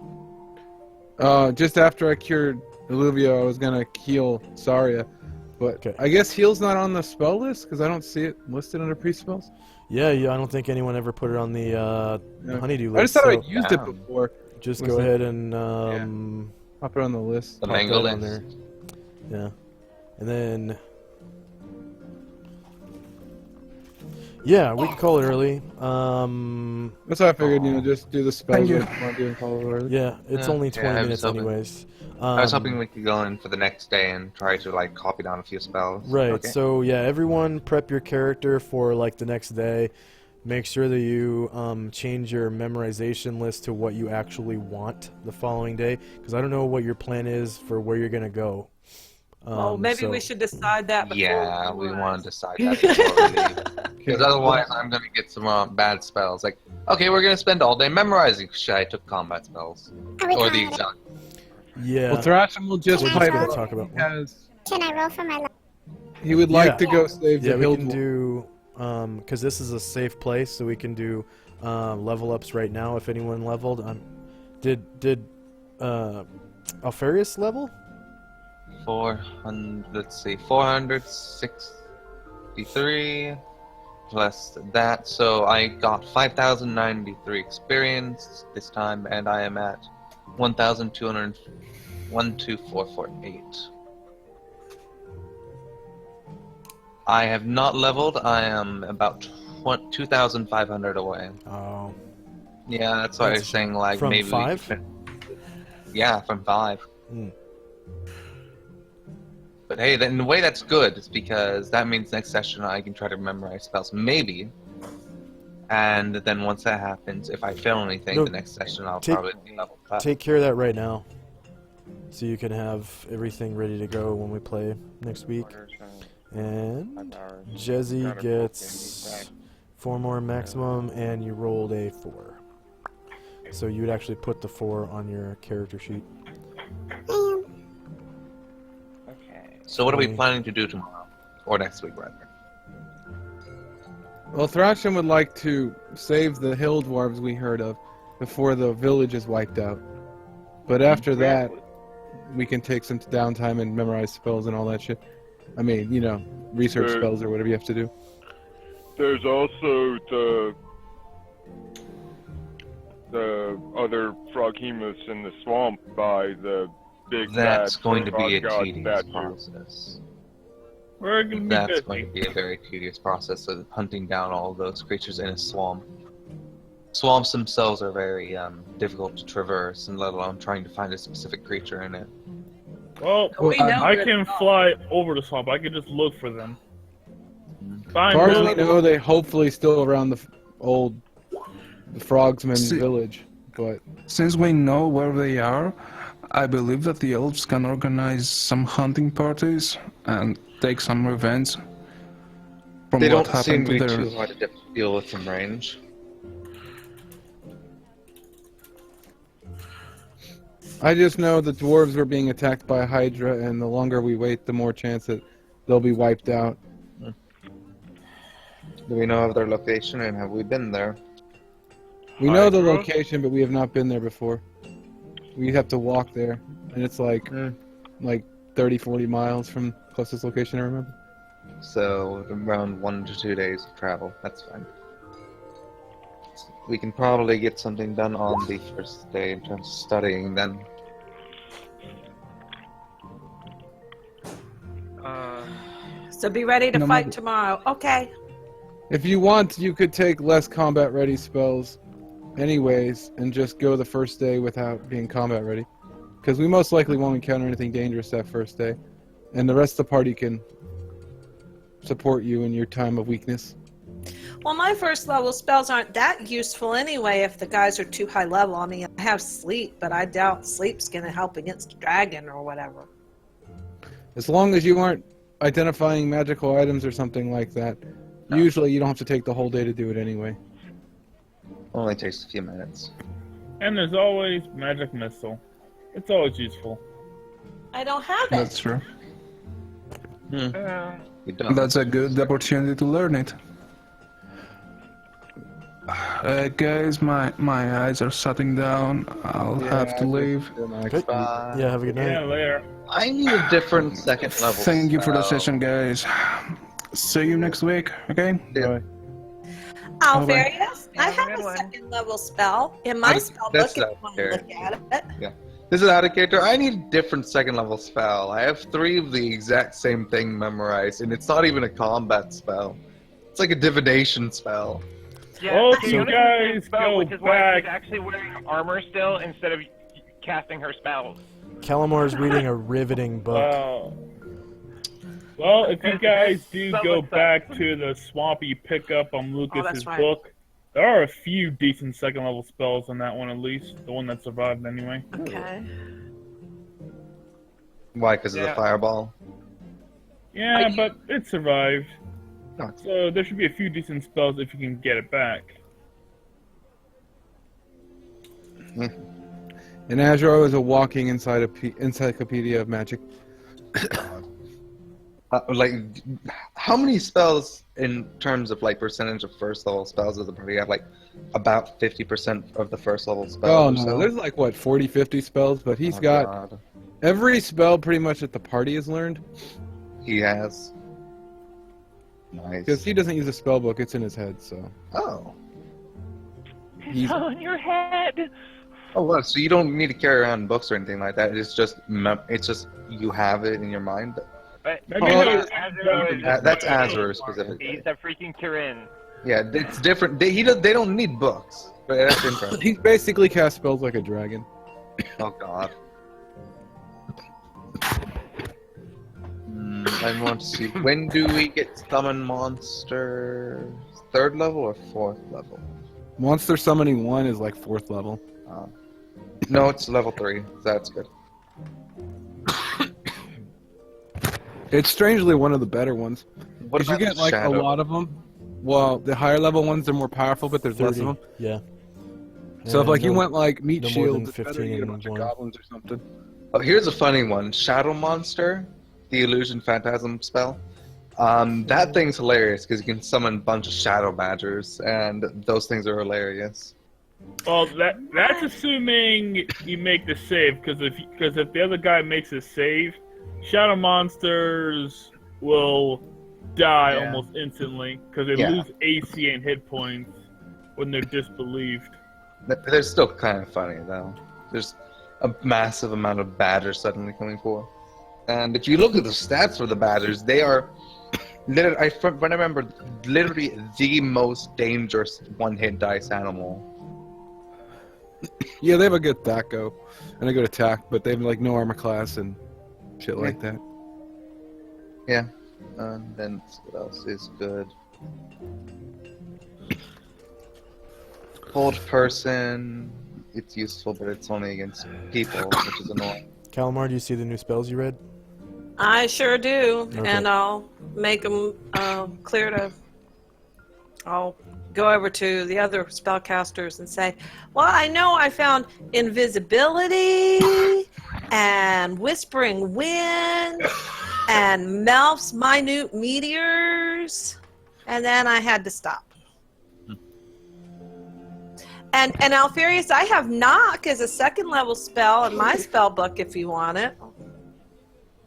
Just after I cured Olivia, I was gonna heal Saria, but Okay. I guess heal's not on the spell list because I don't see it listed under pre-spells. Yeah, I don't think anyone ever put it on the Yeah. honeydew I list. just thought so I'd used it before. just Was go it- ahead and Pop it on the list. The pop mango that on list. there. Yeah, and then Yeah, we can call it early. That's how I figured. Just do the spell. Thank you. And call it early. Yeah, it's Yeah, only 20 I was minutes hoping- anyways. I was hoping we could go in for the next day and try to like copy down a few spells. Right. Okay. So yeah, everyone prep your character for like the next day. Make sure that you change your memorization list to what you actually want the following day, because I don't know what your plan is for where you're gonna go. Well, maybe we should decide that before Yeah, we leave. want to decide that before we leave. Because otherwise, I'm going to get some bad spells. Like, okay, we're going to spend all day memorizing. Shit, I took combat spells. Are we Or the calling it? exact. Yeah. Well, Thrasham will just we're Can I just pipe gonna roll? talk about. because Can I roll for my luck? he would like Yeah. to go save Yeah, the we hill can dwarf. do because this is a safe place, so we can do level ups right now. If anyone leveled, did Alfarius level? 400, let's see, 463 plus that. So I got 5,093 experience this time, and I am at 1,201,448. I have not leveled. I am about 2,500 away. Oh, Yeah, that's why I was That's saying like from maybe we 5? could yeah, from 5. Hmm. But hey, then in a way that's good, it's because that means next session I can try to memorize spells, maybe. And then once that happens, if I fail anything, No, the next session I'll take- probably be level cut. take care of that right now, so you can have everything ready to go when we play next week. And Jezzy gets 4 more maximum, and you rolled a 4. So you would actually put the 4 on your character sheet. So what are we Okay. planning to do tomorrow? Or next week, rather? Well, Thrasham would like to save the hill dwarves we heard of before the village is wiped out. But after that, we can take some downtime and memorize spells and all that shit. I mean, research Sure. spells or whatever you have to do. There's also the other froghemoths in the swamp by the big That's bad going to be a god tedious statue. process. We're gonna be That's busy. going to be a very tedious process of hunting down all those creatures in a swamp. Swamps themselves are very difficult to traverse, and let alone trying to find a specific creature in it. Well, We know I that- can fly over the swamp. I can just look for them. As Find far as them. we know, they hopefully still around the Frogsman See- village. But Since we know where they are, I believe that the elves can organize some hunting parties and take some revenge from They what don't seem happened to to be their... too hard to deal with from range. I just know the dwarves were being attacked by a Hydra, and the longer we wait, the more chance that they'll be wiped out. Do we know of their location and have we been there? We know the Hydra? location, but we have not been there before. We have to walk there, and it's like 30, 40 miles from closest location I remember. So around 1 to 2 days of travel. That's fine. We can probably get something done on the first day in terms of studying then. So be ready to No, fight maybe- tomorrow. Okay. If you want, you could take less combat ready spells anyways, and just go the first day without being combat ready. Because we most likely won't encounter anything dangerous that first day. And the rest of the party can support you in your time of weakness. Well, my first level spells aren't that useful anyway if the guys are too high level. I mean, I have sleep, but I doubt sleep's going to help against a dragon or whatever. As long as you aren't identifying magical items or something like that, usually you don't have to take the whole day to do it anyway. Only takes a few minutes. And there's always magic missile. It's always useful. I don't have it. That's true. You don't. That's a good opportunity to learn it. Guys, my eyes are shutting down. I'll have to leave. Okay. Yeah, have a good night. Yeah, later. I need a different second level. Thank you for the spell. session, guys. See you next week, okay? Yeah. Bye. Alfarius, I Have a have good a one. second level spell in my spell book that's if you not want fair. to look at it. This is out of character. I need a different second level spell. I have 3 of the exact same thing memorized, and it's not even a combat spell. It's like a divination spell. Yeah, Oh, she you only has the guys spell, go which is why back. she's actually wearing armor still instead of casting her spells. Calamar's reading a riveting book. Wow. Well, if you guys do So go what's up? back to the swampy pickup on Lucas's that's right. book, there are a few decent second level spells on that one at least. The one that survived anyway. Okay. Why? Because of the Yeah. fireball? Yeah, but it survived. No, it's- So there should be a few decent spells if you can get it back. And Azure is a walking encyclopedia of magic. like, how many spells in terms of like percentage of first level spells does the party have? Like, about 50% of the first level spells. Oh or no, so? there's like what 40, 50 spells, but he's Oh, got God. every spell pretty much that the party has learned He has. Nice. because he doesn't use a spell book; it's in his head. So Oh. he's on your head. Oh, well, so you don't need to carry around books or anything like that. It's just you have it in your mind. But Maybe Azure is That's Azure specifically. He's a freaking Kirin. Yeah, it's different. They don't need books. But that's interesting. he basically casts spells like a dragon. Oh God. I want to see. When do we get summon monsters? 3rd level or 4th level? Monster summoning 1 is like 4th level. No, it's level 3. That's good. It's strangely one of the better ones. What Because you about get the like shadow? a lot of them. Well, the higher level ones are more powerful, but there's less of 30. them. Yeah. So if And like you no- went like meat no more shields, than it's better 15 you get a in bunch of one. goblins or something. Oh, here's a funny one. Shadow Monster, the Illusion Phantasm spell. That thing's hilarious because you can summon a bunch of Shadow Badgers, and those things are hilarious. Well, that's assuming you make the save, because if the other guy makes a save, shadow monsters will die Yeah. almost instantly because they Yeah. lose AC and hit points when they're disbelieved. They're still kind of funny, though. There's a massive amount of Badgers suddenly coming forth. And if you look at the stats for the Badgers, they are, when I remember, literally the most dangerous one-hit dice animal. Yeah, they have a good THAC-O and a good attack, but they have like no armor class and shit like that. Yeah. And then what else is good? Hold person. It's useful, but it's only against people, which is annoying. Calamar, do you see the new spells you read? I sure do, Okay. and I'll make them clear to. I'll go over to the other spellcasters and say, well, I know I found invisibility and whispering wind and Melf's minute meteors, and then I had to stop. And Alfarius, I have knock as a 2nd level spell in my spell book if you want it.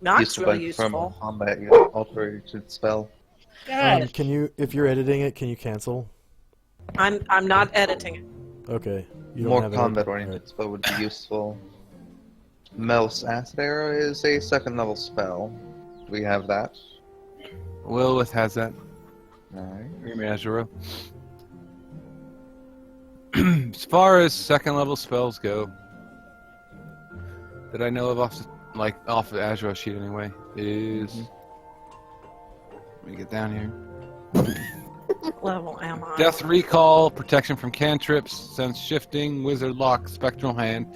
Knock's really From useful. combat, you got alteration spell. Can you, if you're editing it, can you cancel? I'm not editing it. Okay. You don't More have it combat open. oriented spell would be useful. Mel's Acid Arrow is a 2nd level spell. Do we have that? Lilith has that. Alright. You mean Azure. As far as 2nd level spells go, that I know of off the Azure sheet anyway, is let me get down here. What level am I? Death Recall, Protection from Cantrips, Sense Shifting, Wizard Lock, Spectral Hand,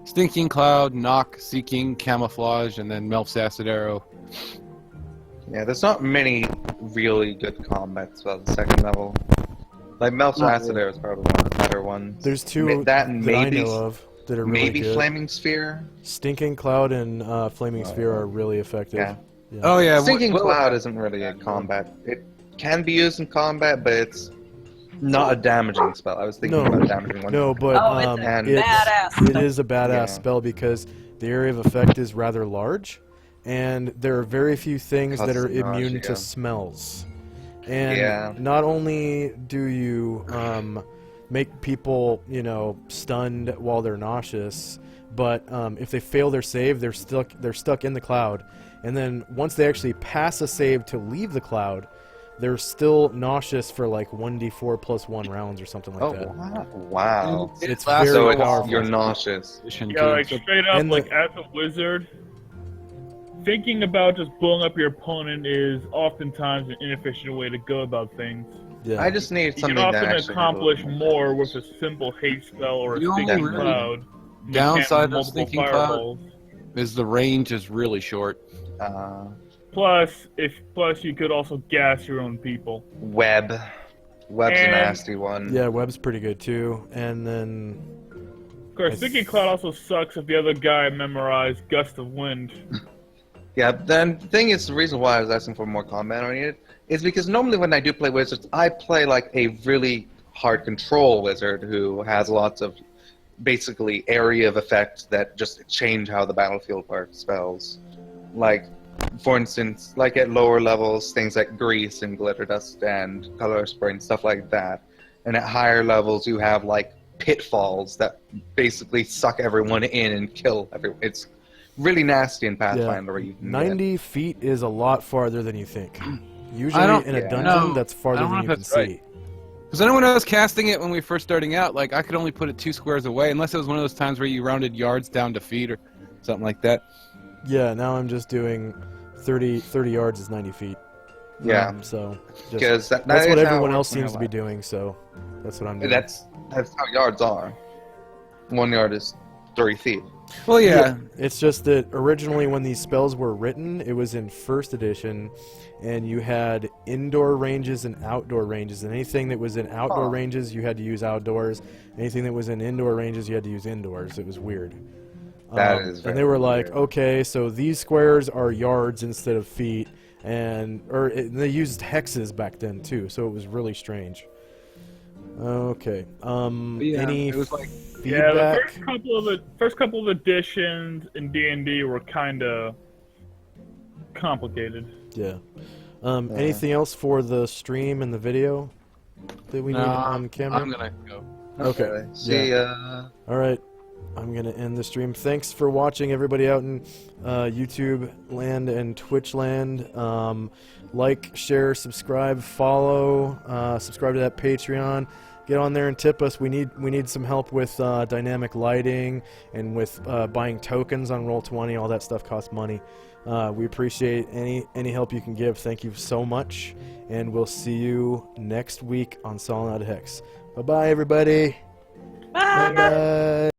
Stinking Cloud, Knock, Seeking, Camouflage, and then Melf's Acid Arrow. Yeah, there's not many really good combat spells at 2nd level. Like Mel's Not Acid really. Arrow is probably one of the better ones. There's two that and that I maybe know of that are really maybe good. Flaming Sphere. Stinking Cloud and Flaming Sphere are really effective. Yeah. Oh yeah, Stinking Will- Cloud isn't really a combat. It can be used in combat, but it's not a damaging spell. I was thinking No. about a damaging one. No, but Oh, it's a and badass. it is a badass Yeah. spell because the area of effect is rather large, and there are very few things that are Causes immune nausea. to smells. And Yeah. not only do you make people, stunned while they're nauseous, but if they fail their save, they're stuck in the cloud. And then once they actually pass a save to leave the cloud, they're still nauseous for like 1d4 plus 1 rounds or something like Oh, that. wow. It's lasts very So a while. powerful. you're nauseous. Yeah, like straight up, and like as a wizard, thinking about just blowing up your opponent is oftentimes an inefficient way to go about things. Yeah. I just need You something can that often actually accomplish more with a simple haste spell or a The only stinking really cloud. than you can downside with of multiple Stinking Cloud fireballs. is the range is really short. Plus, you could also gas your own people. Web's a And- nasty one. Yeah, web's pretty good too. And then Of course, stinking cloud also sucks if the other guy memorized gust of wind. Yeah, then the thing is, the reason why I was asking for more combat on it is because normally when I do play wizards, I play like a really hard control wizard who has lots of basically area of effects that just change how the battlefield works spells. Like, for instance, like at lower levels, things like grease and glitter dust and color spray and stuff like that. And at higher levels, you have like pitfalls that basically suck everyone in and kill everyone. It's really nasty in Pathfinder. Where you can 90 feet is a lot farther than you think. Usually in a yeah. dungeon, No, that's I farther don't than know you if can that's right. see. Because I know when I was casting it when we first starting out, like I could only put it 2 squares away, unless it was one of those times where you rounded yards down to feet or something like that. Yeah, now I'm just doing 30 yards is 90 feet. Yeah. So Because that's that what is how everyone it else works in seems to be real life. doing, so that's what I'm doing. That's how yards are. 1 yard is 30 feet. Well, yeah. It's just that originally when these spells were written, it was in first edition, and you had indoor ranges and outdoor ranges. And anything that was in outdoor ranges, you had to use outdoors. Anything that was in indoor ranges, you had to use indoors. It was weird. That is and they very were like, weird. okay, so these squares are yards instead of feet, and they used hexes back then too, so it was really strange. Okay. Yeah, Any it was like Yeah, the feedback? first couple of editions in D&D were kind of complicated. Yeah. Anything else for the stream and the video that we need on camera? I'm gonna go. Okay. See ya. All right. I'm going to end the stream. Thanks for watching, everybody out in YouTube land and Twitch land. Like, share, subscribe, follow, subscribe to that Patreon. Get on there and tip us. We need some help with dynamic lighting and with buying tokens on Roll20. All that stuff costs money. We appreciate any help you can give. Thank you so much, and we'll see you next week on Solynod Hex. Bye-bye, everybody. Bye. Bye-bye.